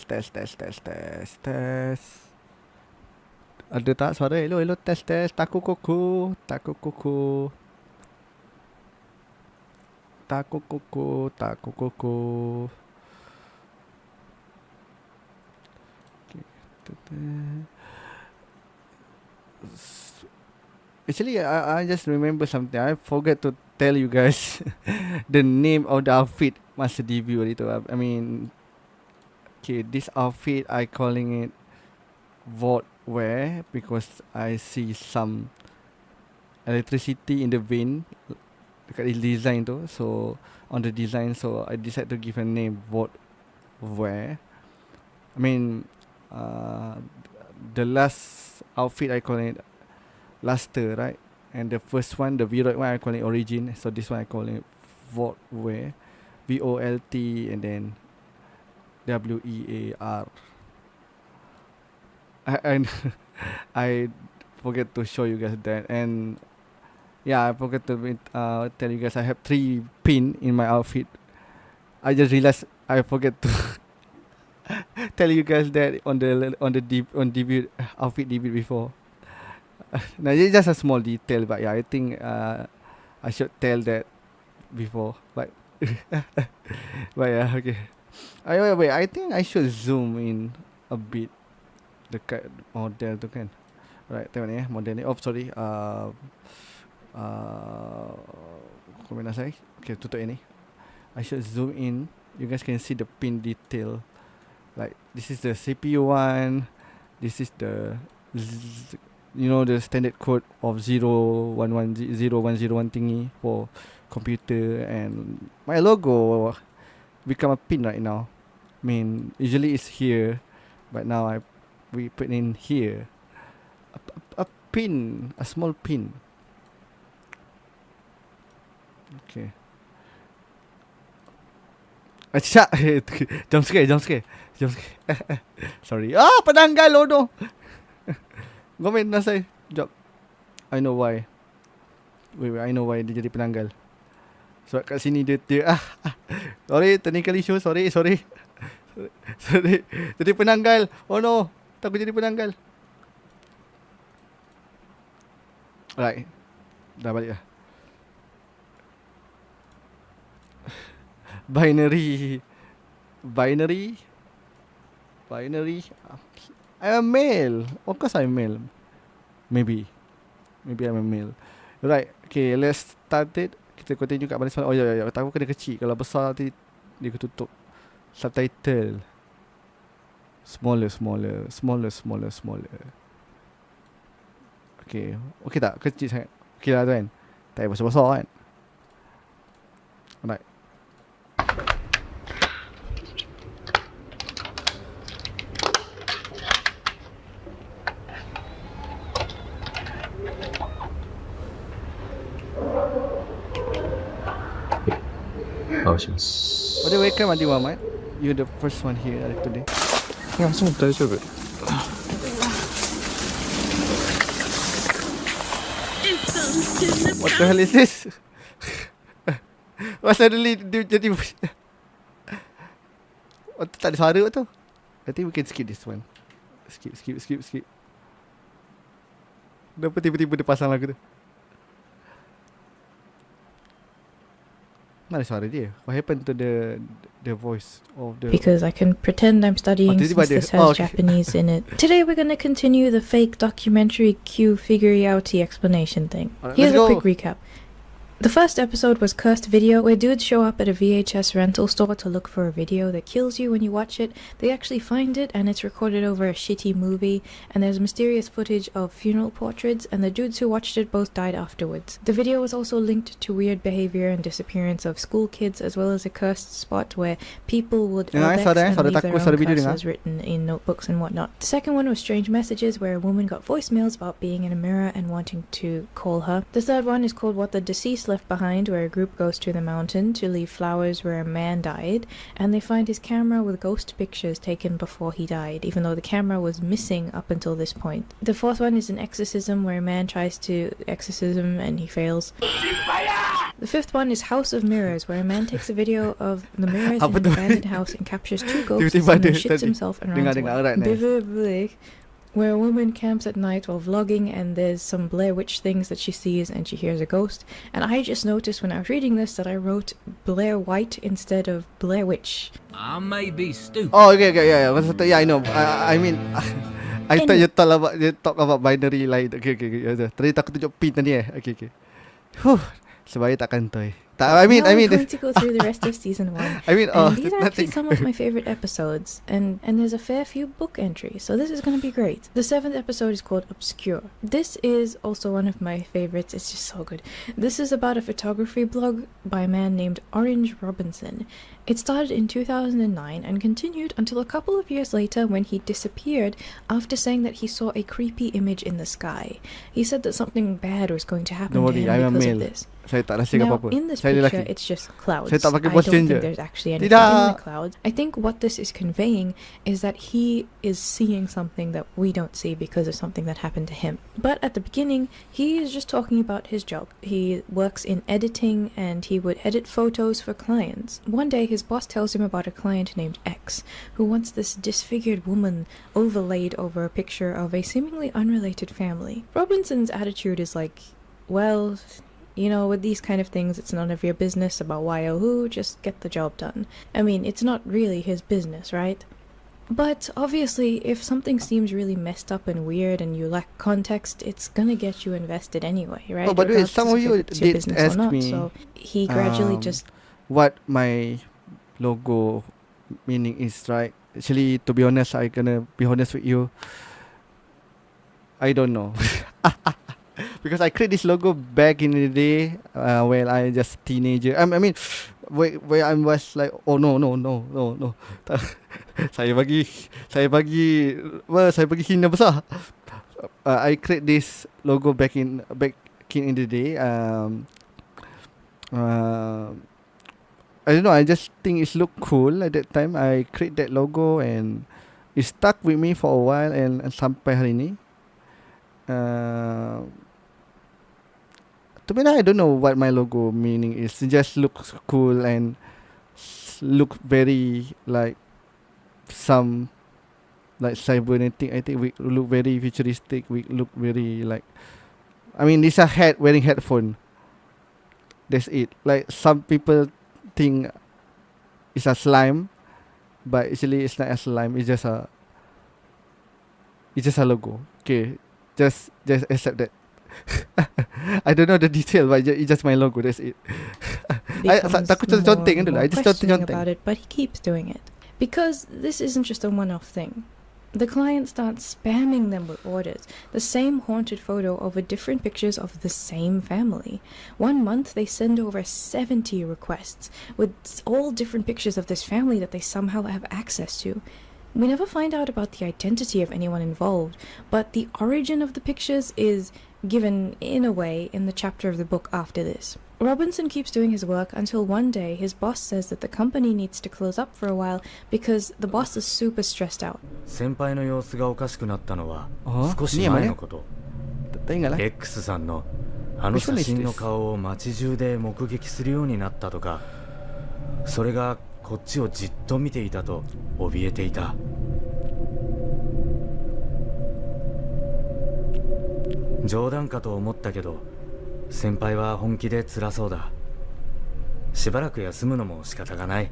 Test. Ada tak suara? Hello, test. Takuku. Actually, I just remember something. I forgot to tell you guys the name of the outfit masa debut itu. I mean, okay, this outfit I calling it Vought wear because I see some electricity in the vein dekat design tu. So on the design, so I decided to give a name Vought wear. I mean, the last outfit I call it Luster, right? And the first one, the Biru one, I call it Origin. So this one I call it Volt Wear, VOLT, and then WEAR. And I forget to show you guys that, and yeah, I forgot to tell you guys I have 3 pin in my outfit. I just realized I forget to tell you guys that on debut outfit debut before. Now it's just a small detail, but yeah, I think I should tell that before. But but yeah, okay. Wait, I think I should zoom in a bit dekat model tu kan. Right, tengok ni model ni. Oh, sorry. Komen saya. Okay, tutup ini. I should zoom in. You guys can see the pin detail. Like this is the CPU one. This is the the standard code of 0110 thingy for computer, and my logo become a pin right now. I mean, usually it's here, but now we put in here a pin, a small pin. Okay. Acha, jump scare. Sorry. Penanggal, oh no. Komen na say. Job. I know why. Wait, I know why dia jadi penanggal. So kat sini dia sorry, technical issue. Sorry. Jadi penanggal. Oh no. Takut jadi penanggal. Alright. Dah balik lah. Binary. I'm a male. Of course I'm male. Maybe I'm a male. Right. Okay, let's start it. Kita continue kat baris. Oh ya. Aku kena kecil. Kalau besar nanti dia tutup. Subtitle. Smaller. Okay tak? Kecil sangat. Okay lah tu kan? Tak payah besar-besar kan? Alright. By the way, welcome Adi Muhammad. You're the first one here today. Yeah, so daijoubu. What the hell is this? Why suddenly dia jadi tu tak ada suara tu. I think we can skip this one. Skip. Kenapa tiba-tiba dia pasang lagu tu? What happened to the voice of the... Because I can pretend I'm studying since this has Japanese in it. Today we're going to continue the fake documentary Q figure-outy explanation thing. Here's a quick recap. The first episode was Cursed Video, where dudes show up at a VHS rental store to look for a video that kills you when you watch it. They actually find it, and it's recorded over a shitty movie, and there's mysterious footage of funeral portraits, and the dudes who watched it both died afterwards. The video was also linked to weird behavior and disappearance of school kids, as well as a cursed spot where people would eldex and leave their own curses written in notebooks and whatnot. The second one was Strange Messages, where a woman got voicemails about being in a mirror and wanting to call her. The third one is called What the Deceased Left Behind, where a group goes to the mountain to leave flowers where a man died, and they find his camera with ghost pictures taken before he died, even though the camera was missing up until this point. The fourth one is an exorcism, where a man tries to exorcism and he fails. The fifth one is House of Mirrors, where a man takes a video of the mirrors in an abandoned house and captures two ghosts and then shits himself and runs away. Where a woman camps at night while vlogging and there's some Blair Witch things that she sees and she hears a ghost. And I just noticed when I was reading this that I wrote Blair White instead of Blair Witch. I may be stupid. Oh, okay, yeah, I know. I mean, I thought you talk about binary line. Okay. Tadi takut tunjuk pin tadi Okay. Sebaik tak kantoi. I'm going to go through the rest of season 1. And these are actually some of my favorite episodes, and there's a fair few book entries, so this is going to be great. The 7th episode is called Obscure. This is also one of my favorites. It's just so good. This is about a photography blog by a man named Orange Robinson. It started in 2009 and continued until a couple of years later when he disappeared after saying that he saw a creepy image in the sky. He said that something bad was going to happen to him because of this. Now, in this picture, it's just clouds. I don't think there's actually anything in the clouds. I think what this is conveying is that he is seeing something that we don't see because of something that happened to him. But at the beginning, he is just talking about his job. He works in editing and he would edit photos for clients. One day, his boss tells him about a client named X who wants this disfigured woman overlaid over a picture of a seemingly unrelated family. Robinson's attitude is like, well, you know, with these kind of things, it's none of your business about why or who, just get the job done. I mean, it's not really his business, right? But obviously, if something seems really messed up and weird and you lack context, it's gonna get you invested anyway, right? Oh, by the way, some of you did ask me, so he gradually just... what my logo meaning is, right? Actually, to be honest, I'm gonna be honest with you. I don't know. Because I created this logo back in the day when I just teenager. I mean, where I was like, oh no. saya bagi hina besar. I create this logo back in the day. I don't know. I just think it looked cool at that time. I create that logo and it stuck with me for a while and sampai hari ni. To be honest, I don't know what my logo meaning is. It just looks cool and look very like some like cybernetic. I think we look very futuristic. We look very like, I mean, this a wearing headphone. That's it. Like some people think it's a slime, but actually it's not a slime. It's just a logo. Okay, just accept that. I don't know the detail, but it's just my logo. That's it. I just questioning about it, but he keeps doing it because this isn't just a one-off thing. The client starts spamming them with orders, the same haunted photo over different pictures of the same family. 1 month they send over 70 requests with all different pictures of this family that they somehow have access to. We never find out about the identity of anyone involved, but the origin of the pictures is given in a way in the chapter of the book after this. Robinson keeps doing his work until one day his boss says that the company needs to close up for a while because the boss is super stressed out. 先輩の様子がおかしくなったのは少し前のこと。X さんのあの写真の顔を街中で目撃するようになったとか、それがこっちをじっと見ていたと怯えていた。冗談かと思ったけど、先輩は本気で辛そうだ。しばらく休むのも仕方がない。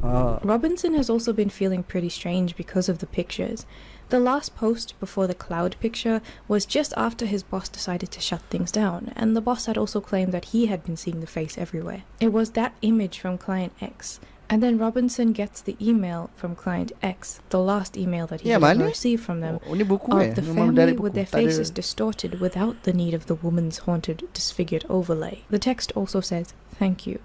Robinson has also been feeling pretty strange because of the pictures. The last post before the cloud picture was just after his boss decided to shut things down, and the boss had also claimed that he had been seeing the face everywhere. It was that image from client X. And then Robinson gets the email from client X, the last email that he received from them, of the family with their faces distorted without the need of the woman's haunted, disfigured overlay. The text also says, "Thank you,"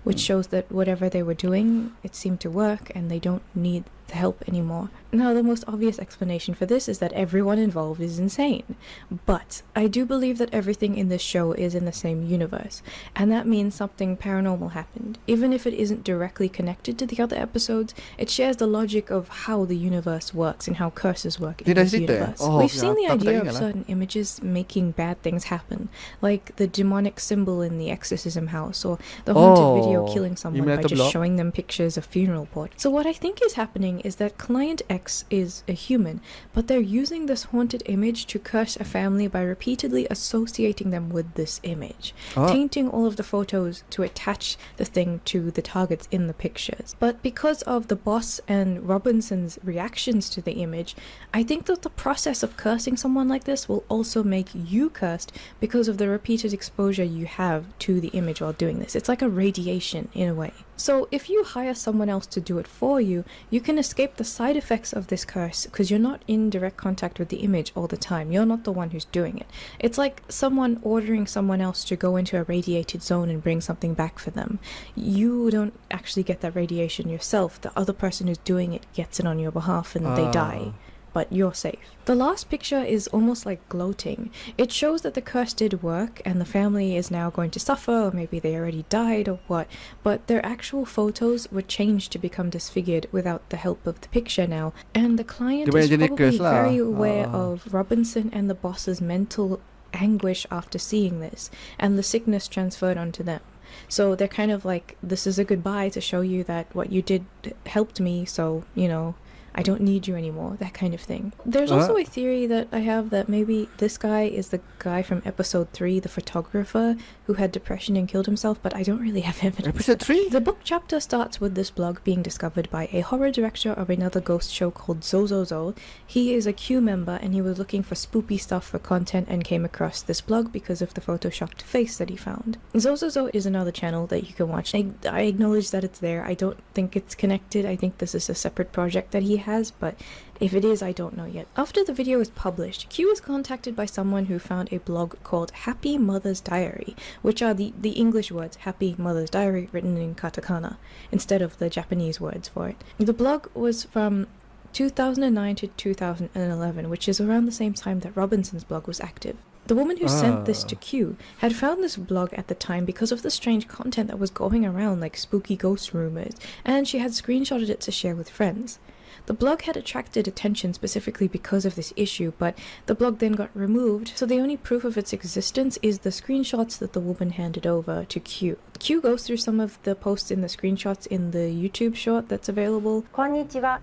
which shows that whatever they were doing, it seemed to work and they don't need the help anymore. Now, the most obvious explanation for this is that everyone involved is insane. But I do believe that everything in this show is in the same universe, and that means something paranormal happened. Even if it isn't directly connected to the other episodes, it shares the logic of how the universe works and how curses work in this universe. We've seen the idea of certain images making bad things happen, like the demonic symbol in the exorcism house, or the haunted video killing someone by just showing them pictures of funeral portraits. So what I think is happening is that Client X is a human, but they're using this haunted image to curse a family by repeatedly associating them with this image, tainting all of the photos to attach the thing to the targets in the pictures. But because of the boss and Robinson's reactions to the image, I think that the process of cursing someone like this will also make you cursed because of the repeated exposure you have to the image while doing this. It's like a radiation in a way. So if you hire someone else to do it for you, you can escape the side effects of this curse because you're not in direct contact with the image all the time. You're not the one who's doing it. It's like someone ordering someone else to go into a radiated zone and bring something back for them. You don't actually get that radiation yourself. The other person who's doing it gets it on your behalf and they die. But you're safe. The last picture is almost like gloating. It shows that the curse did work and the family is now going to suffer, or maybe they already died or what, but their actual photos were changed to become disfigured without the help of the picture now, and the client is probably very aware of Robinson and the boss's mental anguish after seeing this, and the sickness transferred onto them. So they're kind of like, this is a goodbye to show you that what you did helped me, so, you know, I don't need you anymore, that kind of thing. There's also a theory that I have that maybe this guy is the guy from episode 3, the photographer who had depression and killed himself, but I don't really have evidence. Episode 3? The book chapter starts with this blog being discovered by a horror director of another ghost show called Zozozo. He is a Q member and he was looking for spoopy stuff for content and came across this blog because of the photoshopped face that he found. Zozozo is another channel that you can watch. I acknowledge that it's there. I don't think it's connected. I think this is a separate project that he has, but if it is, I don't know yet. After the video was published, Q was contacted by someone who found a blog called Happy Mother's Diary, which are the English words Happy Mother's Diary written in katakana instead of the Japanese words for it. The blog was from 2009 to 2011, which is around the same time that Robinson's blog was active. The woman who sent this to Q had found this blog at the time because of the strange content that was going around, like spooky ghost rumors, and she had screenshotted it to share with friends. The blog had attracted attention specifically because of this issue, but the blog then got removed, so the only proof of its existence is the screenshots that the woman handed over to Q. Q goes through some of the posts in the screenshots in the YouTube short that's available. こんにちは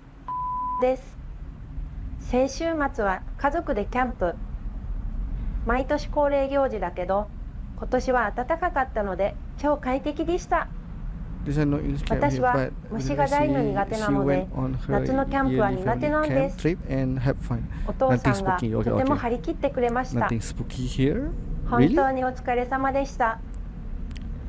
です。先週末は家族でキャンプ。毎年恒例行事だけど、今年は暖かかったので超快適でした。私は虫が大の苦手なので、夏のキャンプは苦手なんです。お父さんがとても張り切ってくれました。本当にお疲れ様でした。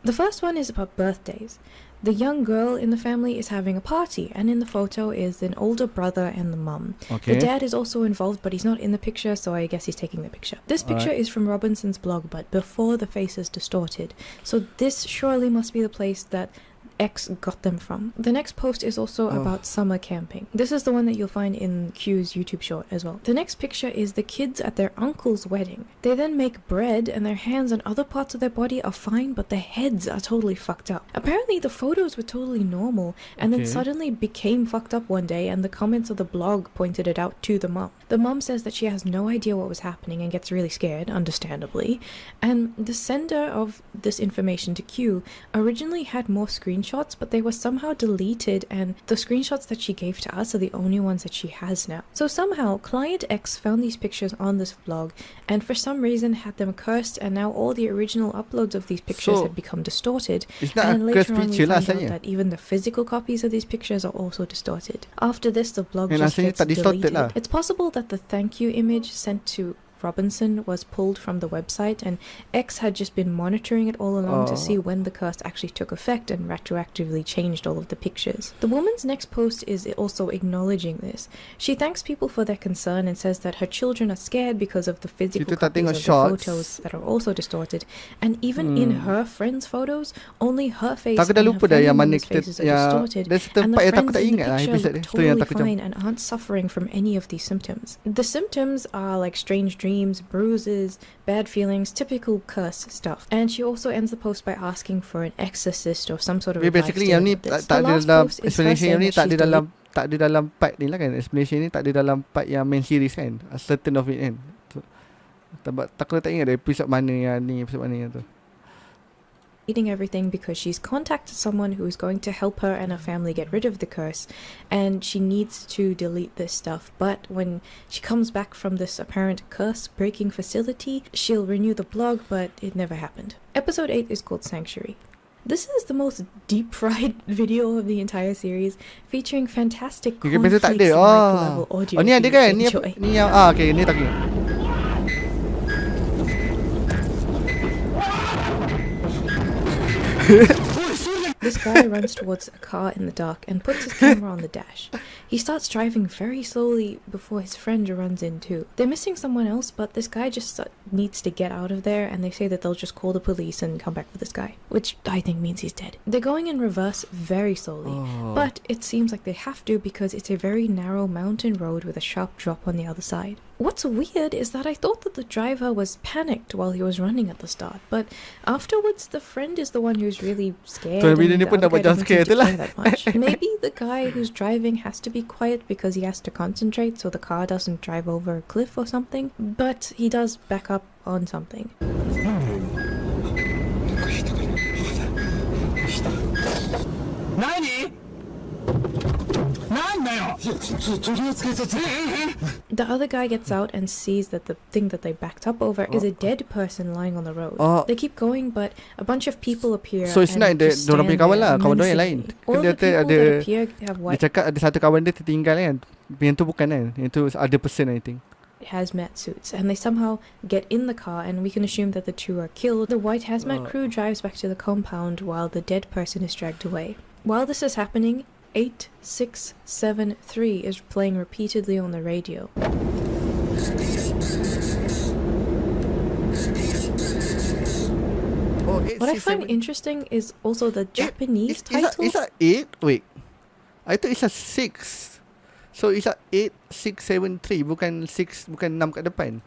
The first one is about birthdays. The young girl in the family is having a party, and in the photo is an older brother and the mum. The dad is also involved, but he's not in the picture, so I guess he's taking the picture. This picture is from Robinson's blog, but before the face is distorted. So this surely must be the place that X got them from. The next post is also about summer camping. This is the one that you'll find in Q's YouTube short as well. The next picture is the kids at their uncle's wedding. They then make bread and their hands and other parts of their body are fine, but their heads are totally fucked up. Apparently the photos were totally normal and then suddenly became fucked up one day, and the comments of the blog pointed it out to the mum. The mum says that she has no idea what was happening and gets really scared, understandably, and the sender of this information to Q originally had more screenshots, but they were somehow deleted, and the screenshots that she gave to us are the only ones that she has now. So somehow Client X found these pictures on this vlog and for some reason had them cursed, and now all the original uploads of these pictures had become distorted, and later on we found out that even the physical copies of these pictures are also distorted. After this, the blog just gets deleted. It's possible that the thank you image sent to Robinson was pulled from the website, and X had just been monitoring it all along to see when the curse actually took effect and retroactively changed all of the pictures. The woman's next post is also acknowledging this. She thanks people for their concern and says that her children are scared because of the physical copies of the photos that are also distorted, and even in her friends' photos, only her face and her family members' faces are distorted, and the friends in the picture look totally fine and aren't suffering from any of these symptoms. The symptoms are like strange dreams, bruises, bad feelings, typical curse stuff. And she also ends the post by asking for an exorcist or some sort of advice dealing with this. The last post is her saying that she's tak ada dalam part ni lah kan. Explanation ni tak ada dalam part yang main series kan. A certain of it kan. So, tak ingat ada episode mana yang ni, episode mana yang tu. Eating everything because she's contacted someone who is going to help her and her family get rid of the curse, and she needs to delete this stuff. But when she comes back from this apparent curse breaking facility, she'll renew the blog, but it never happened. Episode 8 is called Sanctuary. This is the most deep-fried video of the entire series, featuring fantastic cornflakes and micro-level audio. Ni ada kan? Ni yang okay, ni tak ingat. This guy runs towards a car in the dark and puts his camera on the dash. He starts driving very slowly before his friend runs in too. They're missing someone else, but this guy just needs to get out of there, and they say that they'll just call the police and come back for this guy, which I think means he's dead. They're going in reverse very slowly, but it seems like they have to because it's a very narrow mountain road with a sharp drop on the other side. What's weird is that I thought that the driver was panicked while he was running at the start, but afterwards the friend is the one who's really scared and the other guy doesn't seem to care that much. Maybe the guy who's driving has to be quiet because he has to concentrate so the car doesn't drive over a cliff or something, but he does back up on something. The other guy gets out and sees that the thing that they backed up over is a dead person lying on the road. They keep going, but a bunch of people appear. So it's not the dorang punya kawan lah, kawan dorang yang lain. All the people that appear have white. Dia cakap ada satu kawan dia tertinggal kan. Yang tu bukan kan. Yang tu other person I think. Hazmat suits, and they somehow get in the car, and we can assume that the two are killed. The white hazmat crew drives back to the compound while the dead person is dragged away. While this is happening, 8673 is playing repeatedly on the radio. What I find interesting is also the Japanese title. It's a 8? Wait. I thought it's a 6. So it's a 8673, bukan 6, bukan 6 kat depan.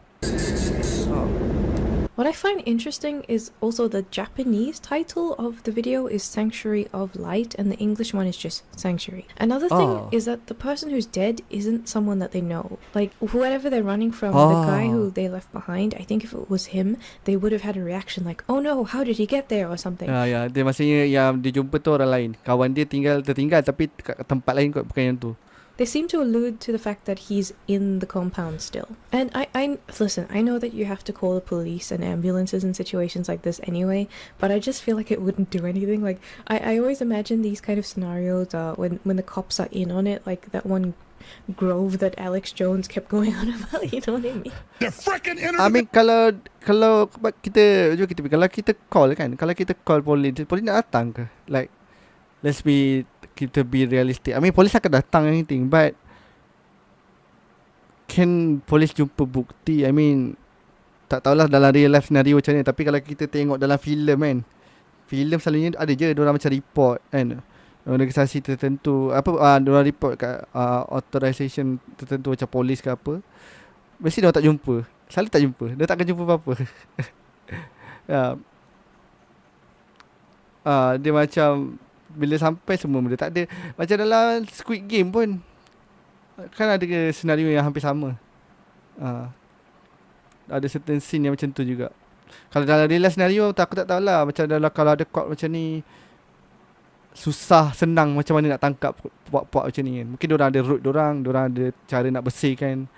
What I find interesting is also the Japanese title of the video is Sanctuary of Light, and the English one is just Sanctuary. Another thing is that the person who's dead isn't someone that they know. Like, whoever they're running from, the guy who they left behind, I think if it was him, they would have had a reaction like, oh no, how did he get there, or something. Ya, dia maksudnya yang dia jumpa tu orang lain. Kawan dia tertinggal tapi kat tempat lain kot, bukan yang tu. They seem to allude to the fact that he's in the compound still. And I listen, I know that you have to call the police and ambulances in situations like this anyway, but I just feel like it wouldn't do anything. Like, I always imagine these kind of scenarios when the cops are in on it, like that one grove that Alex Jones kept going on about, you know what I mean? The freaking internet. I mean, kalau kita kalau kita call kan, kalau kita call polis nak datang ke? Like, kita be realistic. I mean, polis akan datang anything, but can polis jumpa bukti? I mean, tak tahulah dalam real life scenario macam ni, tapi kalau kita tengok dalam filem kan, filem selalunya ada je diorang macam report kan, organisasi tertentu diorang report kat authorization tertentu macam polis ke apa, mesti diorang tak jumpa, selalu tak jumpa, dia tak akan jumpa apa-apa. Dia macam bila sampai semua benda tak ada. Macam dalam Squid Game pun kan ada senario yang hampir sama. Ada certain scene yang macam tu juga. Kalau dalam real senario aku tak tahulah. Macam dalam kalau ada court macam ni, susah senang macam mana nak tangkap puak-puak macam ni kan. Mungkin diorang ada route diorang ada cara nak bersihkan.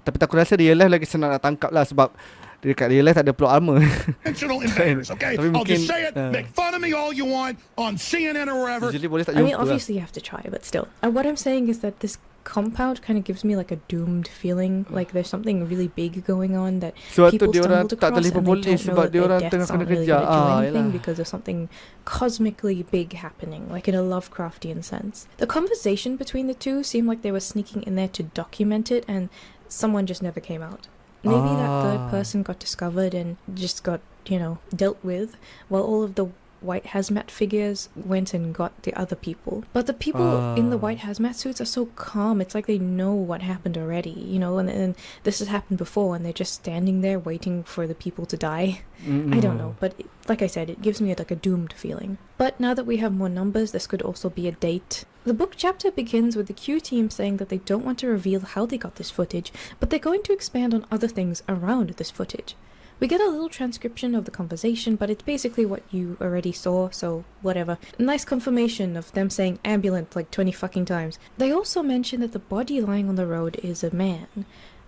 Tapi aku rasa real life lagi senang nak tangkap lah, sebab dekat real life tak ada plot armor. Okay? I'll just say it, make fun of me all you want on CNN or wherever. I mean, obviously you have to try, but still. What I'm saying is that this compound kind of gives me like a doomed feeling, like there's something really big going on that Sebab tu people dia orang stumbled tak across telefon and they polis don't know sebab that dia their orang tengah deaths kena aren't really kejar. going to do anything Yalah. because of something cosmically big happening, like in a Lovecraftian sense. The conversation between the two seemed like they were sneaking in there to document it, and someone just never came out. Maybe that third person got discovered and just got, dealt with, while all of the white hazmat figures went and got the other people. But the people in the white hazmat suits are so calm. It's like they know what happened already, and this has happened before, and they're just standing there waiting for the people to die. I don't know, but like I said, it gives me like a doomed feeling. But now that we have more numbers, this could also be a date. The book chapter begins with the Q team saying that they don't want to reveal how they got this footage, but they're going to expand on other things around this footage. We get a little transcription of the conversation, but it's basically what you already saw, so whatever. Nice confirmation of them saying ambulance like 20 fucking times. They also mention that the body lying on the road is a man,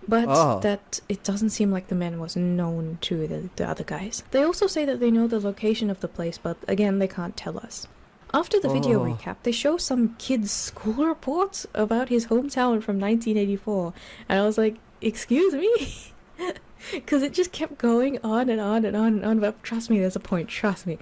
but that it doesn't seem like the man was known to the other guys. They also say that they know the location of the place, but again, they can't tell us. After the video recap, they show some kid's school reports about his hometown from 1984, and I was like, excuse me? Because it just kept going on and on and on and on, but trust me, there's a point, trust me.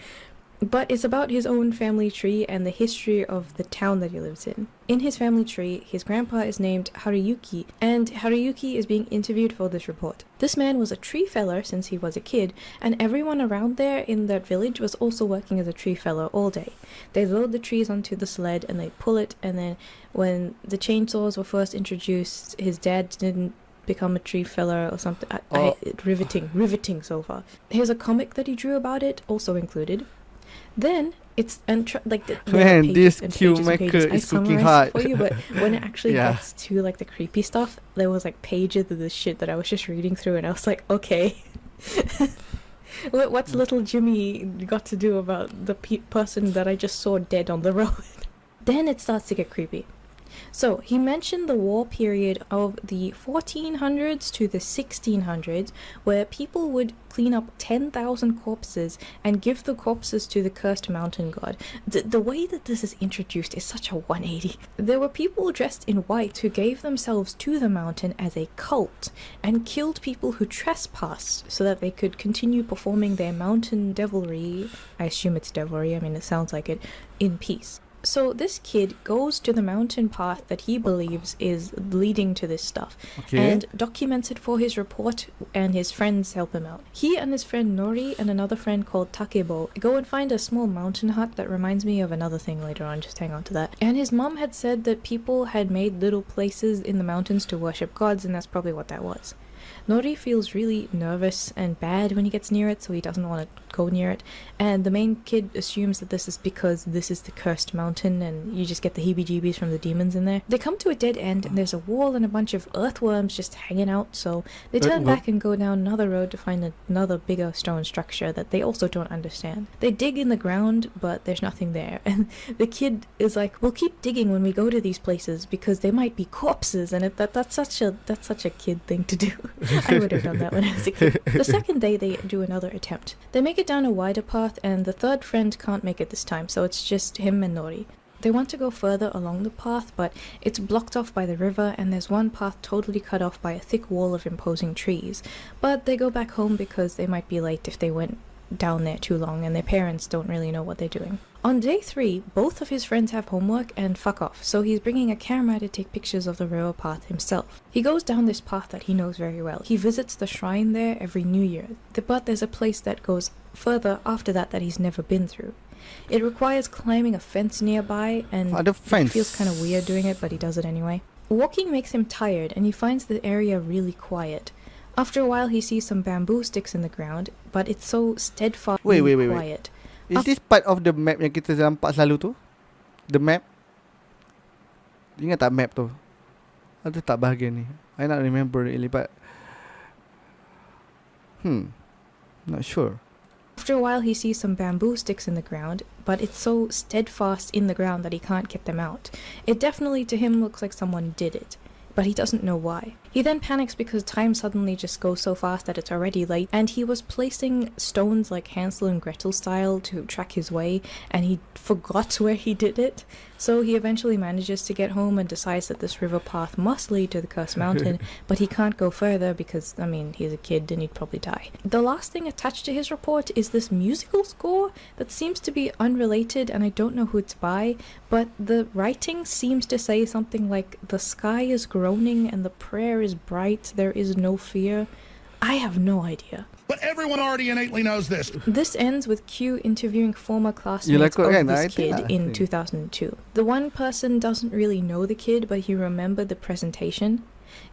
But it's about his own family tree and the history of the town that he lives in. In his family tree, his grandpa is named Haruyuki, and Haruyuki is being interviewed for this report. This man was a tree feller since he was a kid, and everyone around there in that village was also working as a tree feller all day. They load the trees onto the sled and they pull it, and then when the chainsaws were first introduced, his dad didn't become a tree feller or something. Riveting so far. Here's a comic that he drew about it, also included. Then it's man, this Q maker is cooking hard for you, but when it actually gets to like the creepy stuff, there was like pages of this shit that I was just reading through, and I was like, okay, what's little Jimmy got to do about the person that I just saw dead on the road? Then it starts to get creepy. So, he mentioned the war period of the 1400s to the 1600s, where people would clean up 10,000 corpses and give the corpses to the cursed mountain god. The way that this is introduced is such a 180. There were people dressed in white who gave themselves to the mountain as a cult and killed people who trespassed so that they could continue performing their mountain devilry, I assume it's devilry, I mean it sounds like it, in peace. So this kid goes to the mountain path that he believes is leading to this stuff, and documents it for his report, and his friends help him out. He and his friend Nori and another friend called Takebo go and find a small mountain hut that reminds me of another thing later on, just hang on to that. And his mom had said that people had made little places in the mountains to worship gods, and that's probably what that was. Nori feels really nervous and bad when he gets near it, so he doesn't want to go near it, and the main kid assumes that this is because this is the cursed mountain and you just get the heebie-jeebies from the demons in there. They come to a dead end and there's a wall and a bunch of earthworms just hanging out, so they turn back and go down another road to find another bigger stone structure that they also don't understand. They dig in the ground, but there's nothing there, and the kid is like, we'll keep digging when we go to these places because they might be corpses, and that's such a kid thing to do. I would have done that when I was a kid. The second day they do another attempt. They make it down a wider path, and the third friend can't make it this time, so it's just him and Nori. They want to go further along the path, but it's blocked off by the river, and there's one path totally cut off by a thick wall of imposing trees. But they go back home because they might be late if they went down there too long, and their parents don't really know what they're doing. On day 3, both of his friends have homework and fuck off, so he's bringing a camera to take pictures of the river path himself. He goes down this path that he knows very well. He visits the shrine there every New Year, but there's a place that goes further after that he's never been through. It requires climbing a fence nearby, and it feels kind of weird doing it, but he does it anyway. Walking makes him tired, and he finds the area really quiet. After a while he sees some bamboo sticks in the ground, but it's so steadfastly quiet. Is this part of the map yang kita nampak selalu tu? The map? Ingat tak map tu? Ada tak bahagian ni? I not remember really, but not sure. After a while he sees some bamboo sticks in the ground, but it's so steadfast in the ground that he can't get them out. It definitely to him looks like someone did it, but he doesn't know why. He then panics because time suddenly just goes so fast that it's already late, and he was placing stones like Hansel and Gretel style to track his way, and he forgot where he did it. So he eventually manages to get home and decides that this river path must lead to the cursed mountain, but he can't go further because, I mean, he's a kid and he'd probably die. The last thing attached to his report is this musical score that seems to be unrelated, and I don't know who it's by, but the writing seems to say something like, "The sky is groaning and the prayer is bright, there is no fear." I have no idea. But everyone already innately knows this. This ends with Q interviewing former classmates of this kid in 2002. The one person doesn't really know the kid, but he remembered the presentation.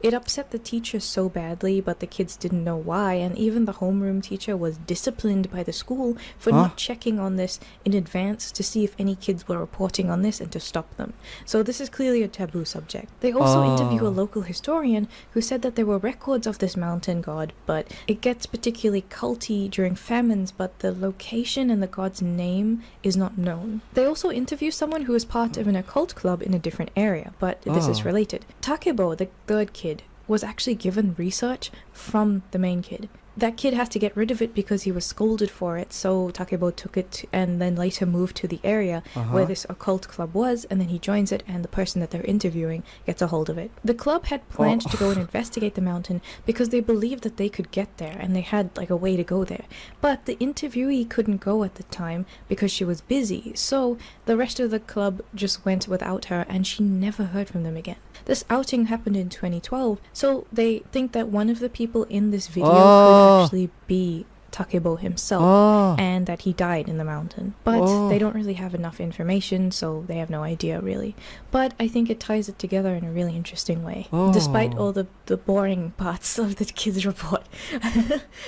It upset the teacher so badly, but the kids didn't know why, and even the homeroom teacher was disciplined by the school for not checking on this in advance to see if any kids were reporting on this and to stop them. So this is clearly a taboo subject. They also interview a local historian who said that there were records of this mountain god, but it gets particularly culty during famines, but the location and the god's name is not known. They also interview someone who is part of an occult club in a different area, but this is related. Takebo, the third kid, was actually given research from the main kid. That kid has to get rid of it because he was scolded for it, so Takebo took it and then later moved to the area where this occult club was, and then he joins it and the person that they're interviewing gets a hold of it. The club had planned to go and investigate the mountain because they believed that they could get there and they had like a way to go there. But the interviewee couldn't go at the time because she was busy, so the rest of the club just went without her and she never heard from them again. This outing happened in 2012, so they think that one of the people in this video could actually be Takebo himself, and that he died in the mountain. But they don't really have enough information, so they have no idea really. But I think it ties it together in a really interesting way, despite all the boring parts of the kids' report.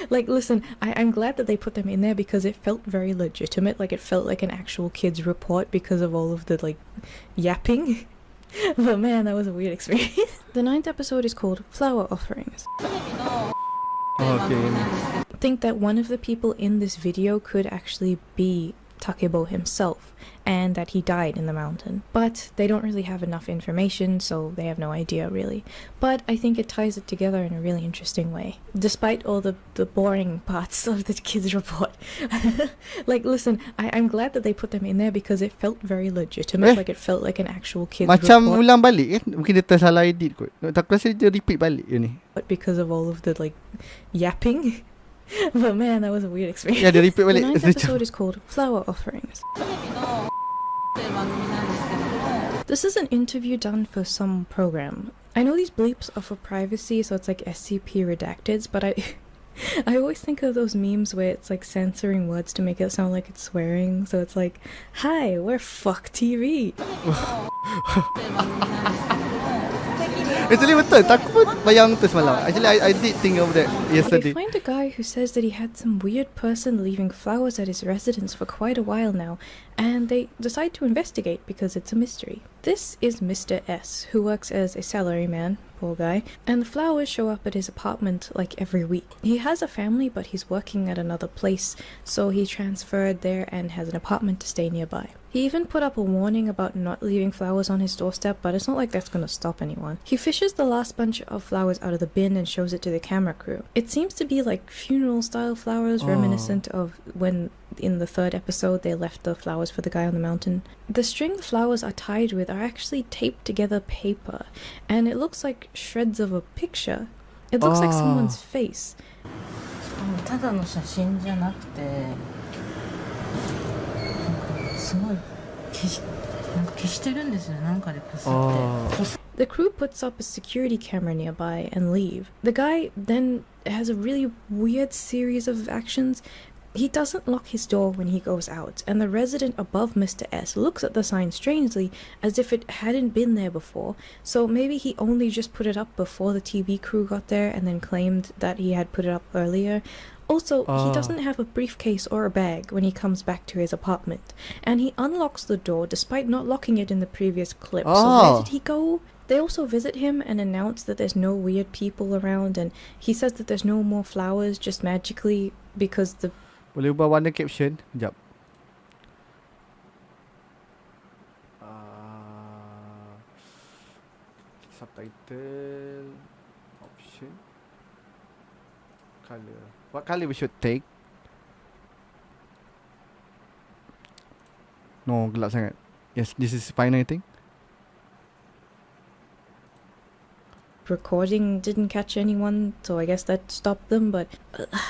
Like, listen, I'm glad that they put them in there because it felt very legitimate, like it felt like an actual kids' report because of all of the, like, yapping. But man, that was a weird experience. The 9th episode is called Flower Offerings. Think that one of the people in this video could actually be Takebo himself, and that he died in the mountain. But they don't really have enough information, so they have no idea really. But I think it ties it together in a really interesting way, despite all the boring parts of the kids' report. Like, listen, I'm glad that they put them in there because it felt very legitimate, like it felt like an actual kids' macam report. ulang balik kan? Mungkin dia tersalah edit kot. Tak rasa dia repeat balik je ni. But because of all of the, like, yapping. But man, that was a weird experience. Yeah, dia repeat balik. The 9th episode is called Flower Offerings. This is an interview done for some program. I know these bleeps are for privacy, so it's like SCP redacted, but I always think of those memes where it's like censoring words to make it sound like it's swearing, so it's like, "Hi, we're fuck TV." Actually betul, aku pun bayang tu semalam. Actually I did think of that yesterday. They find a guy who says that he had some weird person leaving flowers at his residence for quite a while now, and they decide to investigate because it's a mystery. This is Mr. S, who works as a salaryman, poor guy, and the flowers show up at his apartment like every week. He has a family, but he's working at another place, so he transferred there and has an apartment to stay nearby. He even put up a warning about not leaving flowers on his doorstep, but it's not like that's gonna stop anyone. He fishes the last bunch of flowers out of the bin and shows it to the camera crew. It seems to be like funeral-style flowers, reminiscent of when in the 3rd episode they left the flowers for the guy on the mountain. The string the flowers are tied with are actually taped together paper, and it looks like shreds of a picture. It looks like someone's face. ただの写真じゃなくてすごい消してるんですよね、なんかでこすって。 The crew puts up a security camera nearby and leave. The guy then has a really weird series of actions. He doesn't lock his door when he goes out, and the resident above Mr. S looks at the sign strangely as if it hadn't been there before, so maybe he only just put it up before the TV crew got there and then claimed that he had put it up earlier. Also, he doesn't have a briefcase or a bag when he comes back to his apartment, and he unlocks the door despite not locking it in the previous clip. So where did he go? They also visit him and announce that there's no weird people around, and he says that there's no more flowers just magically because the... Boleh ubah warna caption? Sekejap. Subtitle. color. What color we should take? No, gelap sangat. Yes, this is fine, I think. Recording didn't catch anyone, so I guess that stopped them. But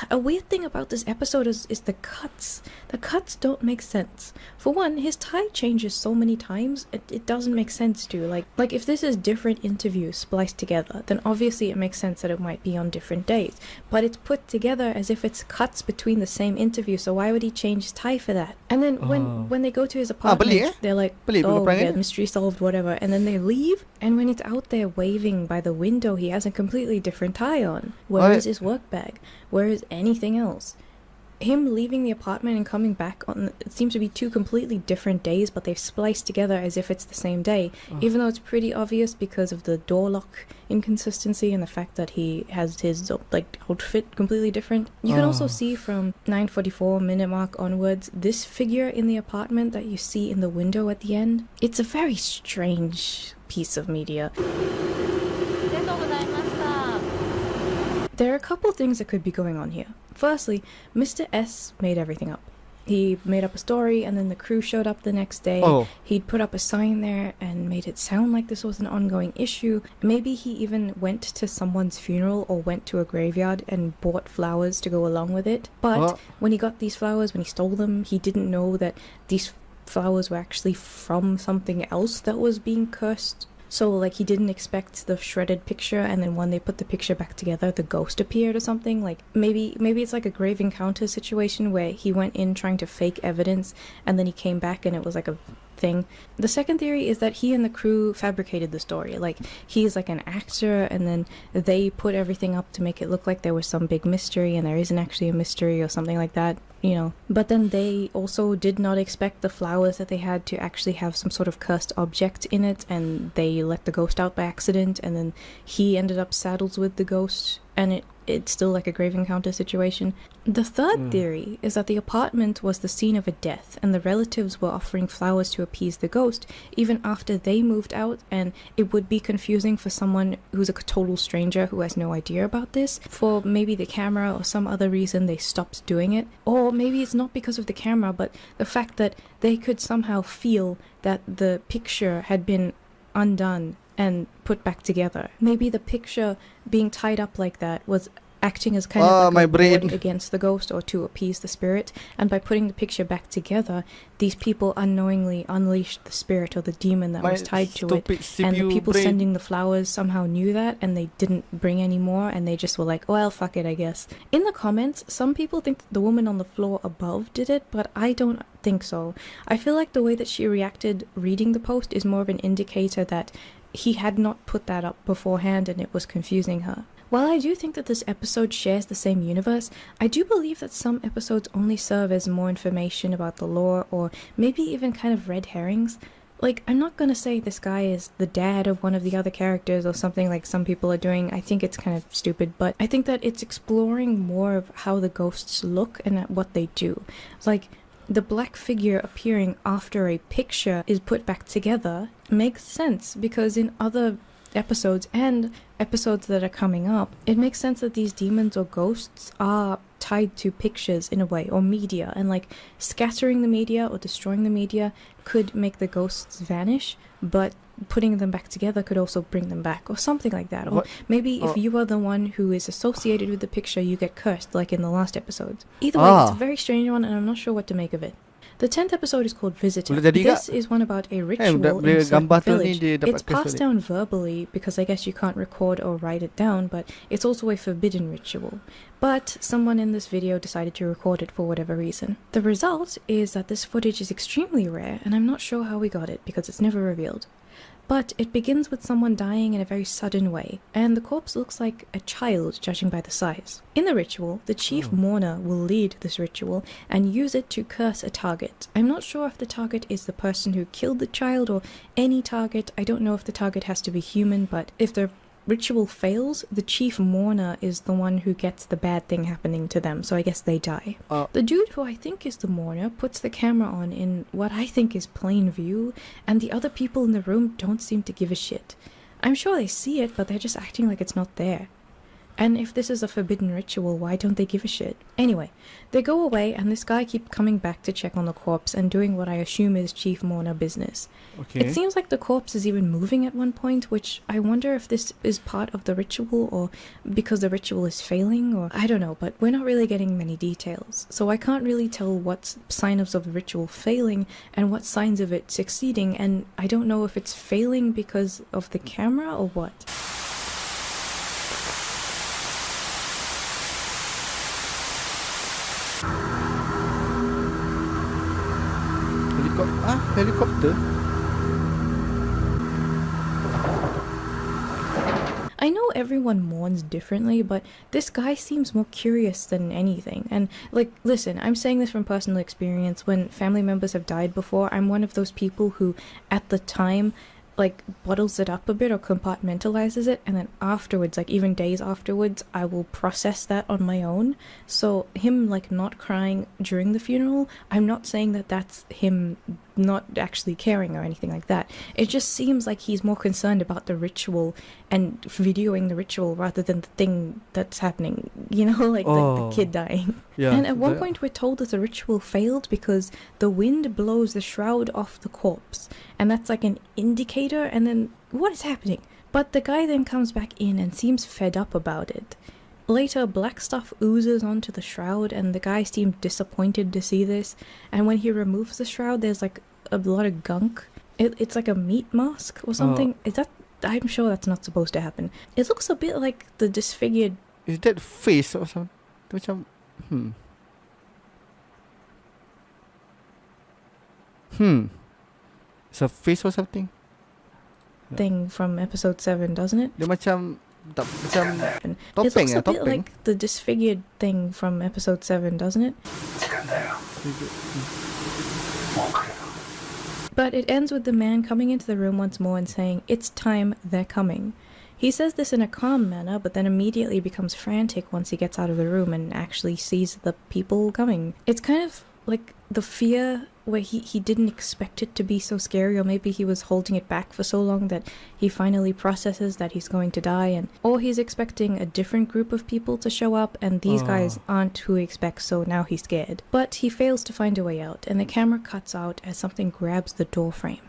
a weird thing about this episode is the cuts. The cuts don't make sense. For one, his tie changes so many times, it doesn't make sense to. Like if this is different interviews spliced together, then obviously it makes sense that it might be on different days. But it's put together as if it's cuts between the same interview, so why would he change his tie for that? And then when they go to his apartment, they're like, oh yeah, mystery solved, whatever. And then they leave, and when it's out there waving by the window, he has a completely different tie on. Where is his work bag? Where is anything else? Him leaving the apartment and coming back on it seems to be two completely different days, but they've spliced together as if it's the same day, even though it's pretty obvious because of the door lock inconsistency and the fact that he has his outfit completely different. You can also see from 9:44 minute mark onwards, this figure in the apartment that you see in the window at the end, it's a very strange piece of media. There are a couple things that could be going on here. Firstly, Mr. S made everything up. He made up a story, and then the crew showed up the next day. He'd put up a sign there and made it sound like this was an ongoing issue. Maybe he even went to someone's funeral or went to a graveyard and bought flowers to go along with it. But when he got these flowers, when he stole them, he didn't know that these flowers were actually from something else that was being cursed. So, he didn't expect the shredded picture, and then when they put the picture back together, the ghost appeared or something. Maybe it's like a grave encounter situation where he went in trying to fake evidence, and then he came back and it was like a thing. The second theory is that he and the crew fabricated the story. He's like an actor, and then they put everything up to make it look like there was some big mystery, and there isn't actually a mystery or something like that. But then they also did not expect the flowers that they had to actually have some sort of cursed object in it, and they let the ghost out by accident, and then he ended up saddled with the ghost, and it's still like a grave encounter situation. The third theory is that the apartment was the scene of a death, and the relatives were offering flowers to appease the ghost even after they moved out, and it would be confusing for someone who's a total stranger who has no idea about this. For maybe the camera or some other reason they stopped doing it, or maybe it's not because of the camera, but the fact that they could somehow feel that the picture had been undone and put back together. Maybe the picture being tied up like that was acting as kind of like a ward against the ghost or to appease the spirit, and by putting the picture back together, these people unknowingly unleashed the spirit or the demon that was tied to it, and the people sending the flowers somehow knew that, and they didn't bring any more, and they just were like, well, fuck it, I guess. In the comments, some people think the woman on the floor above did it, but I don't think so. I feel like the way that she reacted reading the post is more of an indicator that he had not put that up beforehand and it was confusing her. While I do think that this episode shares the same universe, I do believe that some episodes only serve as more information about the lore, or maybe even kind of red herrings. I'm not gonna say this guy is the dad of one of the other characters or something like some people are doing. I think it's kind of stupid, but I think that it's exploring more of how the ghosts look and what they do. The black figure appearing after a picture is put back together makes sense, because in other episodes and episodes that are coming up, it makes sense that these demons or ghosts are tied to pictures in a way, or media, and scattering the media or destroying the media could make the ghosts vanish, but putting them back together could also bring them back, or something like that. Or maybe if you are the one who is associated with the picture, you get cursed, like in the last episode. Either way, it's a very strange one, and I'm not sure what to make of it. The 10th episode is called Visitor. This is one about a ritual in a certain village. It's passed down verbally, because I guess you can't record or write it down, but it's also a forbidden ritual. But someone in this video decided to record it for whatever reason. The result is that this footage is extremely rare, and I'm not sure how we got it, because it's never revealed. But it begins with someone dying in a very sudden way, and the corpse looks like a child, judging by the size. In the ritual, the chief mourner will lead this ritual and use it to curse a target. I'm not sure if the target is the person who killed the child or any target. I don't know if the target has to be human, but if the ritual fails, the chief mourner is the one who gets the bad thing happening to them, so I guess they die. The dude who I think is the mourner puts the camera on in what I think is plain view, and the other people in the room don't seem to give a shit. I'm sure they see it, but they're just acting like it's not there. And if this is a forbidden ritual, why don't they give a shit? Anyway, they go away and this guy keeps coming back to check on the corpse and doing what I assume is Chief Mourner business. Okay. It seems like the corpse is even moving at one point, which I wonder if this is part of the ritual or because the ritual is failing, or I don't know, but we're not really getting many details. So I can't really tell what's signs of the ritual failing and what signs of it succeeding, and I don't know if it's failing because of the camera or what. Helicopter? I know everyone mourns differently, but this guy seems more curious than anything. And, like, listen, I'm saying this from personal experience. When family members have died before, I'm one of those people who, at the time, like, bottles it up a bit or compartmentalizes it, and then afterwards, like, even days afterwards, I will process that on my own. So him, like, not crying during the funeral, I'm not saying that that's him not actually caring or anything like that. It just seems like he's more concerned about the ritual and videoing the ritual rather than the thing that's happening, you know, like the kid dying. Yeah, and at one point we're told that the ritual failed because the wind blows the shroud off the corpse, and that's like an indicator, and then what is happening? But the guy then comes back in and seems fed up about it. Later, black stuff oozes onto the shroud, and the guy seems disappointed to see this, and when he removes the shroud, there's like a lot of gunk. It's like a meat mask or something. Is that? I'm sure that's not supposed to happen. It looks a bit like the disfigured... Is that face or something? Macam... It's a face or something? thing from episode 7, doesn't it? Dia macam... macam... It Topeng looks a bit topeng. like the disfigured thing from episode 7, doesn't it? But it ends with the man coming into the room once more and saying, "It's time, they're coming." He says this in a calm manner, but then immediately becomes frantic once he gets out of the room and actually sees the people coming. It's kind of like the fear where he didn't expect it to be so scary, or maybe he was holding it back for so long that he finally processes that he's going to die, or he's expecting a different group of people to show up, and these guys aren't who he expects, so now he's scared. But he fails to find a way out, and the camera cuts out as something grabs the door frame.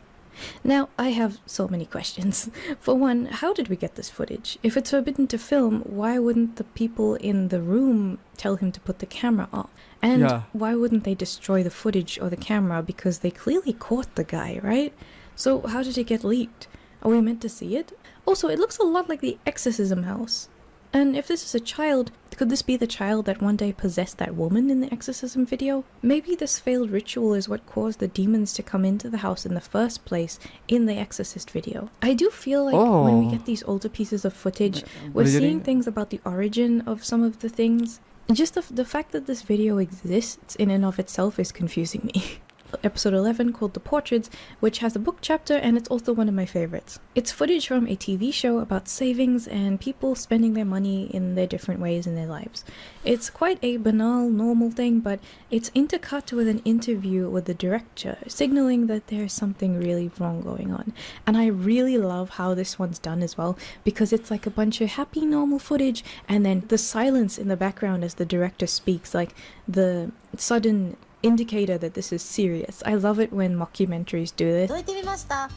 Now, I have so many questions. For one, how did we get this footage? If it's forbidden to film, why wouldn't the people in the room tell him to put the camera off? And why wouldn't they destroy the footage or the camera? Because they clearly caught the guy, right? So how did it get leaked? Are we meant to see it? Also, it looks a lot like the exorcism house. And if this is a child, could this be the child that one day possessed that woman in the exorcism video? Maybe this failed ritual is what caused the demons to come into the house in the first place in the exorcist video. I do feel like when we get these older pieces of footage, we're seeing things about the origin of some of the things. Just the fact that this video exists in and of itself is confusing me. Episode 11 called The Portraits, which has a book chapter, and it's also one of my favorites. It's footage from a TV show about savings and people spending their money in their different ways in their lives. It's quite a banal, normal thing, but it's intercut with an interview with the director, signaling that there's something really wrong going on. And I really love how this one's done as well, because it's like a bunch of happy, normal footage, and then the silence in the background as the director speaks, like the sudden indicator that this is serious. I love it when mockumentaries do this. 届いてみました。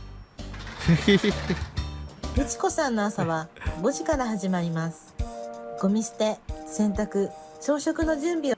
みちこさんの朝は5時から始まります。ゴミ捨て、洗濯、朝食の準備を。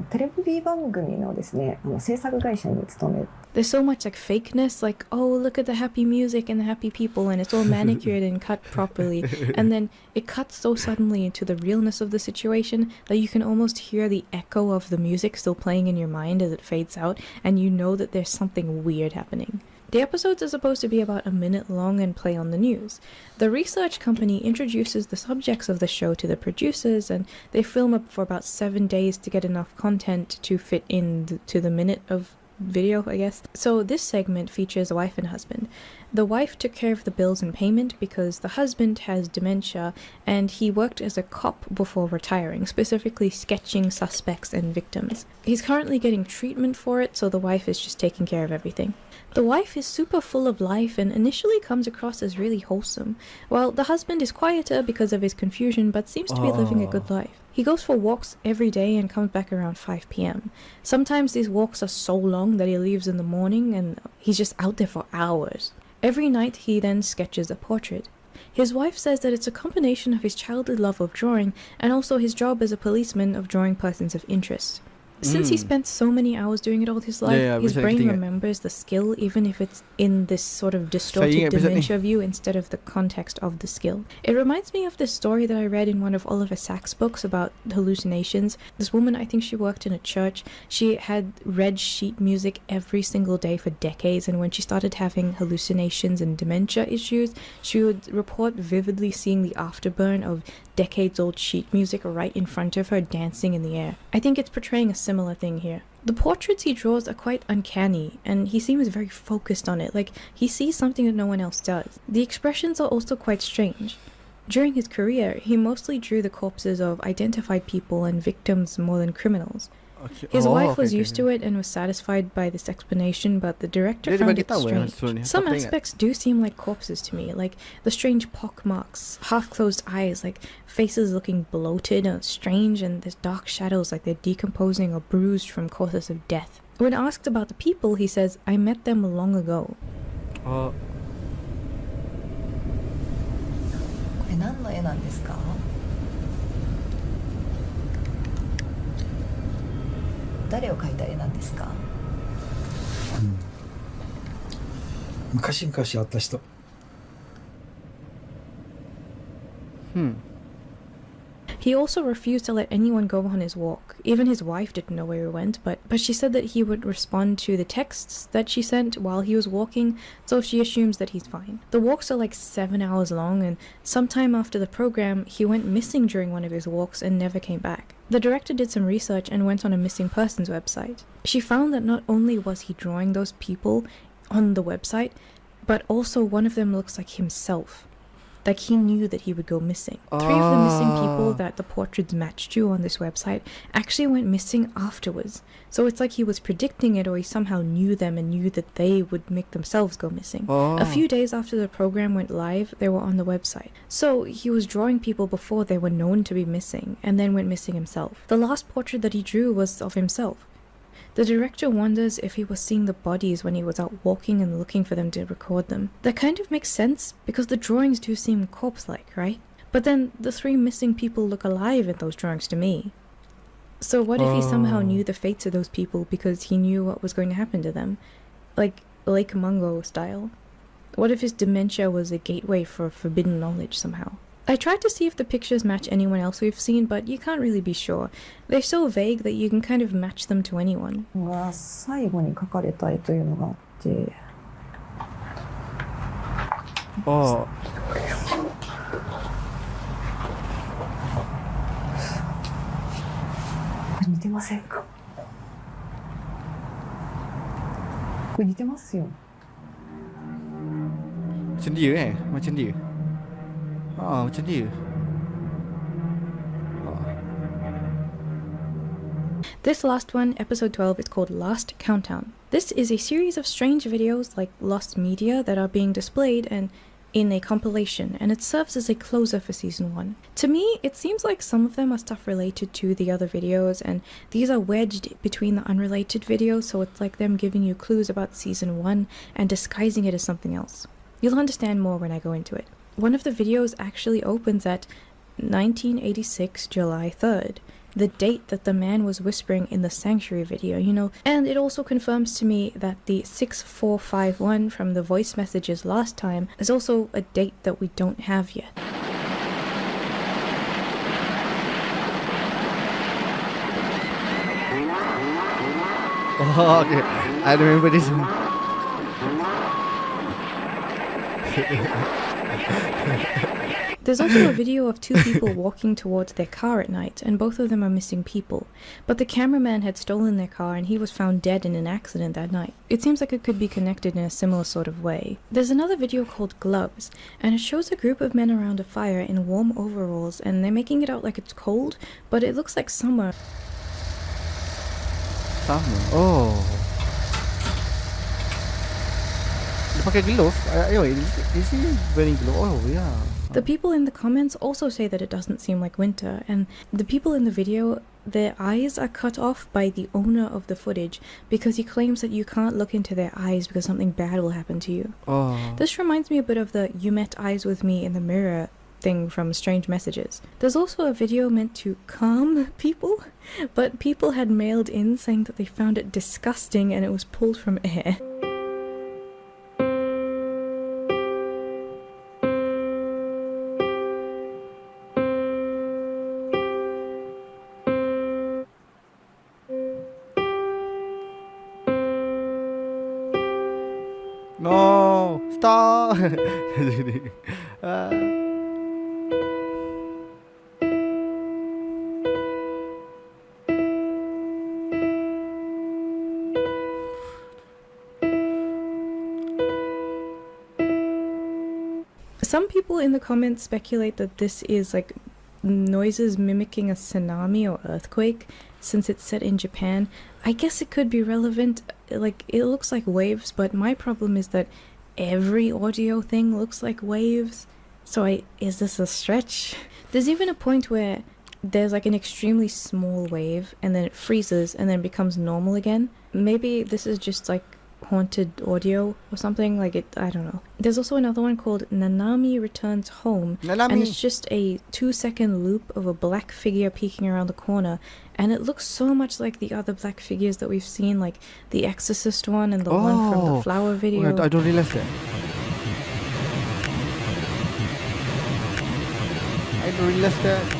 テレビ番組のですね、制作会社に勤め。There's so much like fakeness, like, oh, look at the happy music and the happy people, and it's all manicured and cut properly, and then it cuts so suddenly into the realness of the situation that you can almost hear the echo of the music still playing in your mind as it fades out, and you know that there's something weird happening. The episodes are supposed to be about a minute long and play on the news. The research company introduces the subjects of the show to the producers, and they film up for about 7 days to get enough content to fit in to the minute of video, I guess. So this segment features a wife and husband. The wife took care of the bills and payment because the husband has dementia and he worked as a cop before retiring, specifically sketching suspects and victims. He's currently getting treatment for it, so the wife is just taking care of everything. The wife is super full of life and initially comes across as really wholesome, while the husband is quieter because of his confusion but seems to be living a good life. He goes for walks every day and comes back around 5 p.m. Sometimes these walks are so long that he leaves in the morning and he's just out there for hours. Every night he then sketches a portrait. His wife says that it's a combination of his childhood love of drawing and also his job as a policeman of drawing persons of interest. Since he spent so many hours doing it all his life, his brain remembers the skill even if it's in this sort of distorted dementia view instead of the context of the skill. It reminds me of this story that I read in one of Oliver Sacks' books about hallucinations. This woman, I think she worked in a church, she had read sheet music every single day for decades, and when she started having hallucinations and dementia issues, she would report vividly seeing the afterburn of decades-old sheet music right in front of her dancing in the air. I think it's portraying a similar thing here. The portraits he draws are quite uncanny, and he seems very focused on it, like he sees something that no one else does. The expressions are also quite strange. During his career, he mostly drew the corpses of identified people and victims more than criminals. His wife was used to it and was satisfied by this explanation, but the director found it strange. Some aspects do seem like corpses to me, like the strange pock marks, half-closed eyes, like faces looking bloated and strange, and there's dark shadows like they're decomposing or bruised from causes of death. When asked about the people, he says, "I met them long ago." これ何の絵なんですか？誰を描いた絵なんですか？昔々あった人。He also refused to let anyone go on his walk. Even his wife didn't know where he went, but she said that he would respond to the texts that she sent while he was walking, so she assumes that he's fine. The walks are like 7 hours long, and sometime after the program, he went missing during one of his walks and never came back. The director did some research and went on a missing persons website. She found that not only was he drawing those people on the website, but also one of them looks like himself. Like he knew that he would go missing. 3 of the missing people that the portraits matched to on this website actually went missing afterwards. So it's like he was predicting it, or he somehow knew them and knew that they would make themselves go missing. A few days after the program went live, they were on the website. So he was drawing people before they were known to be missing, and then went missing himself. The last portrait that he drew was of himself. The director wonders if he was seeing the bodies when he was out walking and looking for them to record them. That kind of makes sense, because the drawings do seem corpse-like, right? But then the 3 missing people look alive in those drawings to me. So what if he somehow knew the fates of those people because he knew what was going to happen to them? Like Lake Mungo style. What if his dementia was a gateway for forbidden knowledge somehow? I tried to see if the pictures match anyone else we've seen, but you can't really be sure. They're so vague that you can kind of match them to anyone. 最後に描かれた絵というのがあって。これ似てませんか？これ似てますよ。 Macam dia macam dia. Macam dia. This last one, episode 12, is called Last Countdown. This is a series of strange videos like lost media that are being displayed and in a compilation, and it serves as a closer for season 1. To me, it seems like some of them are stuff related to the other videos, and these are wedged between the unrelated videos, so it's like them giving you clues about season 1 and disguising it as something else. You'll understand more when I go into it. One of the videos actually opens at 1986 July 3rd, the date that the man was whispering in the Sanctuary video, you know, and it also confirms to me that the 6451 from the voice messages last time is also a date that we don't have yet. Oh, okay. I remember this one. There's also a video of two people walking towards their car at night, and both of them are missing people. But the cameraman had stolen their car and he was found dead in an accident that night. It seems like it could be connected in a similar sort of way. There's another video called Gloves, and it shows a group of men around a fire in warm overalls, and they're making it out like it's cold, but it looks like summer. Summer? Oh. Dia pakai glove? Is he wearing glove? Oh, yeah. The people in the comments also say that it doesn't seem like winter, and the people in the video, their eyes are cut off by the owner of the footage because he claims that you can't look into their eyes because something bad will happen to you. Oh. This reminds me a bit of the "you met eyes with me in the mirror" thing from Strange Messages. There's also a video meant to calm people, but people had mailed in saying that they found it disgusting and it was pulled from air. No, stop. Some people in the comments speculate that this is like noises mimicking a tsunami or earthquake, since it's set in Japan. I guess it could be relevant, like it looks like waves, but my problem is that every audio thing looks like waves, so is this a stretch? There's even a point where there's like an extremely small wave and then it freezes and then becomes normal again. Maybe this is just like haunted audio or something, like it, I don't know. There's also another one called Nanami Returns Home, and it's just a 2-second loop of a black figure peeking around the corner, and it looks so much like the other black figures that we've seen, like the Exorcist one and the one from the flower video. I don't realize that.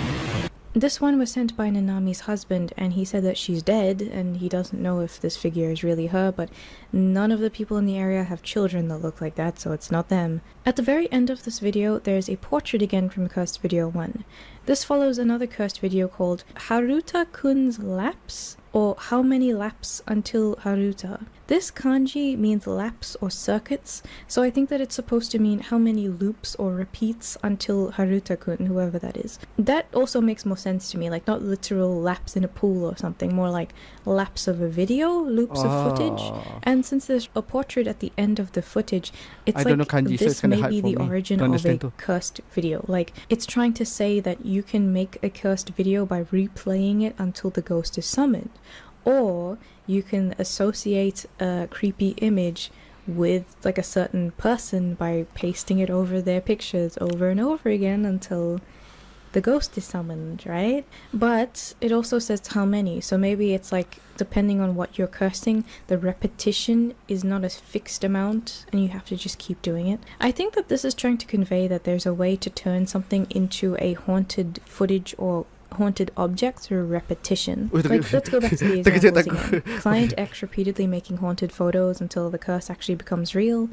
This one was sent by Nanami's husband, and he said that she's dead, and he doesn't know if this figure is really her, but none of the people in the area have children that look like that, so it's not them. At the very end of this video, there's a portrait again from Cursed Video 1. This follows another cursed video called Haruta-kun's Laps, or How Many Laps Until Haruta. This kanji means laps or circuits, so I think that it's supposed to mean how many loops or repeats until Haruta-kun, whoever that is. That also makes more sense to me, like not literal laps in a pool or something, more like laps of a video, loops of footage. And since there's a portrait at the end of the footage, it's like kanji, this so may be the origin of a cursed video. Like, it's trying to say that you can make a cursed video by replaying it until the ghost is summoned. Or you can associate a creepy image with like a certain person by pasting it over their pictures over and over again until the ghost is summoned, right? But it also says how many, so maybe it's like depending on what you're cursing, the repetition is not a fixed amount and you have to just keep doing it. I think that this is trying to convey that there's a way to turn something into a haunted footage or haunted object through repetition. Like, let's go back to the examples again. Client X repeatedly making haunted photos until the curse actually becomes real.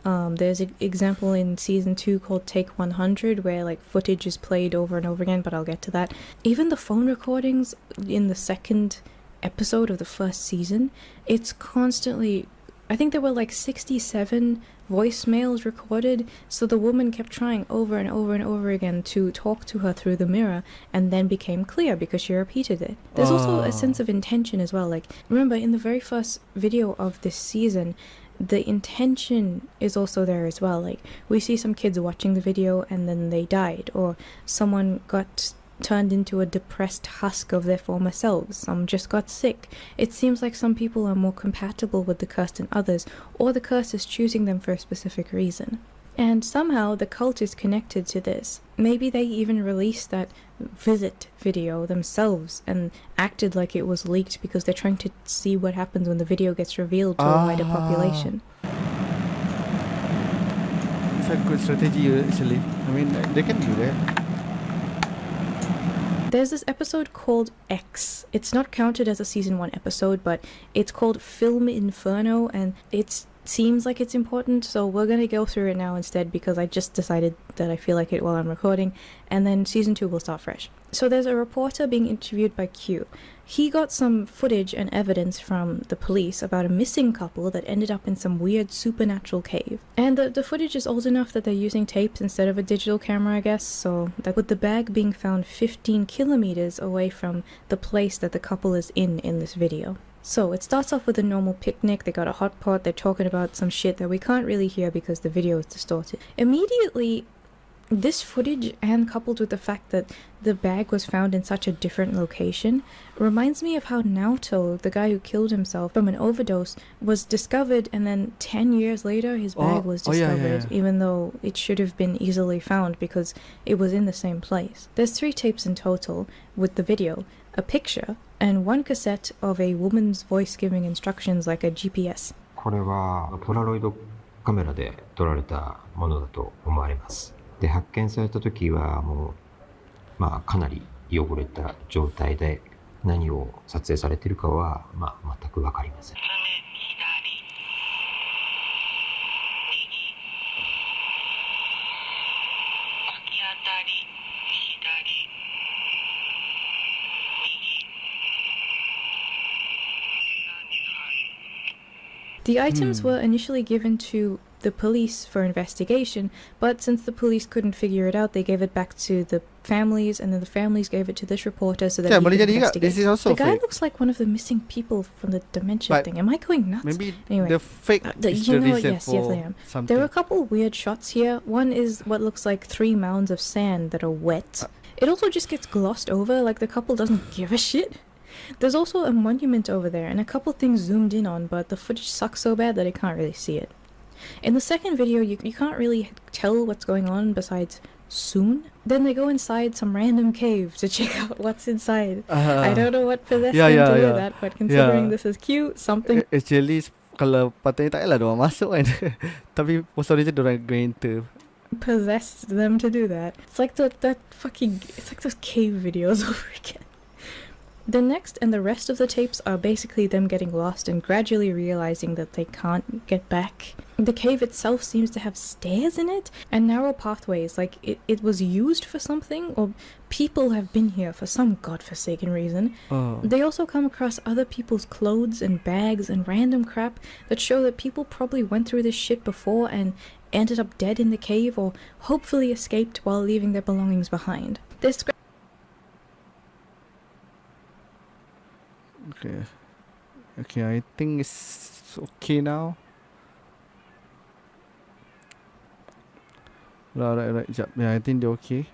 There's an example in season 2 called Take 100 where like footage is played over and over again, but I'll get to that. Even the phone recordings in the second episode of the first season, it's constantly, I think there were like 67 voicemails recorded, so the woman kept trying over and over and over again to talk to her through the mirror, and then became clear because she repeated it. There's also a sense of intention as well. Like, remember in the very first video of this season, the intention is also there as well. Like, we see some kids watching the video and then they died, or someone got turned into a depressed husk of their former selves, some just got sick. It seems like some people are more compatible with the curse than others, or the curse is choosing them for a specific reason. And somehow the cult is connected to this. Maybe they even released that visit video themselves and acted like it was leaked because they're trying to see what happens when the video gets revealed to a wider population. It's a good strategy actually. I mean, they can do that. There's this episode called X. It's not counted as a season 1 episode, but it's called Film Inferno, and it's seems like it's important, so we're gonna go through it now instead because I just decided that I feel like it while I'm recording, and then season 2 will start fresh. So there's a reporter being interviewed by Q. He got some footage and evidence from the police about a missing couple that ended up in some weird supernatural cave. And the footage is old enough that they're using tapes instead of a digital camera, I guess, so that with the bag being found 15 kilometers away from the place that the couple is in this video. So it starts off with a normal picnic. They got a hot pot, they're talking about some shit that we can't really hear because the video is distorted. Immediately, this footage, and coupled with the fact that the bag was found in such a different location, reminds me of how Naoto, the guy who killed himself from an overdose, was discovered, and then 10 years later his bag was discovered, even though it should have been easily found because it was in the same place. There's 3 tapes in total, with the video, a picture, and 1 cassette of a woman's voice giving instructions like a GPS. これはポラロイドカメラで撮られたものだと思われます。で、発見された時はもうかなり汚れた状態で何を撮影されているかは全く分かりません。The items were initially given to the police for investigation, but since the police couldn't figure it out, they gave it back to the families, and then the families gave it to this reporter so that he could investigate. This is also the guy fake. looks like one of the missing people from the dementia thing. Am I going nuts? Maybe anyway, the fake is the reason yes, I am. something. There are a couple weird shots here. One is what looks like 3 mounds of sand that are wet. It also just gets glossed over, like the couple doesn't give a shit. There's also a monument over there, and a couple things zoomed in on, but the footage sucks so bad that I can't really see it. In the second video, you can't really tell what's going on besides soon. Then they go inside some random cave to check out what's inside. I don't know what possessed them to do that, but considering this is cute, something... Actually, kalau patutnya tak payahlah diorang masuk kan. Tapi most of the time diorang go into possessed them to do that. It's like it's like those cave videos over again. The next and the rest of the tapes are basically them getting lost and gradually realizing that they can't get back. The cave itself seems to have stairs in it and narrow pathways, like it was used for something, or people have been here for some godforsaken reason. They also come across other people's clothes and bags and random crap that show that people probably went through this shit before and ended up dead in the cave, or hopefully escaped while leaving their belongings behind. There's Okay, I think it's okay now. Right. Yeah, I think they're okay.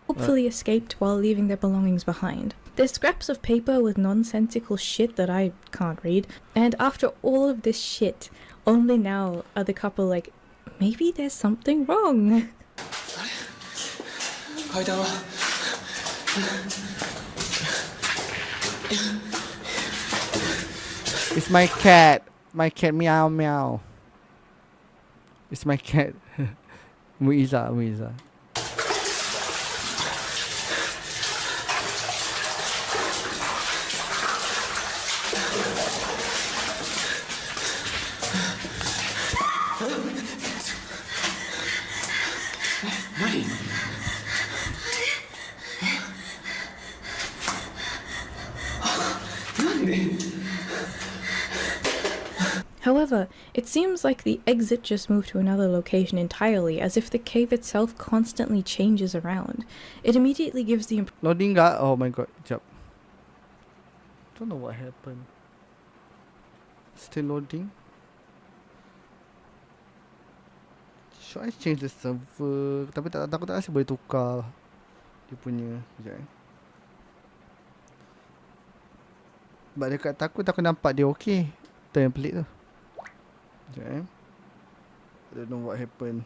Hopefully escaped while leaving their belongings behind. There's scraps of paper with nonsensical shit that I can't read, and after all of this shit, only now are the couple like, maybe there's something wrong. It's my cat. My cat meow meow. It's my cat. Muiza. However, it seems like the exit just moved to another location entirely, as if the cave itself constantly changes around. It immediately gives the impression... Loading ga? Oh my god, jap. Don't know what happened. Still loading. Should I change the server? Tapi aku tak rasa boleh tukar dia punya. Sekejap But dekat Taku nampak dia okay. Tu yang pelik tu. Sekejap I don't know what happened.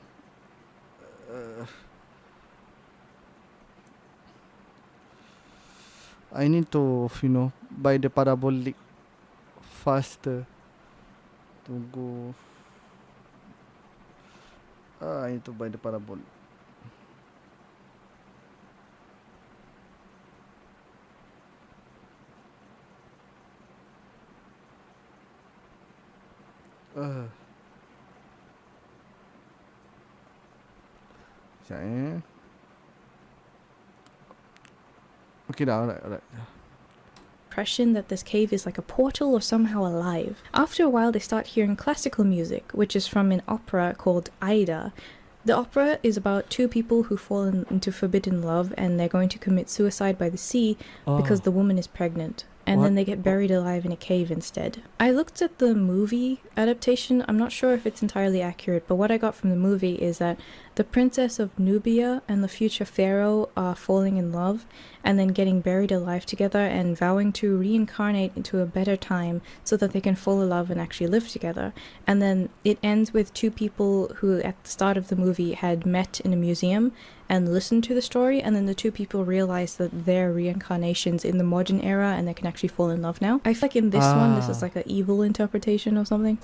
I need to, buy the parabolic faster. Tunggu. I need to buy the parabolic. Sekejap Okay dah, alright. Impression that this cave is like a portal or somehow alive. After a while, they start hearing classical music, which is from an opera called Aida. The opera is about two people who fall into forbidden love and they're going to commit suicide by the sea because the woman is pregnant. And then they get buried alive in a cave instead. I looked at the movie adaptation. I'm not sure if it's entirely accurate, but what I got from the movie is that the princess of Nubia and the future pharaoh are falling in love and then getting buried alive together and vowing to reincarnate into a better time so that they can fall in love and actually live together. And then it ends with two people who at the start of the movie had met in a museum and listened to the story, and then the two people realize that they're reincarnations in the modern era and they can actually fall in love now. I feel like in this one, this is like an evil interpretation or something.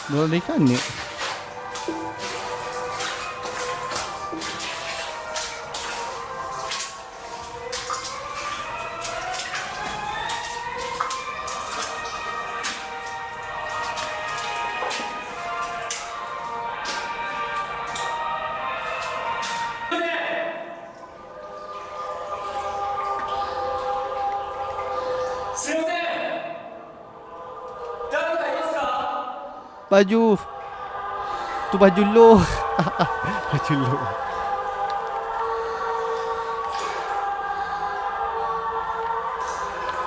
Boleh kan ni? Baju. Tu baju lo. Baju lo.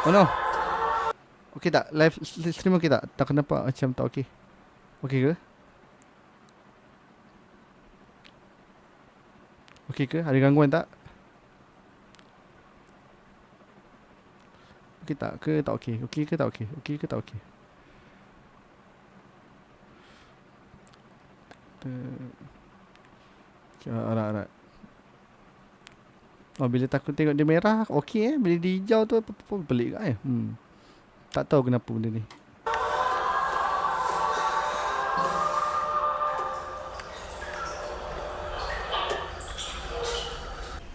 Oh no. Okey tak? Live stream okey tak? Tak kenapa macam tak okey. Okey ke? Okey ke? Ada gangguan tak? Okey tak ke? Tak okey. Okey ke tak okey? Okey ke tak okey? Alright. Oh, bila takut tengok dia merah, okey bila dia hijau tu apa pelik kan Tak tahu kenapa benda ni.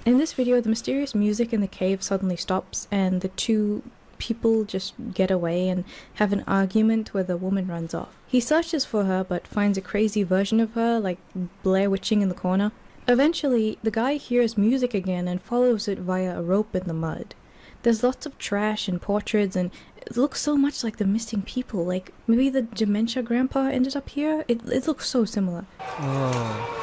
In this video, the mysterious music in the cave suddenly stops and the two people just get away and have an argument where the woman runs off. He searches for her but finds a crazy version of her, like Blair Witching in the corner. Eventually, the guy hears music again and follows it via a rope in the mud. There's lots of trash and portraits and it looks so much like the missing people, like maybe the dementia grandpa ended up here. It looks so similar. Oh.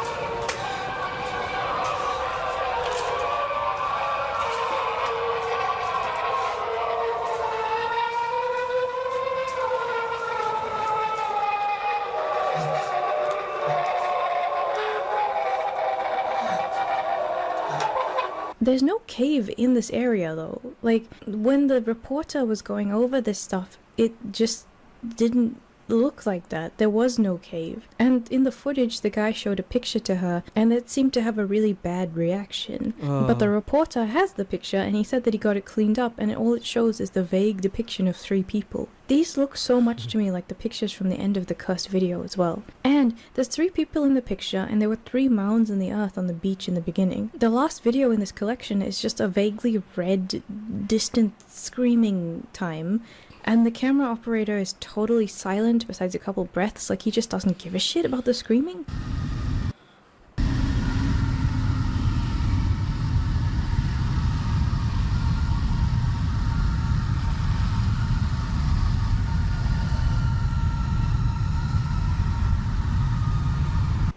There's no cave in this area though. Like, when the reporter was going over this stuff, it just didn't look like that. There was no cave. And in the footage, the guy showed a picture to her, and it seemed to have a really bad reaction. But the reporter has the picture, and he said that he got it cleaned up, and all it shows is the vague depiction of 3 people. These look so much to me like the pictures from the end of the cursed video as well. And there's 3 people in the picture, and there were 3 mounds in the earth on the beach in the beginning. The last video in this collection is just a vaguely red, distant screaming time. And the camera operator is totally silent besides a couple breaths, like he just doesn't give a shit about the screaming.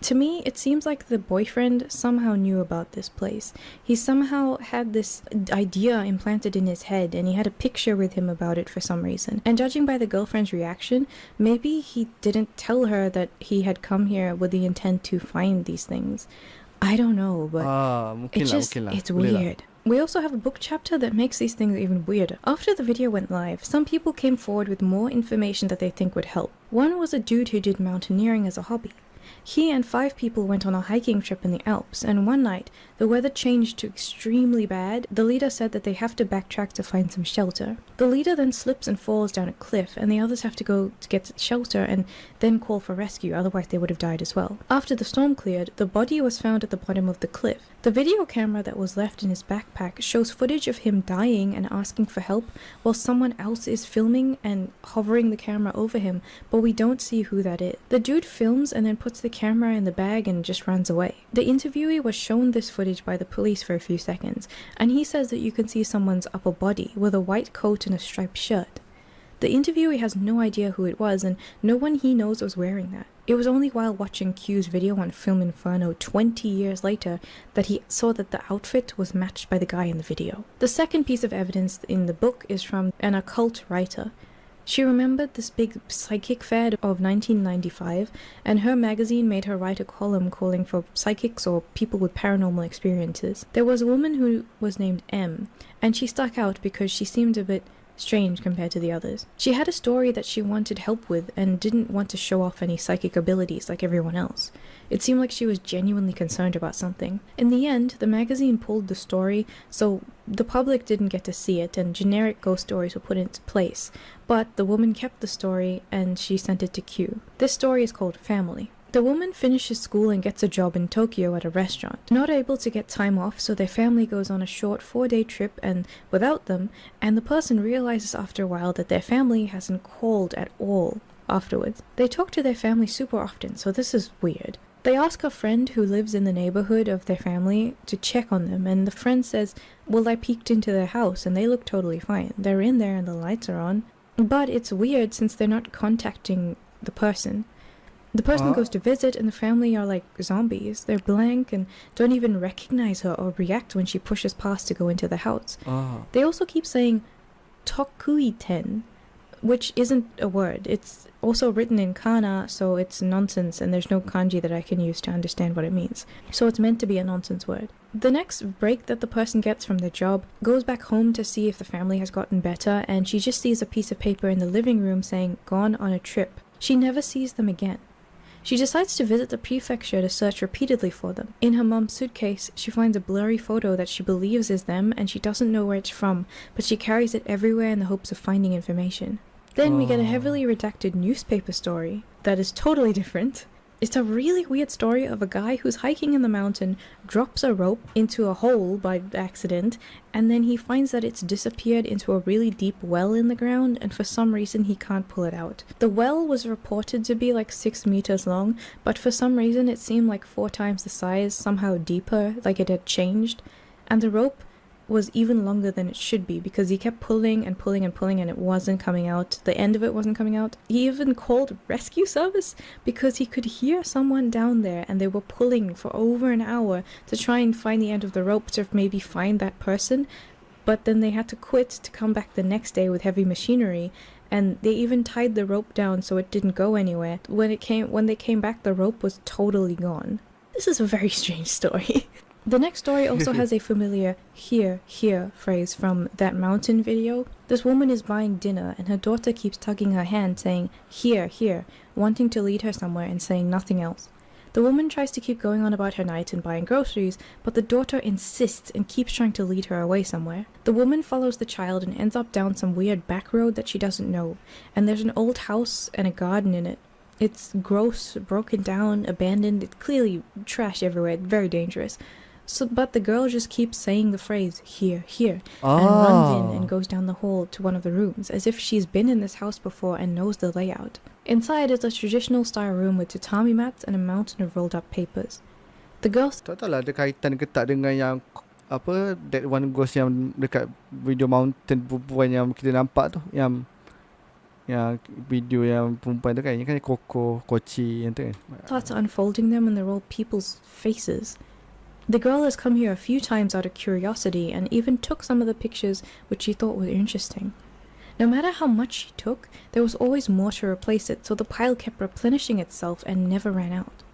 To me, it seems like the boyfriend somehow knew about this place. He somehow had this idea implanted in his head, and he had a picture with him about it for some reason. And judging by the girlfriend's reaction, maybe he didn't tell her that he had come here with the intent to find these things. I don't know, but it's weird. We also have a book chapter that makes these things even weirder. After the video went live, some people came forward with more information that they think would help. One was a dude who did mountaineering as a hobby. He and 5 people went on a hiking trip in the Alps, and one night, The weather changed to extremely bad. The leader said that they have to backtrack to find some shelter. The leader then slips and falls down a cliff, and the others have to go to get shelter and then call for rescue, otherwise they would have died as well. After the storm cleared, the body was found at the bottom of the cliff. The video camera that was left in his backpack shows footage of him dying and asking for help while someone else is filming and hovering the camera over him, but we don't see who that is. The dude films and then puts the camera in the bag and just runs away. The interviewee was shown this footage by the police for a few seconds, and he says that you can see someone's upper body with a white coat and a striped shirt. The interviewee has no idea who it was, and no one he knows was wearing that. It was only while watching Q's video on Film Inferno 20 years later that he saw that the outfit was matched by the guy in the video. The second piece of evidence in the book is from an occult writer. She remembered this big psychic fair of 1995, and her magazine made her write a column calling for psychics or people with paranormal experiences. There was a woman who was named M, and she stuck out because she seemed a bit strange compared to the others. She had a story that she wanted help with and didn't want to show off any psychic abilities like everyone else. It seemed like she was genuinely concerned about something. In the end, the magazine pulled the story, so the public didn't get to see it and generic ghost stories were put into place. But the woman kept the story and she sent it to Q. This story is called Family. The woman finishes school and gets a job in Tokyo at a restaurant. Not able to get time off, so their family goes on a short 4-day trip and without them, and the person realizes after a while that their family hasn't called at all afterwards. They talk to their family super often, so this is weird. They ask a friend who lives in the neighborhood of their family to check on them, and the friend says, well, I peeked into their house and they look totally fine. They're in there and the lights are on. But it's weird since they're not contacting the person. The person goes to visit and the family are like zombies. They're blank and don't even recognize her or react when she pushes past to go into the house. They also keep saying Tokuiten, which isn't a word. It's also written in kana, so it's nonsense and there's no kanji that I can use to understand what it means. So it's meant to be a nonsense word. The next break that the person gets from their job goes back home to see if the family has gotten better, and she just sees a piece of paper in the living room saying gone on a trip. She never sees them again. She decides to visit the prefecture to search repeatedly for them. In her mom's suitcase, she finds a blurry photo that she believes is them and she doesn't know where it's from, but she carries it everywhere in the hopes of finding information. Then we get a heavily redacted newspaper story that is totally different. It's a really weird story of a guy who's hiking in the mountain, drops a rope into a hole by accident, and then he finds that it's disappeared into a really deep well in the ground, and for some reason he can't pull it out. The well was reported to be like 6 meters long, but for some reason it seemed like 4 times the size, somehow deeper, like it had changed, and the rope was even longer than it should be because he kept pulling and pulling and pulling and it wasn't coming out. The end of it wasn't coming out. He even called rescue service because he could hear someone down there and they were pulling for over an hour to try and find the end of the rope to maybe find that person, but then they had to quit to come back the next day with heavy machinery, and they even tied the rope down so it didn't go anywhere. When they came back, the rope was totally gone. This is a very strange story. The next story also has a familiar here, here phrase from That Mountain video. This woman is buying dinner and her daughter keeps tugging her hand saying here, here, wanting to lead her somewhere and saying nothing else. The woman tries to keep going on about her night and buying groceries, but the daughter insists and keeps trying to lead her away somewhere. The woman follows the child and ends up down some weird back road that she doesn't know, and there's an old house and a garden in it. It's gross, broken down, abandoned, it's clearly trash everywhere, very dangerous. But the girl just keeps saying the phrase, here, here, and runs in and goes down the hall to one of the rooms, as if she's been in this house before and knows the layout. Inside is a traditional style room with tatami mats and a mountain of rolled up papers. The girl... Tak tahu lah ada kaitan ke tak dengan yang apa, that one ghost yang dekat video mountain perempuan yang kita nampak tu, yang video yang perempuan tu kan, yang kan Kochi yang tu kan. Starts unfolding them and they're all people's faces. The girl has come here a few times out of curiosity and even took some of the pictures which she thought were interesting. No matter how much she took, there was always more to replace it, so the pile kept replenishing itself and never ran out.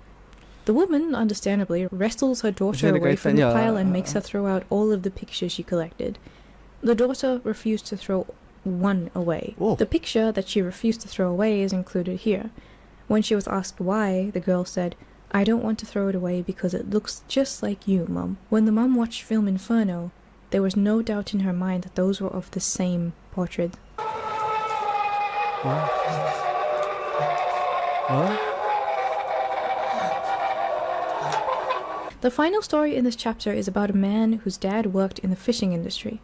The woman, understandably, wrestles her daughter away from the pile and makes her throw out all of the pictures she collected. The daughter refused to throw one away. The picture that she refused to throw away is included here. When she was asked why, the girl said, I don't want to throw it away because it looks just like you, Mum. When the mum watched film Inferno, there was no doubt in her mind that those were of the same portrait. What? What? The final story in this chapter is about a man whose dad worked in the fishing industry.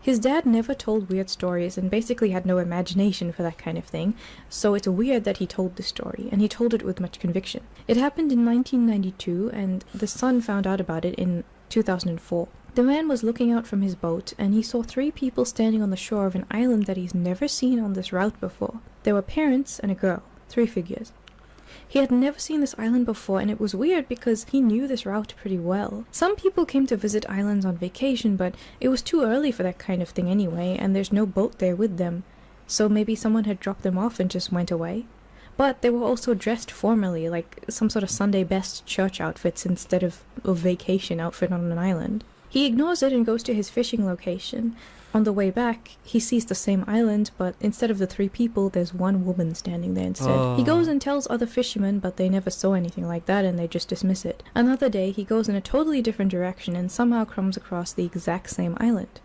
His dad never told weird stories and basically had no imagination for that kind of thing, so it's weird that he told this story, and he told it with much conviction. It happened in 1992, and the son found out about it in 2004. The man was looking out from his boat, and he saw 3 people standing on the shore of an island that he's never seen on this route before. There were parents and a girl, 3 figures. He had never seen this island before, and it was weird because he knew this route pretty well. Some people came to visit islands on vacation, but it was too early for that kind of thing anyway, and there's no boat there with them, so maybe someone had dropped them off and just went away. But they were also dressed formally, like some sort of Sunday best church outfits instead of a vacation outfit on an island. He ignores it and goes to his fishing location. On the way back, he sees the same island, but instead of the 3 people, there's 1 woman standing there instead. He goes and tells other fishermen, but they never saw anything like that and they just dismiss it. Another day, he goes in a totally different direction and somehow comes across the exact same island.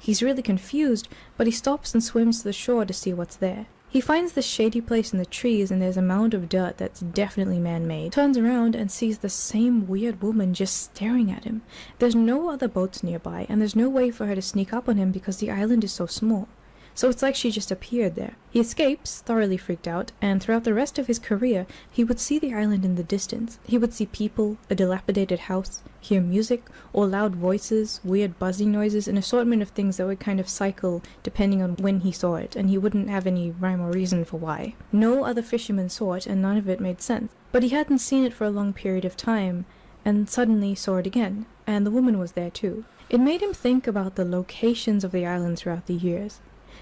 He's really confused, but he stops and swims to the shore to see what's there. He finds this shady place in the trees and there's a mound of dirt that's definitely man-made. Turns around and sees the same weird woman just staring at him. There's no other boats nearby and there's no way for her to sneak up on him because the island is so small. So it's like she just appeared there. He escapes, thoroughly freaked out, and throughout the rest of his career, he would see the island in the distance. He would see people, a dilapidated house, hear music, or loud voices, weird buzzing noises, an assortment of things that would kind of cycle depending on when he saw it, and he wouldn't have any rhyme or reason for why. No other fishermen saw it, and none of it made sense. But he hadn't seen it for a long period of time, and suddenly saw it again, and the woman was there too. It made him think about the locations of the island throughout the years.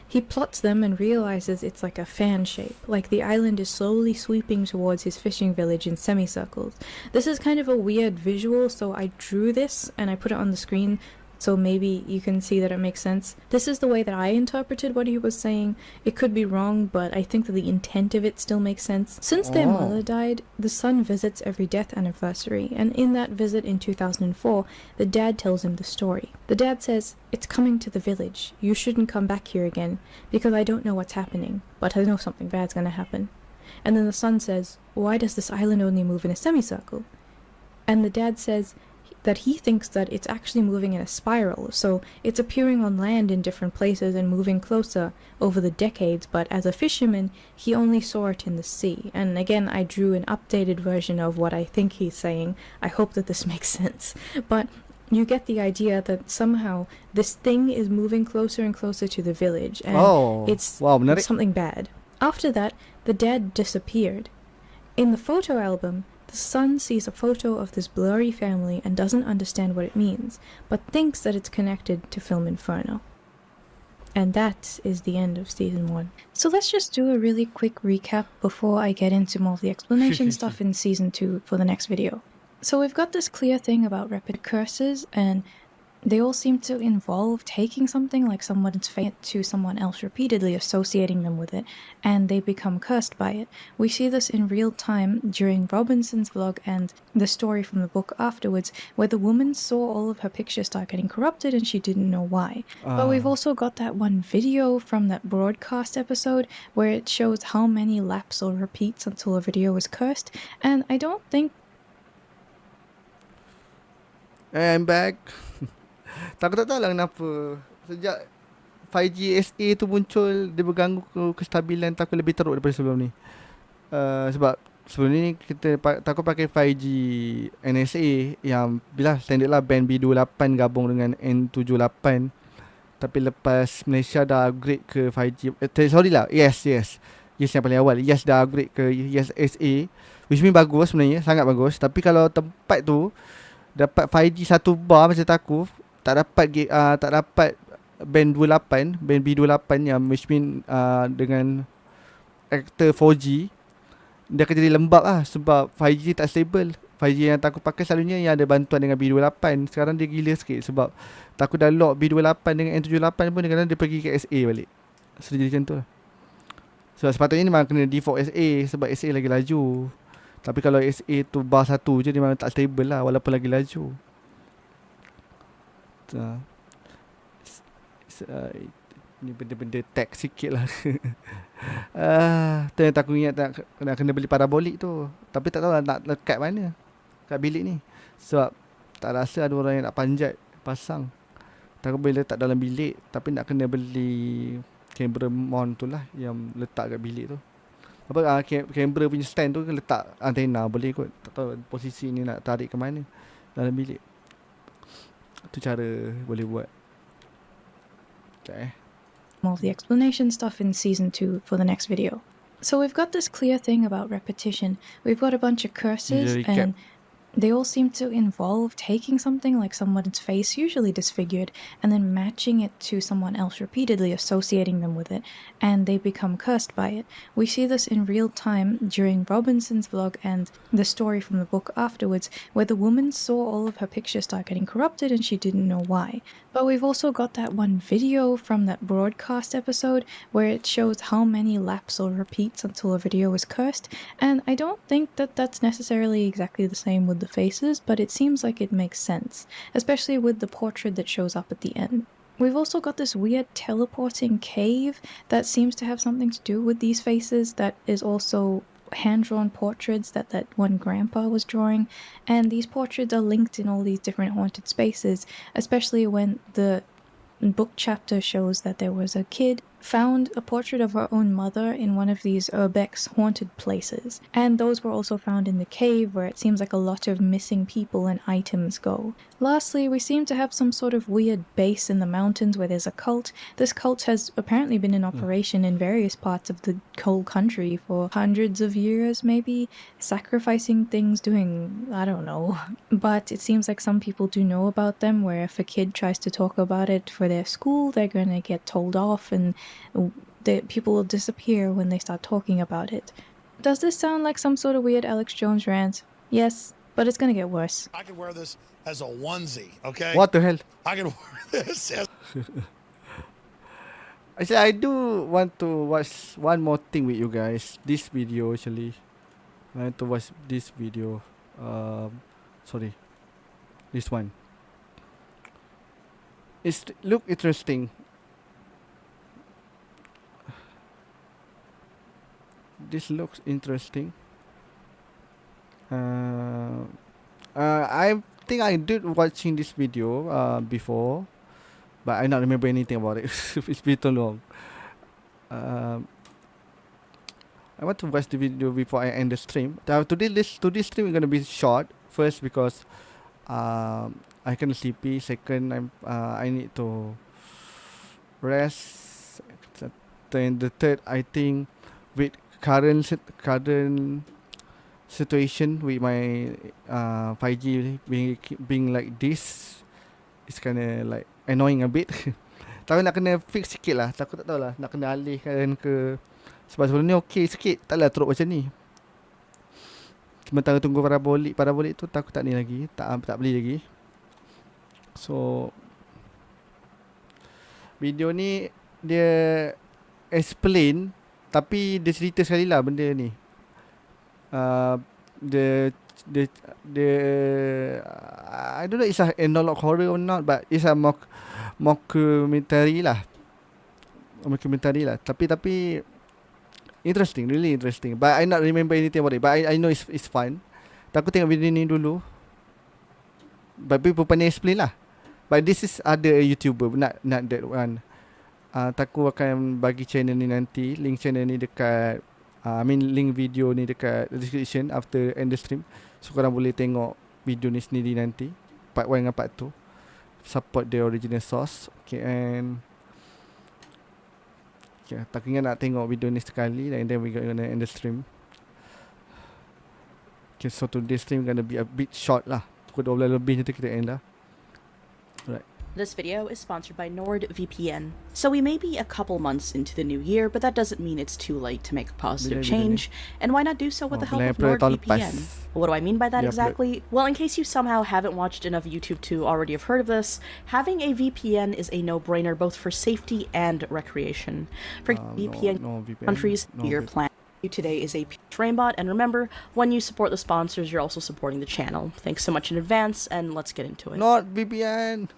He plots them and realizes it's like a fan shape, like the island is slowly sweeping towards his fishing village in semicircles. This is kind of a weird visual, so I drew this and I put it on the screen so maybe you can see that it makes sense. This is the way that I interpreted what he was saying. It could be wrong, but I think that the intent of it still makes sense. Since their mother died, the son visits every death anniversary, and in that visit in 2004, the dad tells him the story. The dad says, "It's coming to the village. You shouldn't come back here again, because I don't know what's happening, but I know something bad's gonna happen." And then the son says, "Why does this island only move in a semicircle?" And the dad says that he thinks that it's actually moving in a spiral, so it's appearing on land in different places and moving closer over the decades, but as a fisherman, he only saw it in the sea. And again, I drew an updated version of what I think he's saying. I hope that this makes sense. But you get the idea that somehow this thing is moving closer and closer to the village, and it's something bad. After that, the dad disappeared. In the photo album, the son sees a photo of this blurry family and doesn't understand what it means, but thinks that it's connected to film Inferno. And that is the end of season 1. So let's just do a really quick recap before I get into more of the explanation stuff in season 2 for the next video. So we've got this clear thing about repeated curses, and they all seem to involve taking something like someone's fate to someone else repeatedly, associating them with it, and they become cursed by it. We see this in real time during Robinson's vlog and the story from the book afterwards, where the woman saw all of her pictures start getting corrupted and she didn't know why. But we've also got that one video from that broadcast episode where it shows how many laps or repeats until a video is cursed, and I don't think... I'm back. Tak tahu lah kenapa sejak 5G SA tu muncul, dia berganggu kestabilan Taku lebih teruk daripada sebelum ni. Sebab sebelum ni Taku pakai 5G NSA yang bila standard lah band B28 gabung dengan N78. Tapi lepas Malaysia dah upgrade ke 5G, sorry lah, yes yang paling awal, yes dah upgrade ke yes SA, which mean bagus sebenarnya, sangat bagus. Tapi kalau tempat tu dapat 5G satu bar macam Taku, tak dapat band 28, band B28 yang which mean dengan actor 4G, dia akan jadi lembab lah sebab 5G tak stable. 5G yang Taku pakai selalunya yang ada bantuan dengan B28. Sekarang dia gila sikit sebab Taku dah lock B28 dengan N78 pun kadang dia pergi ke SA balik. So jadi macam tu lah. Sebab sepatutnya ni memang kena default SA sebab SA lagi laju. Tapi kalau SA tu bar 1 je, dia memang tak stable lah walaupun lagi laju. Ni benda-benda tech sikit lah. Ternyata aku ingat nak kena beli parabolik tu. Tapi tak tahu lah nak lekat mana kat bilik ni. Sebab tak rasa ada orang yang nak panjat pasang. Tak boleh letak dalam bilik. Tapi nak kena beli kamera mount tu lah yang letak kat bilik tu. Apa kamera punya stand tu letak antena boleh kot. Tak tahu posisi ni nak tarik ke mana dalam bilik. Tu cara boleh buat. Okay. All the explanation stuff in season 2 for the next video. So we've got this clear thing about repetition. We've got a bunch of curses and they all seem to involve taking something like someone's face, usually disfigured, and then matching it to someone else repeatedly, associating them with it, and they become cursed by it. We see this in real time during Robinson's vlog and the story from the book afterwards, where the woman saw all of her pictures start getting corrupted and she didn't know why. But we've also got that one video from that broadcast episode where it shows how many laps or repeats until a video is cursed, and I don't think that that's necessarily exactly the same with the faces, but it seems like it makes sense, especially with the portrait that shows up at the end. We've also got this weird teleporting cave that seems to have something to do with these faces, that is also hand-drawn portraits that one grandpa was drawing, and these portraits are linked in all these different haunted spaces, especially when the book chapter shows that there was a kid found a portrait of her own mother in one of these urbex haunted places, and those were also found in the cave where it seems like a lot of missing people and items go. Lastly, we seem to have some sort of weird base in the mountains where there's a cult. This cult has apparently been in operation in various parts of the whole country for hundreds of years, maybe, sacrificing things, doing, I don't know. But it seems like some people do know about them, where if a kid tries to talk about it for their school, they're gonna get told off, and the people will disappear when they start talking about it. Does this sound like some sort of weird Alex Jones rant? Yes, but it's gonna get worse. I could wear this as a onesie, okay? What the hell? I can wear this as... Actually, I do want to watch one more thing with you guys. This video, actually. I want to watch this video. Sorry. This one. It's look interesting. This looks interesting. I think I did watching this video before, but I not remember anything about it. It's been too long. I want to watch the video before I end the stream. Today's stream is gonna be short. First, because I kinda sleepy. Second, I need to rest. Then the third, I think with current situation with my Pagi being like this, it's kinda like annoying a bit. Tapi nak kena fix sikit lah. Takut tak tahu lah, nak kena alihkan ke, sebab sebelum ni okey sikit, taklah teruk macam ni. Sementara tunggu parabolik tu takut tak ni lagi, tak beli lagi. So video ni dia explain, tapi dia cerita sekali lah benda ni. The I don't know it's a analog horror or not, but it's a mockumentary lah. Tapi interesting, really interesting. But I not remember anything about it. But I know it's fun. Aku tengok video ni dulu. But people pandai explain lah. But this is other YouTuber, not that one. Taku akan bagi channel ni nanti. Link channel ni dekat link video ni dekat description after end the stream. So korang boleh tengok video ni sendiri nanti, part 1 dengan part 2. Support the original source. Okay, and tak ingat nak tengok video ni sekali, and then we gonna end the stream. Okay, so today's stream gonna be a bit short lah. Pukul 12 lebih nanti kita end lah. Alright. This video is sponsored by NordVPN. So we may be a couple months into the new year, but that doesn't mean it's too late to make a positive change. And why not do so with the help of NordVPN? What do I mean by that exactly? Well, in case you somehow haven't watched enough YouTube to already have heard of this, having a VPN is a no-brainer both for safety and recreation. For VPN countries, your plan. Today is a Traimbot, and remember, when you support the sponsors, you're also supporting the channel. Thanks so much in advance, and let's get into it. Not VPN.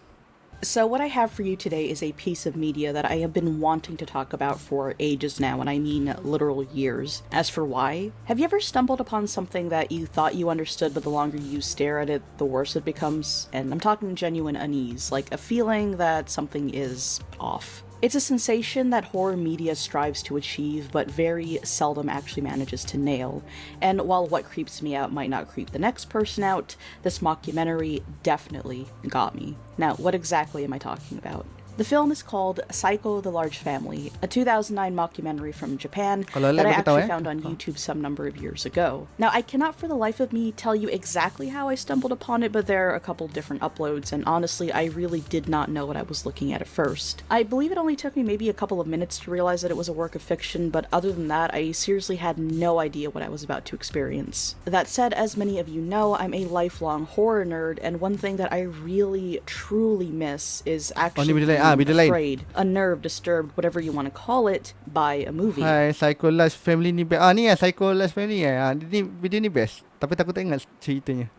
So what I have for you today is a piece of media that I have been wanting to talk about for ages now, and I mean literal years. As for why, have you ever stumbled upon something that you thought you understood, but the longer you stare at it, the worse it becomes? And I'm talking genuine unease, like a feeling that something is off. It's a sensation that horror media strives to achieve, but very seldom actually manages to nail. And while what creeps me out might not creep the next person out, this mockumentary definitely got me. Now, what exactly am I talking about? The film is called Saiko the Large Family, a 2009 mockumentary from Japan that I actually found on YouTube some number of years ago. Now, I cannot for the life of me tell you exactly how I stumbled upon it, but there are a couple different uploads, and honestly, I really did not know what I was looking at first. I believe it only took me maybe a couple of minutes to realize that it was a work of fiction, but other than that, I seriously had no idea what I was about to experience. That said, as many of you know, I'm a lifelong horror nerd, and one thing that I really, truly miss is actually afraid, unnerved, disturbed, whatever you want to call it, by a movie. Hai, Saiko Last Family ni best. Ni Saiko Last Family ni video ni best. Tapi takut tak ingat ceritanya.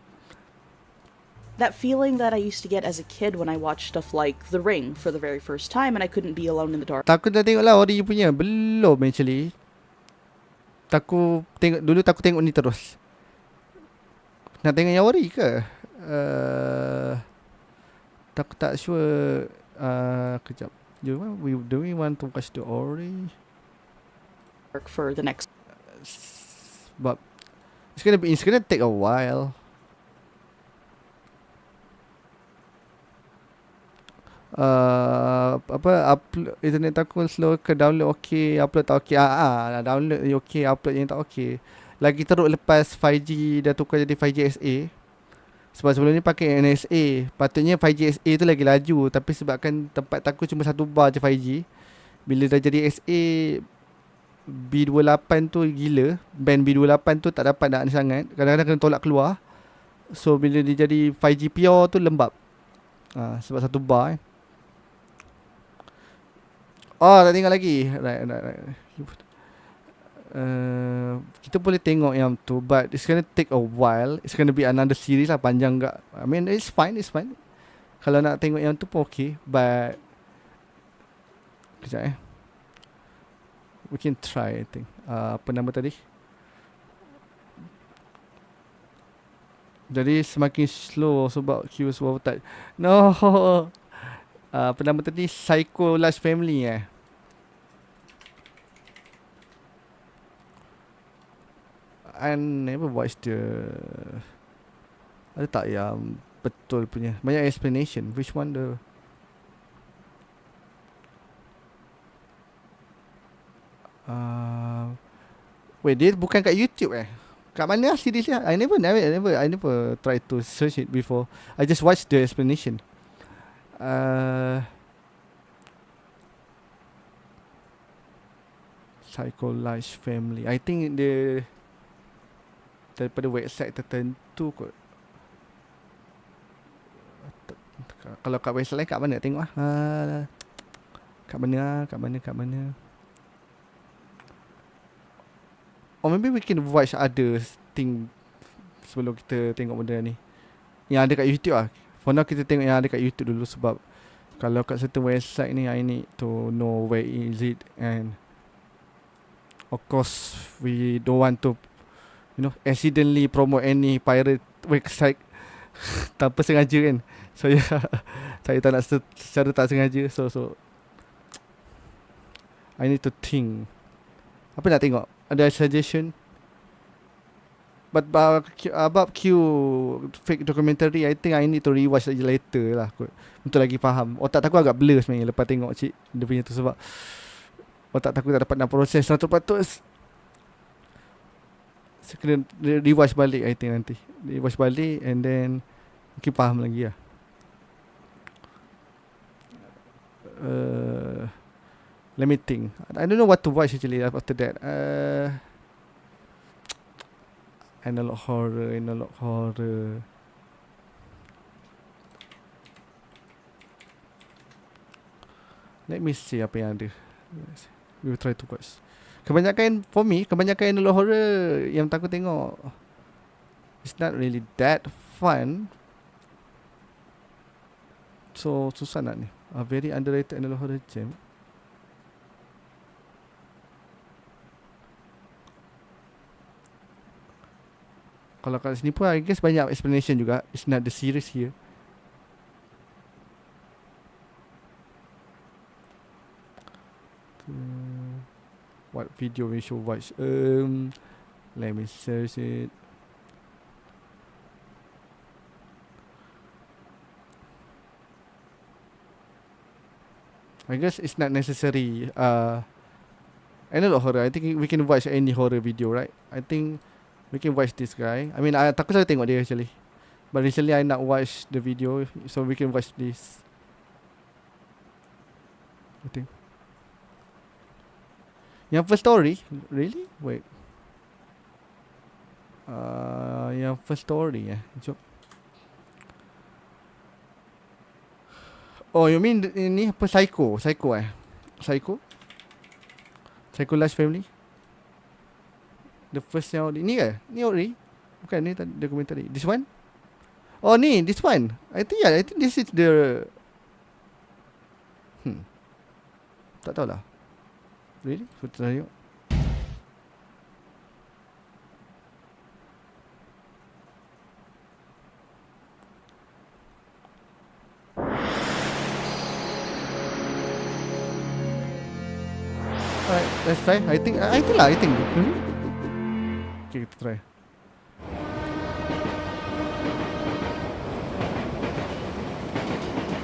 That feeling that I used to get as a kid when I watched stuff like The Ring for the very first time and I couldn't be alone in the dark. Takut dah tengok lah Ori punya. Belum actually. Dulu takut tengok ni terus. Nak tengok yang Ori ke? Tak sure. Kejap. Do we want to watch the Ori? For the next. But it's gonna take a while. Upload internet aku slow ke, download okey, upload tak okey. Download okey, upload yang tak okey. Lagi teruk lepas 5G dah tukar jadi 5G SA. Sebab sebelum ni pakai NSA. Patutnya 5G SA tu lagi laju, tapi sebabkan tempat aku cuma satu bar je 5G. Bila dah jadi SA, B28 tu gila. Band B28 tu tak dapat nak ni sangat. Kadang-kadang kena tolak keluar. So bila dia jadi 5G pure tu lembab. Sebab satu bar tak tengok lagi. Right. Kita boleh tengok yang tu, but it's gonna take a while. It's gonna be another series lah, panjang gak. I mean it's fine. Kalau nak tengok yang tu pun okay, but kejap we can try, I think. Apa nama tadi? Jadi semakin slow sebab queue sebab tak. No. Apa nama tadi? Saiko Last Family I never watched ada tak yang betul punya? Banyak explanation. Which one the? Wait, dia bukan kat YouTube Kat mana series dia? I never tried to search it before. I just watched the explanation. Saiko Last Family. I think dia daripada website tertentu kot. Kalau kat website lain kat mana tengok Kat mana? Or maybe we can watch other thing sebelum kita tengok benda ni. Yang ada kat YouTube For now kita tengok yang ada kat YouTube dulu, sebab kalau kat certain website ni I need to know where is it, and of course we don't want to accidentally promote any pirate website tanpa sengaja kan. So saya tak nak secara tak sengaja. So I need to think. Apa nak tengok? Ada suggestion? But about Q fake documentary, I think I need to rewatch later lah kot, untuk lagi faham. Otak aku agak blur sebenarnya lepas tengok dia punya tu, sebab otak aku tak dapat nak proses 100%. Saya kena rewatch balik, I think nanti. Rewatch balik and then mungkin faham lagi lah. Let me think. I don't know what to watch actually after that. Analog horror. Let me see apa yang ada. We will try to watch. Kebanyakan for me, kebanyakan animal horror yang aku tengok, it's not really that fun. So susah nak ni. A very underrated animal horror gem. Kalau kat sini pun I guess banyak explanation juga. It's not the series here. What video we should watch? Let me search it. I guess it's not necessary. Analog horror. I think we can watch any horror video, right? I think we can watch this guy. I mean, takut saya tengok dia actually. But recently I not watch the video, so we can watch this. I think. Yang first story? Really? Wait. Yang first story Jom. Oh, you mean ini apa? Saiko? Saiko? Saiko Last Family? The first yang ni ke? Ni Ori? Bukan, ni dokumentari. This one? Oh ni, this one. I think this is the tak tahulah. Really? Kita tengok. Alright, let's try. I think. Okay, kita try.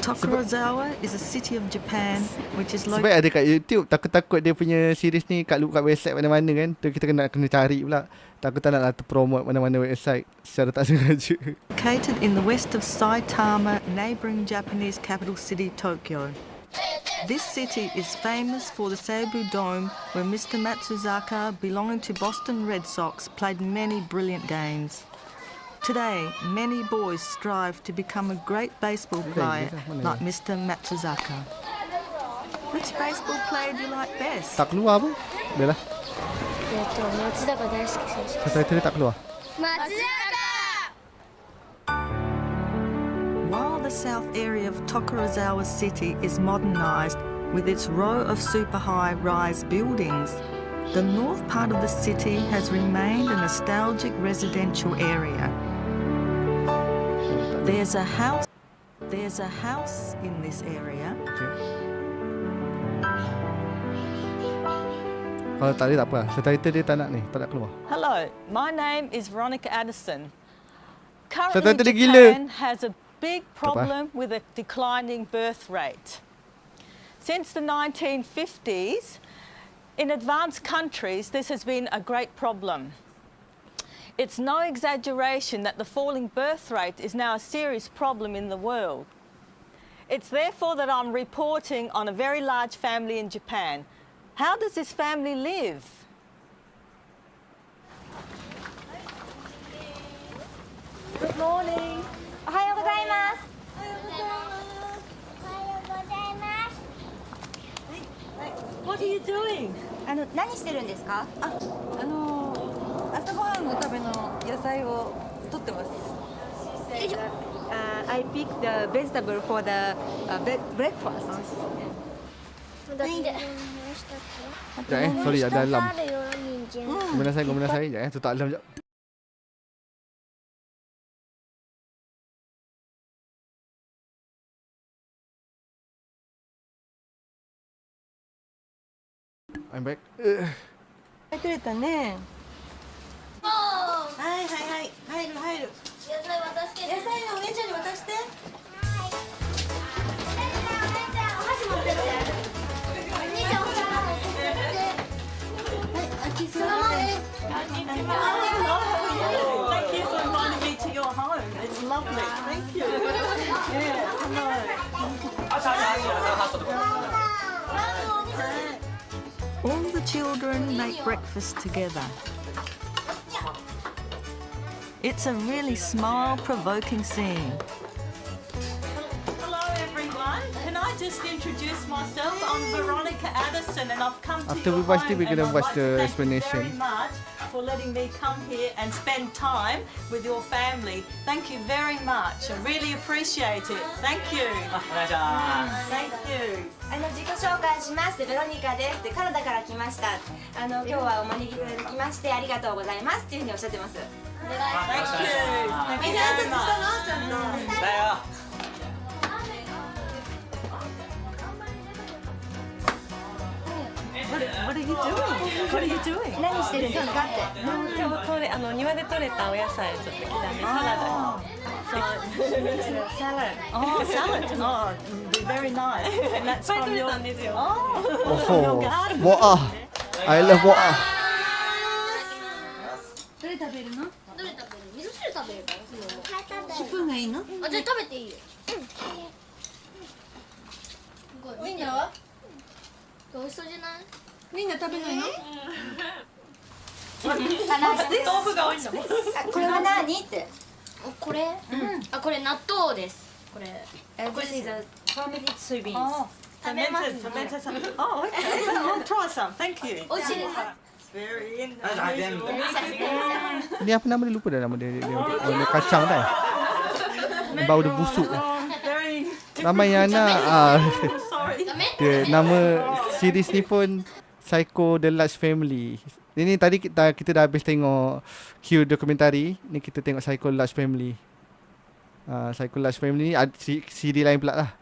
Toraoki is a city of Japan which is sebab ada kat YouTube, takut dia punya series ni kat website mana-mana kan. Tu kita kena cari pula. Takut tak nak terpromote mana-mana website secara tak sengaja. Located in the west of Saitama, neighbouring Japanese capital city Tokyo. This city is famous for the Seibu Dome, where Mr. Matsuzaka, belonging to Boston Red Sox, played many brilliant games. Today, many boys strive to become a great baseball player like Mr. Matsuzaka. Which baseball player do you like best? Tak keluar apa? Biarlah. Matsuzaka 大好き選手。 Title dia tak keluar. While the south area of Toraoki City is modernised with its row of super high-rise buildings, the north part of the city has remained a nostalgic residential area. There's a house in this area. Kalau tak ada tak apa. Subtitle dia tak nak ni, tak nak keluar. Hello, my name is Veronica Addison. Subtitle Currently, dia gila. Japan has a big problem with a declining birth rate. Since the 1950s, in advanced countries, this has been a great problem. It's no exaggeration that the falling birth rate is now a serious problem in the world. It's therefore that I'm reporting on a very large family in Japan. How does this family live? Good morning. おはようございます。 What are you doing? 何してるんですか？朝ごはんのための野菜を取ってます。I picked the vegetable for the breakfast. Sorry, ada alarm. Guna saya, tu tak alarm sekejap. I'm back. 取れたね。はいはいはい、入る。野菜渡して。野菜のお姉ちゃんに渡して。お箸持ってって。お兄ちゃんお皿持ってって。はい、あっち座って。Thank you for inviting me to your home. It's lovely. Thank you. Yeah, All the children make breakfast together. It's a really smile-provoking scene. Hello everyone. Can I just introduce myself. I'm Veronica Addison, and I've come to After your we watch home, we're and gonna I'd watch like the to thank you explanation. very much for letting me come here and spend time with your family. Thank you very much. I really appreciate it. Thank you. Thank you. 自己紹介します。ベロニカです。カナダから来ました。今日はお招きいただきましてありがとうございますっていうふうにおっしゃってます。Thank you. Thank you very much. だよ。What are you doing? What are you doing? 何してるんですかって。今日庭で採れたお野菜をちょっと刻んでサラダに。Salad. Oh, salad. Oh, very nice. And that's from your... Oh, boah. I love boah. どれ食べるの？どれ食べる？味噌汁食べるから。スプーンがいいの？あ、じゃあ食べていいよ。みんなは？美味しそうじゃない？みんな食べないの？豆腐が多いんだもん。これは何って。これ？あ、これ納豆です。これ。これです。fermented soybeans。食べます。Oh, okay. I'll try some. Thank you. 美味しいです。Very Ni apa nama dia, lupa dah nama dia. Dia kacang dah. Bau dia busuk. Ramai yang nak. Dia nama series ni pun Saiko The Large Family. Ini tadi kita dah habis tengok Q dokumentari. Ni kita tengok Saiko Large Family. Saiko Large Family ni CD lain pula lah.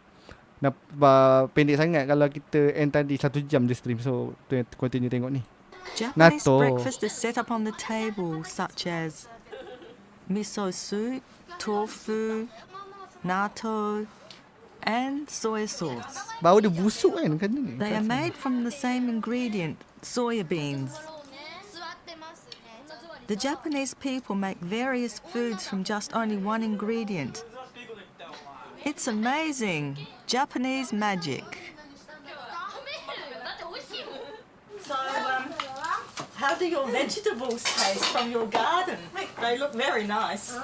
Pendek sangat kalau kita end tadi 1 jam dia stream. So continue tengok ni. Japanese breakfast is set up on the table, such as miso soup, tofu, natto, and soy sauce. Bau dia busuk kan ni. They are made from the same ingredient, soya beans. The Japanese people make various foods from just only one ingredient. It's amazing. Japanese magic. So, how do your vegetables taste from your garden? They look very nice.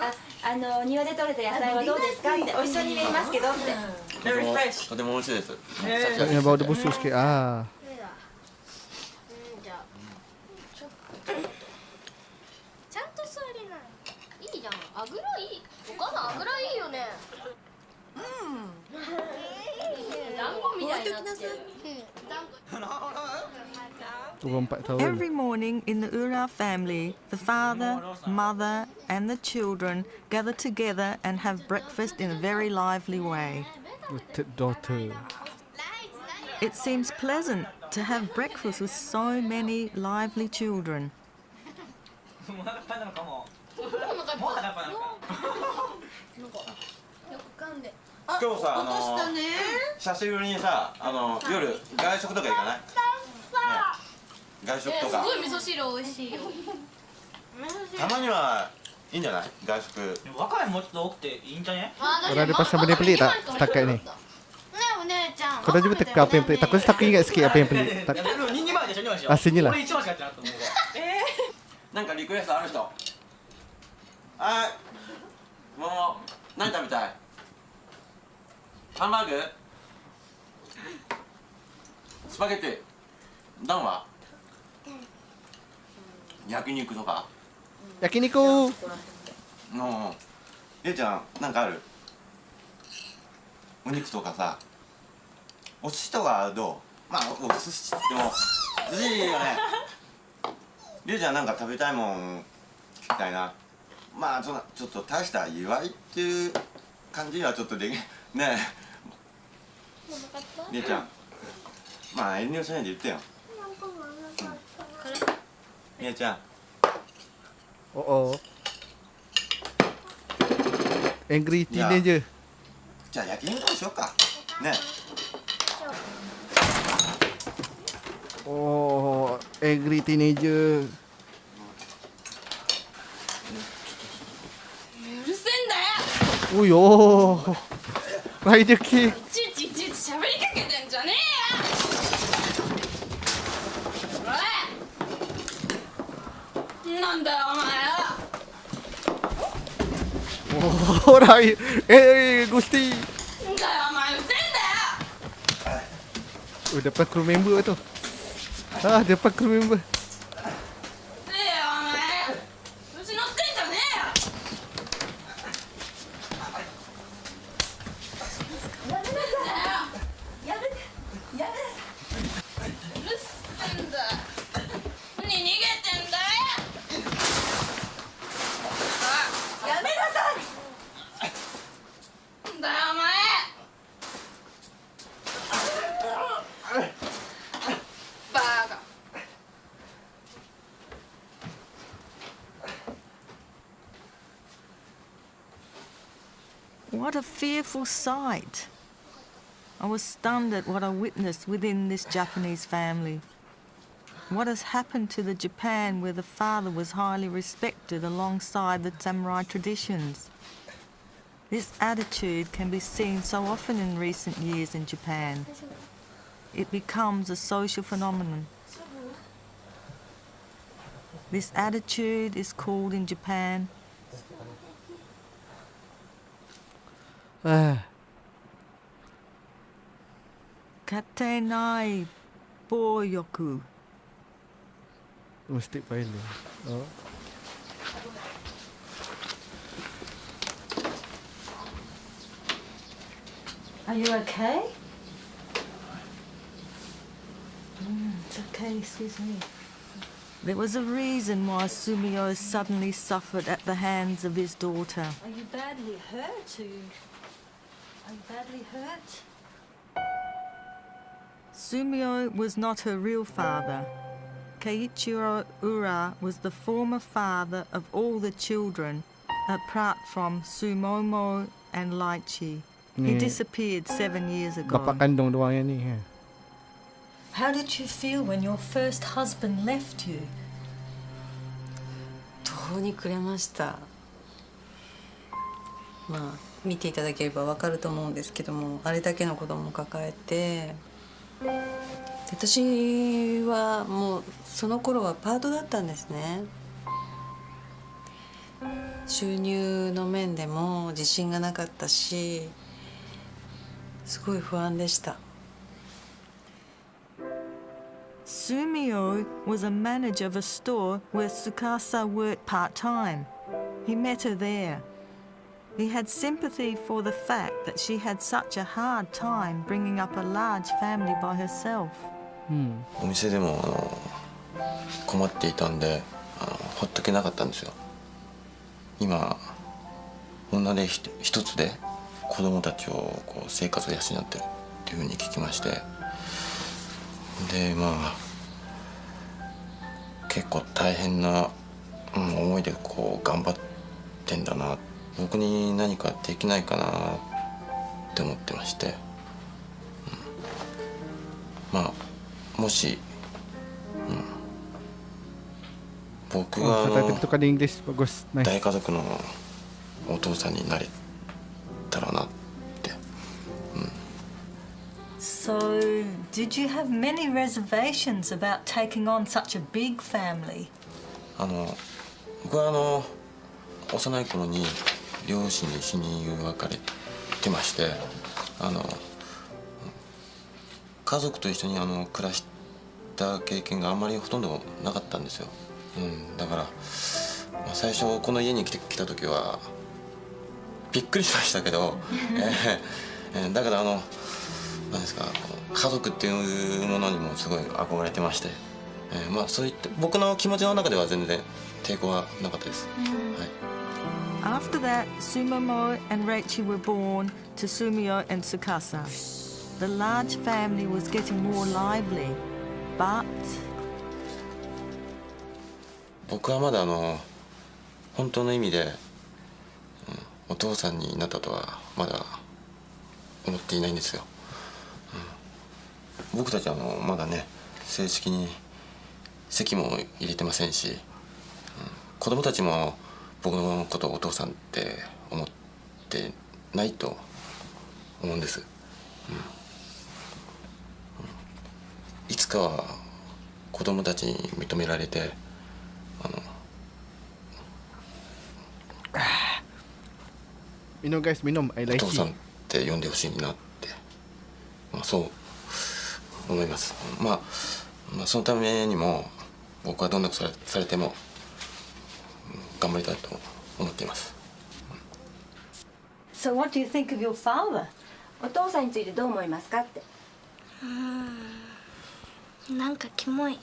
庭で採れた野菜はどうですかって美味しそうに見えますけどって。Very fresh. とても美味しいです。Bau dia busuk sikit. ちゃんと座れない。いいじゃん。あぐらいい。お母さんあぐらいいよね。団子みたいになってる。Every morning in the Ura family, the father, mother, and the children gather together and have breakfast in a very lively way. Daughter. It seems pleasant to have breakfast with so many lively children. 今日さ、久しぶりにさ、夜外食とか行かない？外食とか。すごい味噌汁美味しいよ。たまにはいいんじゃない？外食。わかめもうちょっと多くていいんじゃね？Orang ada pasal benda pelik tak setakat ni? ねお姉ちゃん。Kau dah jumpa teka apa yang pelik? Takut ingat sikit apa yang pelik. Aslinya lah. 俺一番しかやってなかったもん。なんかリクエストある人？はい。もう何食べたい？ハンバーグ？スパゲッティ？ダンは？焼肉とか？焼肉。ゆうちゃんなんかある？お肉とかさ、お寿司とかどう？まあお寿司でも寿司いいよね。ゆうちゃんなんか食べたいもん聞きたいな。まあちょっと大した祝いっていう感じにはちょっとできねえ。ゆうちゃん、まあ遠慮しないで言ってよ。ゆうちゃん。Angry teenager. じゃあ焼き肉にしようか。ね。Angry teenager. うるせえんだよ。おいよー。ライドキック。ちいちいち喋りかけてんじゃねえよ。なんだよお前は。ほら、Gusti。なんだよお前うるせえんだよ。dapat crew member tu. Dapat crew member. What a fearful sight. I was stunned at what I witnessed within this Japanese family. What has happened to the Japan where the father was highly respected alongside the samurai traditions? This attitude can be seen so often in recent years in Japan. It becomes a social phenomenon. This attitude is called in Japan 家庭内暴力 Mesti pilot. Are you okay? It's okay, excuse me. There was a reason why Sumio suddenly suffered at the hands of his daughter. Are you badly hurt? Are you badly hurt? Sumio was not her real father. Keiichiro Ura was the former father of all the children, apart from Sumomo and Laichi. He disappeared 7 years ago. Bapa kandung doang yang ni. How did you feel when your first husband left you? 途方に暮れました。まあ見ていただければわかると思うんですけども、あれだけの子供を抱えて、私はもうその頃はパートだったんですね。収入の面でも自信がなかったし、すごい不安でした。Sumio was a manager of a store where Tsukasa worked part-time. He met her there. He had sympathy for the fact that she had such a hard time bringing up a large family by herself. お店でも困っていたんでほっとけなかったんですよ。今女手一つで子供たちをこう生活を養ってるっていうふうに聞きまして、でまあ結構大変な、思いでこう頑張ってんだな、僕に何かできないかなって思ってまして、まあもし、僕が大家族のお父さんになれたらなって。So, did you have many reservations about taking on such a big family? 僕は幼い頃に両親に死に別れてまして、家族と一緒に暮らした経験があんまりほとんどなかったんですよ。だから、最初この家に来た時はびっくりしましたけど、だけど何ですか、家族っていうものにもすごい憧れてまして、まあそういった僕の気持ちの中では全然抵抗はなかったです。After that, Sumomo and Reichi were born to Sumio and Tsukasa. The large family was getting more lively, but 僕はまだ本当の意味で、お父さんになったとはまだ思っていないんですよ。僕たちはまだね正式に籍も入れてませんし、子供たちも僕のことをお父さんって思ってないと思うんです。いつかは子供たちに認められてminum guys, minum air お父さんって呼んでほしいなって、そう思います。まあそのためにも僕はどんなことされても頑張りたいと思っています。So what do you think of your father? お父さんについてどう思いますかって。なんかキモい。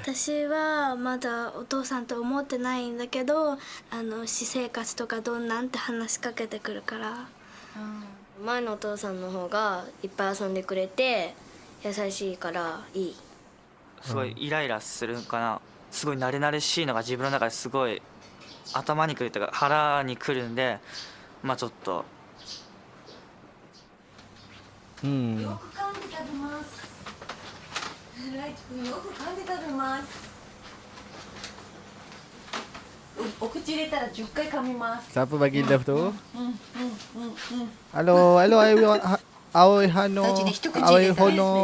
私はまだお父さんと思ってないんだけど、私生活とかどんなんって話しかけてくるから。前のお父さんの方がいっぱい遊んでくれて優しいからいい。すごいイライラするかな。すごい慣れ慣れしいのが自分の中ですごい頭にくるというか腹にくるんで、まあちょっと。よく噛んで食べます。ライト君よく噛んで食べます。お口入れたら10回噛みます。 Siapa bagi love tu? Hello everyone.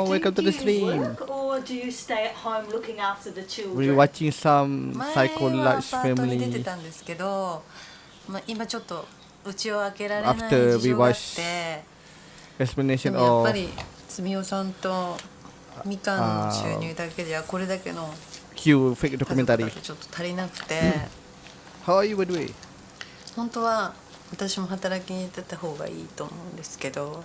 Welcome to the stream. Or do you stay at home looking after the children? We're watching some Saiko large 前はパートに出 family. てたんですけど、今ちょっと家を開けられない After 事 we 情があっ watch て、で explanation もやっ of ぱりすみおさんとみかんの収入だけではこれだけの Q fake 家族 documentary. だとちょっと足りなくて、 How are you by the way? 本当は私も働きに出た方がいいと思うんですけど、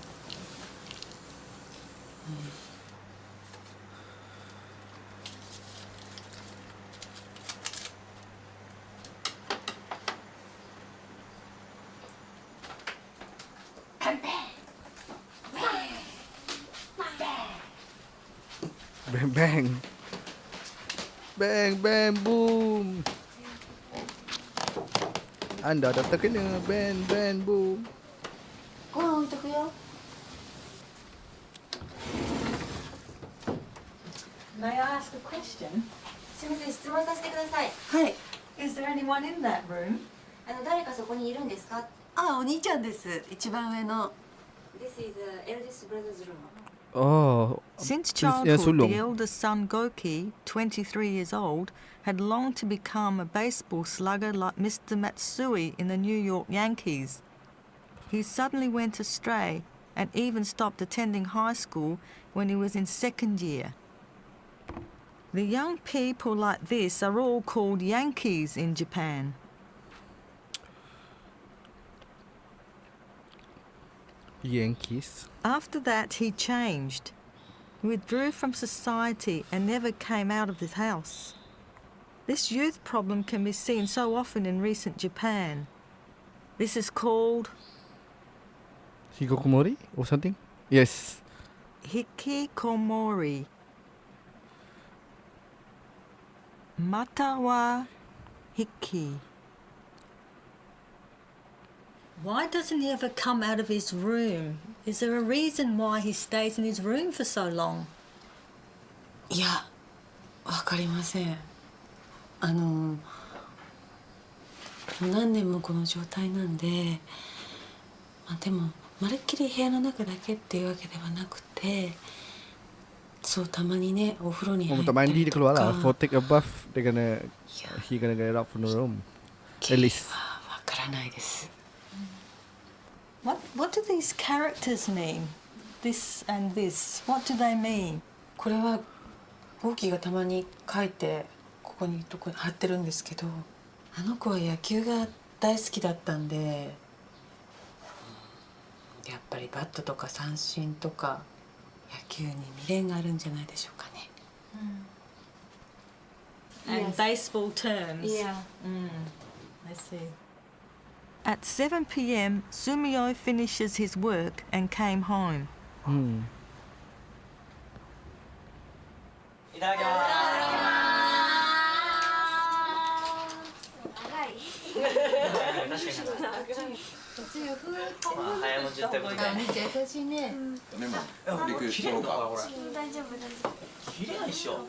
Bang bang. Bang bang boom. Anda dah terkena bang bang boom. ご飯置いとくよ。 May I ask a question? すみません、質問させてください。はい。 Is there anyone in that room? 誰かそこにいるんですか？あ、お兄ちゃんです。一番上の。 This is the eldest brother's room. Oh. Since this- childhood, Sulung. the eldest son Goki, 23 years old, had longed to become a baseball slugger like Mr. Matsui in the New York Yankees. He suddenly went astray and even stopped attending high school when he was in second year. The young people like this are all called Yankees in Japan. Yankees. After that, he changed. He withdrew from society and never came out of his house. This youth problem can be seen so often in recent Japan. This is called Hikikomori or something? Yes. hikikomori. Mata wa hiki. Why doesn't he ever come out of his room? Is there a reason why he stays in his room for so long? いや、わかりません。もう何年もこの状態なんで、でもまるっきり部屋の中だけっていうわけではなくて、そうたまにねお風呂に入 Oh, った untuk mandi り dia と keluar lah. か。 For take a bath, he gonna get out from the room. At least. わからないです。 What do these characters mean? This and this. What do they mean? これはゴーキがたまに書いてここに貼ってるんですけど、あの子は野球が大好きだったんで、やっぱりバットとか三振とか野球に未練があるんじゃないでしょうかね。And Yes. baseball terms. Yeah. I see. At 7 p.m., Sumio finishes his work and came home. いただきます。早もちってことで。優しいね。メモ陸取ろうか。大丈夫大丈夫。切れないっしょ。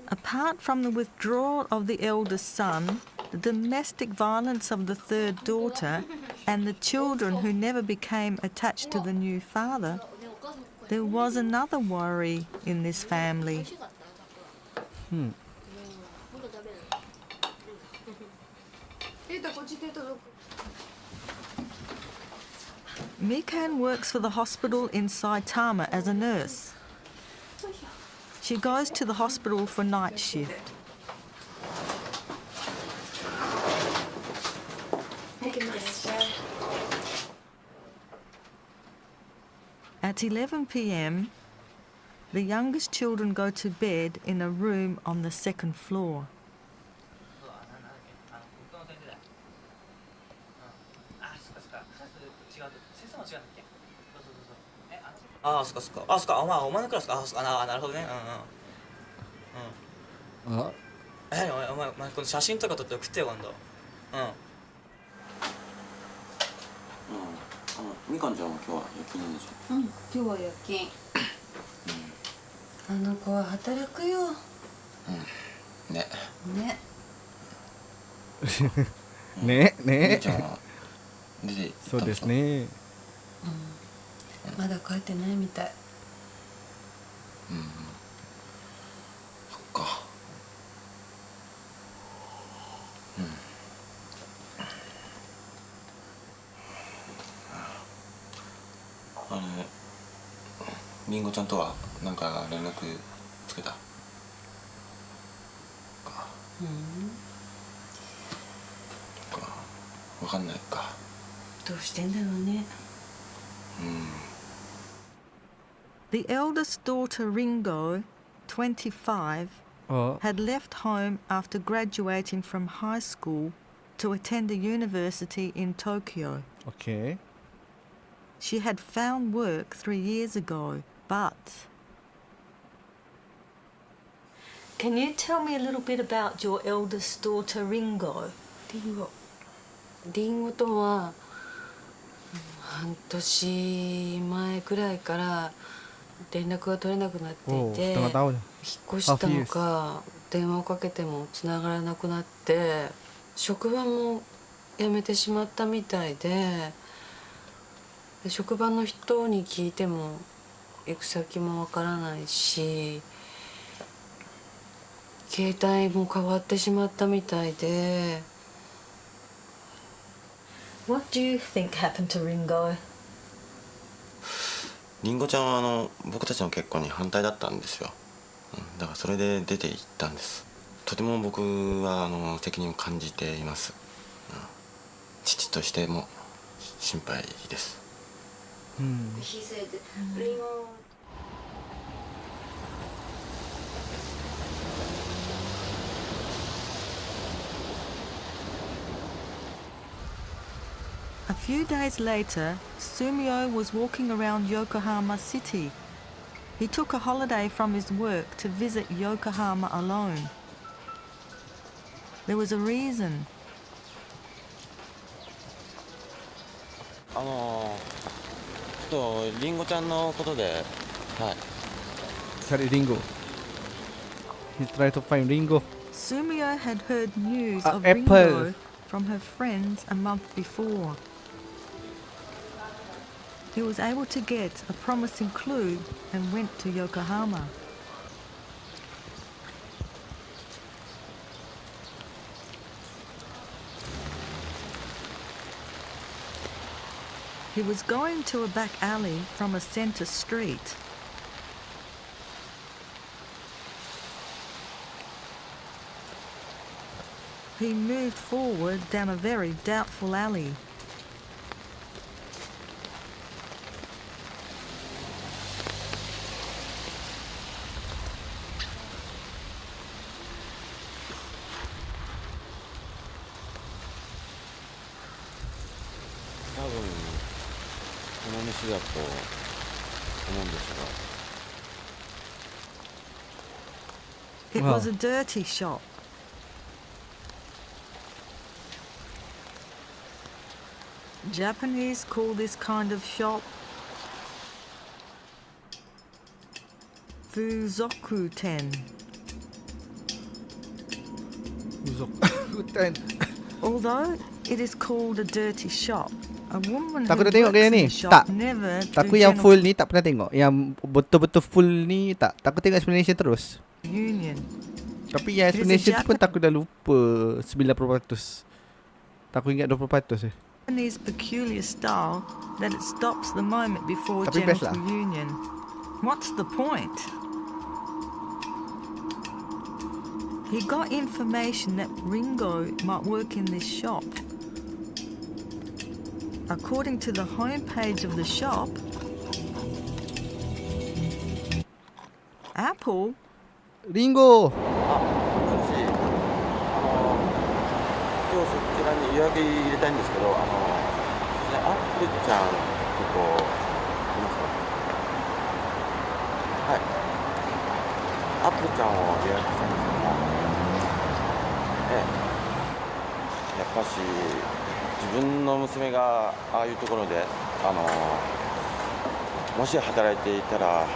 Apart from the withdrawal of the eldest son, the domestic violence of the third daughter, and the children who never became attached to the new father, there was another worry in this family. Mikan works for the hospital in Saitama as a nurse. She goes to the hospital for night shift. At 11 p.m, the youngest children go to bed in a room on the second floor.みかんちゃんは今日は夜勤なんでしょ。うん、今日は夜勤。あの子は働くよ。ね。ね。ね。ちゃんは出て行ったんでしょ。そうですね。まだ帰ってないみたい。そっか。りんごちゃんとはなんか連絡つけた？わかんないか。どうしてんだろうね。The eldest daughter, Ringo, 25, had left home after graduating from high school to attend a university in Tokyo. Okay. She had found work 3 years ago, but... Can you tell me a little bit about your eldest daughter, Ringo? リンゴとは半年前くらいから連絡が取れなくなっていて、引っ越したのか電話をかけてもつながらなくなって、職場も辞めてしまったみたいで、職場の人に聞いても行く先もわからないし、携帯も変わってしまったみたいで。What do you think happened to Ringo? りんごちゃんは僕たちの結婚に反対だったんですよ。だからそれで出て行ったんです。とても僕は責任を感じています。父としても心配です。He said, Ringo. A few days later, Sumio was walking around Yokohama City. He took a holiday from his work to visit Yokohama alone. There was a reason. ちょっとリンゴちゃんのことで、はい。Cari Ringo. He tried to find Ringo. Sumio had heard news of Apple. Ringo from her friends a month before. He was able to get a promising clue and went to Yokohama. He was going to a back alley from a center street. He moved forward down a very doubtful alley. It was a dirty shop. Japanese call this kind of shop Fuzokuten. Although it is called a dirty shop, a woman who works in the shop never do Taku yang full ni tak pernah tengok. Yang betul-betul full ni tak. Taku tengok explanation terus. Union. Tapi yang explanation tu pun Taku dah lupa 90%. Taku ingat 20% Japanese peculiar style that it stops the moment before genital union. What's the point? He got information that Ringo might work in this shop. According to the homepage of the shop, Apple? Ringo! 今日そちらに予約入れたいんですけど、アップルちゃんってこういますか？はい。アップルちゃんを予約したいんですけども、やっぱし自分の娘がああいうところでもし働いていたら、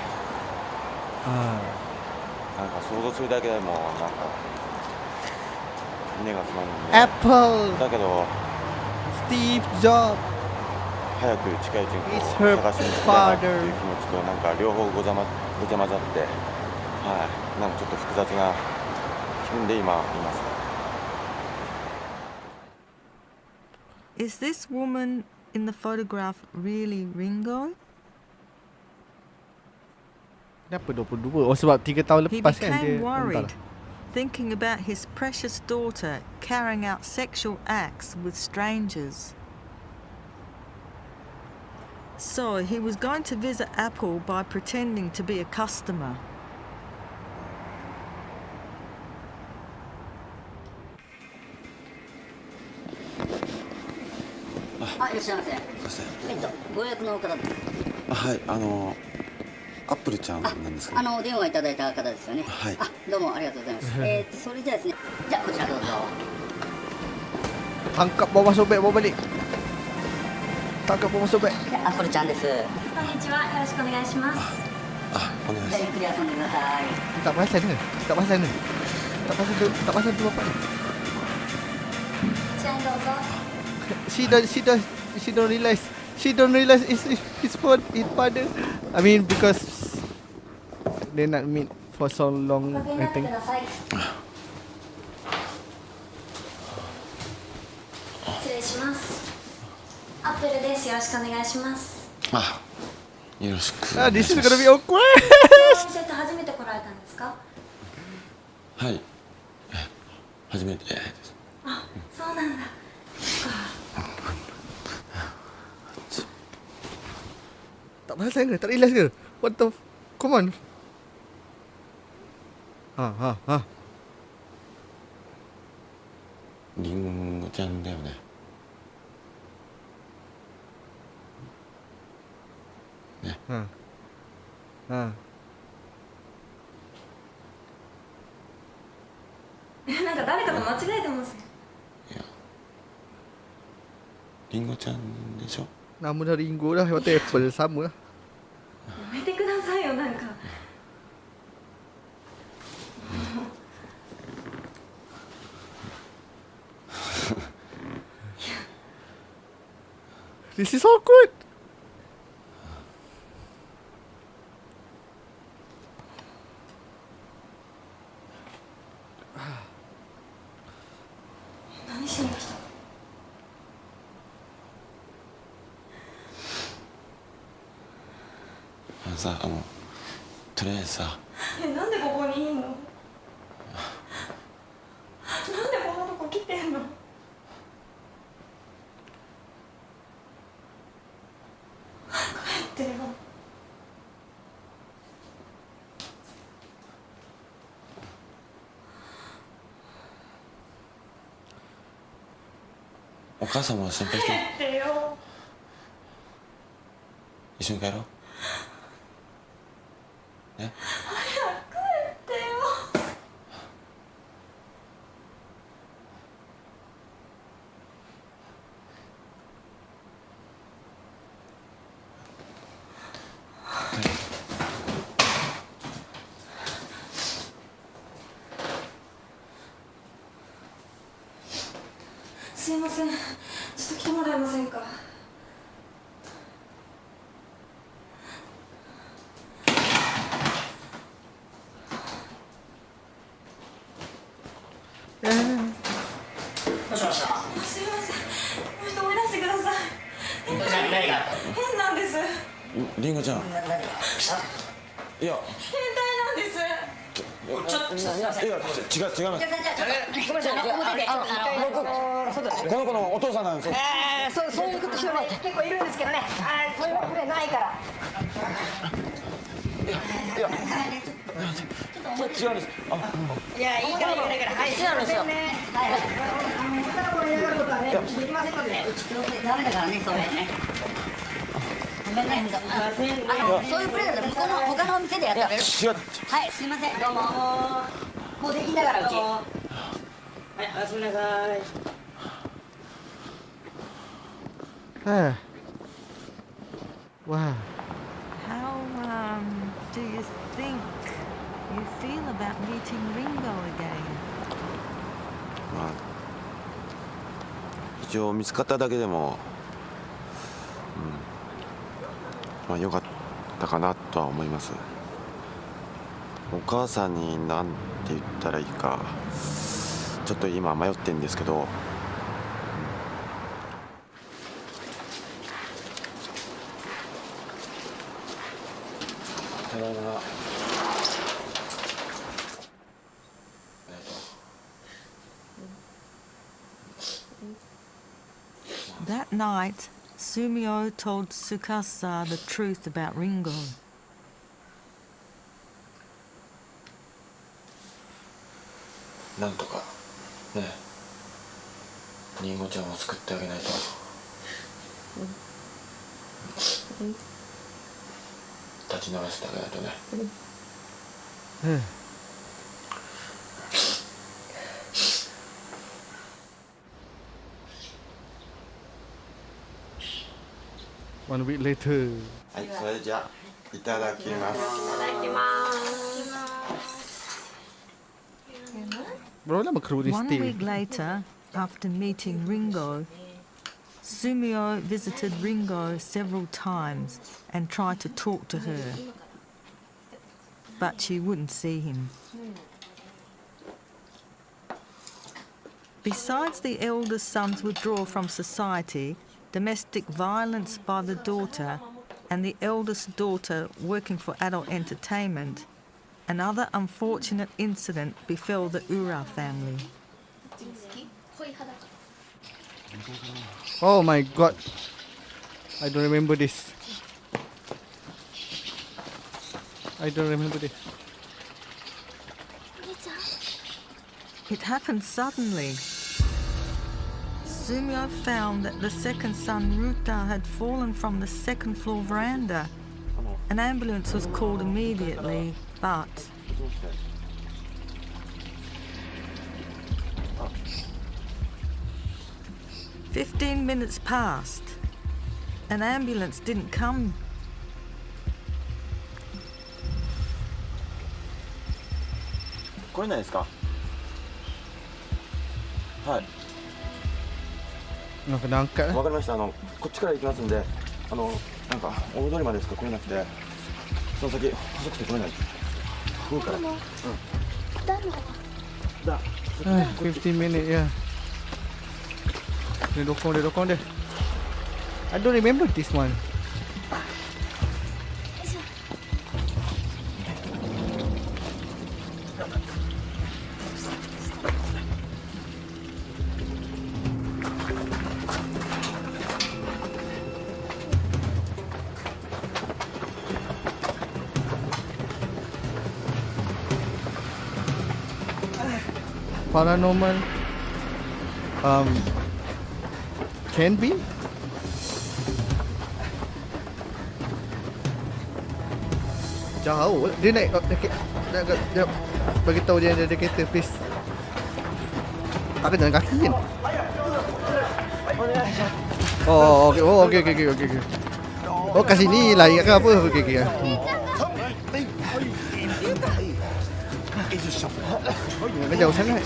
なんか想像するだけでもなんか。Apple だけど Steve Jobs 早く近いうちに探しに行きたいなっていう気持ちとなんか両方ごちゃ混ざって、なんかちょっと複雑な気分で今います。 Is this woman in the photograph really Ringo? Kenapa 22? Oh sebab 3 tahun lepas kan dia. He became worried, thinking about his precious daughter carrying out sexual acts with strangers. So he was going to visit Apple by pretending to be a customer. Hi, アップルちゃんなんですか？電話いただいた方ですよね。はい。どうもありがとうございます。それじゃあですね。じゃあこちらどうぞ。Tangkap bawa masuk beg, bawa balik. Tangkap bawa masuk beg. アップルちゃんです。こんにちは。よろしくお願いします。お願いします。ゆっくり遊んでください。Tak pasal ni. Tak pasal ni. Tak pasal tu bapak ni. こちらにどうぞ。She don't realize. She don't realize it's his father. I mean because they not meet for so long. I think. 失礼します。アップルです。よろしくお願いします。よろしく。This is gonna be awkward. このお店って初めて来られたんですか？はい。初めてです。そうなんだ。Tak pasal ke? Tak realize ke? What the Come on. Ha. リンゴちゃんだよね。ね。なんか誰かと間違えてます。リンゴちゃんでしょ。Nama dah Ringo dah, kata Apple sama lah. やめてくださいよなんか。This is awkward. Whatしに来た？さ、とりあえずさ。なんでここにいんの？なんでこんなとこ来てんの？帰ってよ。お母さんも心配してる。帰ってよ。一緒に帰ろう。ね。早く帰ってよ。すいません。ちょっと来てもらえませんか？もしもし。すいません。もう一度思い出してください。リンゴちゃん。いや。変態なんです。いや違います。この子のお父さんなんですよ。そういうことしても結構いるんですけどね。そういうプレーないから。いやそれ違うんです。いやいいからはい違うんですよ。ダメだからねそれね。そういうプレーだと他のお店でやったら。はいすいませんどうも。もうできんだからうち。はいおやすみなさい。Wow. How do you think you feel about meeting Ringo again? まあ一応見つかっただけでも、まあ良かったかなとは思います。お母さんに何て言ったらいいかちょっと今迷ってるんですけど、ただいま。That night, Sumio told Tsukasa the truth about Ringo. なんとかね、リンゴちゃんを救ってあげないと。立ち直らせてあげないとね。One week later. はい、それじゃあいただきます。One week later, after meeting Ringo, Sumio visited Ringo several times and tried to talk to her, but she wouldn't see him. Besides the eldest son's withdrawal from society, domestic violence by the daughter, and the eldest daughter working for adult entertainment, another unfortunate incident befell the Ura family. Oh my god. I don't remember this. I don't remember this. It happened suddenly. Sumio found that the second son, Ruta, had fallen from the second floor veranda. An ambulance was called immediately, but 15 minutes passed. An ambulance didn't come. Whyないですか? はい。なんかわかりました。こっちから行きますんで、なんか大通りまでしか来れなくて、その先細くて来れない。ここから。だ。15 minutes, yeah. Dia dokong dia. I don't remember this one. Paranormal can be jauh dia naik dia bagi tahu dia ada kereta please. Tak ada jalan kaki kan? Oh okey. Oh kat sini lari ke apa? Okey. Jangan jauh sangat.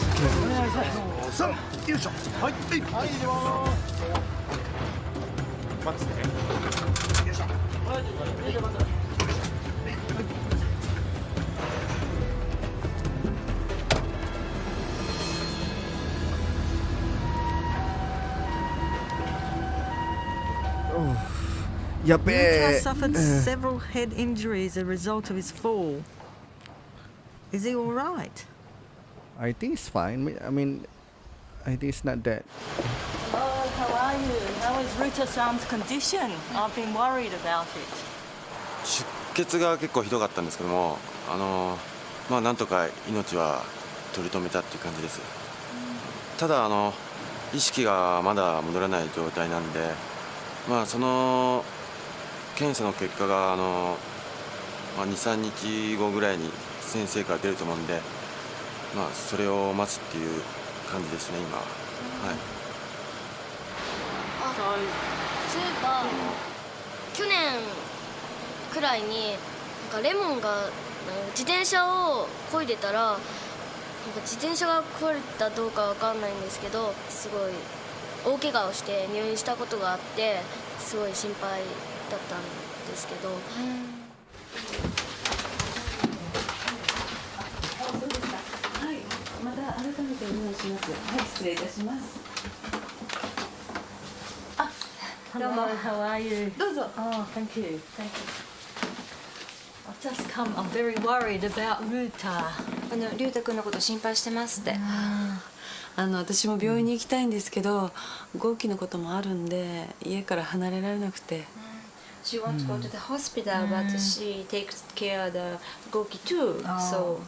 Ruta suffered several head injuries as a result of his fall. Is he all right? I think it's fine. I mean, I think it's not that. Hello, how are you? How is Ruta-san's condition? I've been worried about it. 出血が結構ひどかったんですけども、まあなんとか命は取り留めたっていう感じです。ただ意識がまだ戻らない状態なんで、まあその検査の結果がまあ、2、3日後ぐらいに先生から出ると思うんで、まあそれを待つっていう感じですね今は。はい。そういえば去年くらいになんかレモンが自転車を漕いでたらなんか自転車が壊れたどうかわかんないんですけどすごい大怪我をして入院したことがあってすごい心配だったんですけど。はい、また改めてお願いします。はい、失礼いたします。Hello, how are you? どうぞ。Oh, thank you. Thank you. I've just come. I'm very worried about Ruta. 龍太くんのこと心配してますって。私も病院に行きたいんですけど、号機のこともあるんで家から離れられなくて。She wants to go to the hospital, but she takes care of the 号機 too, so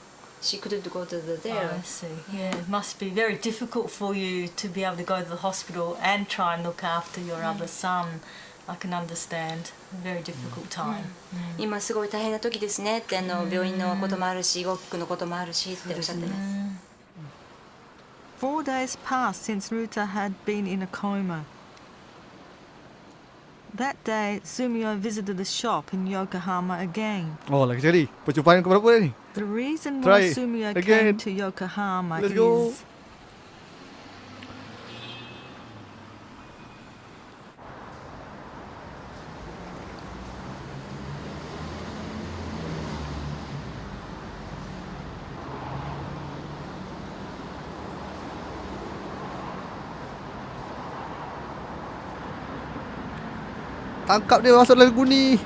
she couldn't go to the there. I see. Yeah, it must be very difficult for you to be able to go to the hospital and try and look after your other son. I can understand. A very difficult time. 今すごい大変な時ですねって病院のこともあるし、号機くんのこともあるしっておっしゃってます。4 days passed since Ruta had been in a coma. That day, Sumio visited the shop in Yokohama again. Oh, lagi sekali. Percubaan ke berapa ni? The reason why Sumio came to Yokohama is Tangkap dia masuk dalam guni.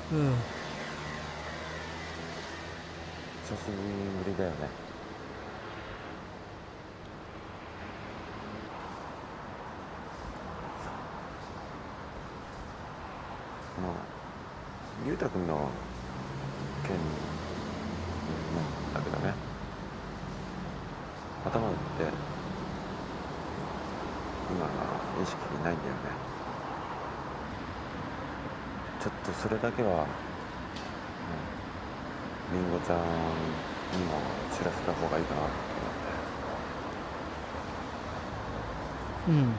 Hmm. 久しぶりだよね。龍太くんの件なんだけどね、頭打って今意識ないんだよね。ちょっとそれだけはりんごちゃんにも知らせた方がいいかなと思って。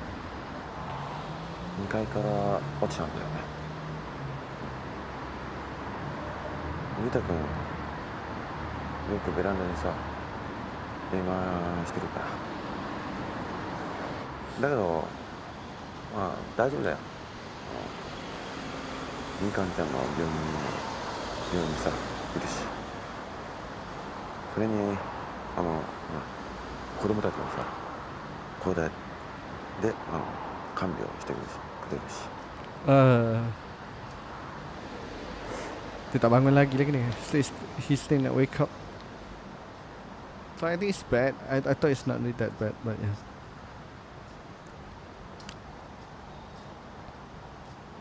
2階から落ちたんだよね。ゆうたくんよくベランダでさ電話してるから。だけどまあ大丈夫だよ。みかんちゃんの病院にさいるし、それに子供たちもさ交代で看病してくれるし。Dia tak bangun lagi ni. He's still not wake up. So I think it's bad. I thought it's not really that bad, but yeah.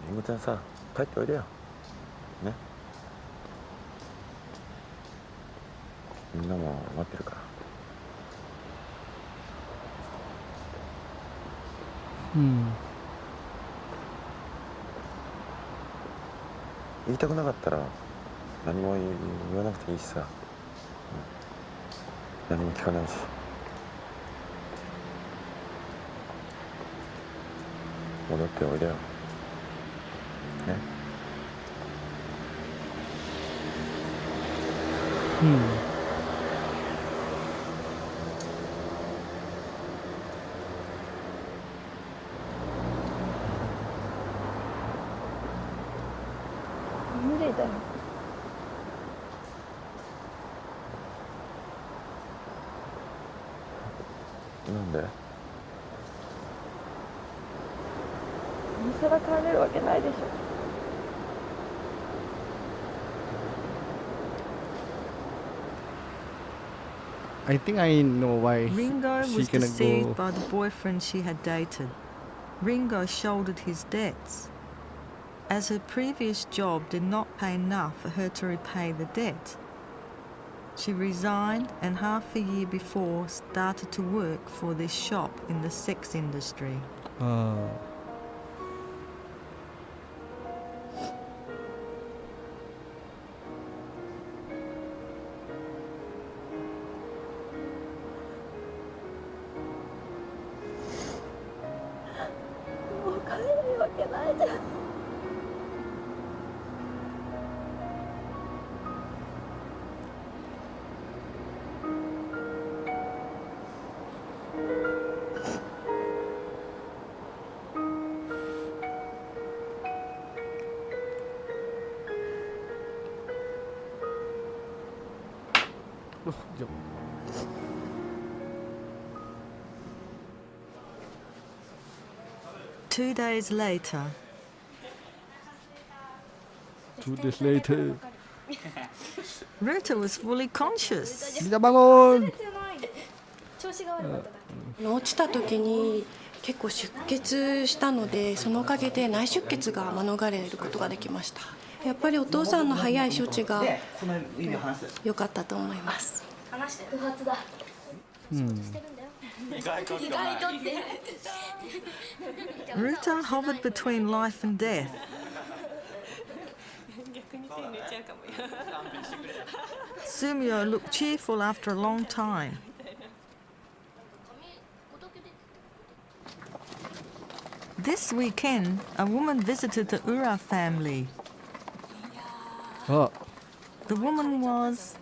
りんごちゃんさ帰っておいでよ。ね。みんなも待ってるから。言いたくなかったら何も言わなくていいしさ、何も聞かないし。戻っておいでよ。ね。無理だよ。なんで？今更帰れるわけないでしょ。I think I know why Ringo she was gonna deceived go. by the boyfriend she had dated. Ringo shouldered his debts. As her previous job did not pay enough for her to repay the debt, she resigned and half a year before started to work for this shop in the sex industry. Oh. Jom. Two days later, 2 days later. Ruta was fully conscious. Bisa bangun. 調子が悪かっただけ。落ちた時に結構出血したので、そのおかげで内出血が免れることができました。やっぱりお父さんの早い処置が良かったと思います。話して不発だ。意外とって。Ruta hovered between life and death. Sumio looked cheerful after a long time. This weekend, a woman visited the Ura family. Oh. The woman was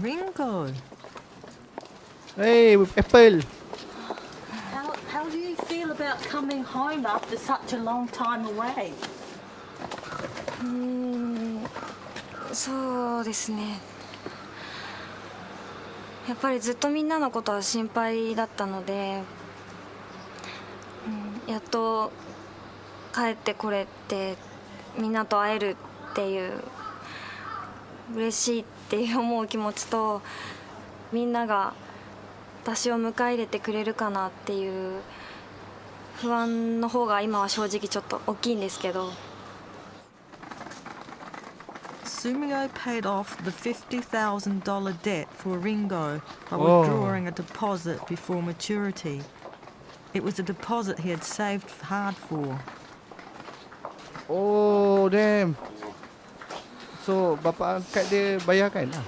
Ringo. Hey, apple. How do you feel about coming home after such a long time away? そうですね。やっぱりずっとみんなのことは心配だったので、やっと帰ってこれてみんなと会えるっていう嬉しいっていう思う気持ちと、みんなが私を迎え入れてくれるかなっていう不安の方が今は正直ちょっと大きいんですけど。Sumio paid off the $50,000 debt for Ringo by withdrawing a deposit before maturity. It was a deposit he had saved hard for. Oh, damn. So, bapa angkat dia bayarkan lah.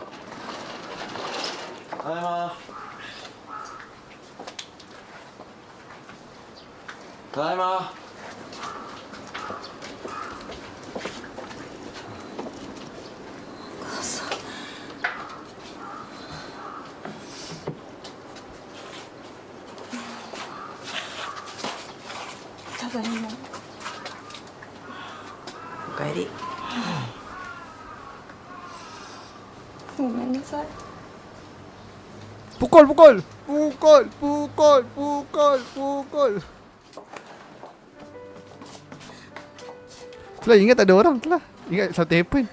Tadaima. Tadaima. おかえり。ごめんなさい。 Pukul, pukul. Pukul, pukul, pukul, pukul. Itulah, ingat tak ada orang tu lah. Ingat something happen.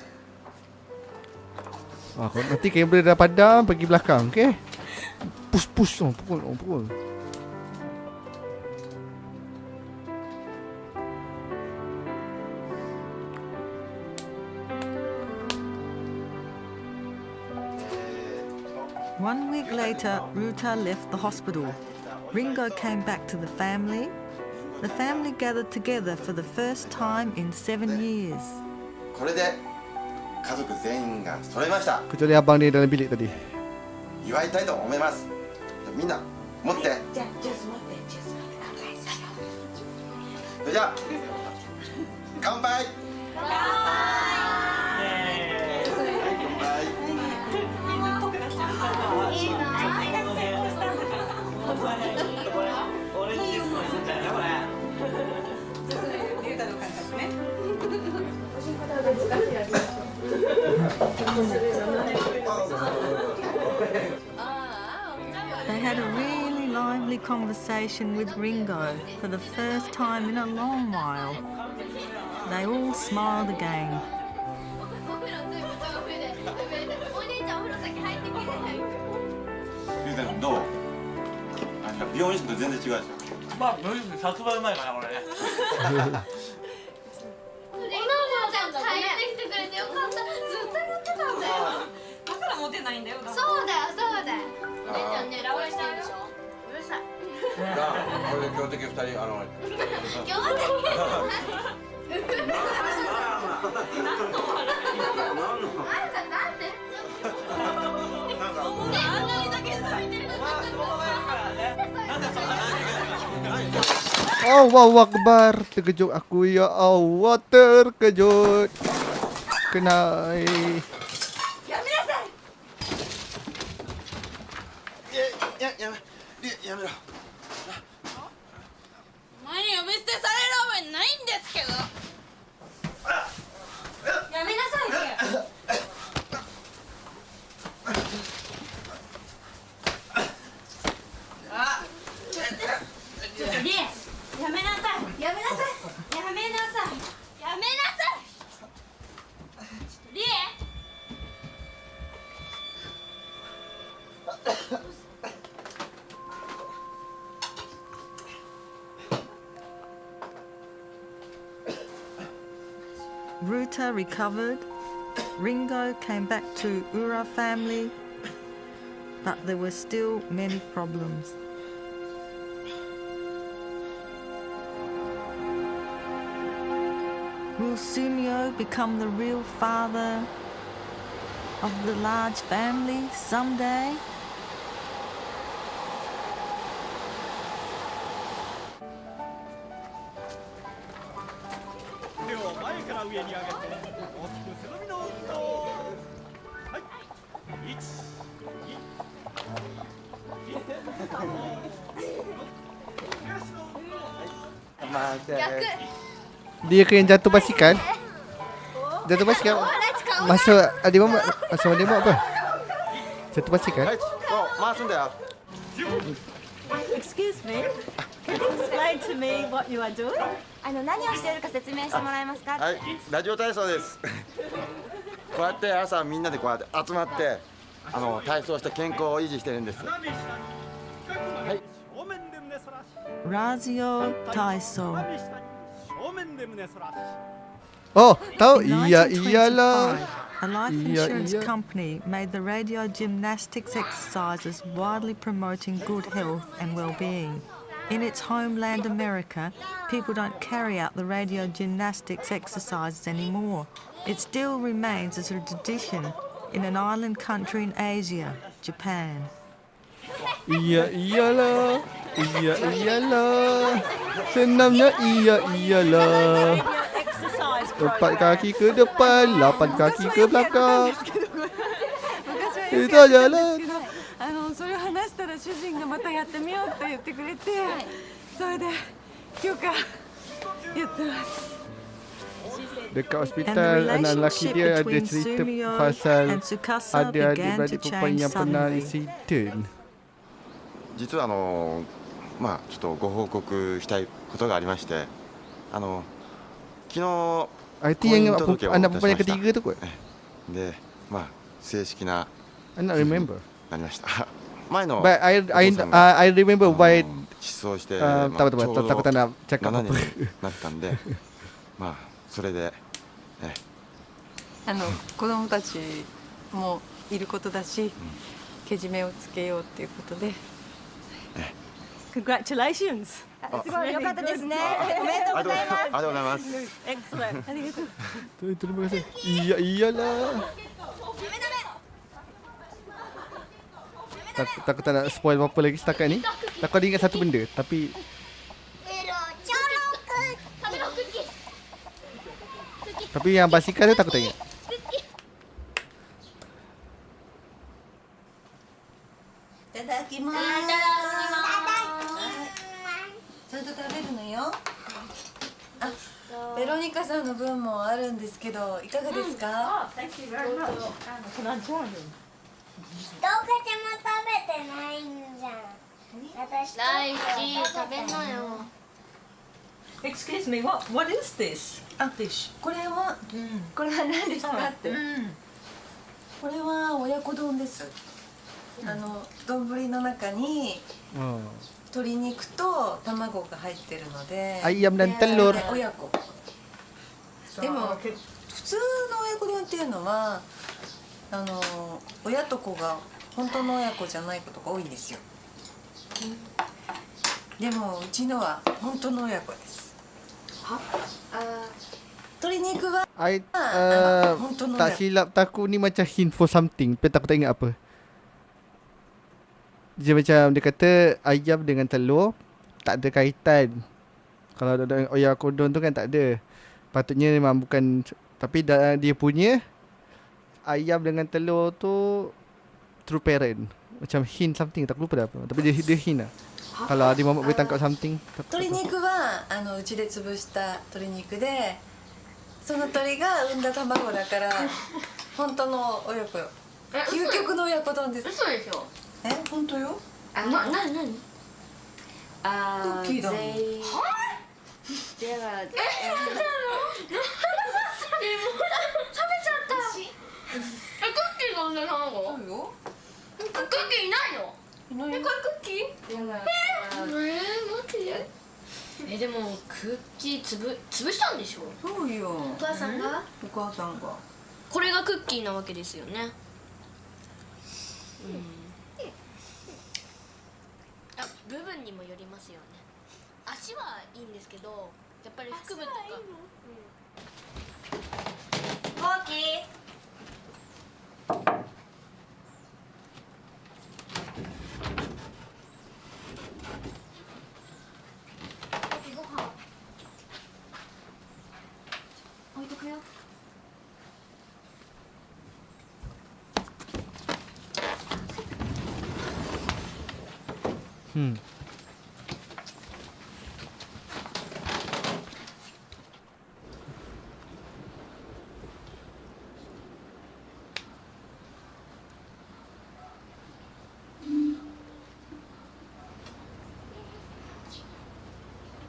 Kalau nanti kamera dah padam, pergi belakang, okay? Push, push. Pukul, pukul. One week later, Ruta left the hospital. Ringo came back to the family. The family gathered together for the first time in 7 years. これで家族全員が揃いました。 Kecuali abang dia dalam bilik tadi. 祝いたいと思います。みんな持って。じゃあジュース持ってジュース持って乾杯しよう。それじゃあ乾杯。乾杯。They had a really lively conversation with Ringo for the first time in a long while. They all smiled again. ゆうたくんどう？美容室と全然違うでしょ。まあ美容室100倍うまいかなこれね。おなもちゃん帰ってきてくれてよかった。ずっと言ってたんだよ。だからモテないんだよ。そうだよそうだよ。お姉ちゃんねラブしてるでしょ。うるさい。これで強敵2人強敵。何の笑い？なんで？Allahu Akbar, terkejut aku ya Allah, terkejut. Kenaやめろ。お前に呼び捨てされる覚えないんですけど。やめなさいよ。リエ、やめなさい。やめなさい。やめなさい。やめなさい。リエ。Ruta recovered. Ringo came back to Ura family, but there were still many problems. Will Sumio become the real father of the large family someday? Dia ke yang jatuh basikal? Jatuh basikal? Masa adik mamak? Masa adik mamak apa? Jatuh basikal? Excuse me. Can you explain to me what you are doing? 何をしているか説明してもらえますか？はい、ラジオ体操です。こうやって朝みんなでこうやって集まって体操して健康を維持してるんです。はい。Radio Taiso. Oh, tahu? In Iya, iyalah. 1925, a life insurance company made the radio gymnastics exercises widely promoting good health and well-being. In its homeland America, people don't carry out the radio gymnastics exercises anymore. It still remains as a tradition in an island country in Asia, Japan. Iya, iyalah. Iya, iyalah. Senamnya iya, iyalah. 4 kaki ke depan, 8 kaki ke belakang. Itu aja lah. それを話したら主人がまたやってみようって言ってくれて、それで今日からやってます。Dekat hospital, anak lelaki dia ada cerita pasal ada adik-beradik perempuan yang pernah insiden. 実はまあちょっとご報告したいことがありまして、昨日 IT yang anak perempuan yang ketiga tu kot. で、まあ正式な I not remember. なりました。前の But I remember why 失踪して、takut tak nak cakap apa. なったんで、まあそれで、子供たちもいることだし、けじめをつけようっていうことで。Congratulations. すごい良かったですね。おめでとうございます。ありがとうございます。Excellent. ありがとう。 Terima kasih. Iya, iyalah. Takut tak nak spoil apa-apa lagi setakat ni. Takut dia ingat satu benda, tapi yang basikal tu takut tak ingat. いただきます。ちゃんと食べるのよ。あ、ベロニカさんの分もあるんですけど、いかがですか？Thank you very much. Can I join him? 一口も食べてないんじゃん。私大地食べなよ。Excuse me, what is this? Dish. これは何ですかって。これは親子丼です。丼の中に鶏肉と卵が入ってるので。Ayam dan telur. 親子。でも普通の親子丼っていうのは親と子が本当の親子じゃないことが多いんですよ。でもうちのは本当の親子です。鶏肉は本当の親子。Tak silap Taku ni macam hint for something, tapi aku tak ingat apa. Dia macam dia kata ayam dengan telur tak ada kaitan. Kalau ada oyakodon tu kan tak ada. Patutnya memang bukan, tapi dia punya ayam dengan telur tu true parent. Macam hint something, tak lupa dah apa. Tapi dia hint lah. Kalau Adi Muhammad boleh tangkap something. 鶏肉はうちで潰した鶏肉で、その鶏が産んだ卵だから本当の親子よ。究極の親子丼です。嘘でしょ。本当よ。何？クッキーだもん。では食べちゃったクッキーが産んだ卵？そうよ。クッキーいないの？これクッキー？マジで？でもクッキー潰したんでしょ？そうよ。お母さんが？お母さんが。これがクッキーなわけですよね。部分にもよりますよね。足はいいんですけど、やっぱり腹部とか。マーキー。ご飯置いとくよ。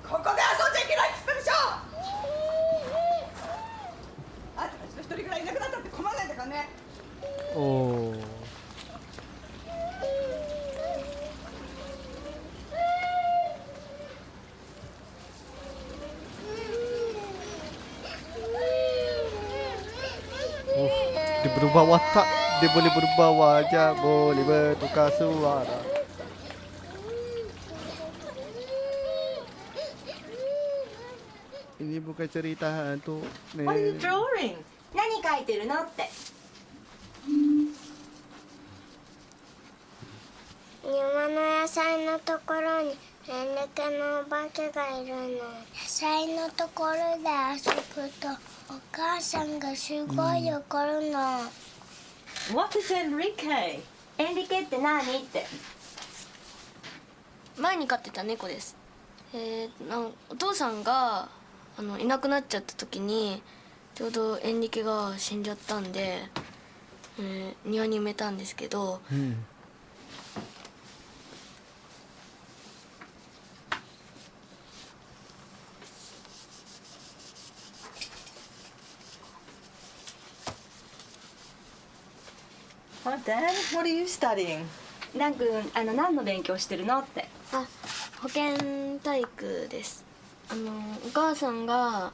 ここで遊んじゃいけないっつったでしょ。あんたたちの一人ぐらいいなくなったって困らないんだからね。Dia berubah watak, dia boleh berubah wajah, boleh bertukar suara. Ini bukan cerita hantu. What are you drawing? 何描いてるのって。山の野菜のところにエンレケのお化けがいるの。野菜のところで遊ぶとお母さんがすごい怒るの。What is Enrique? エンリケって何って。前に飼ってた猫です。お父さんがいなくなっちゃった時にちょうどエンリケが死んじゃったんで、庭に埋めたんですけど、Hi Dan, what are you studying? ダン君何の勉強してるのって。保健体育です。お母さんが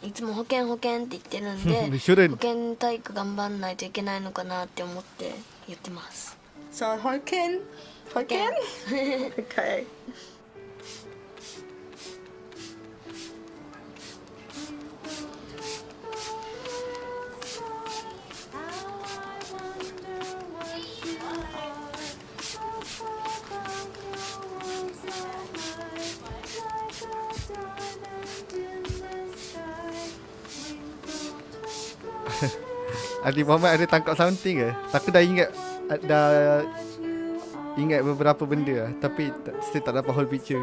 いつも保健って言ってるんで保健体育頑張んないといけないのかなって思って言ってます。So 保健Okay. Adi Muhammad ada tangkap something ke? Aku dah ingat beberapa benda lah, tapi still tak dapat whole picture.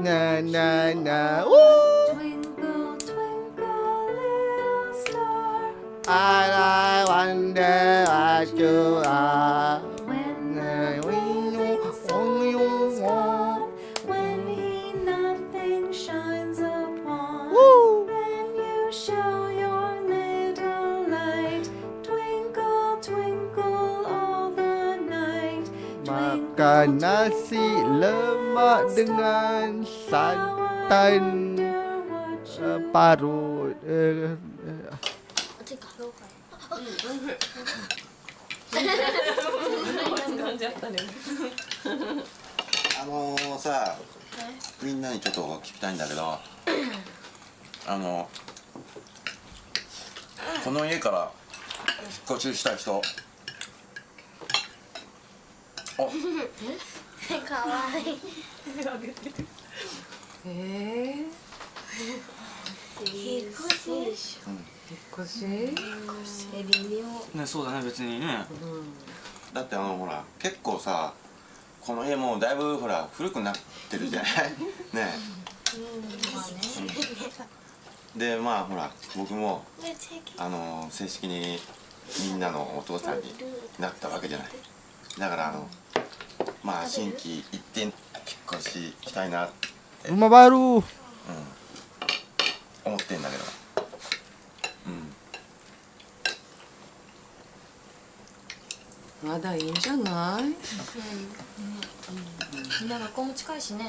Na na na. Woo! Twinkle, twinkle, little star. I wonder what you are. When the music's gone, when he nothing shines upon, then you show your little light. Twinkle, twinkle all the night. Makan nasi lemak dengan santan parut. さみんなにちょっと聞きたいんだけどこの家から引っ越しした人かわいい。引っ越し。微妙。ね、そうだね別にね。だってほら結構さこの家もうだいぶほら古くなってるじゃないねでまあほら僕も正式にみんなのお父さんになったわけじゃないだからまあ心機一転引っ越ししたいなって Rumah baru 思ってんだけどまだいいんじゃない？みんな学校も近いしね。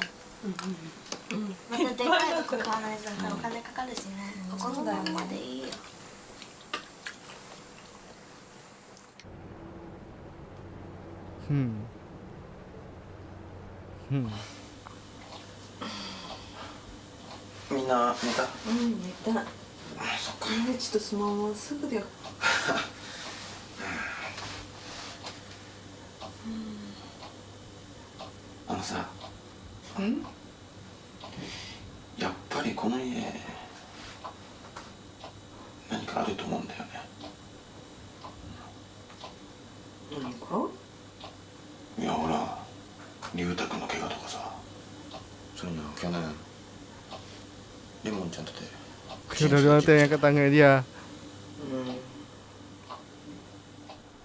またでかいとこ買わないとお金かかるしね。ここのままでいいよ。みんな寝た？寝た。そっか。ちょっとスマホもうすぐだよ。さやっぱりこの家何かあると思うんだよね何か？いやほら龍太君の怪我とかさそれには去年レモンちゃんとて Kedua-dua yang ke tangan dia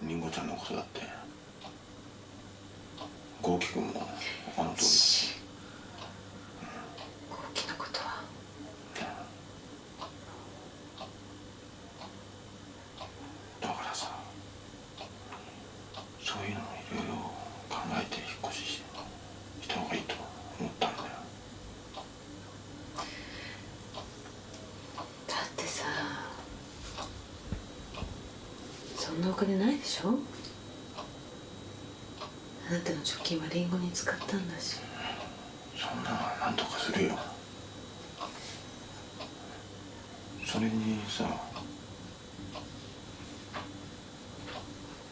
りんごちゃんのことだって豪輝君もあの通り豪輝のことはだからさそういうのもいろいろ考えて引っ越しした方がいいと思ったんだよだってさそんなお金ないでしょあなたの貯金はリンゴに使ったんだしそんなのはなんとかするよそれにさ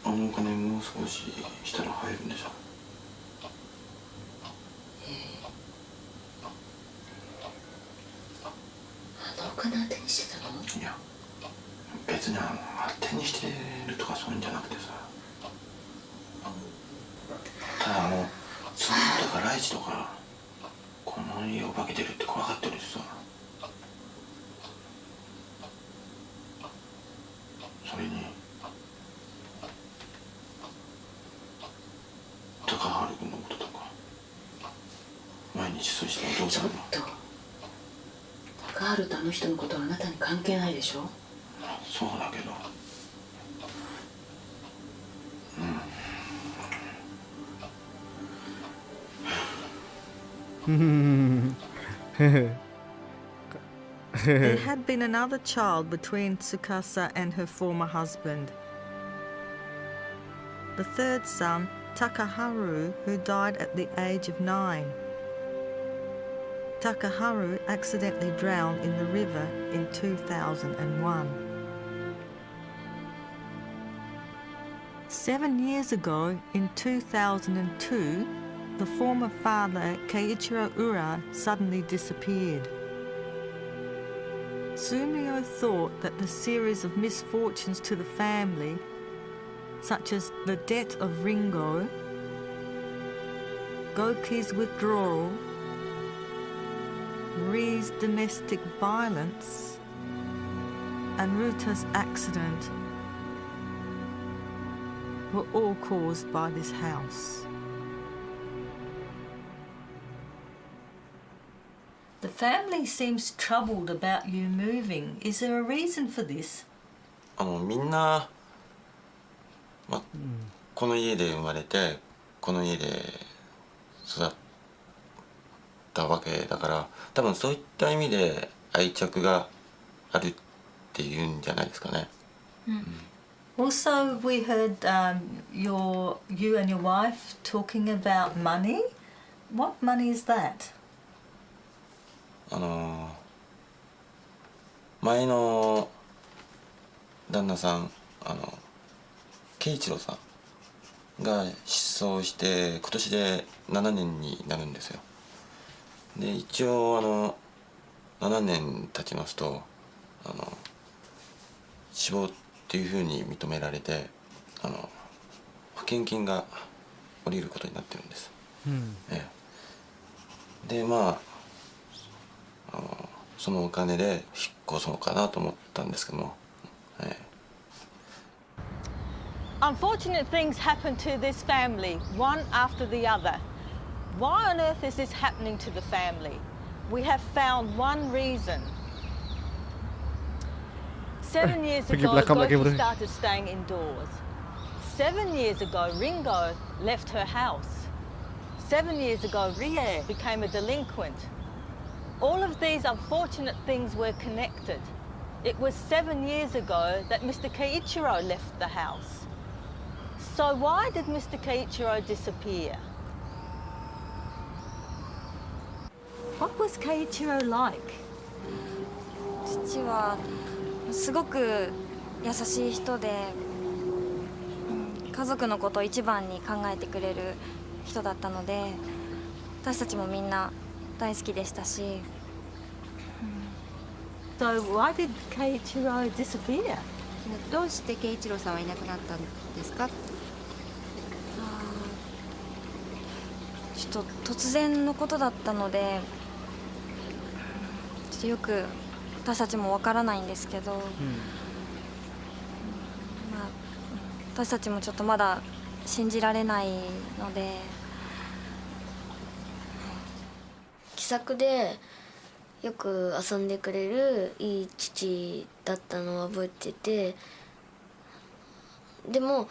あのお金もう少ししたら入るんでしょあのお金当てにしてたの？いや別に当てにしてるとかそういうんじゃなくてさただツンとかライチとかこの家を化けてるって怖がってるしさそれに高原君のこととか毎日そうしたお父さんがちょっと高原とあの人のことはあなたに関係ないでしょそうだけどThere had been another child between Tsukasa and her former husband. The third son, Takaharu, who died at the age of 9. Takaharu accidentally drowned in the river in 2001. 7 years ago, in 2002, the former father, Keiichiro Ura, suddenly disappeared. Sumio thought that the series of misfortunes to the family, such as the death of Ringo, Goki's withdrawal, Rie's domestic violence, and Ruta's accident were all caused by this house. The family seems troubled about you moving. Is there a reason for this? みんな、この家で生まれてこの家で育ったわけだから、多分そういった意味で愛着があるっていうんじゃないですかね。Also, we heard you and your wife talking about money. What money is that? 前の旦那さん、圭一郎さんが失踪して今年で7年になるんですよ。で一応7年経ちますと死亡っていうふうに認められて保険金が下りることになってるんです。でそのお金で引っ越そうかなと思ったんですけども。Unfortunate things happen to this family, one after the other. Why on earth is this happening to the family? We have found one reason. 7 years ago, Goki started staying indoors. 7 years ago, Ringo left her house. 7 years ago, Rie became a delinquent. All of these unfortunate things were connected. It was 7 years ago that Mr. Keiichiro left the house. So why did Mr. Keiichiro disappear? What was Keiichiro like? 父はすごく優しい人で、家族のことを一番に考えてくれる人だったので、私たちもみんな大好きでしたし。So why did Keiichiro disappear? どうして圭一郎さんはいなくなったんですか？ちょっと突然のことだったので、ちょっとよく私たちもわからないんですけど、私たちもちょっとまだ信じられないので。気さくでよく遊んでくれるいい父だったのを覚えてて、でも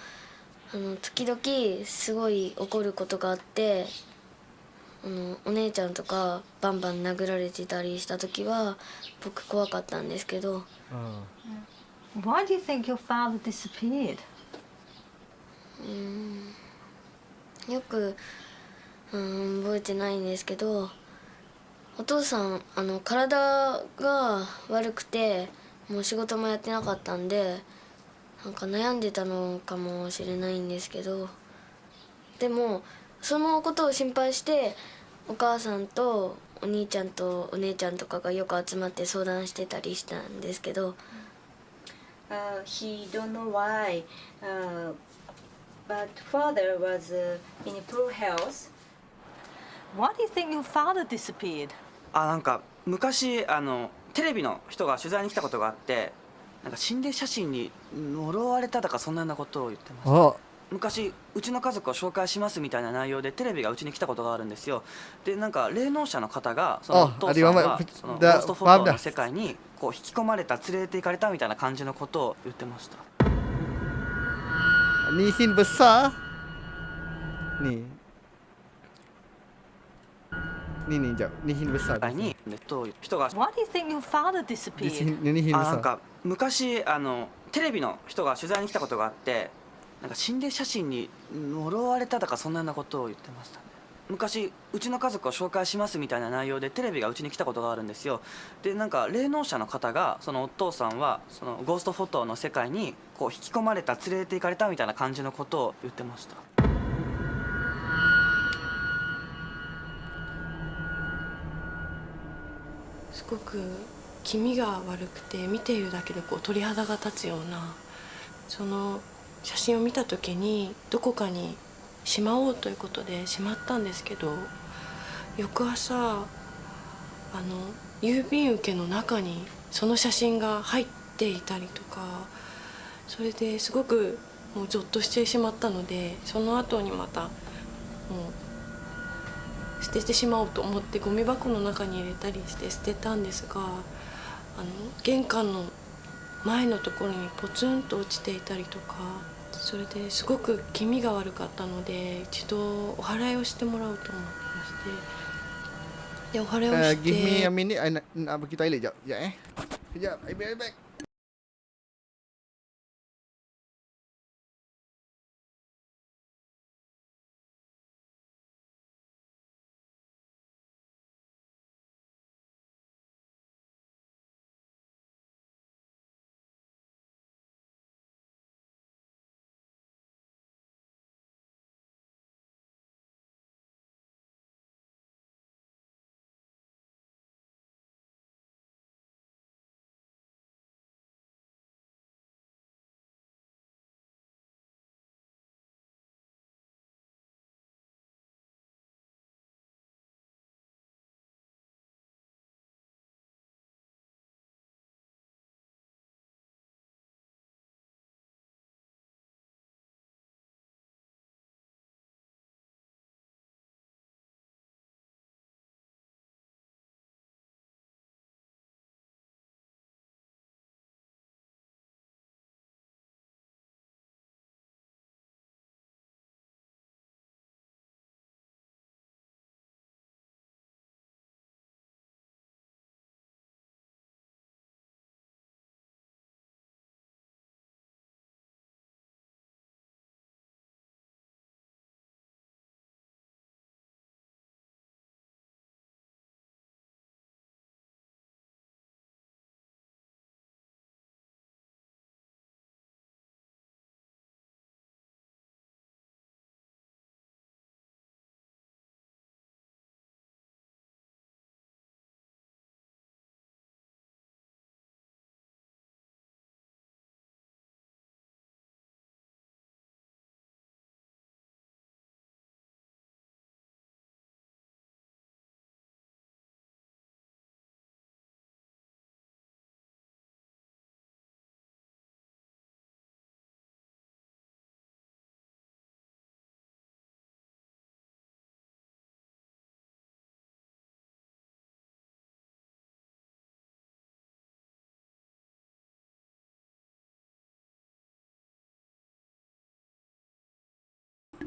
時々すごい怒ることがあって、お姉ちゃんとかバンバン殴られてたりした時は僕怖かったんですけど。Why do you think your father disappeared? よく覚えてないんですけど、お父さん体が悪くてもう仕事もやってなかったんで、なんか悩んでたのかもしれないんですけど、でもそのことを心配してお母さんとお兄ちゃんとお姉ちゃんとかがよく集まって相談してたりしたんですけど。He don't know why, but father was in poor health. Why do you think your father disappeared? なんか昔テレビの人が取材に来たことがあって、なんか心霊写真に呪われたとかそんなようなことを言ってました。昔うちの家族を紹介しますみたいな内容でテレビがうちに来たことがあるんですよ。でなんか霊能者の方がそのお父さんがそのゴーストフォトの世界にこう引き込まれた、連れて行かれたみたいな感じのことを言ってました。Nihin besar ni jap nihin besarに人が Why do you think your father disappeared? なんか昔テレビの人が取材に来たことがあって、なんか心霊写真に呪われたとかそんなようなことを言ってましたね。昔うちの家族を紹介しますみたいな内容でテレビがうちに来たことがあるんですよ。でなんか霊能者の方がそのお父さんはそのゴーストフォトの世界にこう引き込まれた、連れて行かれたみたいな感じのことを言ってました。すごく気味が悪くて、見ているだけでこう鳥肌が立つような、その写真を見た時にどこかにしまおうということでしまったんですけど、翌朝郵便受けの中にその写真が入っていたりとか、それですごくもうゾッとしてしまったので、その後にまたもう捨ててしまおうと思ってゴミ箱の中に入れたりして捨てたんですが、玄関の前のところにポツンと落ちていたりとか、それですごく気味が悪かったので、一度お祓いをしてもらおうと思ってまして、でお祓いをして。 Give me a minute, I nak pergi toilet jap. Sekejap Sekejap, I be right back.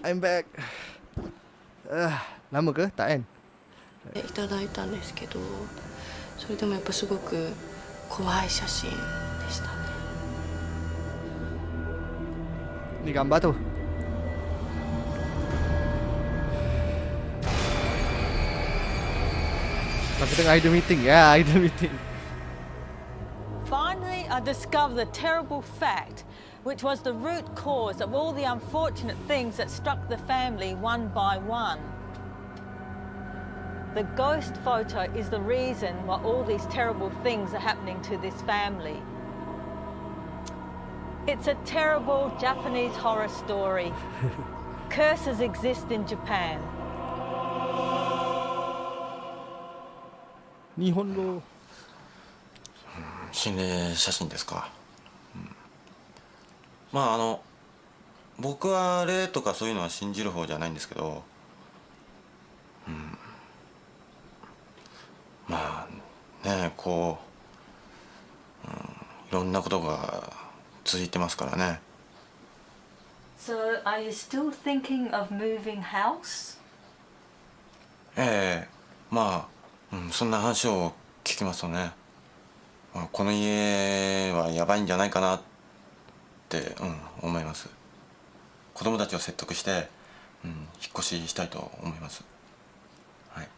I'm back. Lama ke? Tak kan? いただいたんですけど、それでもやっぱすごく怖い写真でしたね。 Ni gambar tu. Aku tengah idol meeting. Ya, idol meeting. Finally, I discovered the terrible fact, which was the root cause of all the unfortunate things that struck the family one by one. The ghost photo is the reason why all these terrible things are happening to this family. It's a terrible Japanese horror story. Curses exist in Japan. 日本語。心霊写真ですか。まあ僕は霊とかそういうのは信じる方じゃないんですけど、まあね、こう、いろんなことが続いてますからね。So, are you still thinking of moving house? まあ、そんな話を聞きますとね、この家はやばいんじゃないかなって、思います。子供たちを説得して、引っ越ししたいと思います。はい。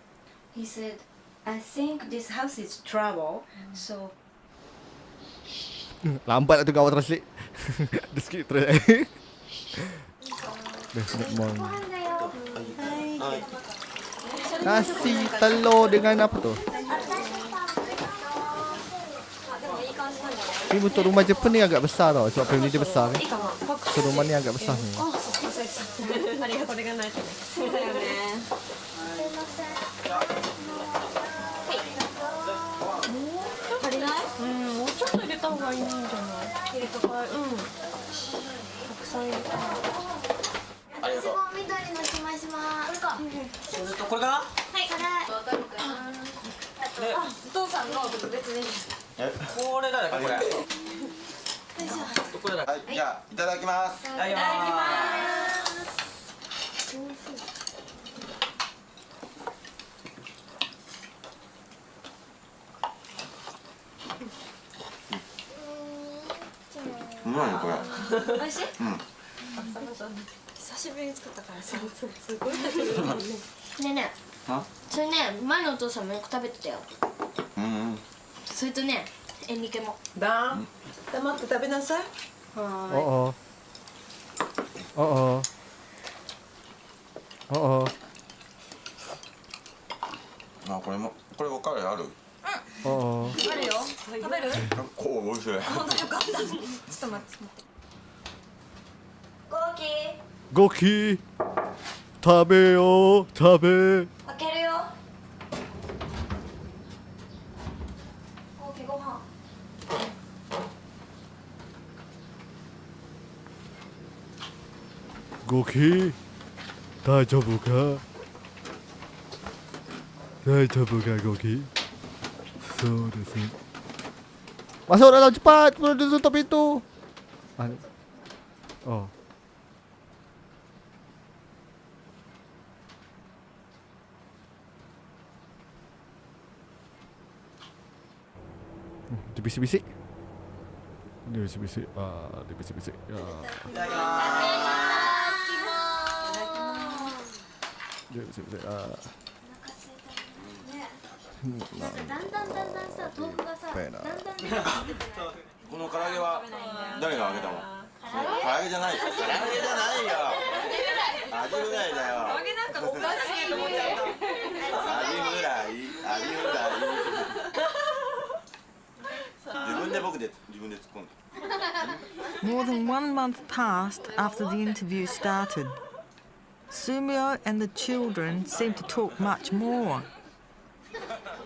He said, I think this house is trouble, so. Lambat lah tu kau translate. Dia skip terus. Nasi telur dengan apa tu? Ni untuk rumah Jepun ni agak besar tau, sebab family dia besar kan. So rumah ni agak besar ni. ないんじゃないいっぱいたくさんいるかなありがとう。私も緑のしましまこれかそれとこれかな。はいこれわかるかなお父さんの特別にこれだよこれ。これだ。はい、じゃあいただきます。いただきます。うまいねこれ。美味しい？うん。久しぶりに作ったからすごい食べるね。ねえねえそれね前のお父さんもよく食べてたよ。それとねエンリケも。黙って食べなさい。おおあ、これおかわりある？あるよ。食べる？こう美味しい。本当よかった。ちょっと待って。ゴキ食べよう食べ。開けるよ。ゴーキご飯。ゴキ大丈夫か？大丈夫かゴキ？そうですね。Masuk dalam cepat, tutup pintu. Oh. Dia bisik-bisik. Dia bisik-bisik. Dia bisik-bisik. Dia bisik-bisik. なんかだんだんさ豆腐がさだんだん出てくる。この唐揚げは誰が揚げたの？唐揚げじゃない。唐揚げじゃないよ。アジフライだよ。揚げなんかおかしいと思っちゃった。アジフライ。自分で突っ込んだ。More than 1 month passed after the interview started. Sumio and the children seemed to talk much more.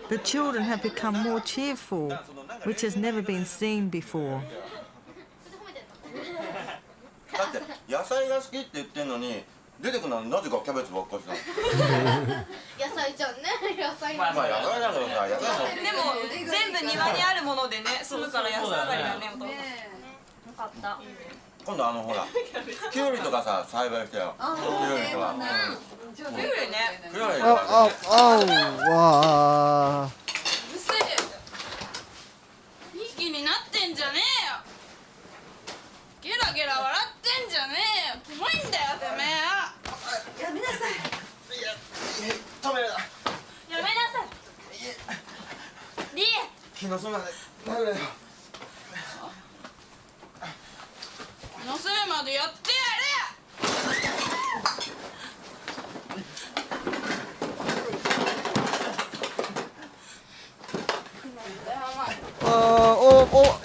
The children have become more cheerful, which has never been seen before. だって野菜が好きって言ってんのに出てくるのはなぜかキャベツばっかりだ。野菜じゃんね。野菜。まあ野菜だけどさ、野菜も。でも全部庭にあるものでね、住むから安上がりだね。よかった。今度ほらキュウリとかさ栽培してよ。キュウリとか。キュウリね。キュウリ。わあ。うるせえ。いい気になってんじゃねえよ。ゲラゲラ笑ってんじゃねえよ。キモいんだよてめえ。やめなさい。止めるな。やめなさい。リエ。気の済まない。殴れよ。気のせいまでやってや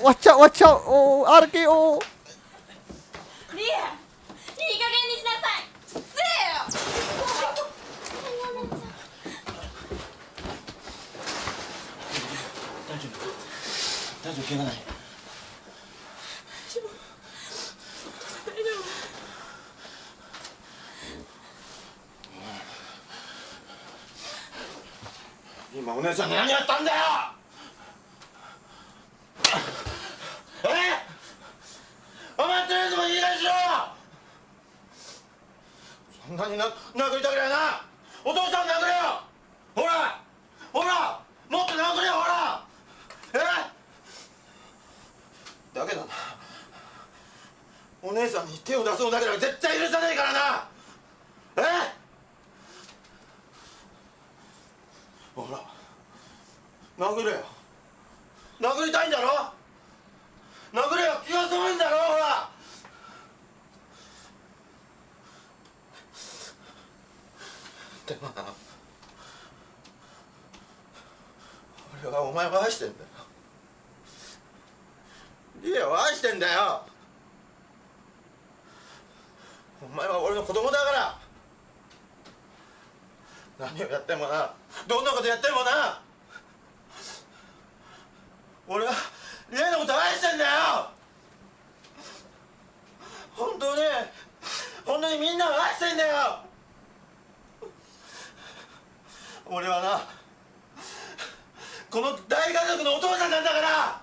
watch out, RKO. リエ、いい加減にしなさい。せえよ。大丈夫、怪我ない。今お姉ちゃんに何やったんだよ。お前とりあえずも言い返しろ。そんなに殴りたけりゃな、お父さん殴れよ。ほらもっと殴れよ。ほらだけどな、お姉さんに手を出そうだけでは絶対許さねえからな。ほら殴れよ。殴りたいんだろ。殴れよ。気が済むんだろ。ほらでもな、俺はお前を愛してんだよ。リエを愛してんだよ。お前は俺の子供だから。何をやってもな、どんなことやってもな、俺はリエのこと愛してんだよ。本当にみんなを愛してんだよ。俺はな、この大家族のお父さんなんだから。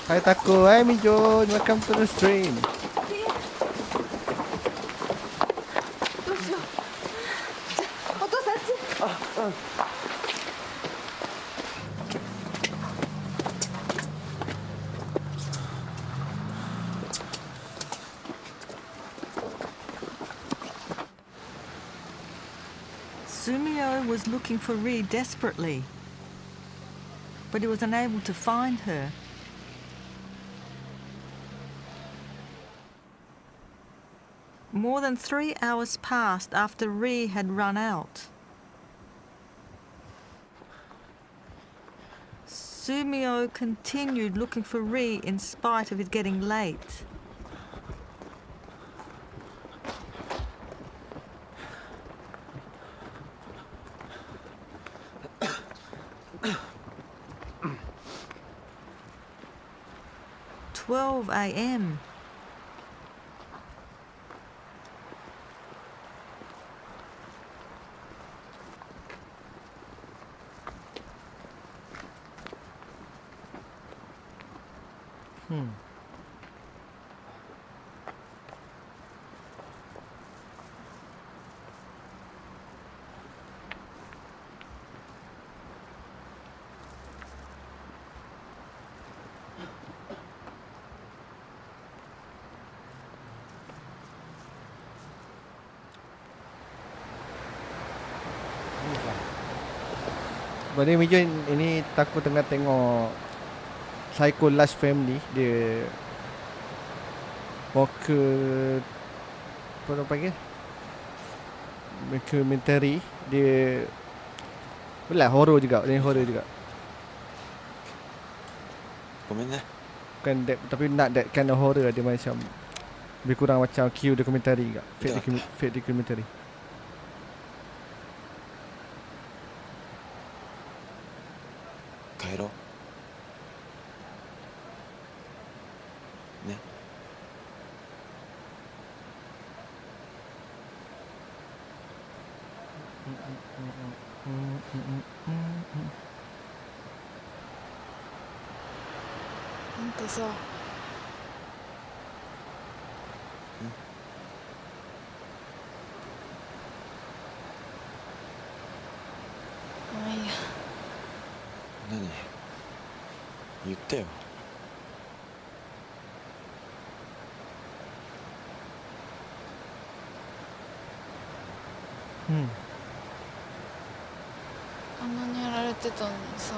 Hai Taku, hai Mijo, welcome to the stream. Sumio was looking for Ri desperately, but he was unable to find her. More than 3 hours passed after Ri had run out. Sumio continued looking for Ri in spite of it getting late. "12 a.m. Bani Mijo ini Taku tengah tengok Saiko Last Family. Dia ke apa orang panggil, dokumentari. Dia belah horror juga. Dia horror juga. Komen lah. Bukan that, tapi not that kind of horror. Dia macam lebih kurang macam Q dokumentari juga. Fake dokumentari. Kairo. Ne. Sa. Ay. 何言ってよ。あんなにやられてたのにさ、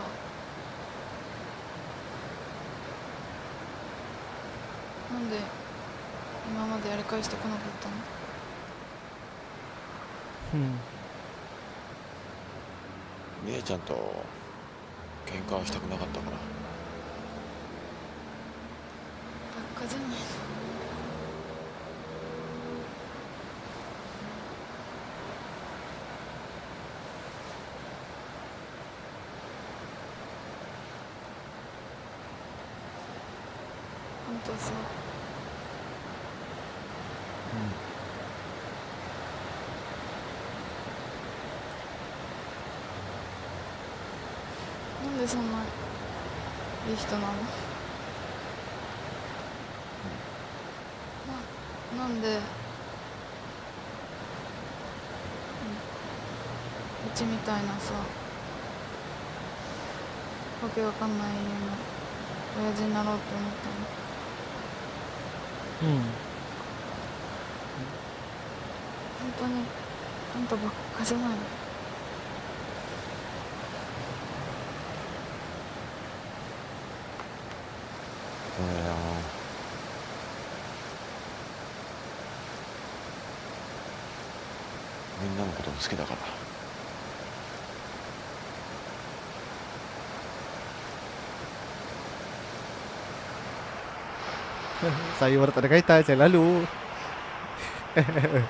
なんで今までやり返してこなかったの？姉ちゃんと喧嘩はしたくなかったから。バカじゃないの。ほんとさ、なんでそんないい人なの？なんでうちみたいなさわけわかんない家の親父になろうって思ったの。本当にあんたばっかじゃないの。みんなのことも好きだから。Sayur tak ada kaitan, saya lalu. Okay.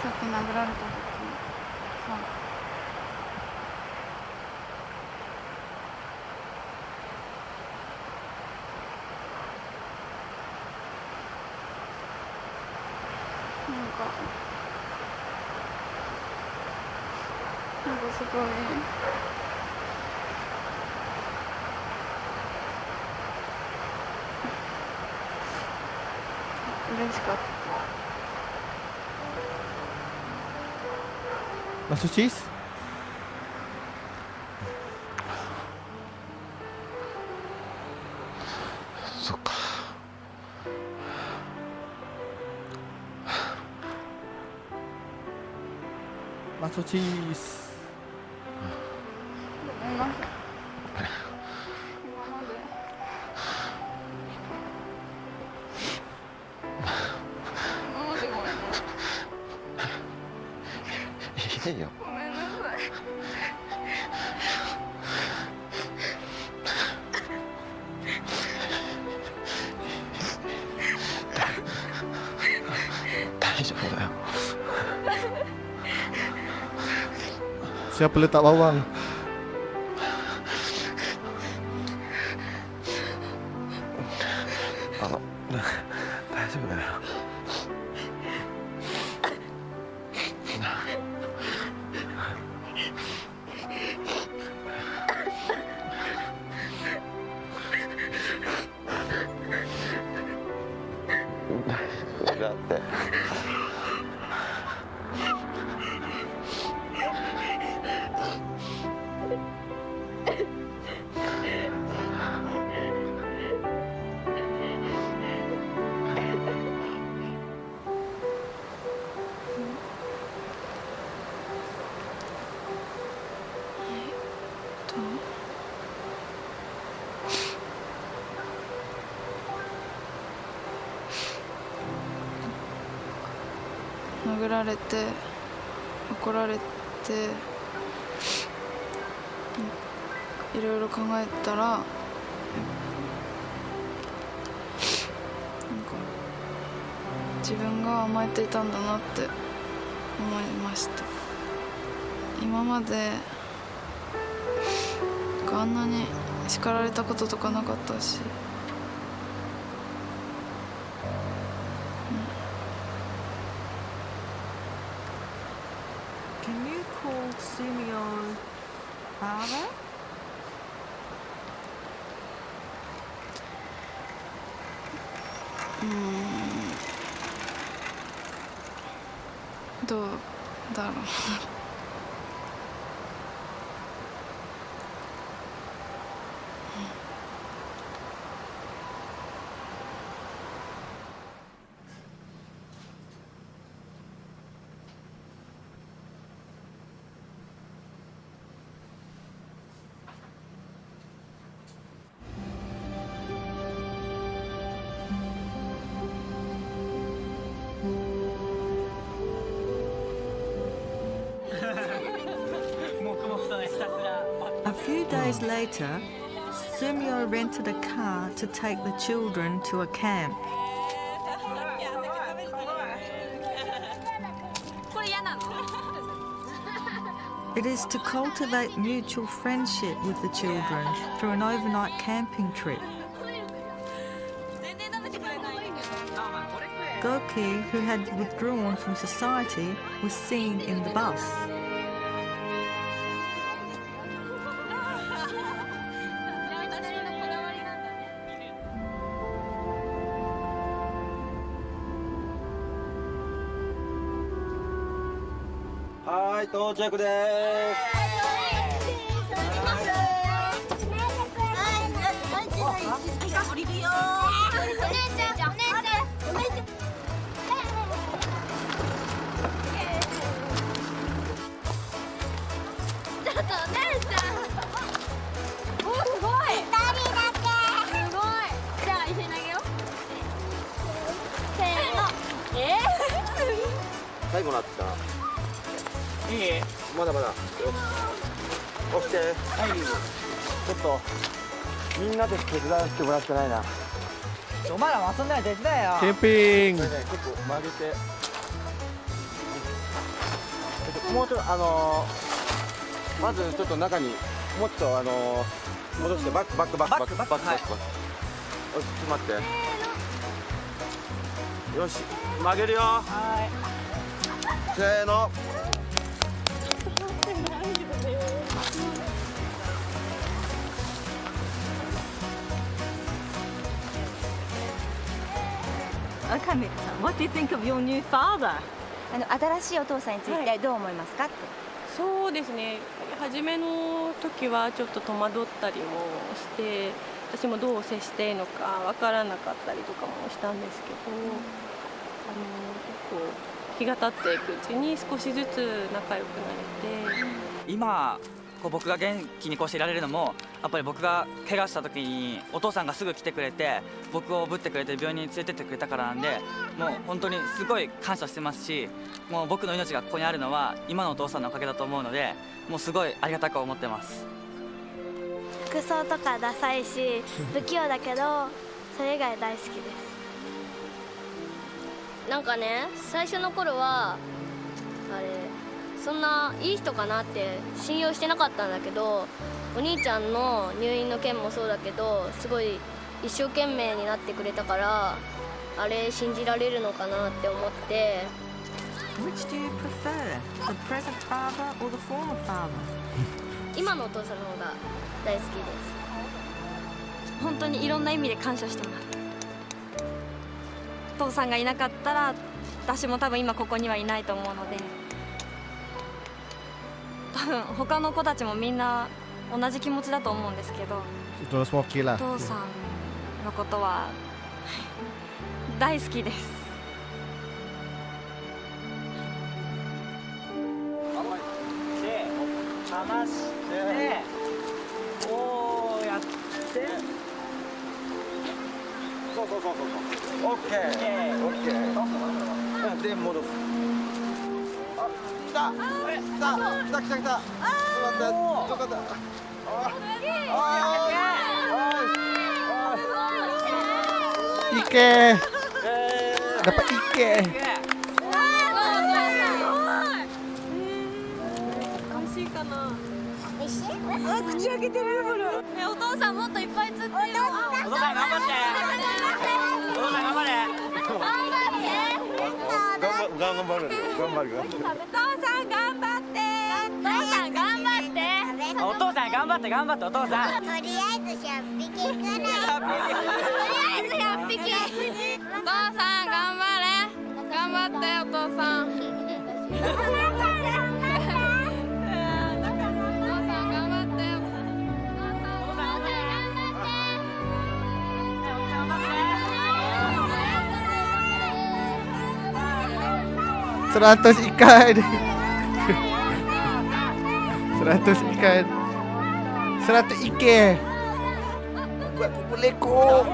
さっき殴られた時さ、なんかすごい嬉しかった。Masuk cheese? Soっか。Masuk cheese. ごめんなさい。今までごめんなさい。いいよ。ごめんなさい。大丈夫だよ。Siapa letak bawang? 大丈夫だよ。だって。殴られて怒られていろいろ考えたらなんか自分が甘えていたんだなって思いました。今まであんなに叱られたこととかなかったし、Can you call Sumio father? どうだろう。A few days later, Sumio rented a car to take the children to a camp. It is to cultivate mutual friendship with the children through an overnight camping trip. Goki, who had withdrawn from society, was seen in the bus. はい、到着でーす。降りるよ。お姉ちゃん、お姉ちゃん、お姉ちゃん。ちょっとお姉ちゃん。お、すごい。2人だけ。すごい。じゃあ一緒に投げよう。せーの。最後なってきたな。いい？まだまだ。起きて。はい。ちょっとみんなで手伝わせてもらってないな。お前らも遊んだら手伝えよ。キャンピング。これね、結構曲げて。もうちょっとまずちょっと中にもっと戻してバック。よし、ちょっと待って。よし、曲げるよ。せーの。Okay, Mika, what do you think of your new father? 新しいお父さんについてどう思いますかって。そうですね、初めの時はちょっと戸惑ったりもして私もどう接していいのかわからなかったりとかもしたんですけど、結構日が経っていくうちに少しずつ仲良くなれて、今こう僕が元気にこうしていられるのもやっぱり僕が怪我した時にお父さんがすぐ来てくれて僕をおぶってくれて病院に連れてってくれたからなんで、もう本当にすごい感謝してますし、もう僕の命がここにあるのは今のお父さんのおかげだと思うので、もうすごいありがたく思ってます。服装とかダサいし不器用だけどそれ以外大好きです。なんかね、最初の頃はあれそんないい人かなって信用してなかったんだけど、お兄ちゃんの入院の件もそうだけどすごい一生懸命になってくれたから、あれ信じられるのかなって思って。 Which do you prefer? The present father or the former father? 今のお父さんの方が大好きです。本当にいろんな意味で感謝してます。お父さんがいなかったら私も多分今ここにはいないと思うので、多分他の子たちもみんな同じ気持ちだと思うんですけど、お父さんのことは大好きです。離してこうやってそうオッケーで戻す。あ、来た。よかった。Ike. Dapat Ike. 美味しいかな。美味しい？あ、口開けてるよほら。お父さんもっといっぱい釣ってよ。お父さん頑張って。お父さん頑張れ。頑張るよ。頑張るよ。お父さん頑張って。お父さん頑張って。お父さん頑張って頑張ってお父さん。とりあえず100匹くらい。とりあえず100匹。お父さん頑張れ。頑張ってお父さん。Seratus ikan. 100 ikan. 100 Ike. Buat kumpul lekor.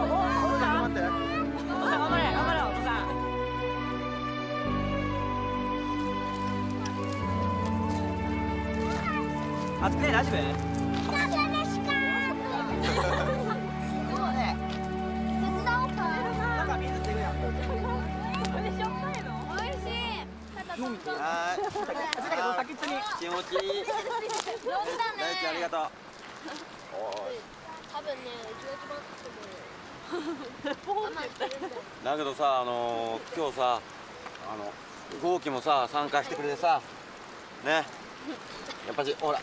Atsuku ne, 大丈夫？はい。気持ちいい。上手だね。大ちゃんありがとう。多分ね、一応決まってるんだよ。だけどさ、今日さ、豪輝もさ参加してくれてさ、ね。やっぱりほら、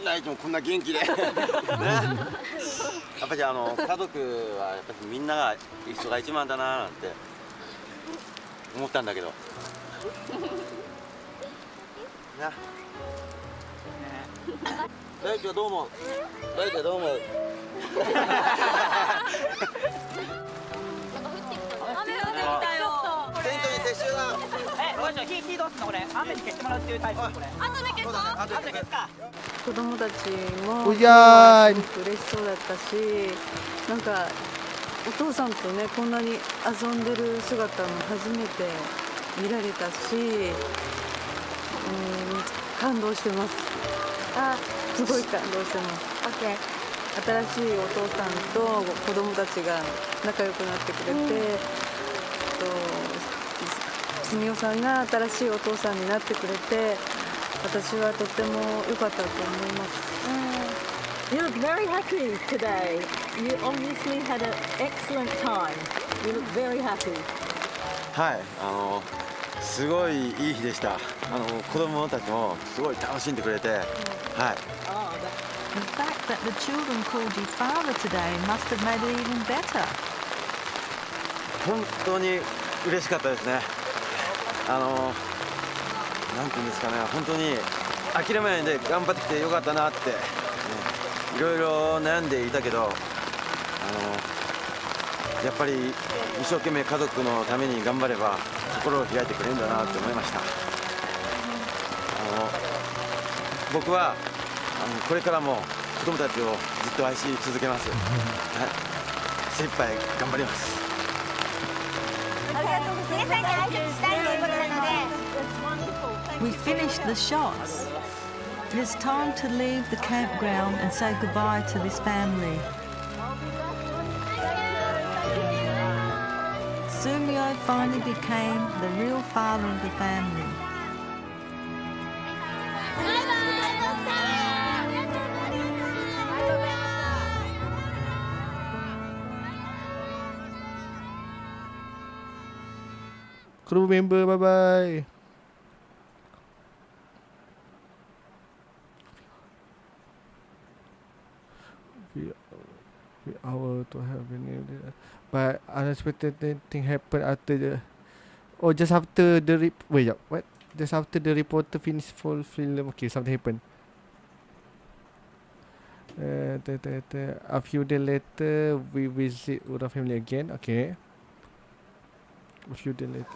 大ちもこんな元気で、ね。やっぱり家族はやっぱりみんなが一緒が一番だななんて思ったんだけど。な。大輝はどう思う？大輝はどう思う？雨降ってきたよ。テントに撤収だ。おいしょ、火どうすんのこれ。雨に消してもらうっていうタイプこれ。後で消そう。後で消すか。子供たちもうやーいすごく嬉しそうだったし、なんかお父さんとねこんなに遊んでる姿も初めて見られたし、感動してます。すごい感動してます。新しいお父さんと子供たちが仲良くなってくれて、すみおさんが新しいお父さんになってくれて、私はとっても良かったと思います。You look very happy today. You obviously had an excellent time. You look very happy. はい、すごいいい日でした。子供たちもすごい楽しんでくれて、はい。The fact that the children called you father today must have made it even better. 本当に嬉しかったですね。なんていうんですかね、本当に諦めないで頑張ってきてよかったなって、いろいろ悩んでいたけど、やっぱり一生懸命家族のために頑張れば心を開いてくれるんだなって思いました。僕はこれからも子供たちをずっと愛し続けます。はい、精一杯頑張ります。皆さんに挨拶したいということなので。We finished the shots. It is time to leave the campground and say goodbye to this family. Sumio finally became the real father of the family. Crew member, bye bye. We hour to have but unexpected thing happened after the just after the what? Just after the reporter finished full film. Okay, something happened. A few days later, we visit Ura family again. Okay. A few days later.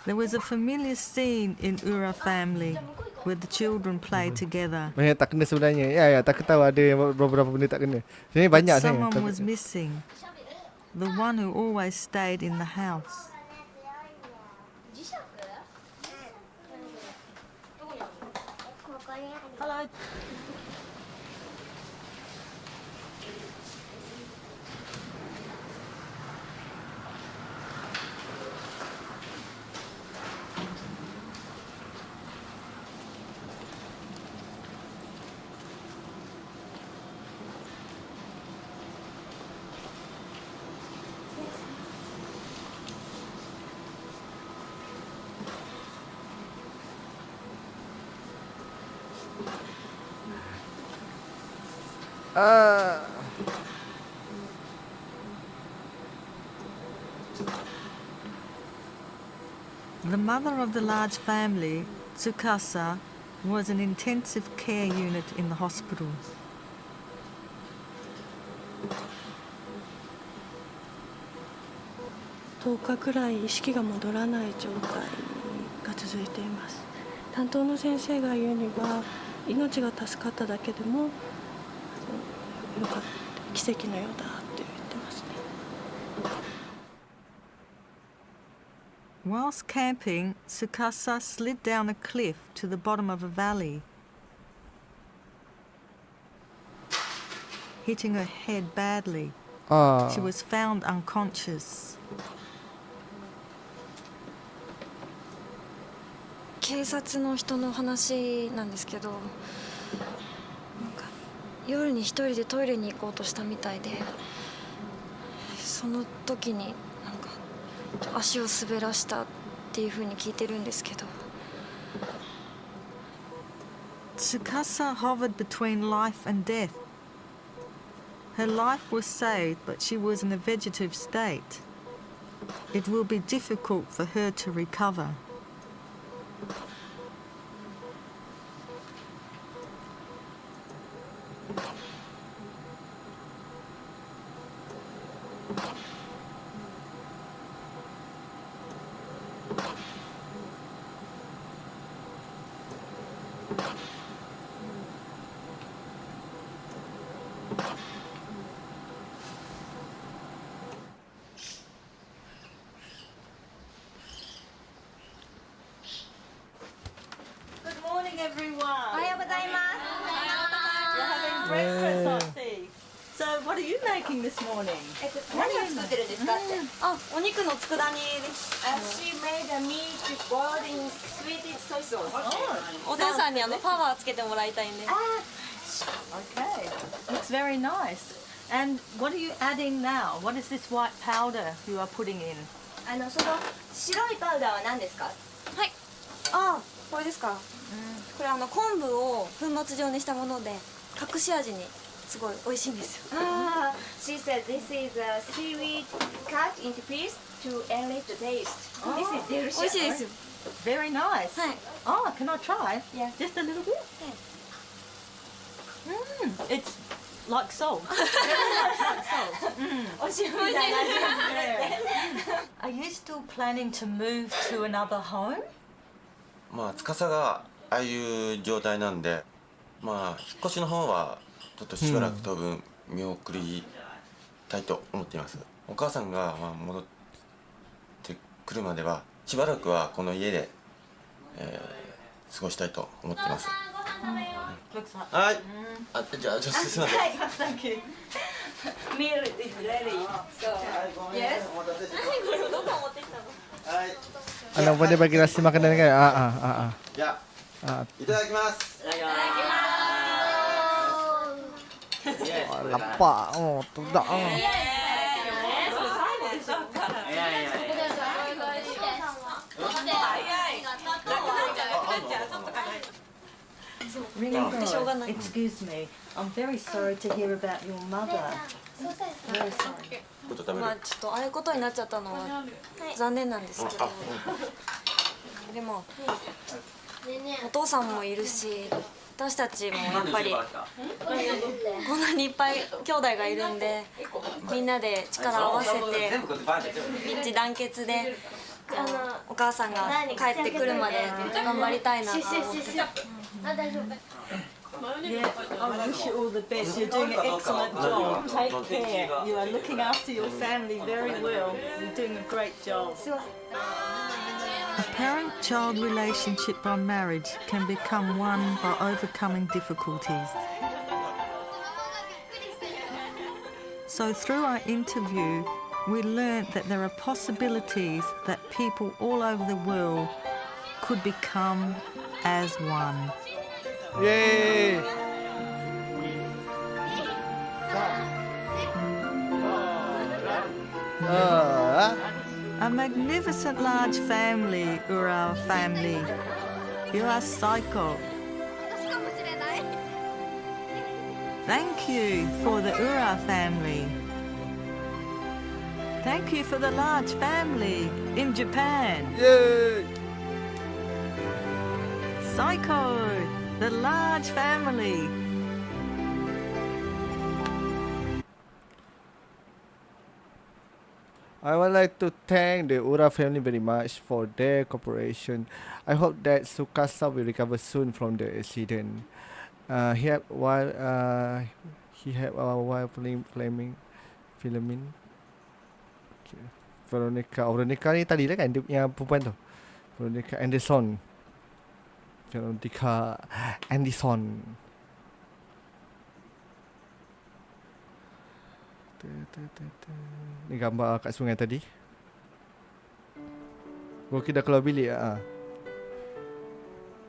There was a familiar scene in Ura family where the children play together. Banyak tak kena sebenarnya. Ya, tak tahu ada beberapa benda tak kena. Sebenarnya banyak saya. Someone was missing. The one who always stayed in the house. Hello. The mother of the large family, Tsukasa, was an intensive care unit in the hospital.10日くらい意識が戻らない状態が続いています。担当の先生が言うには命が助かっただけでもよかった、奇跡のようだって言ってますね。Whilst camping, Tsukasa slid down a cliff to the bottom of a valley, hitting her head badly. She was found unconscious. 警察の人の話なんですけど、なんか夜に一人でトイレに行こうとしたみたいで、その時になんか足を滑らしたっていう風に聞いてるんですけど。Tsukasa hovered between life and death. Her life was saved, but she was in a vegetative state. It will be difficult for her to recover. Good morning, everyone. おはようございます。 You're having breakfast, I see. So, what are you making this morning? 何を作ってるんですかって。あ、お肉の佃煮です。 She made a meat boiled in sweet soy sauce. お父さんにパワーつけてもらいたいんで。 Okay, looks very nice. And what are you adding now? What is this white powder you are putting in? その白いパウダーは何ですか。はい。あ、これですか。これ昆布を粉末状にしたもので隠し味にすごい美味しいんですよ。She said this is a seaweed cut into piece to enrich the taste. This is delicious. 美味しいですよ。 Very nice. はい。 Oh, can I try? Yeah. Just a little bit? It's like salt. Very much like salt. お塩みたいな味がするって。 Are you still planning to move to another home? まあ司がああいう状態なんで、まあ引っ越しの方はちょっとしばらく当分見送りたいと思っています。お母さんが戻ってくるまではしばらくはこの家で、過ごしたいと思っています。はい。じゃあすみません。はい。Thank you. Meal is ready. So yes. これどこ持ってきたの？はい。boleh bagi nasi makanan kan? じゃあいただきます。いただきます。Lapar. Oh, tidak. しょうがない。 Excuse me. I'm very sorry to hear about your mother. Very sorry. まあちょっとああいうことになっちゃったのは残念なんですけど、でもお父さんもいるし、私たちもやっぱりこんなにいっぱい兄弟がいるんで、みんなで力を合わせて一致団結でお母さんが帰ってくるまで頑張りたいなと思って。Yeah, I wish you all the best. You're doing an excellent job. Take care. You are looking after your family very well. You're doing a great job. A parent-child relationship by marriage can become one by overcoming difficulties. So through our interview, we learnt that there are possibilities that people all over the world could become as one. Yay! A magnificent large family, Ura family. You are Saiko. Thank you for the Ura family. Thank you for the large family in Japan. Yay! Saiko, the large family. I would like to thank the Ura family very much for their cooperation. I hope that Tsukasa will recover soon from the accident. He had while filming. Okay. Veronica ni tadi lah kan dia yang perempuan tu. Veronica Anderson. Ni gambar kat sungai tadi. Okey dah keluar bilik ah.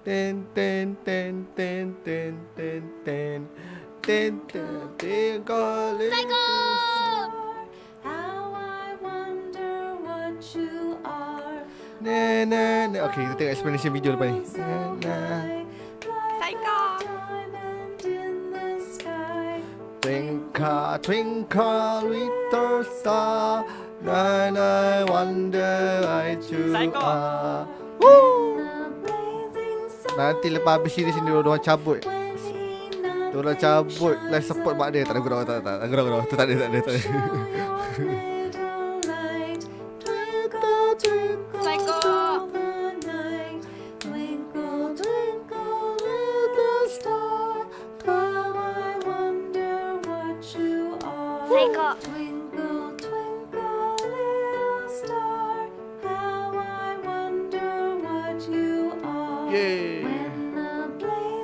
Ten ten ten ten ten ten ten ten ten calling. Saiko! Na. Okey, kita tengok explanation video lepas ni. Saiko! Twinkle Twinkle little star, and I wonder why you are. Woo! Nanti lepas habis series ni diorang cabut. Diorang cabut live support mak dia. Tak ada gurau, tak ada gurau. Tu tak ada. Saiko. Saiko. Yay.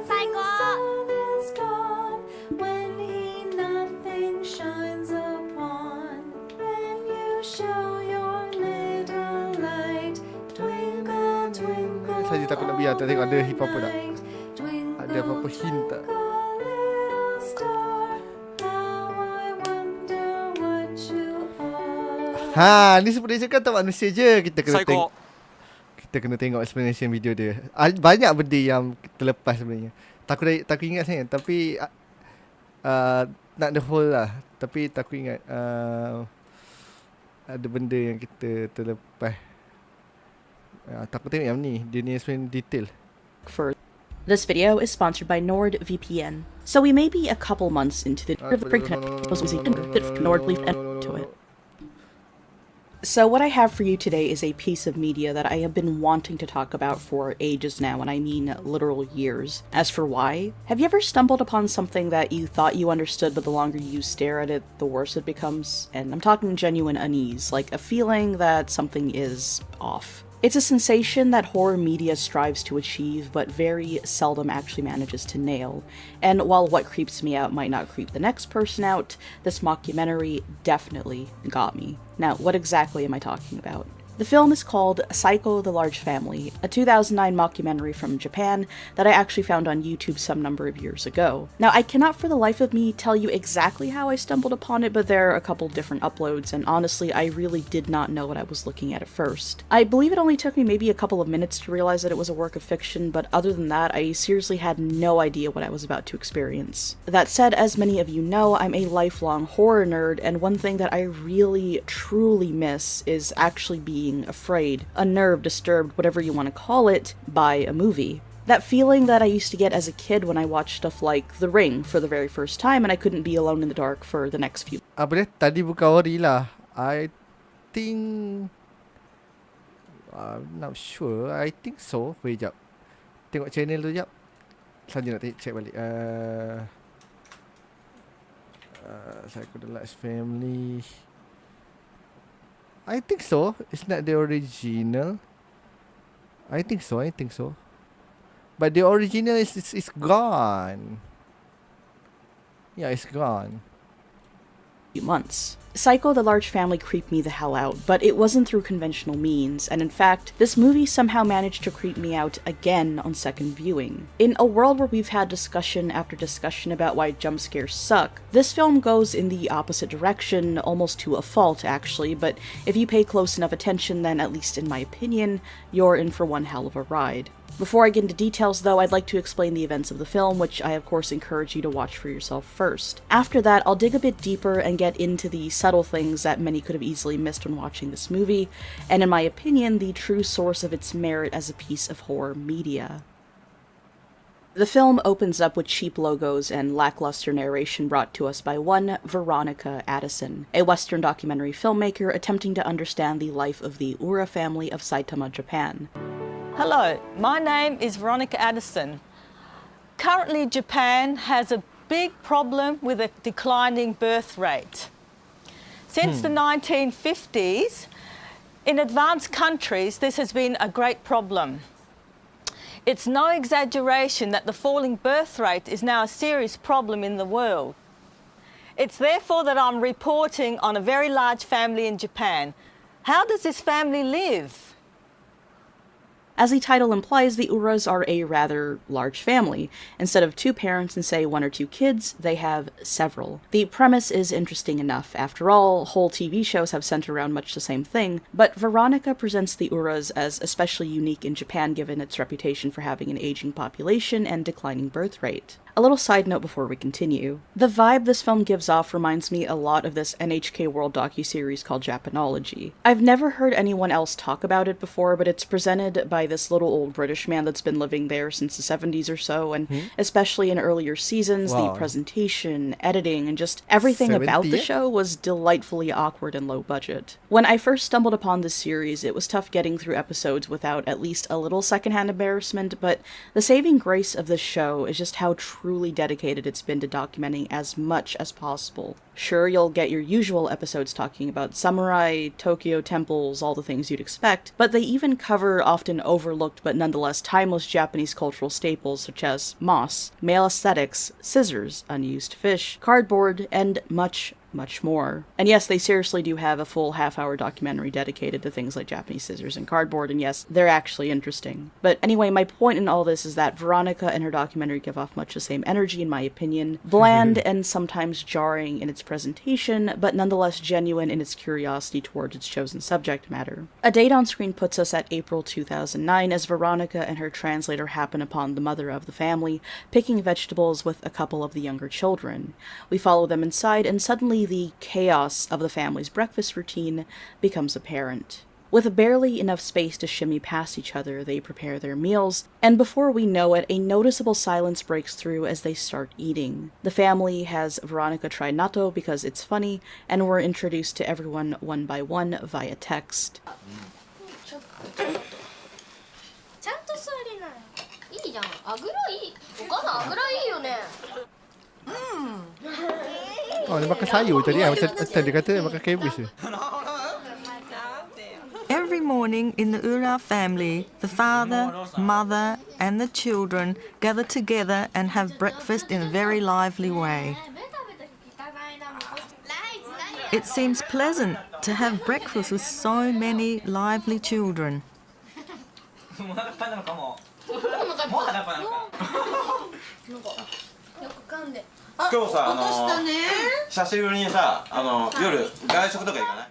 Saiko. Saja takut nak biar, tak tengok ada hip apa tak. Ada apa-apa hint tak. Ha, ni sebenarnya kan tak manusia je. Kita kena tengok. Kita kena tengok explanation video dia. Banyak benda yang terlepas sebenarnya. Takut ingat saya, tapi not the whole lah. Tapi takut ingat ada benda yang kita terlepas. Takut tengok yang ni. Dia ni explain detail. This video is sponsored by NordVPN. So we may be a couple months into the So what I have for you today is a piece of media that I have been wanting to talk about for ages now, and I mean literal years. As for why, have you ever stumbled upon something that you thought you understood, but the longer you stare at it, the worse it becomes? And I'm talking genuine unease, like a feeling that something is off. It's a sensation that horror media strives to achieve, but very seldom actually manages to nail. And while what creeps me out might not creep the next person out, this mockumentary definitely got me. Now, what exactly am I talking about? The film is called Saiko, the Large Family, a 2009 mockumentary from Japan that I actually found on YouTube some number of years ago. Now, I cannot for the life of me tell you exactly how I stumbled upon it, but there are a couple different uploads, and honestly, I really did not know what I was looking at first. I believe it only took me maybe a couple of minutes to realize that it was a work of fiction, but other than that, I seriously had no idea what I was about to experience. That said, as many of you know, I'm a lifelong horror nerd, and one thing that I really, truly miss is actually being afraid, unnerved, disturbed, whatever you want to call it, by a movie. That feeling that I used to get as a kid when I watched stuff like The Ring for the very first time and I couldn't be alone in the dark for the next few. Apa dia? Tadi bukan ori lah. I think... I'm not sure. I think so. Wait, jap. Tengok channel tu jap. Saja nak check balik. Saiko the Large Family. I think so. It's not the original. I think so. But the original is gone. Yeah, it's gone. Months. Saiko, the Large Family creeped me the hell out, but it wasn't through conventional means, and in fact, this movie somehow managed to creep me out again on second viewing. In a world where we've had discussion after discussion about why jump scares suck, this film goes in the opposite direction, almost to a fault actually, but if you pay close enough attention, then at least in my opinion, you're in for one hell of a ride. Before I get into details though, I'd like to explain the events of the film, which I of course encourage you to watch for yourself first. After that, I'll dig a bit deeper and get into the subtle things that many could have easily missed when watching this movie, and in my opinion, the true source of its merit as a piece of horror media. The film opens up with cheap logos and lackluster narration brought to us by one Veronica Addison, a Western documentary filmmaker attempting to understand the life of the Ura family of Saitama, Japan. Hello, my name is Veronica Addison. Currently, Japan has a big problem with a declining birth rate. Since the 1950s, in advanced countries, this has been a great problem. It's no exaggeration that the falling birth rate is now a serious problem in the world. It's therefore that I'm reporting on a very large family in Japan. How does this family live? As the title implies, the Uras are a rather large family. Instead of 2 parents and say 1 or 2 kids, they have several. The premise is interesting enough. After all, whole TV shows have centered around much the same thing, but Veronica presents the Uras as especially unique in Japan given its reputation for having an aging population and declining birth rate. A little side note before we continue. The vibe this film gives off reminds me a lot of this NHK World docuseries called Japanology. I've never heard anyone else talk about it before, but it's presented by this little old British man that's been living there since the 70s or so, and especially in earlier seasons, the presentation, editing, and just everything about the show was delightfully awkward and low budget. When I first stumbled upon this series, it was tough getting through episodes without at least a little secondhand embarrassment, but the saving grace of this show is just how truly dedicated it's been to documenting as much as possible. Sure, you'll get your usual episodes talking about samurai, Tokyo temples, all the things you'd expect, but they even cover often overlooked but nonetheless timeless Japanese cultural staples such as moss, male aesthetics, scissors, unused fish, cardboard, and much more. And yes, they seriously do have a full half-hour documentary dedicated to things like Japanese scissors and cardboard, and yes, they're actually interesting. But anyway, my point in all this is that Veronica and her documentary give off much the same energy, in my opinion, bland and sometimes jarring in its presentation, but nonetheless genuine in its curiosity towards its chosen subject matter. A date on screen puts us at April 2009 as Veronica and her translator happen upon the mother of the family, picking vegetables with a couple of the younger children. We follow them inside, and suddenly the chaos of the family's breakfast routine becomes apparent. With barely enough space to shimmy past each other, they prepare their meals, and before we know it, a noticeable silence breaks through as they start eating. The family has Veronica try natto because it's funny, and we're introduced to everyone one by one via text. Oh, dia makan sayur tadi kan? Macam dia kata dia makan cabbage je. Every morning in the Ura family, the father, mother, and the children gather together and have breakfast in a very lively way. It seems pleasant to have breakfast with so many lively children. 今日さ、久しぶりにさ、夜外食とか行かない？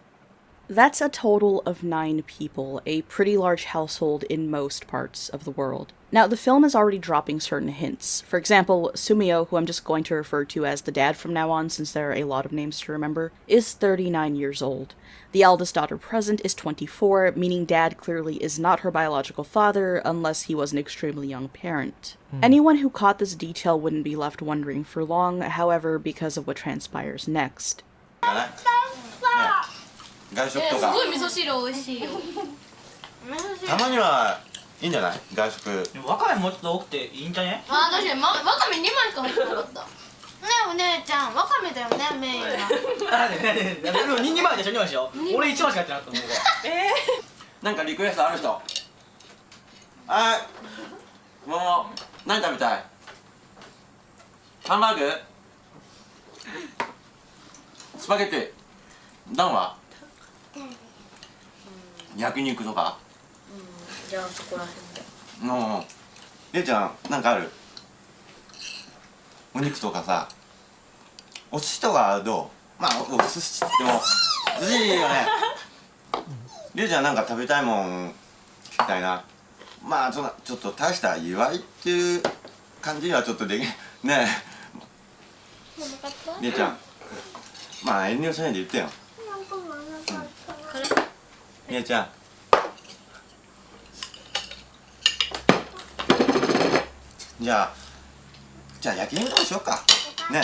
That's a total of 9 people, a pretty large household in most parts of the world. Now, the film is already dropping certain hints. For example, Sumio, who I'm just going to refer to as the dad from now on since there are a lot of names to remember, is 39 years old. The eldest daughter present is 24, meaning dad clearly is not her biological father unless he was an extremely young parent. Anyone who caught this detail wouldn't be left wondering for long, however, because of what transpires next. 外食とか。すごい味噌汁美味しいよ。たまにはいいんじゃない？外食。わかめもっと多くていいんじゃね？あ、確かにわかめ2枚しか入ってなかった。ねえお姉ちゃん、わかめだよねメインは。でも2枚でしょ2枚でしょ。俺1枚しかやってなかったもん。なんかリクエストある人？はい。もう何食べたい？ハンバーグ？スパゲッティ？ダンは？焼肉とか？じゃあそこら辺で。のりえちゃんなんかある？お肉とかさ、お寿司とかどう？まあお寿司っても寿司いいよね。りえちゃんなんか食べたいもん聞きたいな。まあそんなちょっと大した祝いっていう感じにはちょっとできねえ。りえちゃん、まあ遠慮しないで言ってよ。りえちゃん。じゃあ焼肉とかしようか。ね。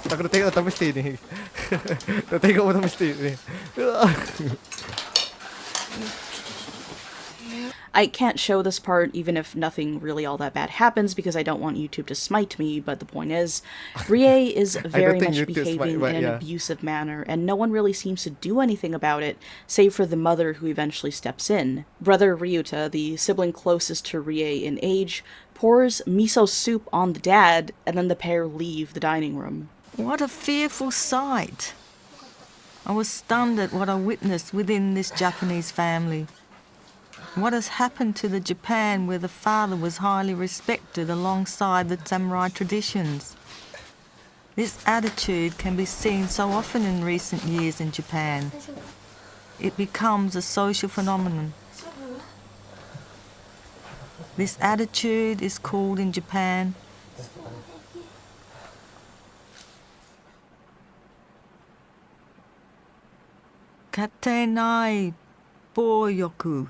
Tak kena tengok tak mesti ni. Tak tengok pun tak mesti ni. I can't show this part even if nothing really all that bad happens because I don't want YouTube to smite me, but the point is, Rie is very much behaving in an abusive manner, and no one really seems to do anything about it, save for the mother who eventually steps in. Brother Ryuta, the sibling closest to Rie in age, pours miso soup on the dad, and then the pair leave the dining room. What a fearful sight! I was stunned at what I witnessed within this Japanese family. What has happened to the Japan where the father was highly respected alongside the samurai traditions? This attitude can be seen so often in recent years in Japan. It becomes a social phenomenon. This attitude is called in Japan katenai boyoku.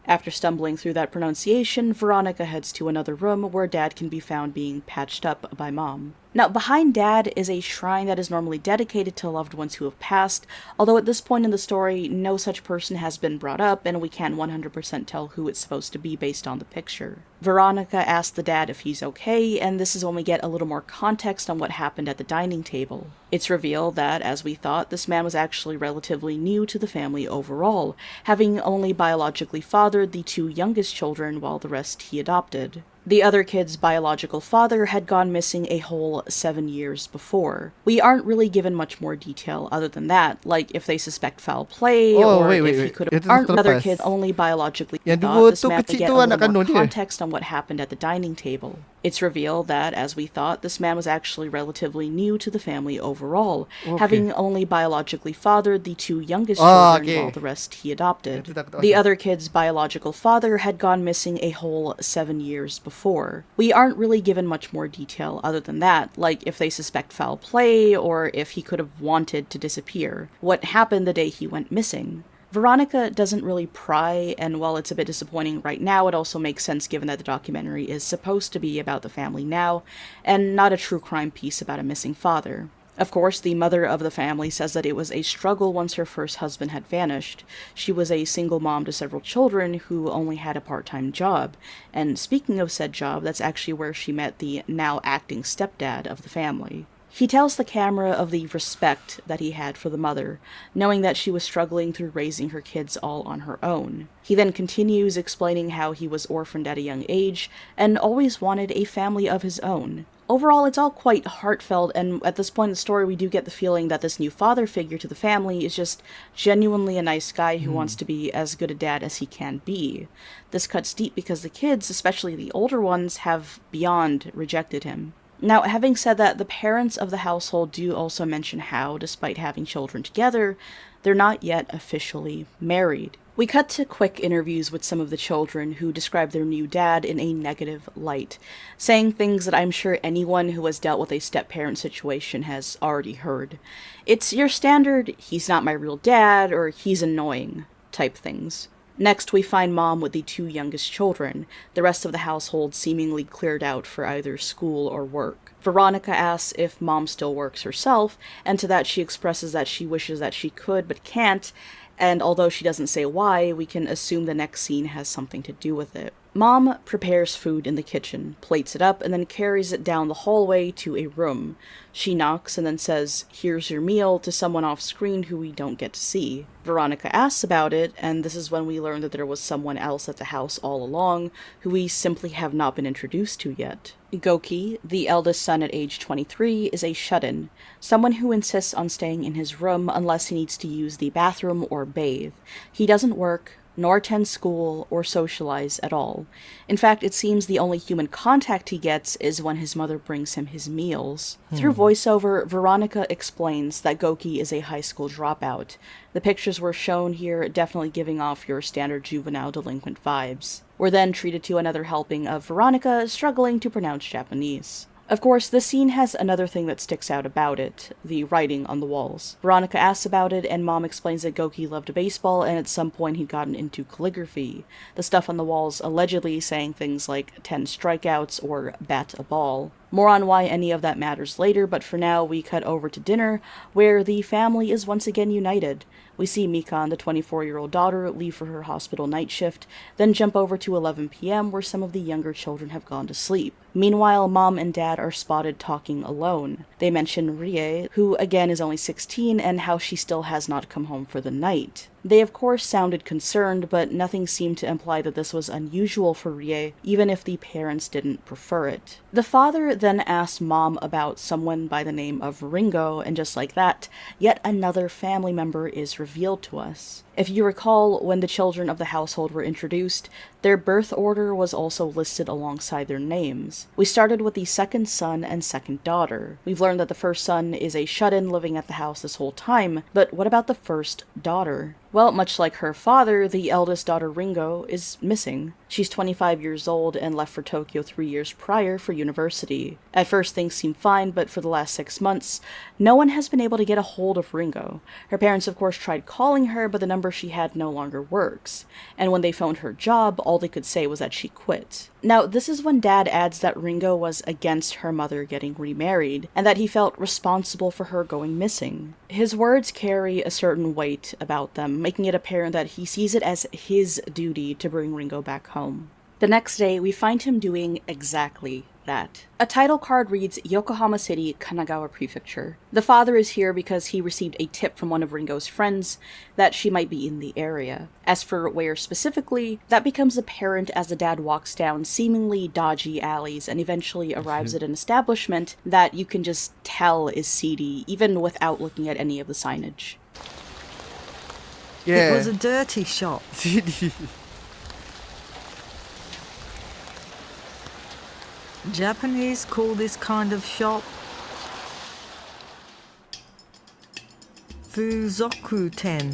After stumbling through that pronunciation, Veronica heads to another room where Dad can be found being patched up by Mom. Now, behind Dad is a shrine that is normally dedicated to loved ones who have passed, although at this point in the story, no such person has been brought up, and we can't 100% tell who it's supposed to be based on the picture. Veronica asks the dad if he's okay, and this is when we get a little more context on what happened at the dining table. It's revealed that, as we thought, this man was actually relatively new to the family overall, having only biologically fathered the 2 youngest children while the rest he adopted. The other kid's biological father had gone missing a whole 7 years before. We aren't really given much more detail other than that, like if they suspect foul play or if he could have. Aren't other kids only biologically thought this man to get a little more context on what happened at the dining table. It's revealed that, as we thought, this man was actually relatively new to the family overall, having only biologically fathered the 2 youngest children while the rest he adopted. The other kid's biological father had gone missing a whole 7 years before. We aren't really given much more detail other than that, like if they suspect foul play or if he could have wanted to disappear. What happened the day he went missing? Veronica doesn't really pry, and while it's a bit disappointing right now, it also makes sense given that the documentary is supposed to be about the family now, and not a true crime piece about a missing father. Of course, the mother of the family says that it was a struggle once her first husband had vanished. She was a single mom to several children who only had a part-time job, and speaking of said job, that's actually where she met the now acting stepdad of the family. He tells the camera of the respect that he had for the mother, knowing that she was struggling through raising her kids all on her own. He then continues explaining how he was orphaned at a young age and always wanted a family of his own. Overall, it's all quite heartfelt, and at this point in the story, we do get the feeling that this new father figure to the family is just genuinely a nice guy who wants to be as good a dad as he can be. This cuts deep because the kids, especially the older ones, have beyond rejected him. Now, having said that, the parents of the household do also mention how, despite having children together, they're not yet officially married. We cut to quick interviews with some of the children who describe their new dad in a negative light, saying things that I'm sure anyone who has dealt with a step-parent situation has already heard. It's your standard, he's not my real dad, or he's annoying type things. Next, we find Mom with the 2 youngest children, the rest of the household seemingly cleared out for either school or work. Veronica asks if Mom still works herself, and to that she expresses that she wishes that she could but can't, and although she doesn't say why, we can assume the next scene has something to do with it. Mom prepares food in the kitchen, plates it up, and then carries it down the hallway to a room. She knocks and then says, "Here's your meal," to someone off screen who we don't get to see. Veronica asks about it, and this is when we learn that there was someone else at the house all along, who we simply have not been introduced to yet. Goki, the eldest son at age 23, is a shut-in, someone who insists on staying in his room unless he needs to use the bathroom or bathe. He doesn't work, nor attend school or socialize at all. In fact, it seems the only human contact he gets is when his mother brings him his meals. Through voiceover, Veronica explains that Goki is a high school dropout. The pictures we're shown here definitely giving off your standard juvenile delinquent vibes. We're then treated to another helping of Veronica struggling to pronounce Japanese. Of course, this scene has another thing that sticks out about it, the writing on the walls. Veronica asks about it, and Mom explains that Goki loved baseball, and at some point he'd gotten into calligraphy. The stuff on the walls allegedly saying things like 10 strikeouts or bat a ball. More on why any of that matters later, but for now we cut over to dinner, where the family is once again united. We see Mika and the 24-year-old daughter leave for her hospital night shift, then jump over to 11 p.m. where some of the younger children have gone to sleep. Meanwhile, Mom and Dad are spotted talking alone. They mention Rie, who again is only 16, and how she still has not come home for the night. They of course sounded concerned, but nothing seemed to imply that this was unusual for Rie, even if the parents didn't prefer it. The father then asks Mom about someone by the name of Ringo, and just like that, yet another family member is revealed to us. If you recall, when the children of the household were introduced, their birth order was also listed alongside their names. We started with the second son and second daughter. We've learned that the first son is a shut-in living at the house this whole time, but what about the first daughter? Well, much like her father, the eldest daughter Ringo is missing. She's 25 years old and left for Tokyo 3 years prior for university. At first things seem fine, but for the last 6 months, no one has been able to get a hold of Ringo. Her parents of course tried calling her, but the number she had no longer works. And when they phoned her job, all they could say was that she quit. Now, this is when Dad adds that Ringo was against her mother getting remarried, and that he felt responsible for her going missing. His words carry a certain weight about them, making it apparent that he sees it as his duty to bring Ringo back home. The next day, we find him doing exactly that. A title card reads Yokohama City, Kanagawa Prefecture. The father is here because he received a tip from one of Ringo's friends that she might be in the area. As for where specifically, that becomes apparent as the dad walks down seemingly dodgy alleys and eventually arrives at an establishment that you can just tell is seedy, even without looking at any of the signage. Yeah. It was a dirty shop. Japanese call this kind of shop Fuzoku-ten.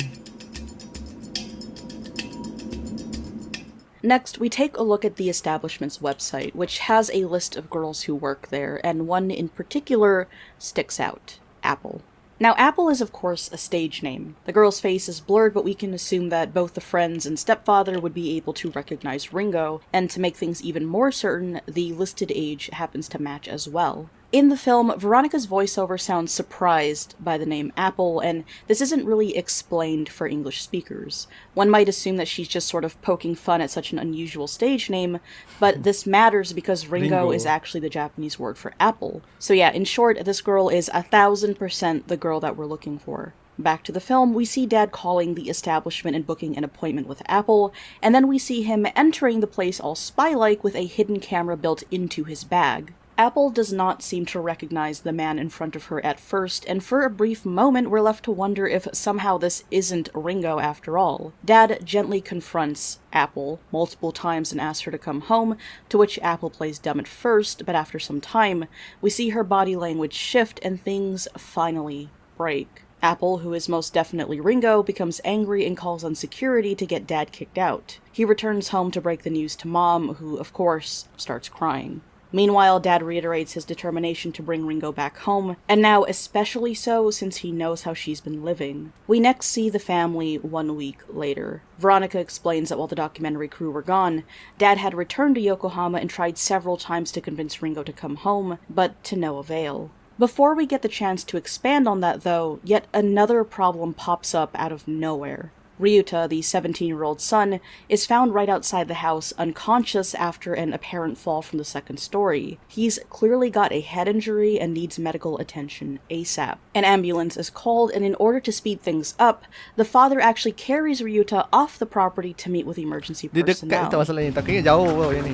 Next, we take a look at the establishment's website, which has a list of girls who work there, and one in particular sticks out: Apple. Now, Apple is of course a stage name. The girl's face is blurred, but we can assume that both the friends and stepfather would be able to recognize Ringo, and to make things even more certain, the listed age happens to match as well. In the film, Veronica's voiceover sounds surprised by the name Apple, and this isn't really explained for English speakers. One might assume that she's just sort of poking fun at such an unusual stage name, but this matters because Ringo is actually the Japanese word for apple. So yeah, in short, this girl is 1000% the girl that we're looking for. Back to the film, we see Dad calling the establishment and booking an appointment with Apple, and then we see him entering the place all spy-like with a hidden camera built into his bag. Apple does not seem to recognize the man in front of her at first, and for a brief moment we're left to wonder if somehow this isn't Ringo after all. Dad gently confronts Apple multiple times and asks her to come home, to which Apple plays dumb at first, but after some time, we see her body language shift and things finally break. Apple, who is most definitely Ringo, becomes angry and calls on security to get Dad kicked out. He returns home to break the news to Mom, who, of course, starts crying. Meanwhile, Dad reiterates his determination to bring Ringo back home, and now especially so since he knows how she's been living. We next see the family 1 week later. Veronica explains that while the documentary crew were gone, Dad had returned to Yokohama and tried several times to convince Ringo to come home, but to no avail. Before we get the chance to expand on that though, yet another problem pops up out of nowhere. Ryuta, the 17-year-old son, is found right outside the house unconscious after an apparent fall from the second story. He's clearly got a head injury and needs medical attention ASAP. An ambulance is called, and in order to speed things up, the father actually carries Ryuta off the property to meet with emergency personnel. Dia dekat masalah ni, takinya jauh bro yang ni.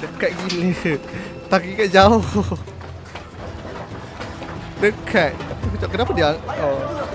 Dekat gila. Takinya jauh. Dekat. Kenapa dia? Oh.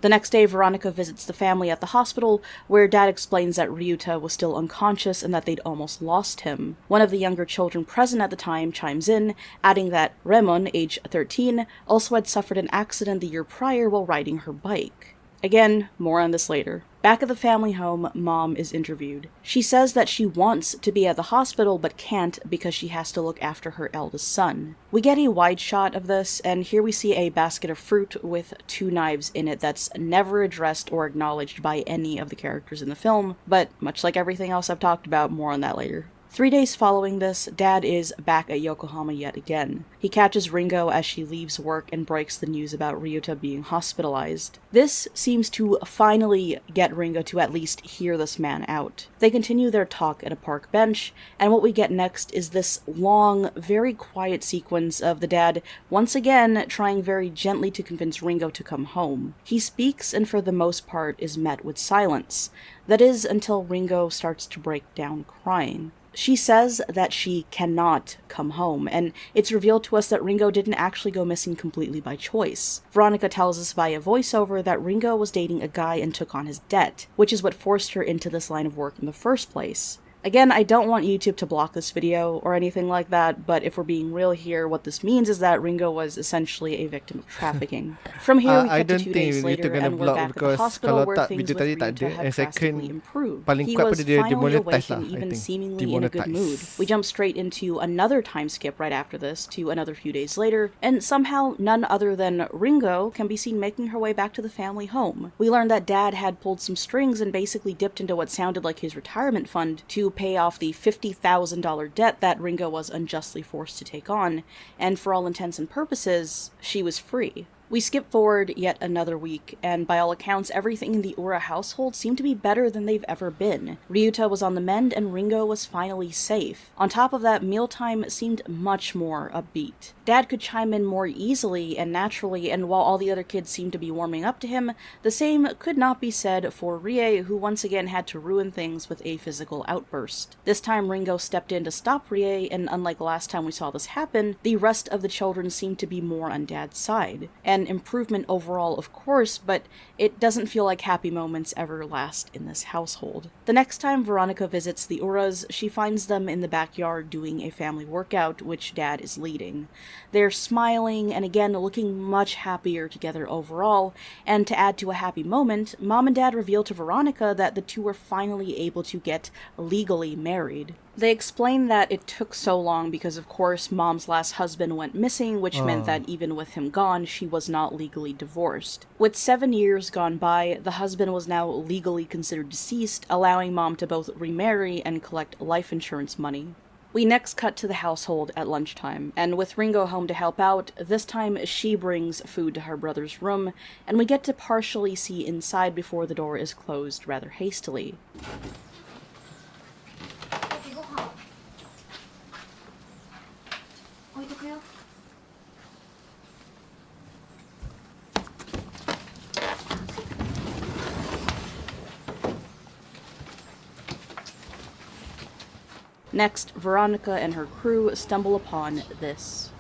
The next day, Veronica visits the family at the hospital, where Dad explains that Ryuta was still unconscious and that they'd almost lost him. One of the younger children present at the time chimes in, adding that Remon, age 13, also had suffered an accident the year prior while riding her bike. Again, more on this later. Back at the family home, Mom is interviewed. She says that she wants to be at the hospital but can't because she has to look after her eldest son. We get a wide shot of this, and here we see a basket of fruit with 2 knives in it that's never addressed or acknowledged by any of the characters in the film, but much like everything else I've talked about, more on that later. 3 days following this, Dad is back at Yokohama yet again. He catches Ringo as she leaves work and breaks the news about Ryuta being hospitalized. This seems to finally get Ringo to at least hear this man out. They continue their talk at a park bench, and what we get next is this long, very quiet sequence of the dad once again trying very gently to convince Ringo to come home. He speaks and for the most part is met with silence. That is until Ringo starts to break down crying. She says that she cannot come home, and it's revealed to us that Ringo didn't actually go missing completely by choice. Veronica tells us via voiceover that Ringo was dating a guy and took on his debt, which is what forced her into this line of work in the first place. Again, I don't want YouTube to block this video or anything like that, but if we're being real here, what this means is that Ringo was essentially a victim of trafficking. From here, we cut to 2 days later, and we're back at the hospital where things with Ryuta have drastically improved. He was finally awake and even seemingly in a good mood. We jump straight into another time skip right after this, to another few days later, and somehow none other than Ringo can be seen making her way back to the family home. We learn that Dad had pulled some strings and basically dipped into what sounded like his retirement fund to pay off the $50,000 debt that Ringo was unjustly forced to take on, and for all intents and purposes, she was free. We skip forward yet another week, and by all accounts, everything in the Ura household seemed to be better than they've ever been. Ryuta was on the mend, and Ringo was finally safe. On top of that, mealtime seemed much more upbeat. Dad could chime in more easily and naturally, and while all the other kids seemed to be warming up to him, the same could not be said for Rie, who once again had to ruin things with a physical outburst. This time, Ringo stepped in to stop Rie, and unlike last time we saw this happen, the rest of the children seemed to be more on Dad's side. And improvement overall, of course, but it doesn't feel like happy moments ever last in this household. The next time Veronica visits the Uras, she finds them in the backyard doing a family workout, which Dad is leading. They're smiling and again looking much happier together overall, and to add to a happy moment, Mom and Dad reveal to Veronica that the two were finally able to get legally married. They explain that it took so long because, of course, Mom's last husband went missing, which meant that even with him gone, she was not legally divorced. With 7 years gone by, the husband was now legally considered deceased, allowing Mom to both remarry and collect life insurance money. We next cut to the household at lunchtime, and with Ringo home to help out, this time she brings food to her brother's room, and we get to partially see inside before the door is closed rather hastily. Next, Veronica and her crew stumble upon this.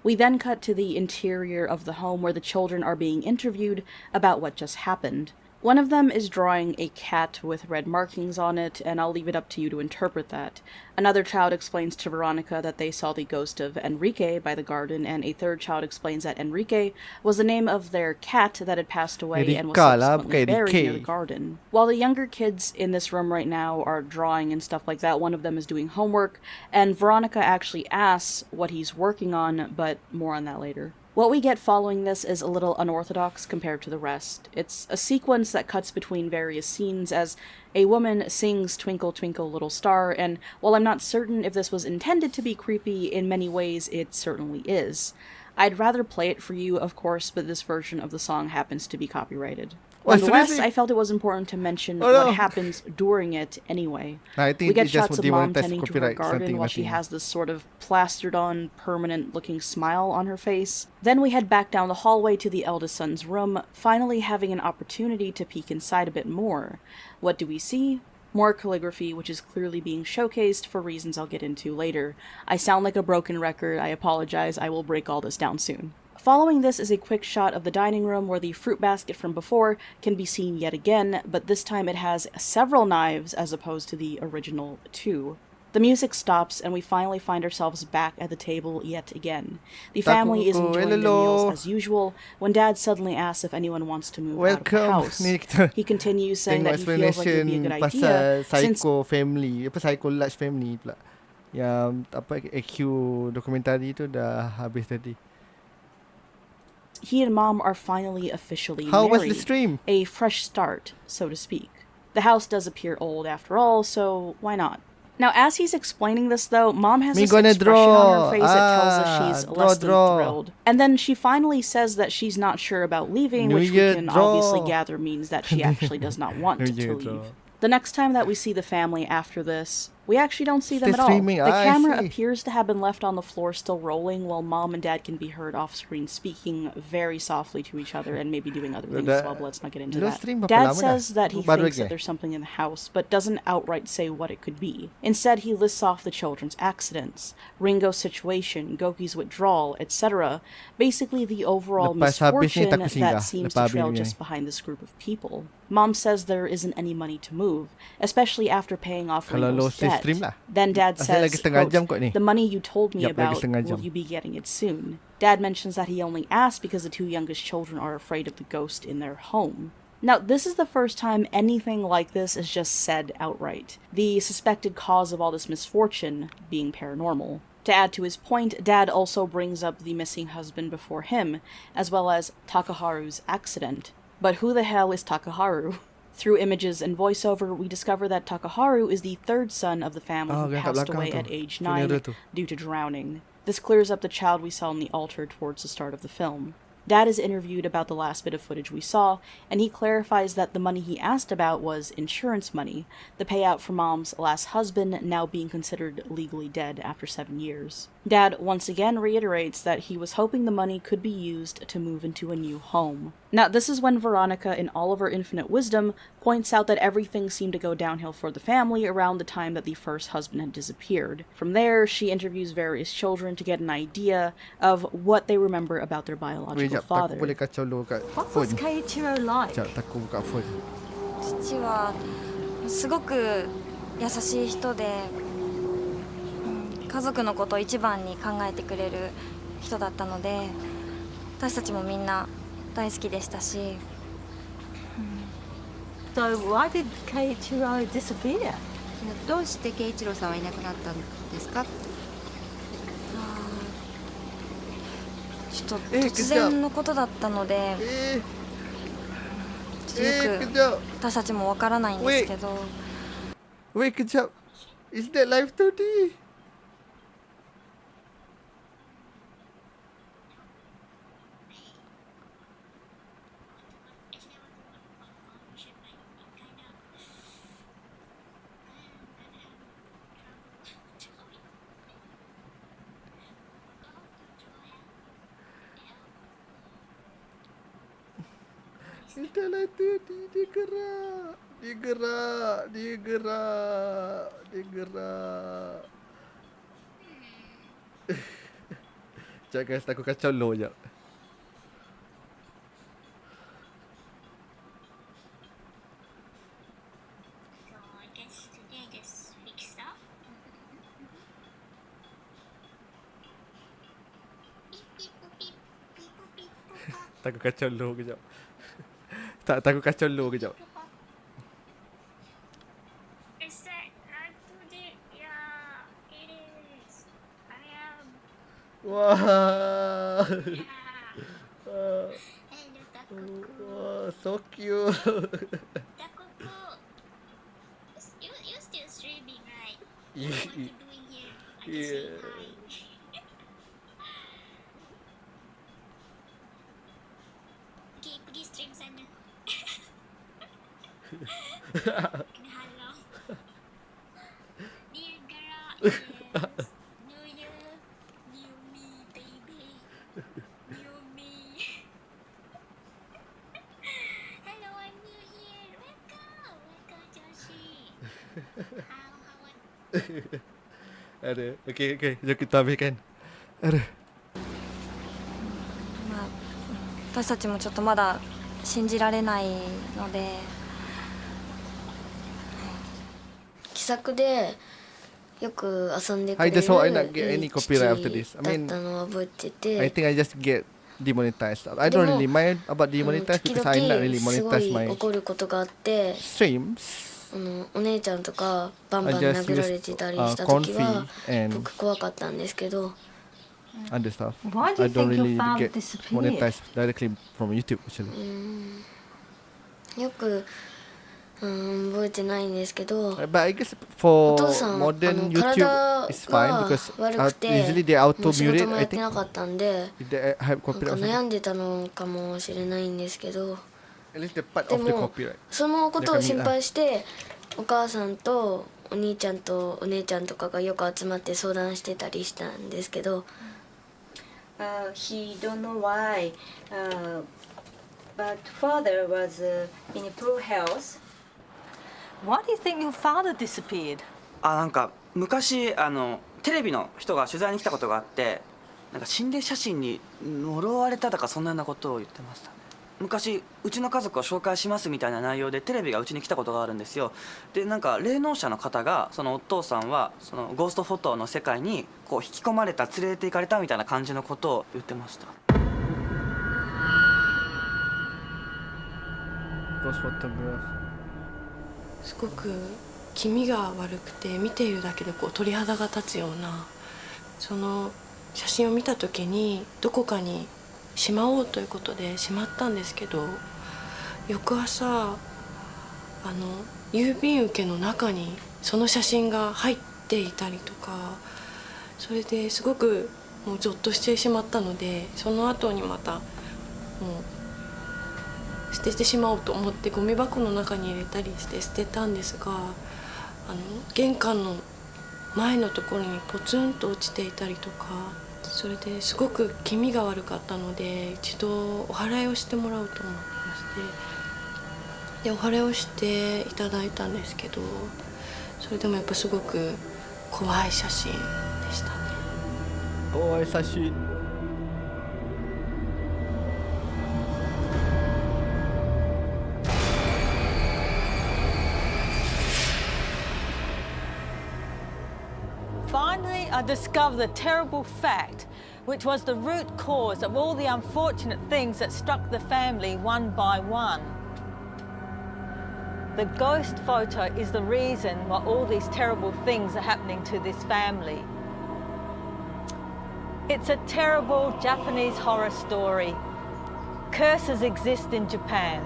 We then cut to the interior of the home where the children are being interviewed about what just happened. One of them is drawing a cat with red markings on it, and I'll leave it up to you to interpret that. Another child explains to Veronica that they saw the ghost of Enrique by the garden, and a third child explains that Enrique was the name of their cat that had passed away and was subsequently buried near the garden. While the younger kids in this room right now are drawing and stuff like that, one of them is doing homework, and Veronica actually asks what he's working on, but more on that later. What we get following this is a little unorthodox compared to the rest. It's a sequence that cuts between various scenes as a woman sings Twinkle Twinkle Little Star, and while I'm not certain if this was intended to be creepy, in many ways it certainly is. I'd rather play it for you, of course, but this version of the song happens to be copyrighted. Nonetheless, I felt it was important to mention what happens during it anyway. We get shots of Mom tending to her garden while she has this sort of plastered-on, permanent-looking smile on her face. Then we head back down the hallway to the eldest son's room, finally having an opportunity to peek inside a bit more. What do we see? More calligraphy, which is clearly being showcased for reasons I'll get into later. I sound like a broken record, I apologize, I will break all this down soon. Following this is a quick shot of the dining room where the fruit basket from before can be seen yet again, but this time it has several knives as opposed to the original 2. The music stops and we finally find ourselves back at the table yet again. The family is enjoying their meals as usual when Dad suddenly asks if anyone wants to move out of the house. He continues saying that he feels like it would be a good idea since Saiko family, Saiko large family pula. Yang AQ dokumentari tu dah habis tadi. He and Mom are finally officially married. How was the stream? A fresh start, so to speak. The house does appear old after all, so why not? Now, as he's explaining this, though, Mom has this expression on her face that tells us she's less than thrilled. And then she finally says that she's not sure about leaving, which we can obviously gather means that she actually does not want to leave. The next time that we see the family after this, we actually don't see them at all. The camera appears to have been left on the floor still rolling while Mom and Dad can be heard off screen speaking very softly to each other and maybe doing other things as well, but let's not get into that. Dad says that he thinks that there's something in the house, but doesn't outright say what it could be. Instead, he lists off the children's accidents, Ringo's situation, Goki's withdrawal, etc. Basically the overall misfortune that seems to trail just behind this group of people. Mom says there isn't any money to move, especially after paying off Ringo's debt. Then Dad says, quote, "The money you told me about, will you be getting it soon?" Dad mentions that he only asked because the 2 youngest children are afraid of the ghost in their home. Now, this is the first time anything like this is just said outright. The suspected cause of all this misfortune being paranormal. To add to his point, Dad also brings up the missing husband before him, as well as Takaharu's accident. But who the hell is Takaharu? Through images and voiceover, we discover that Takaharu is the 3rd son of the family who passed away at age 9 due to drowning. This clears up the child we saw on the altar towards the start of the film. Dad is interviewed about the last bit of footage we saw, and he clarifies that the money he asked about was insurance money, the payout for Mom's last husband now being considered legally dead after 7 years. Dad once again reiterates that he was hoping the money could be used to move into a new home. Now, this is when Veronica, in all of her infinite wisdom, points out that everything seemed to go downhill for the family around the time that the first husband had disappeared. From there, she interviews various children to get an idea of what they remember about their biological father. What was Keiichiro like? 父はすごく優しい人で、家族のことを一番に考えてくれる人だったので、私たちもみんな大好きでしたし。So why did Keiichiro disappear? どうして圭一郎さんはいなくなったんですか？ちょっと突然のことだったので、ちょっとよく私たちもわからないんですけど。Wait, kejap. Is that live 2D? Itulah tu dia gerak. Dia gerak. Dia gerak. Dia gerak. Sekejap guys, aku kacau low sekejap. Takut kacau low kejap. Tak, takut kacau low kejap. Is that not 2D? Yeah, it is. I am. Wah. Hello, Takuku. Wah, so cute. Takuku. You still streaming, right? Yeah. What you doing here? I just say hi. Okay, pergi stream sana. Halau. Dia gerak. Yes. New year, new me, baby. New me. Hello, I'm new here. Welcome. Welcome, Joshi. How Ada. Okay. Jom kita habiskan. Ada. 私たちもちょっとまだ信じられないので、気さくでよく遊んでくれ I る just hope I not get any いい父 copyright だ after this. っ I た mean, のを覚えて I て、 think I just get demonetized. I don't really mind about 時 demonetized because I not really 々すご monetize い my 怒ることがあって、 streams. お姉ちゃんとかバンバン I just 殴られ used てたりした時は config and 僕怖かったんですけど、 other stuff. Why do you I don't think your really father get disappeared? monetized directly from YouTube actually. よく覚えてないんですけど、 But I guess お for 父さん modern 体 YouTube it's fine が because 悪くて usually they も auto う仕事 mute も it. や I ってな think かったんで、 if they have なん copyright か or 悩 something. んでたのかもしれないんですけど、 At least the part で of the も copyright. そのことを心配してお母さんとお兄ちゃんとお姉ちゃんとかがよく集まって相談してたりしたんですけど、 He don't know why, but father was in poor health. Why do you think your father disappeared? なんか昔テレビの人が取材に来たことがあって、なんか心霊写真に呪われたとかそんなようなことを言ってましたね。昔うちの家族を紹介しますみたいな内容でテレビがうちに来たことがあるんですよ。でなんか霊能者の方がそのお父さんはそのゴーストフォトの世界にこう引き込まれた、連れて行かれたみたいな感じのことを言ってました。 Ghost photograph. すごく気味が悪くて見ているだけでこう鳥肌が立つような、その写真を見た時にどこかにしまおうということでしまったんですけど、翌朝郵便受けの中にその写真が入っていたりとか、それですごくもうゾッとしてしまったので、その後にまたもう捨ててしまおうと思ってゴミ箱の中に入れたりして捨てたんですが、玄関の前のところにポツンと落ちていたりとか、それですごく気味が悪かったので一度お祓いをしてもらおうと思ってまして、でお祓いをしていただいたんですけど、それでもやっぱすごく怖い写真でしたね。怖い写真。Finally, I discovered the terrible fact, which was the root cause of all the unfortunate things that struck the family one by one. The ghost photo is the reason why all these terrible things are happening to this family. It's a terrible Japanese horror story. Curses exist in Japan.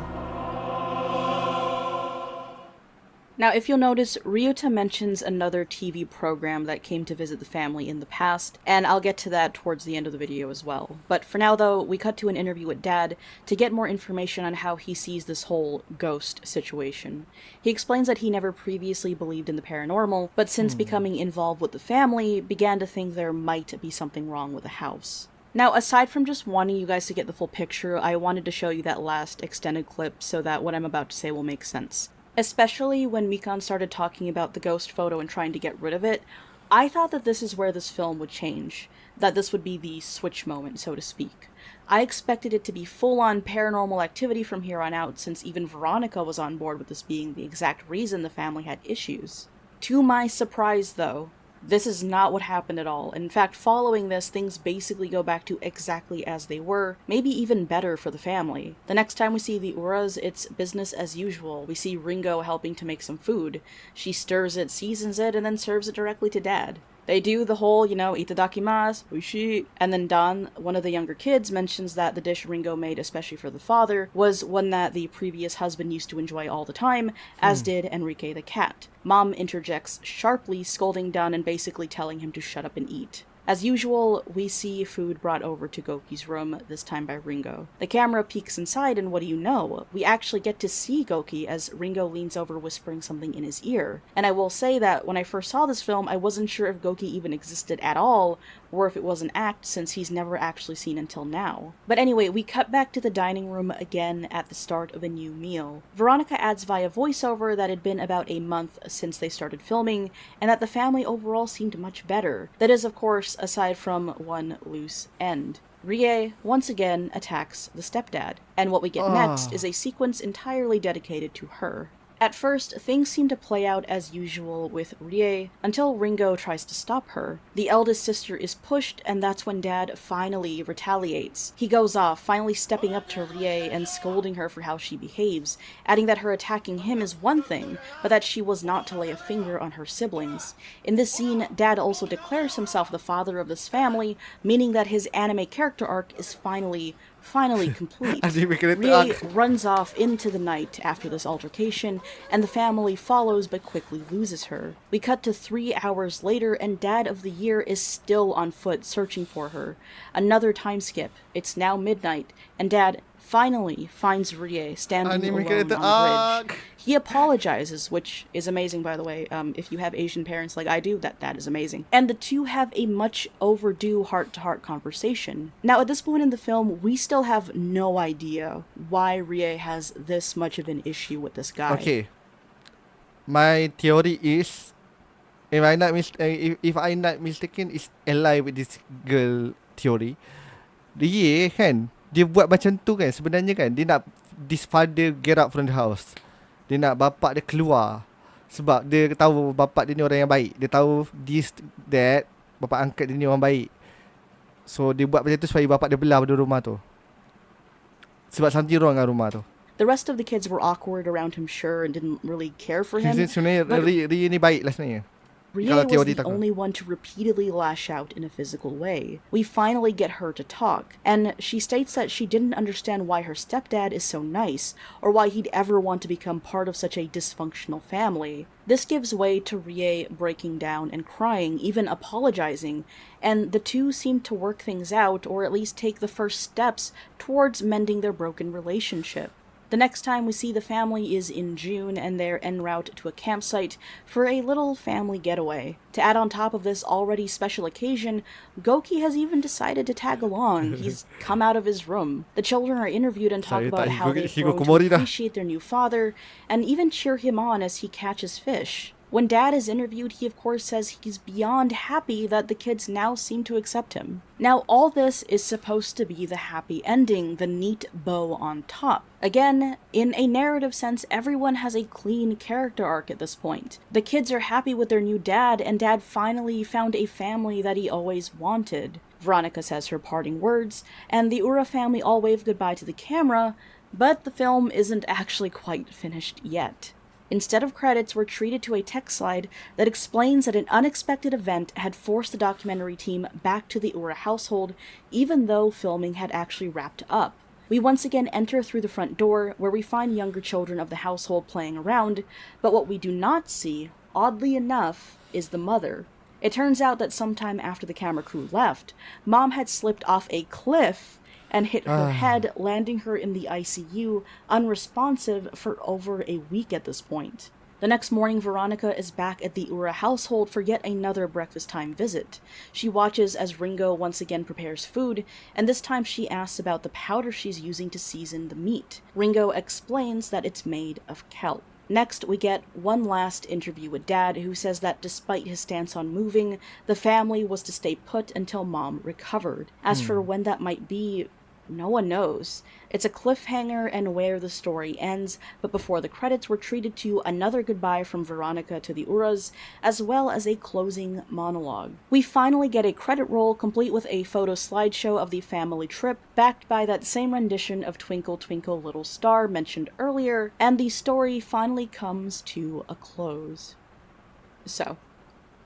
Now, if you'll notice, Ryuta mentions another TV program that came to visit the family in the past, and I'll get to that towards the end of the video as well. But for now, though, we cut to an interview with Dad to get more information on how he sees this whole ghost situation. He explains that he never previously believed in the paranormal, but since becoming involved with the family, began to think there might be something wrong with the house. Now, aside from just wanting you guys to get the full picture, I wanted to show you that last extended clip so that what I'm about to say will make sense. Especially when Mikan started talking about the ghost photo and trying to get rid of it, I thought that this is where this film would change, that this would be the switch moment, so to speak. I expected it to be full-on paranormal activity from here on out, since even Veronica was on board with this being the exact reason the family had issues. To my surprise, though, this is not what happened at all. In fact, following this, things basically go back to exactly as they were, maybe even better for the family. The next time we see the Uras, it's business as usual. We see Ringo helping to make some food. She stirs it, seasons it, and then serves it directly to Dad. They do the whole, itadakimasu, oishii. And then Don, one of the younger kids, mentions that the dish Ringo made especially for the father was one that the previous husband used to enjoy all the time, as did Enrique the cat. Mom interjects sharply, scolding Don and basically telling him to shut up and eat. As usual, we see food brought over to Goki's room, this time by Ringo. The camera peeks inside, and what do you know? We actually get to see Goki as Ringo leans over whispering something in his ear. And I will say that when I first saw this film, I wasn't sure if Goki even existed at all, or if it was an act, since he's never actually seen until now. But anyway, we cut back to the dining room again at the start of a new meal. Veronica adds via voiceover that it had been about a month since they started filming, and that the family overall seemed much better. That is, of course, aside from one loose end. Rie once again attacks the stepdad, and what we get next is a sequence entirely dedicated to her. At first, things seem to play out as usual with Rie until Ringo tries to stop her. The eldest sister is pushed, and that's when Dad finally retaliates. He goes off, finally stepping up to Rie and scolding her for how she behaves, adding that her attacking him is one thing, but that she was not to lay a finger on her siblings. In this scene, Dad also declares himself the father of this family, meaning that his anime character arc is finally complete. Rie runs off into the night after this altercation, and the family follows but quickly loses her. We cut to 3 hours later, and Dad of the Year is still on foot searching for her. Another time skip. It's now midnight, and Dad finally finds Rie standing alone on a bridge. He apologizes, which is amazing, by the way. If you have Asian parents like I do, that is amazing. And the two have a much overdue heart-to-heart conversation. Now, at this point in the film, we still have no idea why Rie has this much of an issue with this guy. Okay. My theory is, if I'm not mistaken, is aligned with this girl theory. Rie kan, dia buat macam tu kan sebenarnya kan. Dia nak this father get out from the house. Dia nak bapak dia keluar. Sebab dia tahu bapak dia ni orang yang baik. Dia tahu that bapak angkat dia ni orang baik. So dia buat macam tu supaya bapak dia belah pada rumah tu. Sebab something wrong dengan rumah tu. The rest of the kids were awkward around him, sure, and didn't really care for him. Sebenarnya Rie ni baik lah sebenarnya. Rie was the only one to repeatedly lash out in a physical way. We finally get her to talk, and she states that she didn't understand why her stepdad is so nice, or why he'd ever want to become part of such a dysfunctional family. This gives way to Rie breaking down and crying, even apologizing, and the two seem to work things out, or at least take the first steps towards mending their broken relationship. The next time we see the family is in June, and they're en route to a campsite for a little family getaway. To add on top of this already special occasion, Goki has even decided to tag along. He's come out of his room. The children are interviewed and talk about how they've grown to appreciate their new father, and even cheer him on as he catches fish. When Dad is interviewed, he of course says he's beyond happy that the kids now seem to accept him. Now, all this is supposed to be the happy ending, the neat bow on top. Again, in a narrative sense, everyone has a clean character arc at this point. The kids are happy with their new dad, and Dad finally found a family that he always wanted. Veronica says her parting words, and the Ura family all wave goodbye to the camera, but the film isn't actually quite finished yet. Instead of credits, we're treated to a text slide that explains that an unexpected event had forced the documentary team back to the Ura household, even though filming had actually wrapped up. We once again enter through the front door, where we find younger children of the household playing around, but what we do not see, oddly enough, is the mother. It turns out that sometime after the camera crew left, Mom had slipped off a cliff and hit her head, landing her in the ICU, unresponsive for over a week at this point. The next morning, Veronica is back at the Ura household for yet another breakfast time visit. She watches as Ringo once again prepares food, and this time she asks about the powder she's using to season the meat. Ringo explains that it's made of kelp. Next, we get one last interview with Dad, who says that despite his stance on moving, the family was to stay put until Mom recovered. As for when that might be, no one knows. It's a cliffhanger and where the story ends, but before the credits, we're treated to another goodbye from Veronica to the Uras, as well as a closing monologue. We finally get a credit roll, complete with a photo slideshow of the family trip, backed by that same rendition of Twinkle Twinkle Little Star mentioned earlier, and the story finally comes to a close. So,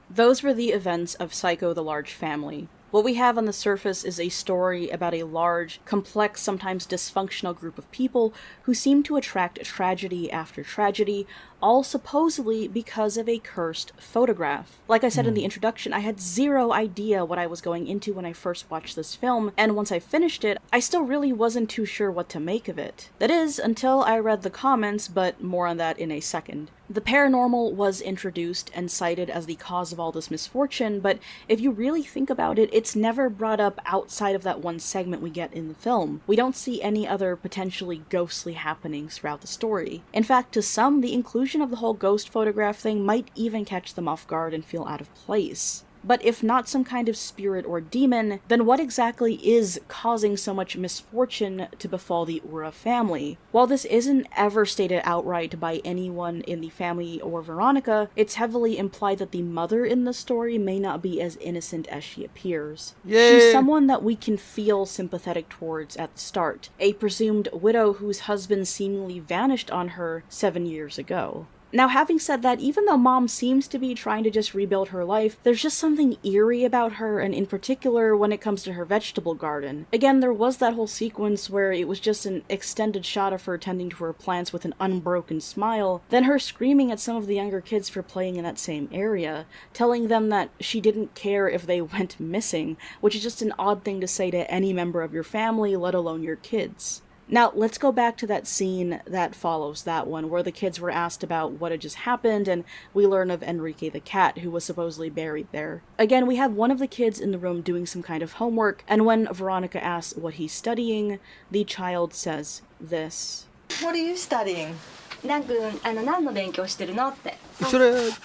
those were the events of Saiko the Large Family. What we have on the surface is a story about a large, complex, sometimes dysfunctional group of people who seem to attract tragedy after tragedy, all supposedly because of a cursed photograph. Like I said in the introduction, I had zero idea what I was going into when I first watched this film, and once I finished it, I still really wasn't too sure what to make of it. That is, until I read the comments, but more on that in a second. The paranormal was introduced and cited as the cause of all this misfortune, but if you really think about it, it's never brought up outside of that one segment we get in the film. We don't see any other potentially ghostly happenings throughout the story. In fact, to some, the inclusion of the whole ghost photograph thing might even catch them off guard and feel out of place. But if not some kind of spirit or demon, then what exactly is causing so much misfortune to befall the Ura family? While this isn't ever stated outright by anyone in the family or Veronica, it's heavily implied that the mother in the story may not be as innocent as she appears. She's someone that we can feel sympathetic towards at the start, a presumed widow whose husband seemingly vanished on her 7 years ago. Now, having said that, even though Mom seems to be trying to just rebuild her life, there's just something eerie about her, and in particular when it comes to her vegetable garden. Again, there was that whole sequence where it was just an extended shot of her tending to her plants with an unbroken smile, then her screaming at some of the younger kids for playing in that same area, telling them that she didn't care if they went missing, which is just an odd thing to say to any member of your family, let alone your kids. Now, let's go back to that scene that follows that one, where the kids were asked about what had just happened, and we learn of Enrique the cat, who was supposedly buried there. Again, we have one of the kids in the room doing some kind of homework, and when Veronica asks what he's studying, the child says this. What are you studying? 何の勉強してるのって。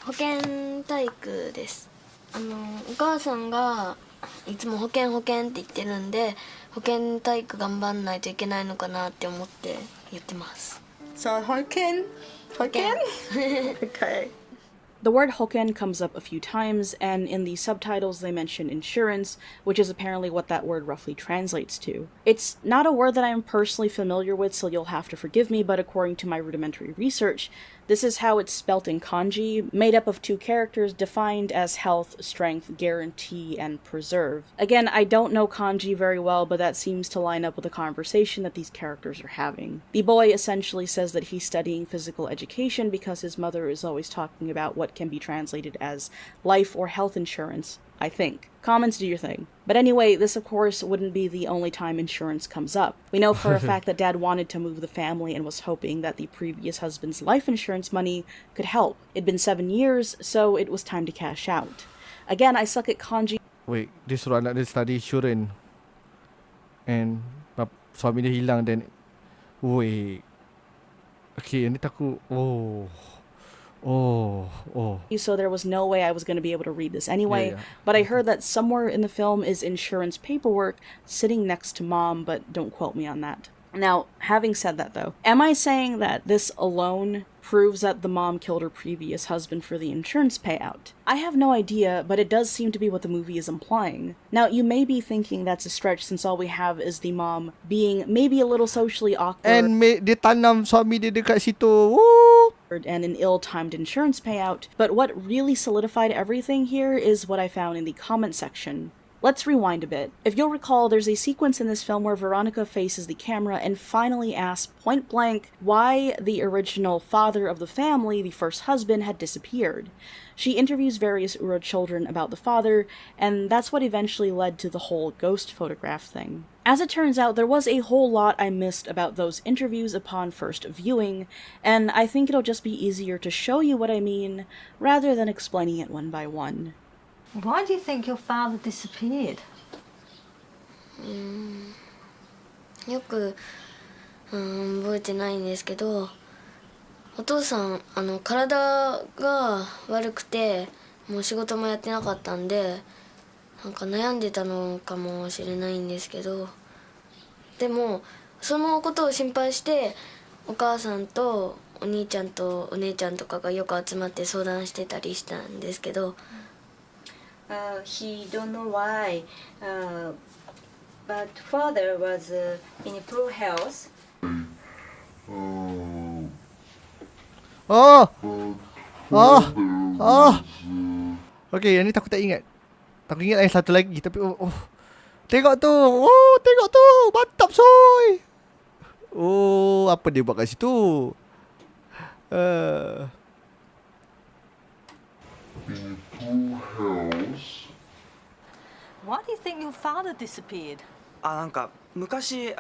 保健体育です。お母さんがいつも保健って言ってるんで、保健体育頑張んないといけないのかなって思って言ってます。So 保健? Okay. The word hoken comes up a few times, and in the subtitles they mention insurance, which is apparently what that word roughly translates to. It's not a word that I'm personally familiar with, so you'll have to forgive me, but according to my rudimentary research, this is how it's spelt in kanji, made up of 2 characters defined as health, strength, guarantee, and preserve. Again, I don't know kanji very well, but that seems to line up with the conversation that these characters are having. The boy essentially says that he's studying physical education because his mother is always talking about what can be translated as life or health insurance, I think. Comments, do your thing. But anyway, this of course wouldn't be the only time insurance comes up. We know for a fact that Dad wanted to move the family and was hoping that the previous husband's life insurance money could help. It'd been 7 years, so it was time to cash out. Again, I suck at kanji. Wait, dia suruh anak dia study insurance. And suami dia hilang, then wait. Okay, ini takut. So there was no way I was going to be able to read this anyway, but I heard that somewhere in the film is insurance paperwork sitting next to Mom, but don't quote me on that. Now, having said that though, am I saying that this alone proves that the mom killed her previous husband for the insurance payout? I have no idea, but it does seem to be what the movie is implying. Now, you may be thinking that's a stretch since all we have is the mom being maybe a little socially awkward. And dia tanam suami dia dekat situ. Woo! And an ill-timed insurance payout, but what really solidified everything here is what I found in the comment section. Let's rewind a bit. If you'll recall, there's a sequence in this film where Veronica faces the camera and finally asks point blank why the original father of the family, the first husband, had disappeared. She interviews various Ura children about the father, and that's what eventually led to the whole ghost photograph thing. As it turns out, there was a whole lot I missed about those interviews upon first viewing, and I think it'll just be easier to show you what I mean, rather than explaining it one by one. Why do you think your father disappeared? よく覚えてないんですけど、お父さん体が悪くてもう仕事もやってなかったんで、なんか悩んでたのかもしれないんですけど、でもそのことを心配してお母さんとお兄ちゃんとお姉ちゃんとかがよく集まって相談してたりしたんですけど。He don't know why, but father was in poor health. Okay, yang ni takut tak ingat. Takut ingat yang satu lagi, tapi tengok tu. Tengok tu. Mantap soy. Apa dia buat kat situ? Why do you think your father disappeared? なんか昔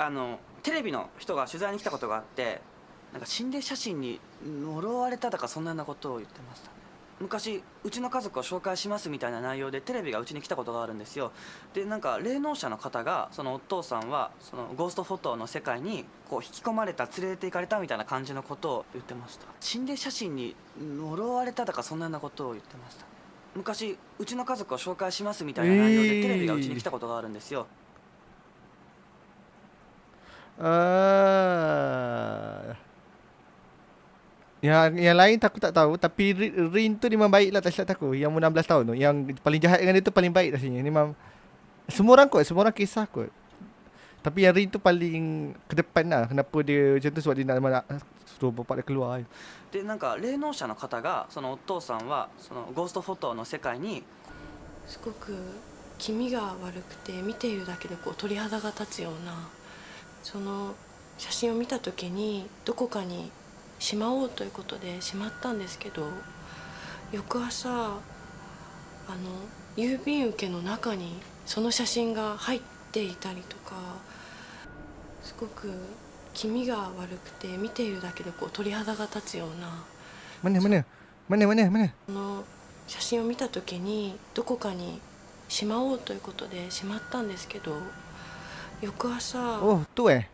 テレビの人が取材に来たことがあって、なんか心霊写真に呪われたとかそんなようなことを言ってました。昔うちの家族を紹介しますみたいな内容でテレビがうちに来たことがあるんですよ。でなんか霊能者の方がそのお父さんはそのゴーストフォトの世界にこう引き込まれた、連れて行かれたみたいな感じのことを言ってました。心霊写真に呪われたとかそんなようなことを言ってました。昔うちの家族を紹介しますみたいな内容でテレビがうちに来たことがあるんですよ。Yang lain aku tak tahu, tapi Rin tu memang baik lah, tak silap aku. Yang umur 16 tahun tu, yang paling jahat dengan dia tu paling baik rasanya. Ni memang semua orang kot, semua orang kisah kot. Tapi yang Rin tu paling ke depan lah. Kenapa dia macam tu, sebab dia nak suruh bapak dia keluar. でなんか霊能者の方がそのお父さんはそのゴーストフォトの世界にすごく気味が悪くて見ているだけでこう鳥肌が立つような、その写真を見た時にどこかにしまおうということでしまったんですけど、翌朝郵便受けの中にその写真が入っていたりとか、すごく気味が悪くて見ているだけでこう鳥肌が立つような。Mana? その写真を見た時にどこかにしまおうということでしまったんですけど、翌朝 Oh, tu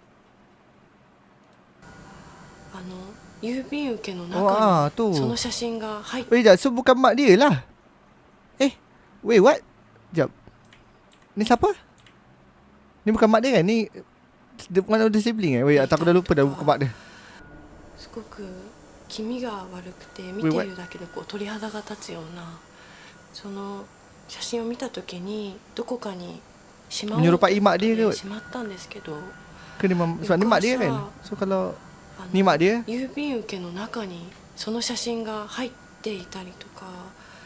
郵便受けの中に tu. その写真が入って。 Wait, so bukan mak dia lah. Wait, what? Sekejap. Ni siapa? Ni bukan mak dia kan? Ni one of the sibling Wait, aku dah lupa dah bukan mak dia. すごく気味が悪くて見ているだけでこう鳥肌が立つような、その写真を見た時にどこかにしまおうとしまったんですけど、 Ke ni sebab ni mak dia kan? So kalau ni mak dia, 郵便受けの中にその写真が入っていたりとか、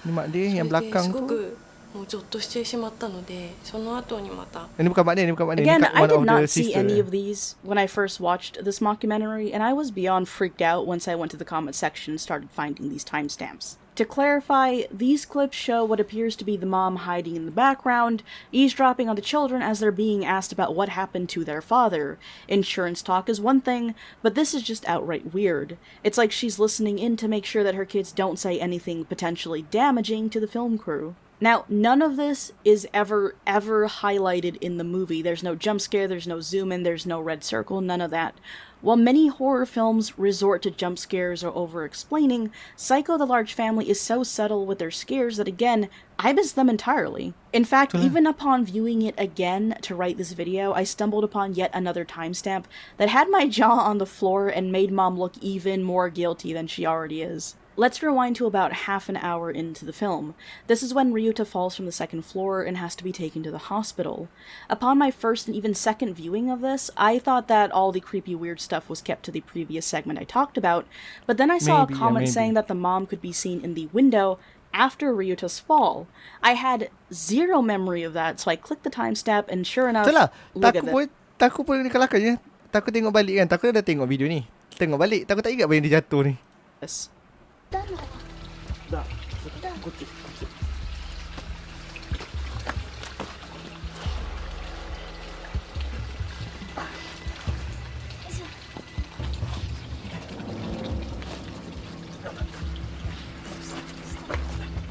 ni mak dia yang belakang tu. もうゾッとしてしまったので、その後にまた。 Ini bukan mak dia, ni bukan mak dia. Again, Ni I one did of not the see sister. any of these when I first watched this mockumentary, and I was beyond freaked out once I went to the comment section and started finding these timestamps. To clarify, these clips show what appears to be the mom hiding in the background, eavesdropping on the children as they're being asked about what happened to their father. Insurance talk is one thing, but this is just outright weird. It's like she's listening in to make sure that her kids don't say anything potentially damaging to the film crew. Now, none of this is ever highlighted in the movie. There's no jump scare, there's no zoom in, there's no red circle, none of that. While many horror films resort to jump scares or over-explaining, Saiko the Large Family is so subtle with their scares that, again, I missed them entirely. In fact, even upon viewing it again to write this video, I stumbled upon yet another timestamp that had my jaw on the floor and made Mom look even more guilty than she already is. Let's rewind to about half an hour into the film. This is when Ryuta falls from the second floor and has to be taken to the hospital. Upon my first and even second viewing of this, I thought that all the creepy weird stuff was kept to the previous segment I talked about, but then I saw a comment saying that the mom could be seen in the window after Ryuta's fall. I had zero memory of that, so I clicked the timestamp and sure enough, look at that. Takut pun ni kelakarnya. Takut tengok balik kan. Takut dah tengok video ni. Tengok balik. Takut tak ingat apa yang dia jatuh ni. Yes.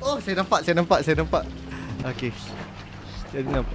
Oh, saya nampak. Okay. Jadi nampak.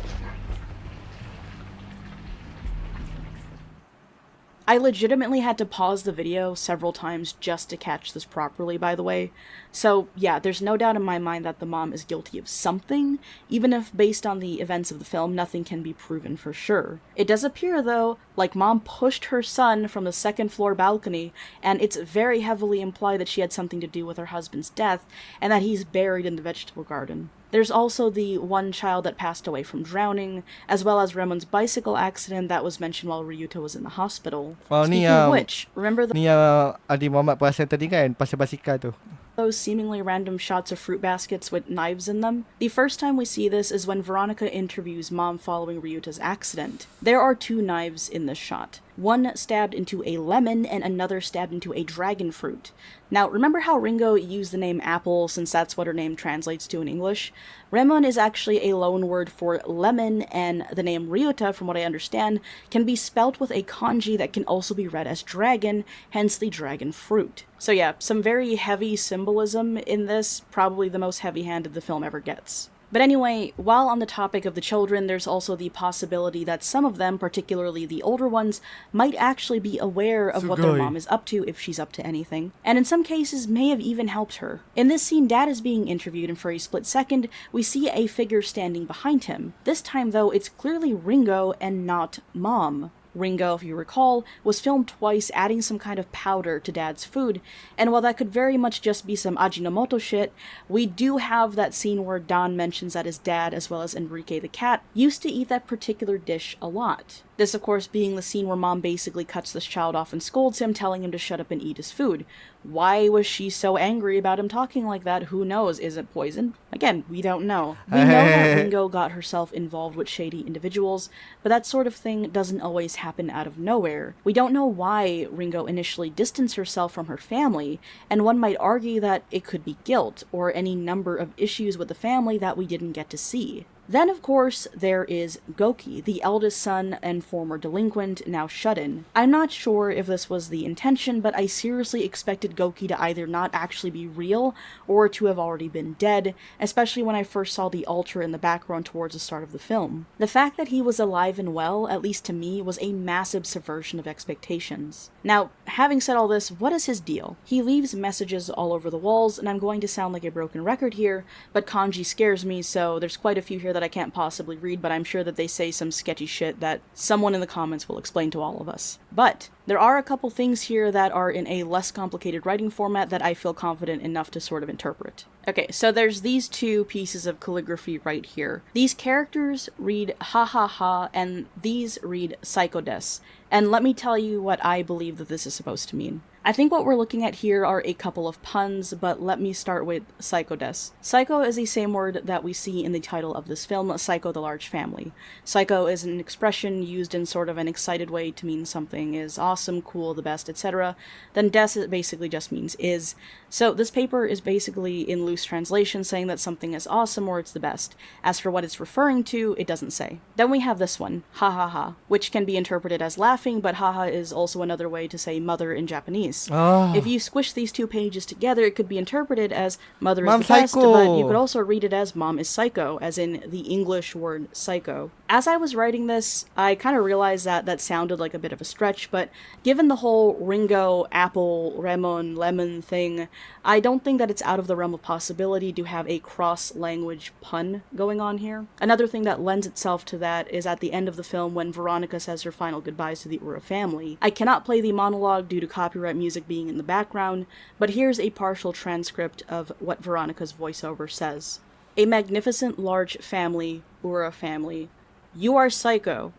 I legitimately had to pause the video several times just to catch this properly, by the way. So, yeah, there's no doubt in my mind that the mom is guilty of something, even if based on the events of the film, nothing can be proven for sure. It does appear, though, like Mom pushed her son from the second floor balcony, and it's very heavily implied that she had something to do with her husband's death, and that he's buried in the vegetable garden. There's also the one child that passed away from drowning, as well as Remon's bicycle accident that was mentioned while Ryuta was in the hospital. Speaking of which, remember ni Adi Muhammad perasan tadi kan, pasal basikal tu. Those seemingly random shots of fruit baskets with knives in them? The first time we see this is when Veronica interviews Mom following Ryuta's accident. There are two knives in this shot. One stabbed into a lemon and another stabbed into a dragon fruit. Now, remember how Ringo used the name apple since that's what her name translates to in English? Remon is actually a loan word for lemon, and the name Ryuta, from what I understand, can be spelt with a kanji that can also be read as dragon, hence the dragon fruit. So yeah, some very heavy symbolism in this, probably the most heavy-handed the film ever gets. But anyway, while on the topic of the children, there's also the possibility that some of them, particularly the older ones, might actually be aware of what their mom is up to, if she's up to anything, and in some cases may have even helped her. In this scene, Dad is being interviewed, and for a split second, we see a figure standing behind him. This time, though, it's clearly Ringo and not Mom. Ringo, if you recall, was filmed twice adding some kind of powder to Dad's food, and while that could very much just be some Ajinomoto shit, we do have that scene where Don mentions that his dad, as well as Enrique the cat, used to eat that particular dish a lot. This, of course, being the scene where Mom basically cuts this child off and scolds him, telling him to shut up and eat his food. Why was she so angry about him talking like that? Who knows? Is it poison? Again, we don't know. We know that Ringo got herself involved with shady individuals, but that sort of thing doesn't always happen out of nowhere. We don't know why Ringo initially distanced herself from her family, and one might argue that it could be guilt, or any number of issues with the family that we didn't get to see. Then, of course, there is Goki, the eldest son and former delinquent, now shut-in. I'm not sure if this was the intention, but I seriously expected Goki to either not actually be real, or to have already been dead, especially when I first saw the altar in the background towards the start of the film. The fact that he was alive and well, at least to me, was a massive subversion of expectations. Now, having said all this, what is his deal? He leaves messages all over the walls, and I'm going to sound like a broken record here, but kanji scares me, so there's quite a few here that I can't possibly read, but I'm sure that they say some sketchy shit that someone in the comments will explain to all of us. But there are a couple things here that are in a less complicated writing format that I feel confident enough to sort of interpret. Okay, so there's these two pieces of calligraphy right here. These characters read ha ha ha, and these read Saiko desu. And let me tell you what I believe that this is supposed to mean. I think what we're looking at here are a couple of puns, but let me start with Saiko desu. Saiko is the same word that we see in the title of this film, Saiko the Large Family. Saiko is an expression used in sort of an excited way to mean something is awesome, cool, the best, etc. Then desu basically just means is. So this paper is basically in loose translation saying that something is awesome or it's the best. As for what it's referring to, it doesn't say. Then we have this one, ha ha ha, which can be interpreted as laughing, but haha is also another way to say mother in Japanese. Oh. If you squish these two pages together, it could be interpreted as mother is the best, but you could also read it as mom is psycho, as in the English word psycho. As I was writing this, I kind of realized that that sounded like a bit of a stretch, but given the whole Ringo, apple, lemon thing, I don't think that it's out of the realm of possibility to have a cross-language pun going on here. Another thing that lends itself to that is at the end of the film when Veronica says her final goodbyes to the Ura family. I cannot play the monologue due to copyright music being in the background, but here's a partial transcript of what Veronica's voiceover says. A magnificent large family, Ura family. You are Saiko.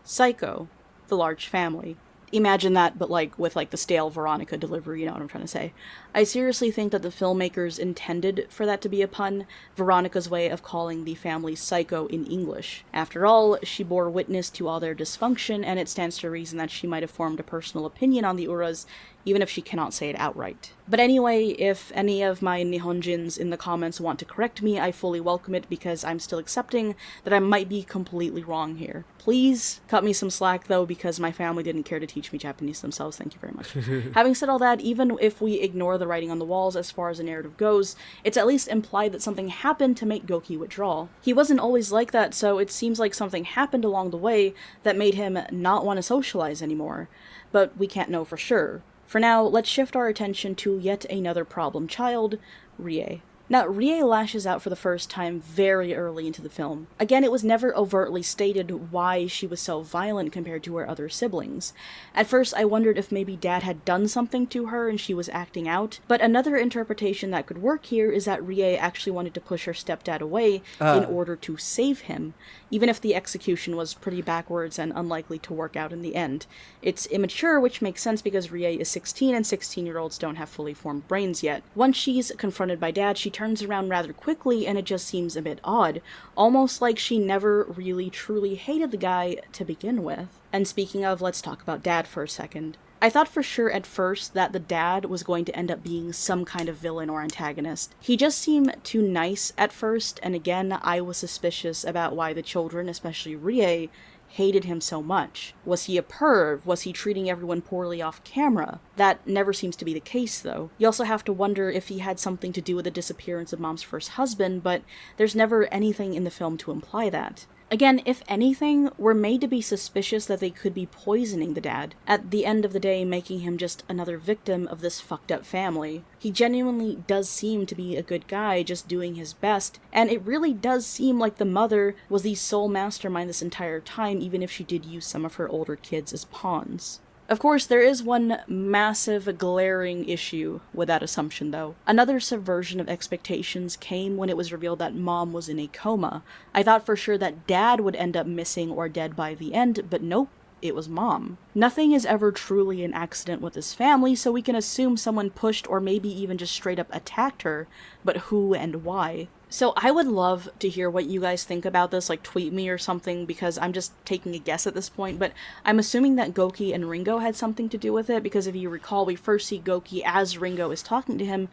Saiko, the large family. Imagine that, but with the stale Veronica delivery, you know what I'm trying to say. I seriously think that the filmmakers intended for that to be a pun, Veronica's way of calling the family psycho in English. After all, she bore witness to all their dysfunction, and it stands to reason that she might have formed a personal opinion on the Uras, even if she cannot say it outright. But anyway, if any of my Nihonjins in the comments want to correct me, I fully welcome it because I'm still accepting that I might be completely wrong here. Please cut me some slack though, because my family didn't care to teach me Japanese themselves, thank you very much. Having said all that, even if we ignore the writing on the walls as far as the narrative goes, it's at least implied that something happened to make Goki withdraw. He wasn't always like that, so it seems like something happened along the way that made him not want to socialize anymore. But we can't know for sure. For now, let's shift our attention to yet another problem child, Rie. Now, Rie lashes out for the first time very early into the film. Again, it was never overtly stated why she was so violent compared to her other siblings. At first, I wondered if maybe Dad had done something to her and she was acting out, but another interpretation that could work here is that Rie actually wanted to push her stepdad away in order to save him, even if the execution was pretty backwards and unlikely to work out in the end. It's immature, which makes sense because Rie is 16 and 16-year-olds don't have fully formed brains yet. Once she's confronted by Dad, she turns around rather quickly and it just seems a bit odd, almost like she never really truly hated the guy to begin with. And speaking of, let's talk about Dad for a second. I thought for sure at first that the dad was going to end up being some kind of villain or antagonist. He just seemed too nice at first, and again, I was suspicious about why the children, especially Rie, hated him so much? Was he a perv? Was he treating everyone poorly off camera? That never seems to be the case, though. You also have to wonder if he had something to do with the disappearance of Mom's first husband, but there's never anything in the film to imply that. Again, if anything, we're made to be suspicious that they could be poisoning the dad, at the end of the day making him just another victim of this fucked up family. He genuinely does seem to be a good guy, just doing his best, and it really does seem like the mother was the sole mastermind this entire time, even if she did use some of her older kids as pawns. Of course, there is one massive, glaring issue with that assumption, though. Another subversion of expectations came when it was revealed that Mom was in a coma. I thought for sure that Dad would end up missing or dead by the end, but nope. It was Mom. Nothing is ever truly an accident with this family, so we can assume someone pushed or maybe even just straight up attacked her, but who and why? So I would love to hear what you guys think about this, like tweet me or something, because I'm just taking a guess at this point, but I'm assuming that Goki and Ringo had something to do with it, because if you recall, we first see Goki as Ringo is talking to him,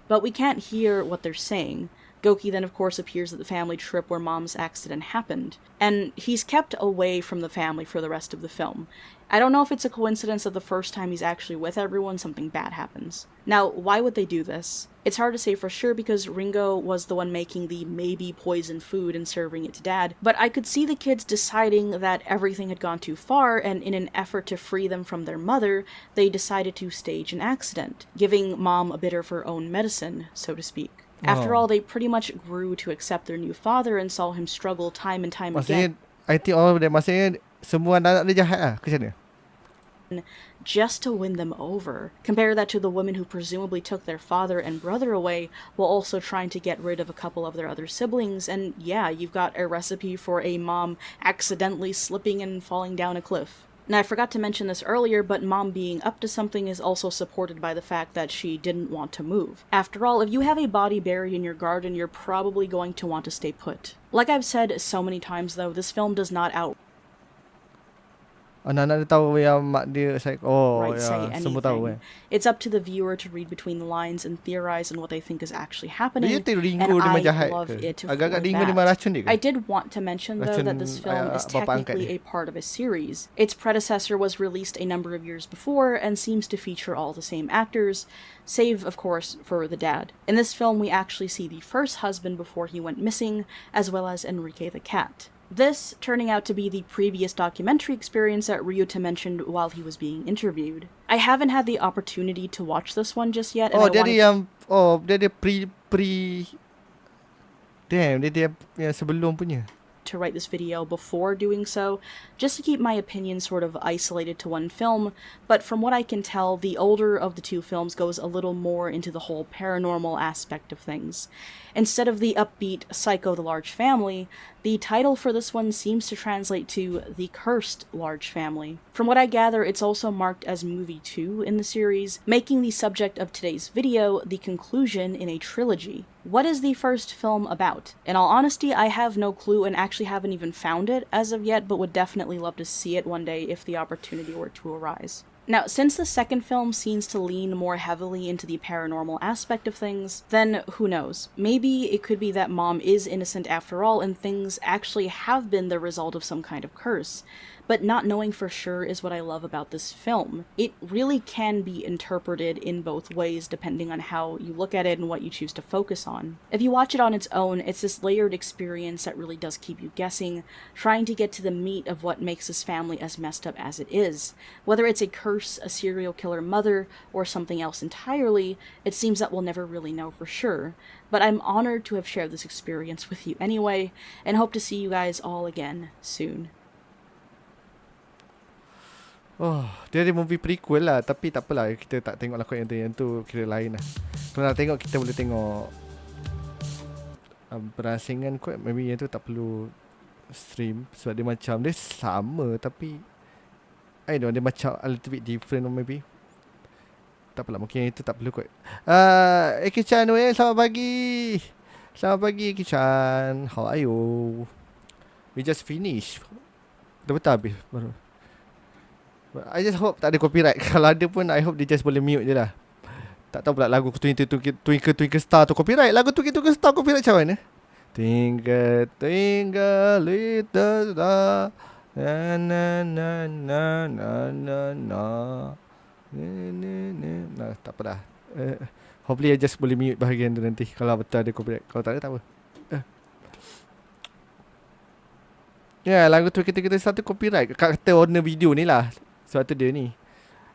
but we can't hear what they're saying. Goki then of course appears at the family trip where Mom's accident happened, and he's kept away from the family for the rest of the film. I don't know if it's a coincidence that the first time he's actually with everyone, something bad happens. Now, why would they do this? It's hard to say for sure because Ringo was the one making the maybe poisoned food and serving it to Dad, but I could see the kids deciding that everything had gone too far, and in an effort to free them from their mother, they decided to stage an accident, giving Mom a bit of her own medicine, so to speak. After all, they pretty much grew to accept their new father and saw him struggle time and time again. I think all of them, maksudnya semua anak dia jahat lah, macam mana? Just to win them over. Compare that to the women who presumably took their father and brother away while also trying to get rid of a couple of their other siblings, and yeah, you've got a recipe for a mom accidentally slipping and falling down a cliff. Now, I forgot to mention this earlier, but Mom being up to something is also supported by the fact that she didn't want to move. After all, if you have a body buried in your garden, you're probably going to want to stay put. Like I've said so many times though, this film does not anak-anak dia tahu yang mak dia Saiko. Say anything. It's up to the viewer to read between the lines and theorize on what they think is actually happening. And I love it for that. I did want to mention though that this film is technically a part of a series. Its predecessor was released a number of years before and seems to feature all the same actors, save of course for the dad. In this film we actually see the first husband before he went missing, as well as Enrique the cat. This turning out to be the previous documentary experience that Ryuta mentioned while he was being interviewed. I haven't had the opportunity to watch this one just yet. And dia sebelum punya. To write this video before doing so, just to keep my opinion sort of isolated to one film, but from what I can tell, the older of the two films goes a little more into the whole paranormal aspect of things. Instead of the upbeat Saiko the Large Family, the title for this one seems to translate to The Cursed Large Family. From what I gather, it's also marked as Movie 2 in the series, making the subject of today's video the conclusion in a trilogy. What is the first film about? In all honesty, I have no clue and actually haven't even found it as of yet, but would definitely love to see it one day if the opportunity were to arise. Now, since the second film seems to lean more heavily into the paranormal aspect of things, then who knows? Maybe it could be that Mom is innocent after all and things actually have been the result of some kind of curse. But not knowing for sure is what I love about this film. It really can be interpreted in both ways depending on how you look at it and what you choose to focus on. If you watch it on its own, it's this layered experience that really does keep you guessing, trying to get to the meat of what makes this family as messed up as it is. Whether it's a curse, a serial killer mother, or something else entirely, it seems that we'll never really know for sure. But I'm honored to have shared this experience with you anyway, and hope to see you guys all again soon. Oh, dia ada movie prequel lah, tapi tak apalah, kita tak tengok lah kot yang tu kira lain lah. Kalau nak tengok, kita boleh tengok berasingan kot, maybe yang tu tak perlu stream sebab dia macam, dia sama tapi I don't know, dia macam a little bit different or maybe. Tak apalah, mungkin yang itu tak perlu kot. Eki-chan, selamat pagi. Selamat pagi Eki-chan, how are you? We just finished. Dah betul habis baru. I just hope tak ada copyright. Kalau ada pun I hope dia just boleh mute je lah. Tak tahu pula lagu Twinkle Star tu copyright. Lagu Twinkle Star copyright macam mana? Twinkle Twinkle Little Star, Na na na na na na na. Nah, tak apa dah. Hopefully I just boleh mute bahagian tu nanti kalau betul ada copyright. Kalau tak ada tak apa. Ya, lagu tu kita satu copyright. Kata owner video ni lah. Sebab tu dia ni.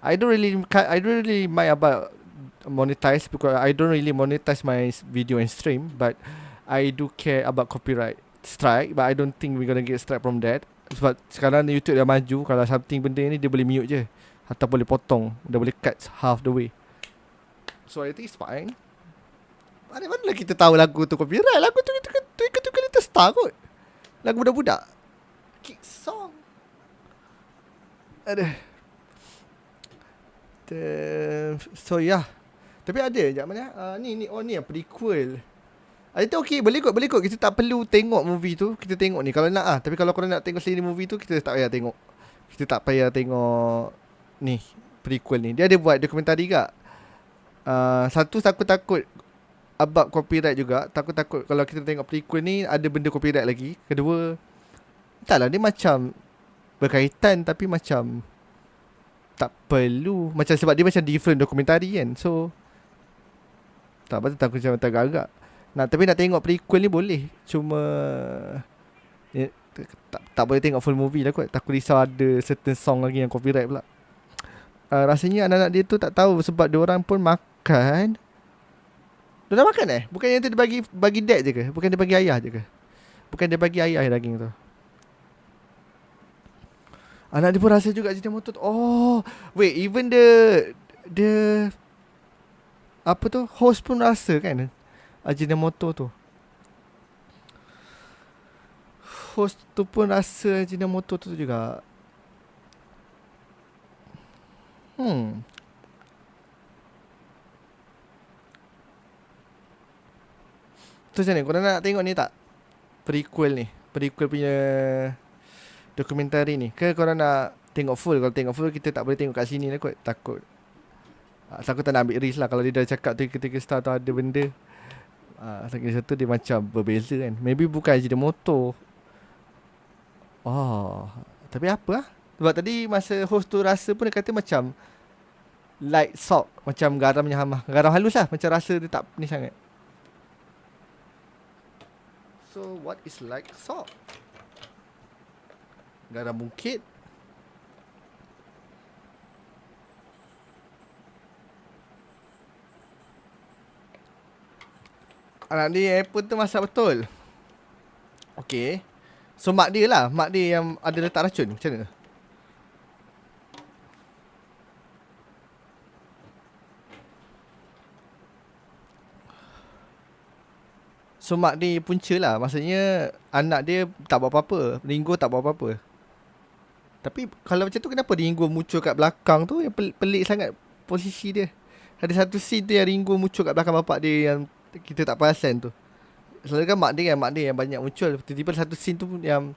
I don't really mind about monetize because I don't really monetize my video and stream, but I do care about copyright strike, but I don't think we're gonna get strike from that. Sebab sekarang YouTube dah maju, kalau something benda ni dia boleh mute je atau boleh potong, dah boleh cut half the way. So I think it's fine. Mana kita tahu lagu tu copyright? Lagu tu kita Little Star kot. Lagu budak-budak. Kick song. Aduh. So yeah. Tapi ada sekejap mana? Ni yang prequel. Itu okey, boleh kot. Kita tak perlu tengok movie tu. Kita tengok ni kalau nak Tapi kalau korang nak tengok sendiri movie tu, kita tak payah tengok. Kita tak payah tengok ni prequel ni. Dia ada buat dokumentari juga. Satu aku takut about copyright juga. Takut kalau kita tengok prequel ni ada benda copyright lagi. Kedua, entahlah, dia macam berkaitan tapi macam tak perlu. Macam sebab dia macam different dokumentari kan. So tak patut takut macam agak-agak. Tapi nak tengok prequel ni boleh. Cuma tak boleh tengok full movie lah kot. Takut risau ada certain song lagi yang copyright pula. Rasanya anak-anak dia tu tak tahu sebab dia orang pun makan. Dia dah makan Bukan yang tu dia bagi dad je ke? Bukan dia bagi ayah je ke? Bukan dia bagi ayah daging tu. Anak dia pun rasa juga Ajinomoto tu. Oh, wait, even the apa tu, host pun rasa kan Ajinomoto tu. Host tu pun rasa Ajinomoto tu juga. Tu macam ni, korang nak tengok ni tak? Prequel punya dokumentari ni. Ke korang nak tengok full? Kalau tengok full kita tak boleh tengok kat sini lah kot. Takut tak nak ambil risk lah. Kalau dia dah cakap tiga star tu ada benda, satu dia macam berbeza kan. Maybe bukan Ajinomoto. Tapi apa lah. Sebab tadi masa host tu rasa pun dia kata macam light salt, macam garamnya garam halus lah. Macam rasa dia tak ni sangat. So what is like salt? Garam bukit. Anak dia apple tu masak betul. Okay. So mak dia yang ada letak racun. Macam mana? So mak dia punca lah. Maksudnya anak dia tak buat apa-apa. Ringo tak buat apa-apa. Tapi kalau macam tu, kenapa Ringo muncul kat belakang tu? Yang pelik sangat posisi dia. Ada satu scene tu yang Ringo muncul kat belakang bapak dia yang kita tak perasan tu. Selalu kan mak dia yang banyak muncul. Tiba-tiba satu scene tu yang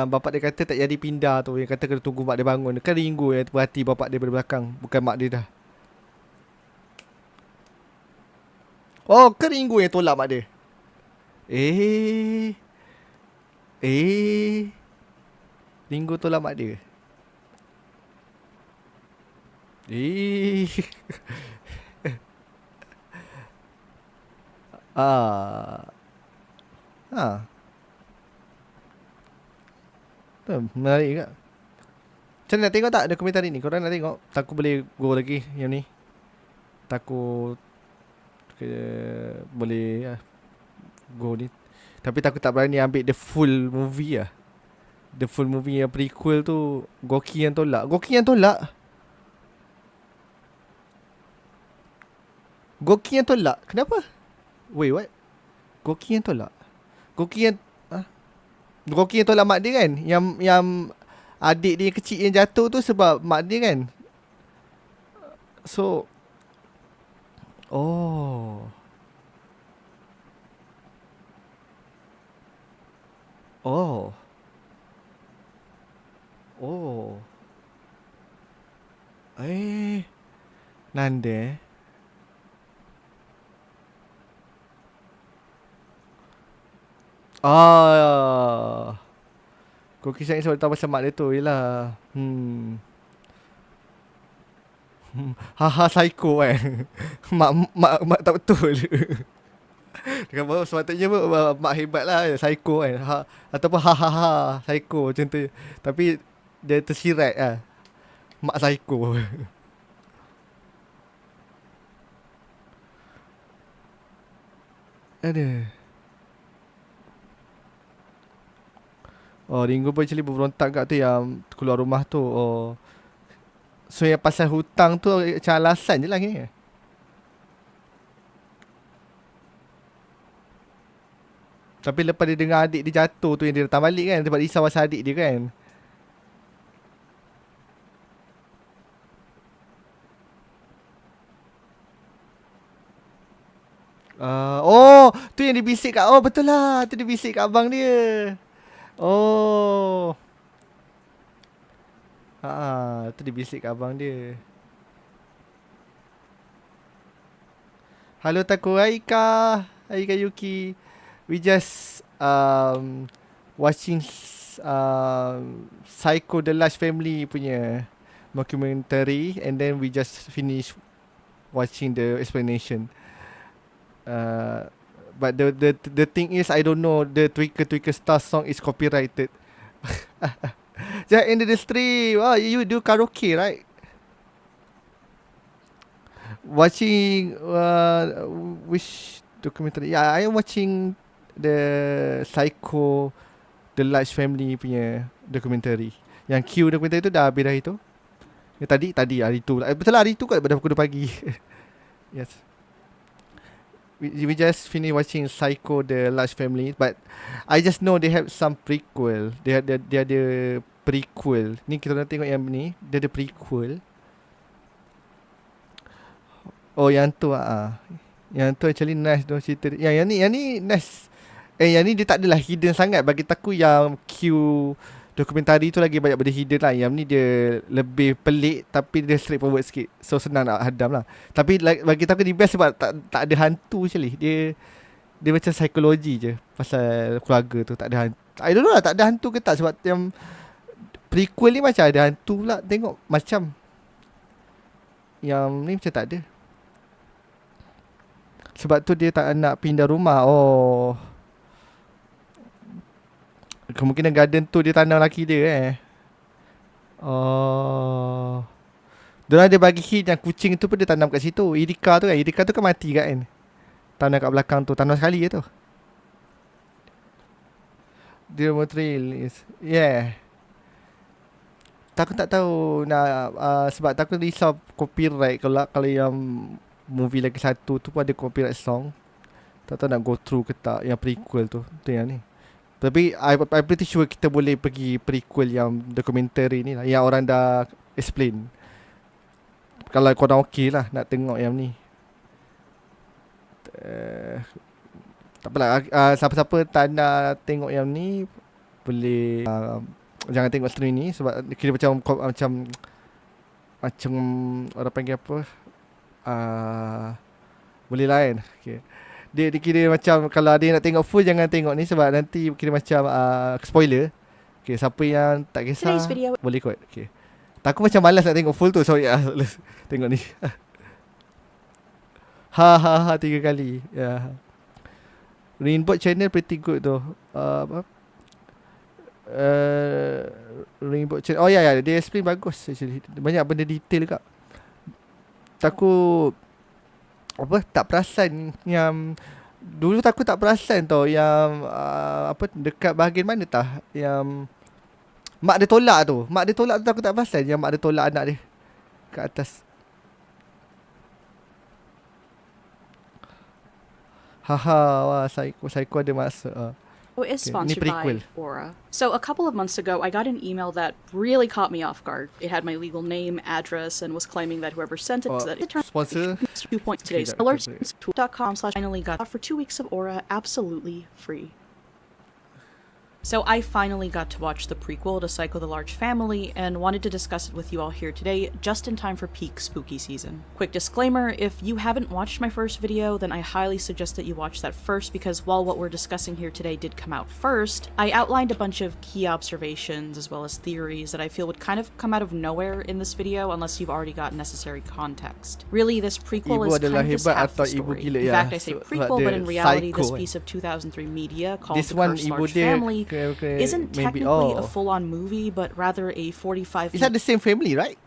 bapak dia kata tak jadi pindah tu, yang kata kena tunggu mak dia bangun. Kan Ringo yang perhati bapak dia dari belakang, bukan mak dia dah. Oh, kan Ringo yang tolak mak dia. Ringo tolak mak dia. Menarik juga. Macam nak tengok tak dokumentari ni? Korang nak tengok? Taku boleh go lagi yang ni. Taku boleh go ni. Tapi Taku tak berani ambil the full movie lah. The full movie yang prequel tu. Goki yang tolak. Kenapa? Wait, what? Goki yang tolak mak dia kan? Yang adik dia kecil yang jatuh tu sebab mak dia kan? So Nande. Kau kisah ni sebab tahu pasal mak dia tu. Yelah. Haha Saiko kan. mak tak betul. Dengan baru sepatutnya mak hebat lah Saiko kan. Ataupun hahaha Saiko macam tu. Tapi dia tersirat lah. Mak Saiko. Ada. Oh, Ringo pun actually berontak kat tu yang keluar rumah tu. Oh. So yang pasal hutang tu macam alasan je lah ni. Tapi lepas dia dengar adik dia jatuh tu yang dia datang balik kan. Sebab risau pasal adik dia kan. Tu yang dia bisik kat. Oh betul lah. Tu dia bisik kat abang dia. Oh. Tu dia bisik kat abang dia. Halo Taku, Aika Yuki. We just watching Saiko The Large Family punya documentary, and then we just finish watching the explanation. But the thing is, I don't know the Twinkle Star song is copyrighted. Just end the stream. Oh, you do karaoke, right? Watching which documentary? Yeah, I am watching the Saiko The Large Family punya documentary. Yang Q documentary tu dah habis dah itu. Yang tadi hari tu. Betul lah hari tu kot pada pukul 2 pagi. Yes. We just finished watching Saiko The Large Family, but I just know they have some prequel. Dia ada prequel. Ni kita nak tengok yang ni, dia ada prequel. Oh yang tu Yang tu actually nice tu cerita. Yang ni nice. Yang ni dia tak adalah hidden sangat bagi aku. Yang Q dokumentari tu lagi banyak benda hidden lah. Yang ni dia lebih pelik tapi dia straightforward sikit. So senang nak hadam lah. Tapi bagi aku dia best sebab tak ada hantu actually. Dia macam psikologi je pasal keluarga tu. Tak ada hantu. I don't know lah tak ada hantu ke tak. Sebab yang prequel ni macam ada hantu pula. Tengok macam. Yang ni macam tak ada. Sebab tu dia tak nak pindah rumah. Oh. Kemungkinan garden tu dia tanam laki dia Oh. Diorang dia bagi hint yang kucing tu pun dia tanam kat situ. Irika tu kan mati kan. Tanam kat belakang tu. Tanam sekali je tu. Dia trail is. Yeah. Aku tak tahu nak sebab aku risau copyright kalau yang movie lagi satu tu pun ada copyright song. Tak tahu nak go through ke tak yang prequel tu. Tu yang ni. Tapi I'm pretty sure kita boleh pergi prequel yang dokumentari ni lah. Yang orang dah explain. Kalau korang okey lah nak tengok yang ni. Tak apalah. Siapa-siapa tak nak tengok yang ni boleh jangan tengok stream ni. Sebab kira macam orang panggil apa, boleh lain. Okay. Dia kira macam kalau ada yang nak tengok full jangan tengok ni sebab nanti kira macam spoiler. Okay, siapa yang tak kisah boleh kot. Okay. Aku macam malas nak tengok full tu. Sorry tengok ni. Ha 3 kali. Yeah. Rainbow channel pretty good tu. Rainbow channel. Oh ya, dia explain bagus actually. Banyak benda detail dekat. Takut tak perasan yang dulu aku tak perasan tau yang dekat bahagian mana tah yang mak dia tolak tu. Mak dia tolak tu aku tak perasan yang mak dia tolak anak dia kat atas. Haha, Saiko ada masa. Is sponsored by Aura. So a couple of months ago, I got an email that really caught me off guard. It had my legal name, address, and was claiming that whoever sent it that it turned sponsor 2 points today's alerts.com/finally got for 2 weeks of Aura absolutely free. So I finally got to watch the prequel to Saiko the Large Family and wanted to discuss it with you all here today, just in time for peak spooky season. Quick disclaimer, if you haven't watched my first video, then I highly suggest that you watch that first, because while what we're discussing here today did come out first, I outlined a bunch of key observations as well as theories that I feel would kind of come out of nowhere in this video unless you've already got necessary context. Really, this prequel is kind of just half the story. In fact, I say prequel, but in reality, this piece of 2003 media called The Cursed Large Family isn't technically a full-on movie, but rather a 45-minute... Is that the same family, right?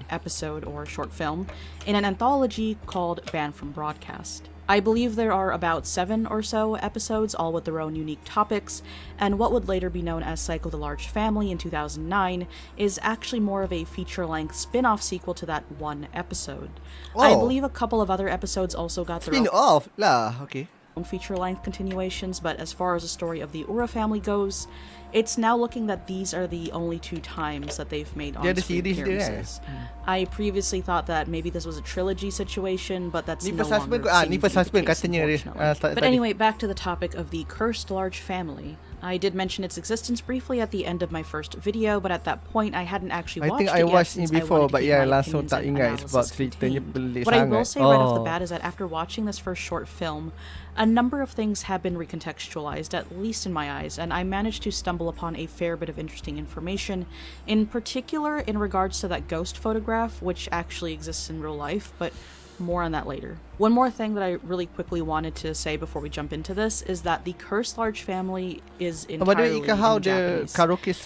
...episode or short film in an anthology called Banned from Broadcast. I believe there are about 7 or so episodes, all with their own unique topics, and what would later be known as Saiko the Large Family in 2009 is actually more of a feature-length spin-off sequel to that one episode. I believe a couple of other episodes also got their spin-off lah, okay. Feature-length continuations, but as far as the story of the Ura family goes, it's now looking that these are the only 2 times that they've made on-screen appearances. I previously thought that maybe this was a trilogy situation, but that's no longer seeming to be the case, unfortunately. But anyway, back to the topic of the Cursed Large Family. I did mention its existence briefly at the end of my first video, but at that point I hadn't actually watched it yet. I think I watched it before, but yeah, langsung tak ingat sebab ceritanya pelik sangat. What I will say right off the bat is that after watching this first short film, a number of things have been recontextualized, at least in my eyes, and I managed to stumble upon a fair bit of interesting information, in particular in regards to that ghost photograph, which actually exists in real life, but more on that later. One more thing that I really quickly wanted to say before we jump into this is that the Cursed Large Family is entirely in Japanese.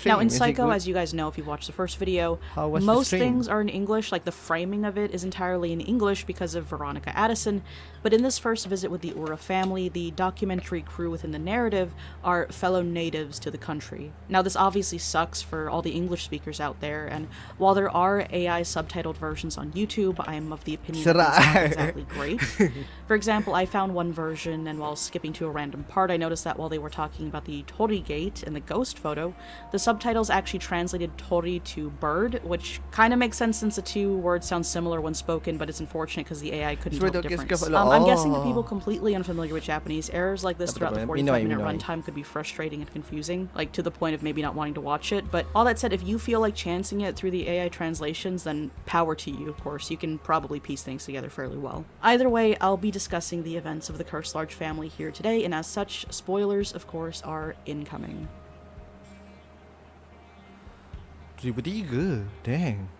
Now in Saiko, as you guys know if you watched the first video, most things are in English, like the framing of it is entirely in English because of Veronica Addison, but in this first visit with the Ura family, the documentary crew within the narrative are fellow natives to the country. Now this obviously sucks for all the English speakers out there, and while there are AI subtitled versions on YouTube, I am of the opinion that it's not exactly great. For example, I found one version, and while skipping to a random part, I noticed that while they were talking about the Tori Gate in the ghost photo, the subtitles actually translated Tori to bird, which kind of makes sense since the 2 words sound similar when spoken, but it's unfortunate because the AI couldn't tell the difference. I'm guessing to people completely unfamiliar with Japanese, errors like this throughout the 45-minute runtime could be frustrating and confusing, like to the point of maybe not wanting to watch it, but all that said, if you feel like chancing it through the AI translations, then power to you, of course. You can probably piece things together fairly well. Either way, I'll be discussing the events of the Cursed Large Family here today, and as such, spoilers, of course, are incoming. 2003, dang.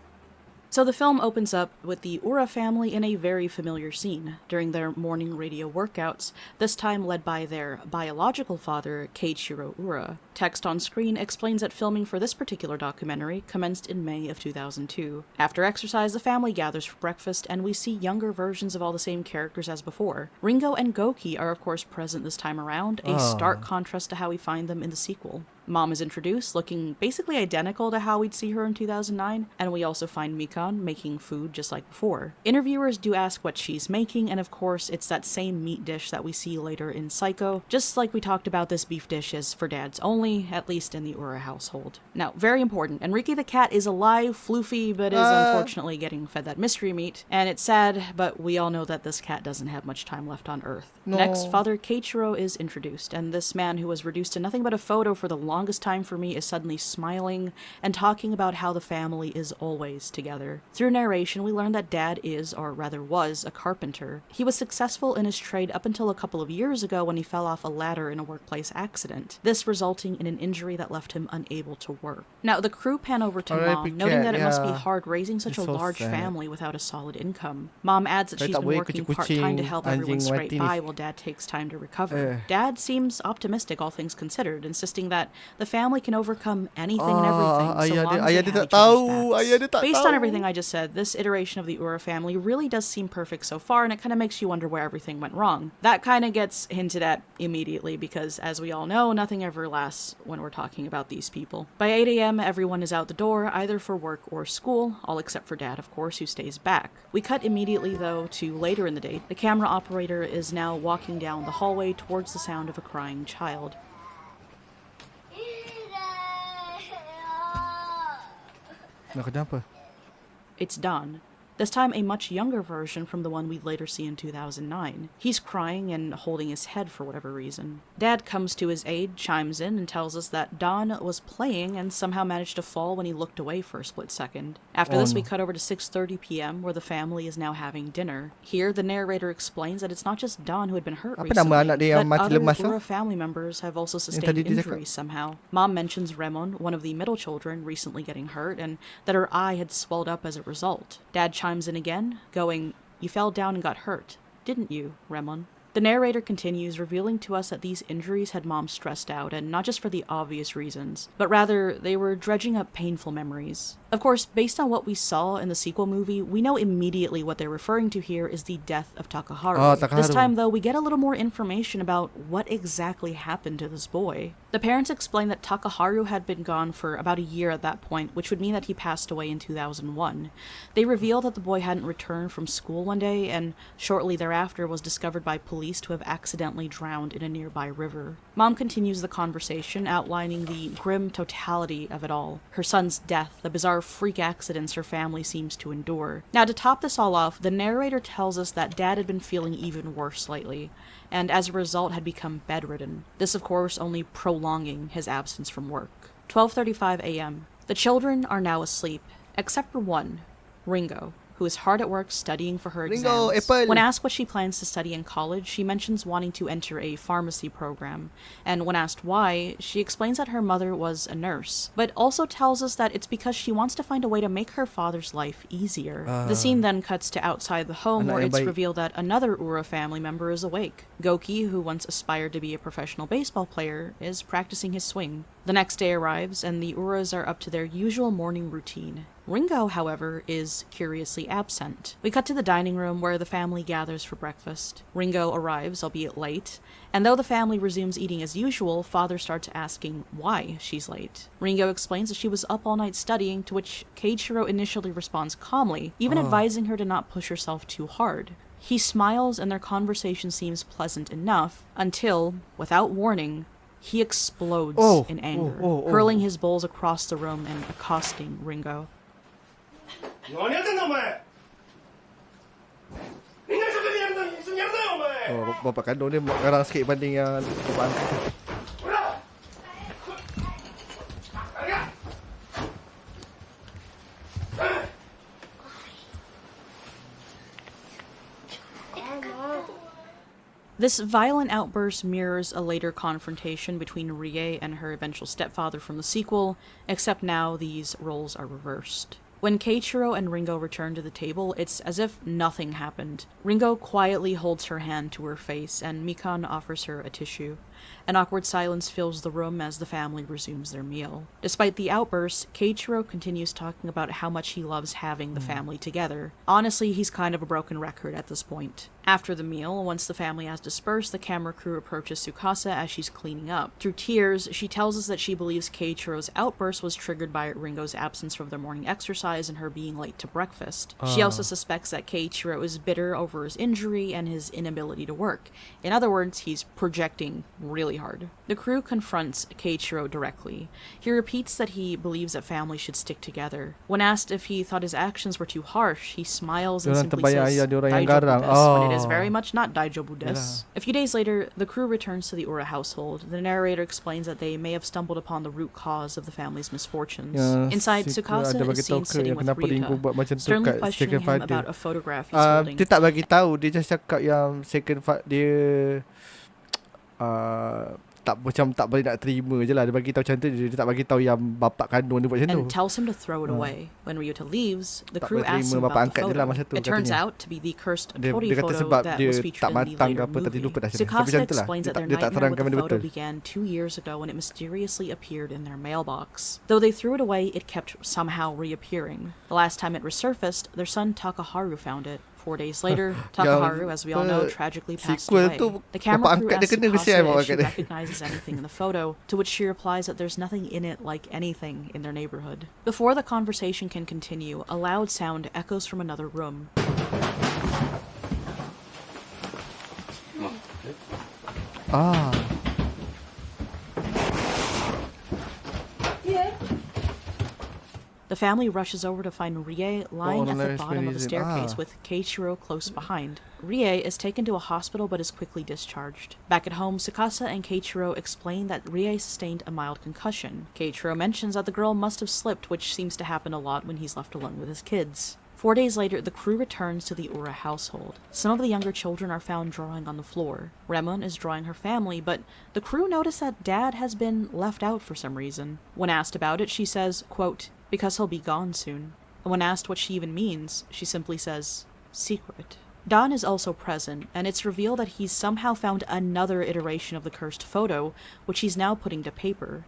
So the film opens up with the Ura family in a very familiar scene during their morning radio workouts, this time led by their biological father, Keiichiro Ura. Text on screen explains that filming for this particular documentary commenced in May of 2002. After exercise, the family gathers for breakfast, and we see younger versions of all the same characters as before. Ringo and Goki are of course present this time around, a stark contrast to how we find them in the sequel. Mom is introduced, looking basically identical to how we'd see her in 2009, and we also find Mikan making food just like before. Interviewers do ask what she's making, and of course it's that same meat dish that we see later in Saiko. Just like we talked about, this beef dish is for dads only, at least in the Ura household. Now, very important, Enrique the cat is alive, floofy, but is unfortunately getting fed that mystery meat, and it's sad, but we all know that this cat doesn't have much time left on Earth. No. Next, Father Keiichiro is introduced, and this man who was reduced to nothing but a photo for the longest time for me is suddenly smiling and talking about how the family is always together. Through narration, we learn that Dad is, or rather was, a carpenter. He was successful in his trade up until a couple of years ago when he fell off a ladder in a workplace accident, this resulting in an injury that left him unable to work. Now, the crew pan over to Mom, noting that it must be hard raising such a large family without a solid income. Mom adds that she's been working part-time to help everyone scrape by while Dad takes time to recover. Dad seems optimistic, all things considered, insisting that the family can overcome anything and everything so long as they have each other's backs. Based on everything I just said, this iteration of the Ura family really does seem perfect so far, and it kind of makes you wonder where everything went wrong. That kind of gets hinted at immediately because, as we all know, nothing ever lasts when we're talking about these people. By 8 a.m., everyone is out the door, either for work or school, all except for Dad, of course, who stays back. We cut immediately, though, to later in the day. The camera operator is now walking down the hallway towards the sound of a crying child. It's dawn. this time a much younger version from the one we'd later see in 2009. He's crying and holding his head for whatever reason. Dad comes to his aid, chimes in, and tells us that Don was playing and somehow managed to fall when he looked away for a split second. After this, we cut over to 6:30 p.m. where the family is now having dinner. Here, the narrator explains that it's not just Don who had been hurt recently, that other Ura family members have also sustained injuries somehow. Mom mentions Remon, one of the middle children, recently getting hurt, and that her eye had swelled up as a result. Dad chimes in again, going, "You fell down and got hurt, didn't you, Remon?" The narrator continues, revealing to us that these injuries had Mom stressed out, and not just for the obvious reasons, but rather they were dredging up painful memories. Of course, based on what we saw in the sequel movie, we know immediately what they're referring to here is the death of Takaharu. This time, though, we get a little more information about what exactly happened to this boy. The parents explain that Takaharu had been gone for about a year at that point, which would mean that he passed away in 2001. They reveal that the boy hadn't returned from school one day, and shortly thereafter was discovered by police to have accidentally drowned in a nearby river. Mom continues the conversation, outlining the grim totality of it all. Her son's death, the bizarre freak accidents her family seems to endure. Now, to top this all off, the narrator tells us that Dad had been feeling even worse lately, and as a result had become bedridden. This, of course, only prolonging his absence from work. 12:35 a.m. The children are now asleep, except for one, Ringo, who is hard at work studying for her exams. When asked what she plans to study in college, she mentions wanting to enter a pharmacy program, and when asked why, she explains that her mother was a nurse, but also tells us that it's because she wants to find a way to make her father's life easier. The scene then cuts to outside the home, where it's revealed that another Ura family member is awake. Goki, who once aspired to be a professional baseball player, is practicing his swing. The next day arrives, and the Uras are up to their usual morning routine. Ringo, however, is curiously absent. We cut to the dining room where the family gathers for breakfast. Ringo arrives, albeit late, and though the family resumes eating as usual, Father starts asking why she's late. Ringo explains that she was up all night studying, to which Keiichiro initially responds calmly, even advising her to not push herself too hard. He smiles and their conversation seems pleasant enough, until, without warning, he explodes in anger, hurling his bowls across the room and accosting Ringo. Bapak kandung dia garang sikit banding yang bapak angkat. This violent outburst mirrors a later confrontation between Rie and her eventual stepfather from the sequel, except now these roles are reversed. When Keiichiro and Ringo return to the table, it's as if nothing happened. Ringo quietly holds her hand to her face, and Mikan offers her a tissue. An awkward silence fills the room as the family resumes their meal. Despite the outburst, Keiichiro continues talking about how much he loves having the family together. Honestly, he's kind of a broken record at this point. After the meal, once the family has dispersed, the camera crew approaches Tsukasa as she's cleaning up. Through tears, she tells us that she believes Keiichiro's outburst was triggered by Ringo's absence from their morning exercise and her being late to breakfast. She also suspects that Keiichiro is bitter over his injury and his inability to work. In other words, he's projecting really hard. The crew confronts Keiichiro directly. He repeats that he believes that families should stick together. When asked if he thought his actions were too harsh, he smiles and simply says, "Daijobu desu," when it is very much not "Daijobu desu." A few days later, the crew returns to the Ura household. The narrator explains that they may have stumbled upon the root cause of the family's misfortunes. Inside, Tsukasa is seen sitting with Ryuta, sternly questioning him about a photograph he's holding. Dia tak bagi tahu, dia just cakap yang second dia tak boleh nak terima je lah. Dia bagi tahu macam tu, dia tak bagi tahu yang bapak kandung dia buat macam tu. And tells him to throw it away. When Ryuta leaves, the crew asks him about the photo. It turns out to be the cursed Tori photo that was featured in the later movie. Tsukasa explains that their nightmare with the photo began 2 years ago when it mysteriously appeared in their mailbox. Though they threw it away, it kept somehow reappearing. The last time it resurfaced, their son Takaharu found it. 4 days later, Takaharu, as we all know, tragically passed away. The camera crew asks Tsukasa if she recognizes anything in the photo, to which she replies that there's nothing in it like anything in their neighborhood. Before the conversation can continue, a loud sound echoes from another room. The family rushes over to find Rie lying at the bottom of the staircase with Keiichiro close behind. Rie is taken to a hospital but is quickly discharged. Back at home, Tsukasa and Keiichiro explain that Rie sustained a mild concussion. Keiichiro mentions that the girl must have slipped, which seems to happen a lot when he's left alone with his kids. 4 days later, the crew returns to the Ura household. Some of the younger children are found drawing on the floor. Remon is drawing her family, but the crew notice that Dad has been left out for some reason. When asked about it, she says, quote, "Because he'll be gone soon." And when asked what she even means, she simply says, "Secret." Don is also present, and it's revealed that he's somehow found another iteration of the cursed photo, which he's now putting to paper.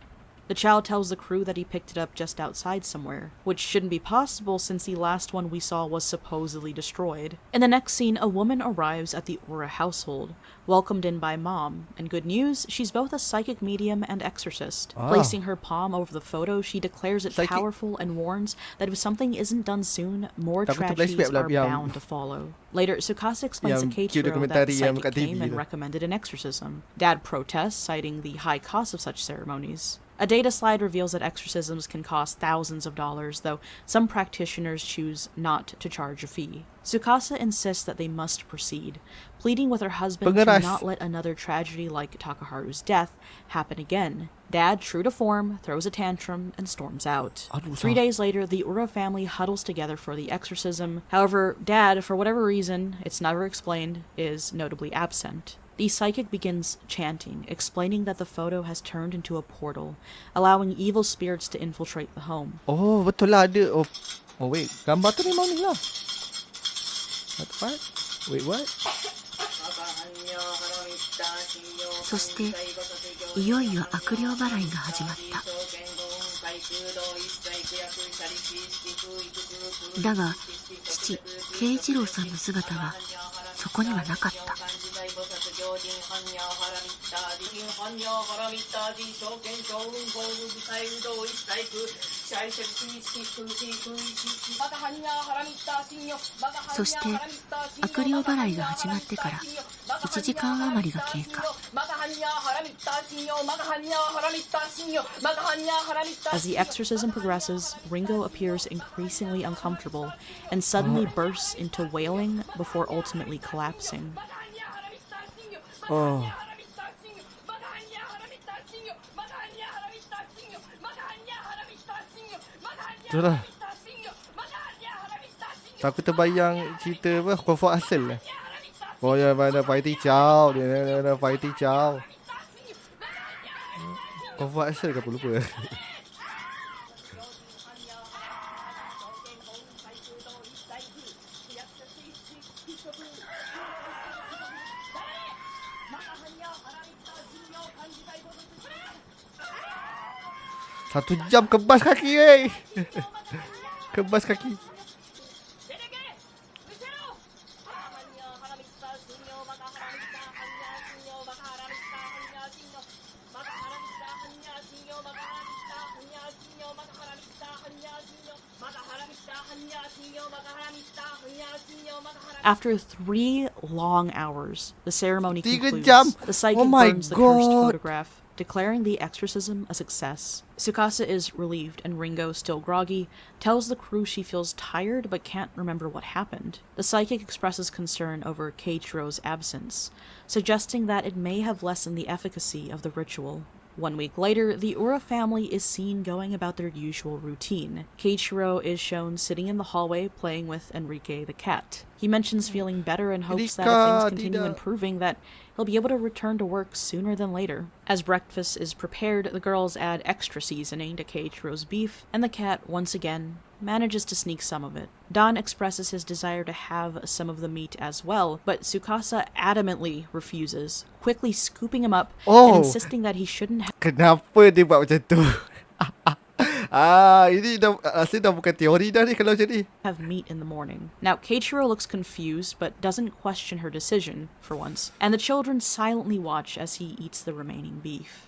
The child tells the crew that he picked it up just outside somewhere, which shouldn't be possible since the last one we saw was supposedly destroyed. In the next scene, a woman arrives at the Ura household, welcomed in by Mom, and good news, she's both a psychic medium and exorcist. Placing her palm over the photo, she declares it powerful and warns that if something isn't done soon, more tragedies are bound to follow. Later, Tsukasa explains to Keiichiro that the psychic came and recommended an exorcism. Dad protests, citing the high cost of such ceremonies. A data slide reveals that exorcisms can cost thousands of dollars, though some practitioners choose not to charge a fee. Tsukasa insists that they must proceed, pleading with her husband to not let another tragedy like Takaharu's death happen again. Dad, true to form, throws a tantrum and storms out. 3 days later, the Ura family huddles together for the exorcism. However, Dad, for whatever reason, it's never explained, is notably absent. The psychic begins chanting, explaining that the photo has turned into a portal, allowing evil spirits to infiltrate the home. Oh, betul lah ada. Oh wait, gambar tu memang ni lah. What? Wait, what? そしていよいよ悪霊払いが始まった。だが父慶一郎さんの姿はそこにはなかった。そして悪霊払いが始まってから1時間余りが経過。As the exorcism progresses, Ringo appears increasingly uncomfortable and suddenly bursts into wailing before ultimately collapsing. Oh. Itulah. Aku terbayang cerita apa, Kofo Asal lah. Oh ya, mana Fighty Chow, dia Fighty Chow. Kofo Asal ke apa lupa. Satu jam kebas kaki weh. Kebas kaki. After 3 long hours, the ceremony 3 concludes. jam. The psychic Oh my burns the cursed God. photograph, declaring the exorcism a success. Tsukasa is relieved, and Ringo, still groggy, tells the crew she feels tired but can't remember what happened. The psychic expresses concern over Keiichiro's absence, suggesting that it may have lessened the efficacy of the ritual. 1 week later, the Ura family is seen going about their usual routine. Keiichiro is shown sitting in the hallway playing with Enrique the cat. He mentions feeling better and hopes that if things continue improving, that he'll be able to return to work sooner than later. As breakfast is prepared, the girls add extra seasoning to Keiichiro's beef, and the cat, once again, manages to sneak some of it. Don expresses his desire to have some of the meat as well, but Tsukasa adamantly refuses, quickly scooping him up and insisting that he shouldn't Kenapa dia buat macam tu? Ini dah bukan teori dah ni kalau jadi. Have meat in the morning. Now, Keiichiro looks confused but doesn't question her decision for once, and the children silently watch as he eats the remaining beef.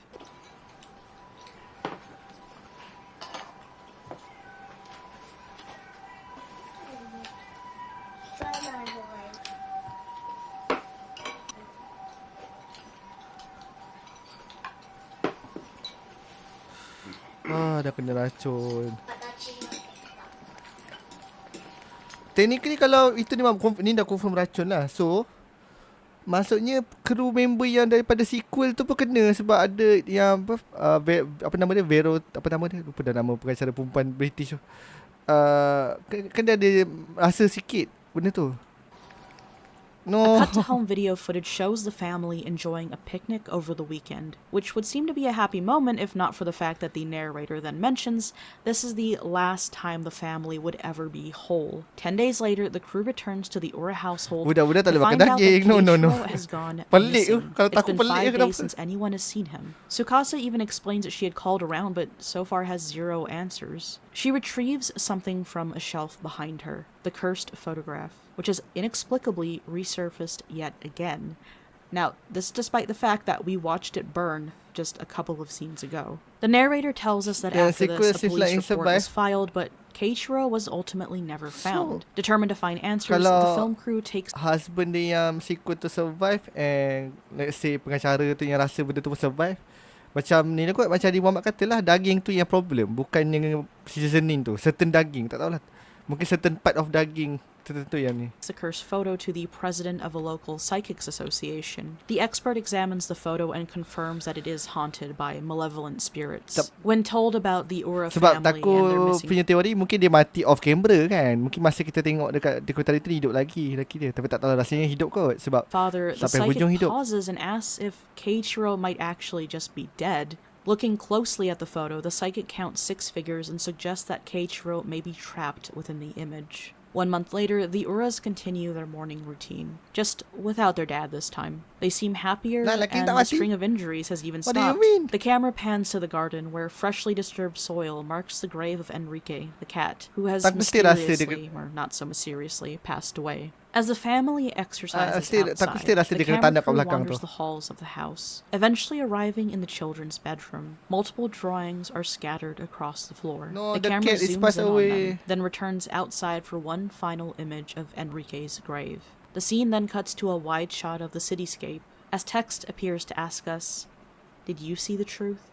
Dah kena racun. technically kalau itu ni dah confirm racun lah. So maksudnya crew member yang daripada sequel tu pun kena sebab ada yang apa nama dia, apa nama dia, lupa dah nama pengacara perempuan British tu. Kan dia ada rasa sikit benda tu. No. A cut-to-home video footage shows the family enjoying a picnic over the weekend, which would seem to be a happy moment if not for the fact that the narrator then mentions this is the last time the family would ever be whole. 10 days later, the crew returns to the Ura household to Budak-budak tak boleh makan find out that daging. No. Keiichiro has gone Pelik tu. missing. Kalau It's takut been pelik 5 kenapa? days since anyone has seen him. Tsukasa even explains that she had called around but so far has 0 answers. She retrieves something from a shelf behind her, the cursed photograph, which has inexplicably resurfaced yet again. Now, this despite the fact that we watched it burn just a couple of scenes ago. The narrator tells us that after this, a police report was filed, but Keiichiro was ultimately never found. Determined to find answers, the film crew takes... husband dia yang sequel to survive and let's say pengacara tu yang rasa benda tu survive, macam ni lah kot, macam Adi Muhammad kata lah, daging tu yang problem, bukan yang seasoning tu. Certain daging, tak tahulah, mungkin certain part of daging tertentu yang ni. The cursed photo to the president of a local psychics association. The expert examines the photo and confirms that it is haunted by malevolent spirits. When told about the Ura Sebab family and their Taku missing... punya teori mungkin dia mati off camera kan. Mungkin masa kita tengok dekat dokumentari tu hidup lagi dia. Tapi tak tahu rasanya hidup kot sebab Father, the sampai psychic hujung hidup. pauses and asks if Keiichiro might actually just be dead. Looking closely at the photo, the psychic counts 6 figures and suggests that Keiichiro may be trapped within the image. 1 month later, the Uras continue their morning routine, just without their dad this time. They seem happier, and the string of injuries has even What do you stopped. mean? The camera pans to the garden, where freshly disturbed soil marks the grave of Enrique, the cat, who has mysteriously, or not so mysteriously, passed away. As the family exercises outside, the camera crew wanders the halls of the house, eventually arriving in the children's bedroom. Multiple drawings are scattered across the floor. No, the the camera cat is zooms passed in away. on them, then returns outside for one final image of Enrique's grave. The scene then cuts to a wide shot of the cityscape, as text appears to ask us, "Did you see the truth?"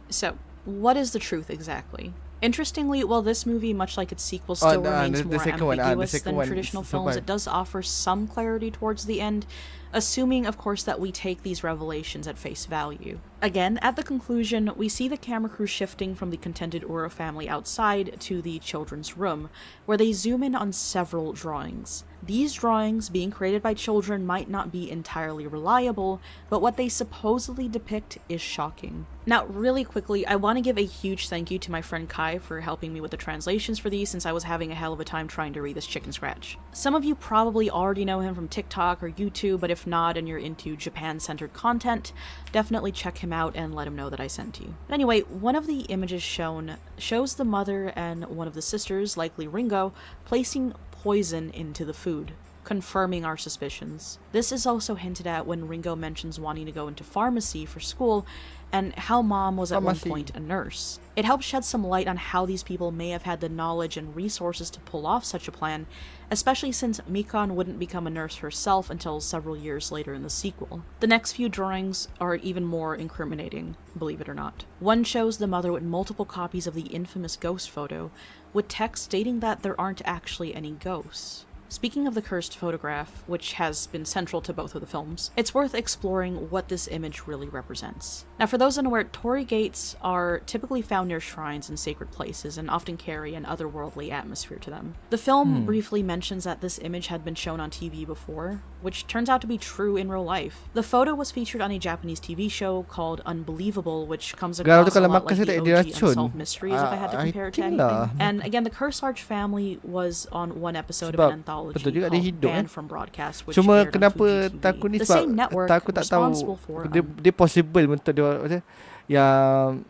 So, what is the truth exactly? Interestingly, while this movie, much like its sequel, still remains more ambiguous than traditional films, it does offer some clarity towards the end, assuming, of course, that we take these revelations at face value. Again, at the conclusion, we see the camera crew shifting from the contented Ura family outside to the children's room, where they zoom in on several drawings. These drawings, being created by children, might not be entirely reliable, but what they supposedly depict is shocking. Now, really quickly, I want to give a huge thank you to my friend Kai for helping me with the translations for these, since I was having a hell of a time trying to read this chicken scratch. Some of you probably already know him from TikTok or YouTube, but if not and you're into Japan-centered content, definitely check him out and let him know that I sent you. But anyway, one of the images shown shows the mother and one of the sisters, likely Ringo, placing poison into the food, confirming our suspicions. This is also hinted at when Ringo mentions wanting to go into pharmacy for school, and how Mom was at one point a nurse. It helps shed some light on how these people may have had the knowledge and resources to pull off such a plan, especially since Mikan wouldn't become a nurse herself until several years later in the sequel. The next few drawings are even more incriminating, believe it or not. One shows the mother with multiple copies of the infamous ghost photo, with text stating that there aren't actually any ghosts. Speaking of the cursed photograph, which has been central to both of the films, it's worth exploring what this image really represents. Now, for those unaware, torii gates are typically found near shrines and sacred places and often carry an otherworldly atmosphere to them. The film briefly mentions that this image had been shown on TV before, which turns out to be true in real life. The photo was featured on a Japanese TV show called Unbelievable, which comes across a lot like the OG Unsolved Mysteries, if I had to compare it to anything. And again, the Curse Large family was on one episode of an anthology called Banned from Broadcast, which Cuma aired on kenapa Fuji Taku ni TV. The sebab same network Taku tak tahu responsible for dia possible untuk dia yang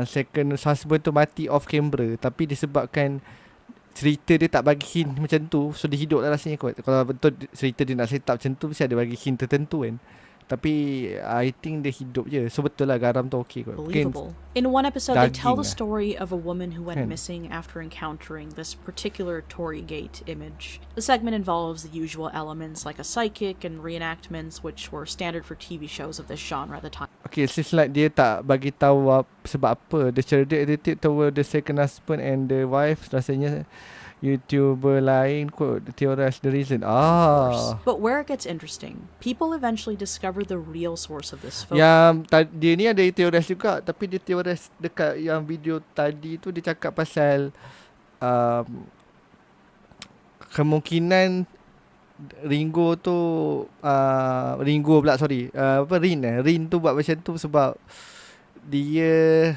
second husband tu mati off camera, tapi disebabkan cerita dia tak bagi hint macam tu, so dia hidup lah rasanya kot. Kalau betul cerita dia nak set up macam tu, mesti ada bagi hint tertentu kan. Tapi I think dia hidup je. So betul lah garam tu okey kot. Believable. In one episode, they tell the lah. story of a woman who went missing after encountering this particular torii gate image. The segment involves the usual elements like a psychic and reenactments, which were standard for TV shows of this genre at the time. Okay, seems like dia tak bagi tahu sebab apa. The children attitude toward the second husband and the wife. Rasanya YouTuber lain kot theorize the reason. But where it gets interesting, people eventually discover the real source of this photo. Yang dia ni ada theorize juga, tapi dia theorize dekat yang video tadi tu dia cakap pasal kemungkinan Ringo tu Rin tu buat macam tu sebab dia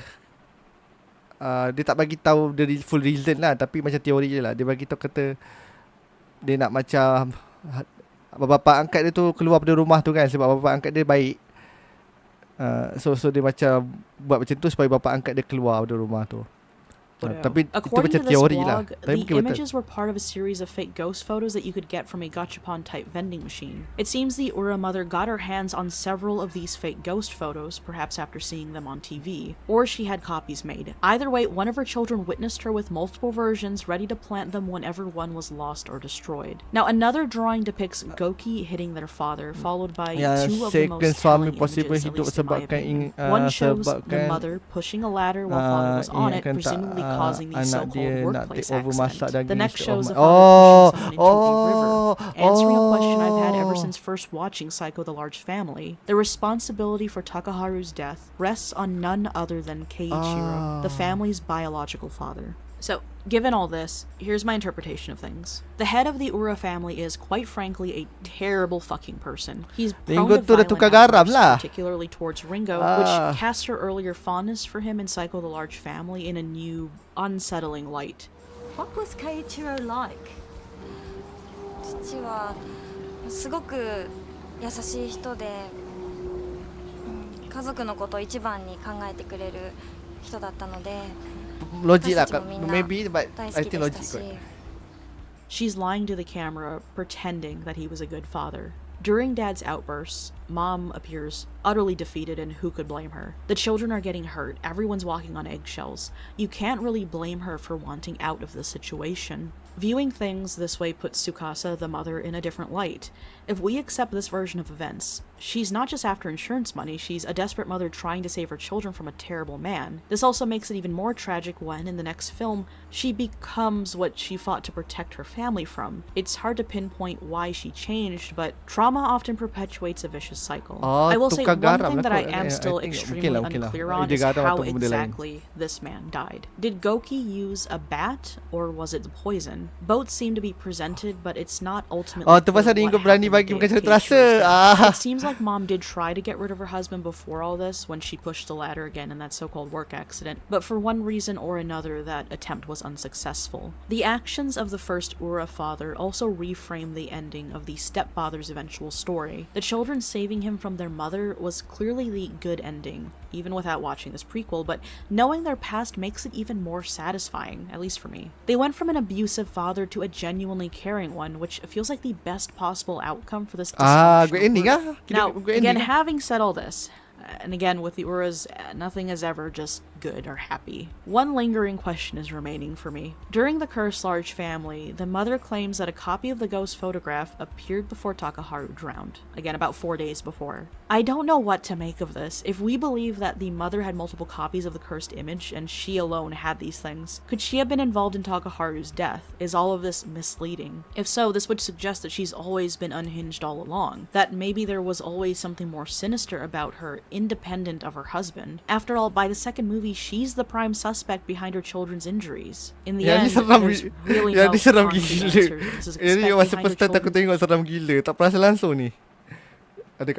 dia tak bagi tahu the full reason lah, tapi macam teori je lah. Dia bagi tahu kata dia nak macam bapa angkat dia tu keluar dari rumah tu kan, sebab bapa angkat dia baik. So dia macam buat macam tu supaya bapa angkat dia keluar dari rumah tu. Tapi itu According macam to this teori lah. blog, Tapi the mungkin betul. images were part of a series of fake ghost photos that you could get from a gachapon-type vending machine. It seems the Ura mother got her hands on several of these fake ghost photos, perhaps after seeing them on TV, or she had copies made. Either way, one of her children witnessed her with multiple versions, ready to plant them whenever one was lost or destroyed. Now, another drawing depicts Goki hitting their father, followed by two of the most telling images, at least in my opinion. One shows the mother pushing a ladder while father was on it, presumably causing the so-called workplace accident. The next shows a father pushing someone into a river, answering a question I've had ever since first watching Saiko the Large Family. The responsibility for Takaharu's death rests on none other than Keiichiro, the family's biological father. So, given all this, here's my interpretation of things. The head of the Ura family is, quite frankly, a terrible fucking person. He's prone to violent outbursts, particularly towards Ringo, which cast her earlier fondness for him in Saiko the Large Family in a new, unsettling light. What was Keiichiro like? 父はすごく優しい人で、家族のことを一番に考えてくれる人だったので、 Logic lah, maybe, but I think logic. She's lying to the camera, pretending that he was a good father. During Dad's outbursts, Mom appears utterly defeated, and who could blame her? The children are getting hurt, everyone's walking on eggshells. You can't really blame her for wanting out of the situation. Viewing things this way puts Tsukasa, the mother, in a different light. If we accept this version of events, she's not just after insurance money, she's a desperate mother trying to save her children from a terrible man. This also makes it even more tragic when, in the next film, she becomes what she fought to protect her family from. It's hard to pinpoint why she changed, but trauma often perpetuates a vicious cycle. I will say one thing that I am still extremely unclear on is how exactly this man died. Did Goki use a bat, or was it the poison? Both seem to be presented, but it's not ultimately It seems like Mom did try to get rid of her husband before all this, when she pushed the ladder again in that so-called work accident, but for one reason or another that attempt was unsuccessful. The actions of the first Ura father also reframe the ending of the stepfather's eventual story. The children saving him from their mother was clearly the good ending, even without watching this prequel, but knowing their past makes it even more satisfying, at least for me. They went from an abusive father to a genuinely caring one, which feels like the best possible outcome for this dysfunctional group. Now, again, having said all this, and again, with the Uras, nothing is ever just good or happy. One lingering question is remaining for me. During the Cursed Large Family, the mother claims that a copy of the ghost photograph appeared before Takaharu drowned. Again, about 4 days before. I don't know what to make of this. If we believe that the mother had multiple copies of the cursed image, and she alone had these things, could she have been involved in Takaharu's death? Is all of this misleading? If so, this would suggest that she's always been unhinged all along. That maybe there was always something more sinister about her, independent of her husband. After all, by the second movie, she's the prime suspect behind her children's injuries. In the end, there's really no concrete answers. This is expect behind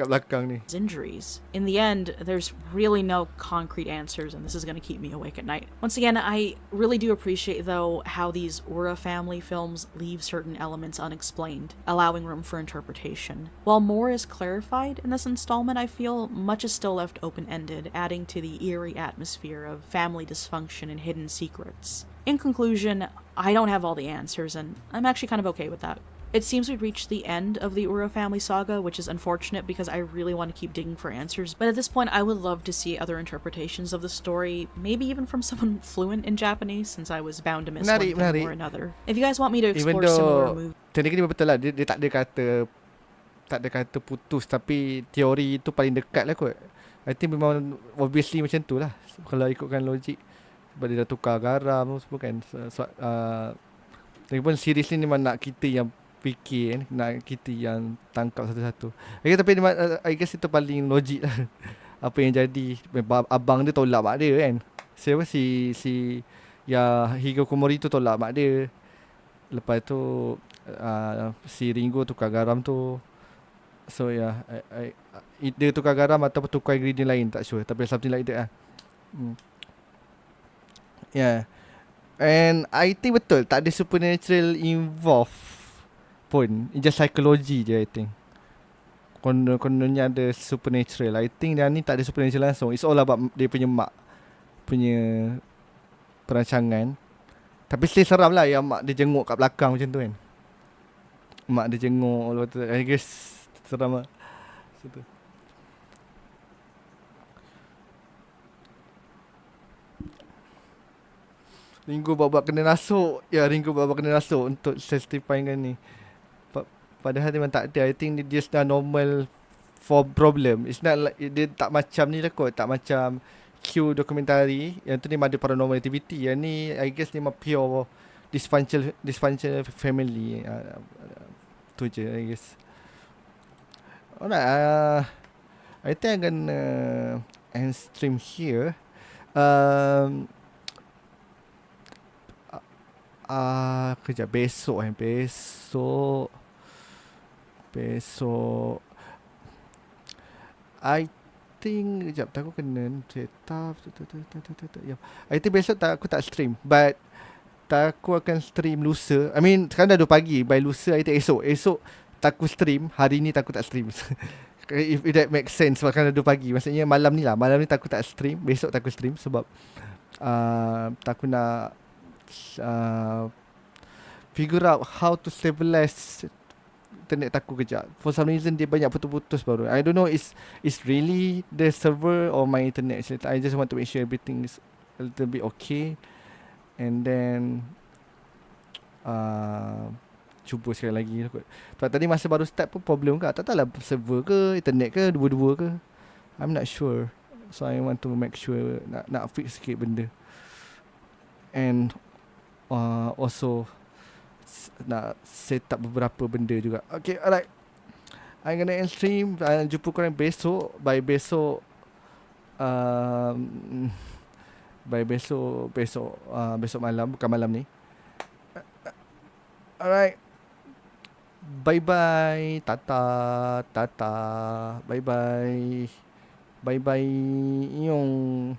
her children's injuries. In the end, there's really no concrete answers, and this is going to keep me awake at night. Once again, I really do appreciate, though, how these Ura family films leave certain elements unexplained, allowing room for interpretation. While more is clarified in this installment, I feel much is still left open-ended, adding to the eerie atmosphere of family dysfunction and hidden secrets. In conclusion, I don't have all the answers, and I'm actually kind of okay with that. It seems we've reached the end of the Ura family saga, which is unfortunate because I really want to keep digging for answers, but at this point I would love to see other interpretations of the story, maybe even from someone fluent in Japanese, since I was bound to miss one thing or another. If you guys want me to explore similar movies... Technically betul lah, dia tak ada kata putus, tapi teori tu paling dekat lah kot. I think memang obviously macam tu lah kalau ikutkan logik. Sebab dia dah tukar garam semua kan. Lagipun series ni memang nak kita yang fikir kan, nak kita yang tangkap satu-satu. Tapi I guess itu paling logik lah. Apa yang jadi, abang dia tolak mak dia kan. Siapa si ya Higakomori tu tolak mak dia. Lepas tu si Ringo tukar garam tu. So yeah, dia tukar garam ataupun tukar ingredient lain, tak sure, tapi something like that lah. Yeah. And I think betul tak ada supernatural involved pun. It's just psychology je I think. Kononnya ada supernatural. I think dia ni tak ada supernatural langsung. It's all about dia punya mak punya perancangan. Tapi still seram lah yang mak dia jenguk kat belakang macam tu kan. Mak dia jenguk, I guess seram lah. Ringo bawa kena rasuk. Ya, Ringo bawa kena rasuk untuk justify kan ni. Padahal memang tak ada. I think dia just normal for problem. It's not like dia tak macam ni lah kot. Tak macam Q dokumentari. Yang tu ni ada paranormal activity. Yang ni I guess ni memang pure dysfunctional family. Tu je I guess. Alright. I think I'm gonna end stream here. Kejap besok I think kejap aku kena set up. I think besok aku tak stream, but aku akan stream lusa. I mean sekarang dah 2 pagi. By lusa I think esok aku stream. Hari ni aku tak stream. If that makes sense. Sebab kan dah 2 pagi. Maksudnya malam ni aku tak stream. Besok aku stream sebab aku nak figure out how to stabilize internet aku kejap. For some reason dia banyak putus-putus baru. I don't know it's really the server or my internet. I just want to make sure everything is a little bit okay. And then cuba sekali lagi. Sebab tadi masa baru start pun problem ke. Tak tahulah server ke internet ke, dua-dua ke. I'm not sure. So I want to make sure nak fix sikit benda. And also nak set up beberapa benda juga. Okay, alright. I'm gonna end stream. Jumpa korang besok. By besok besok malam, bukan malam ni. Alright. Bye bye. Tata. Bye bye. Bye bye. Yung.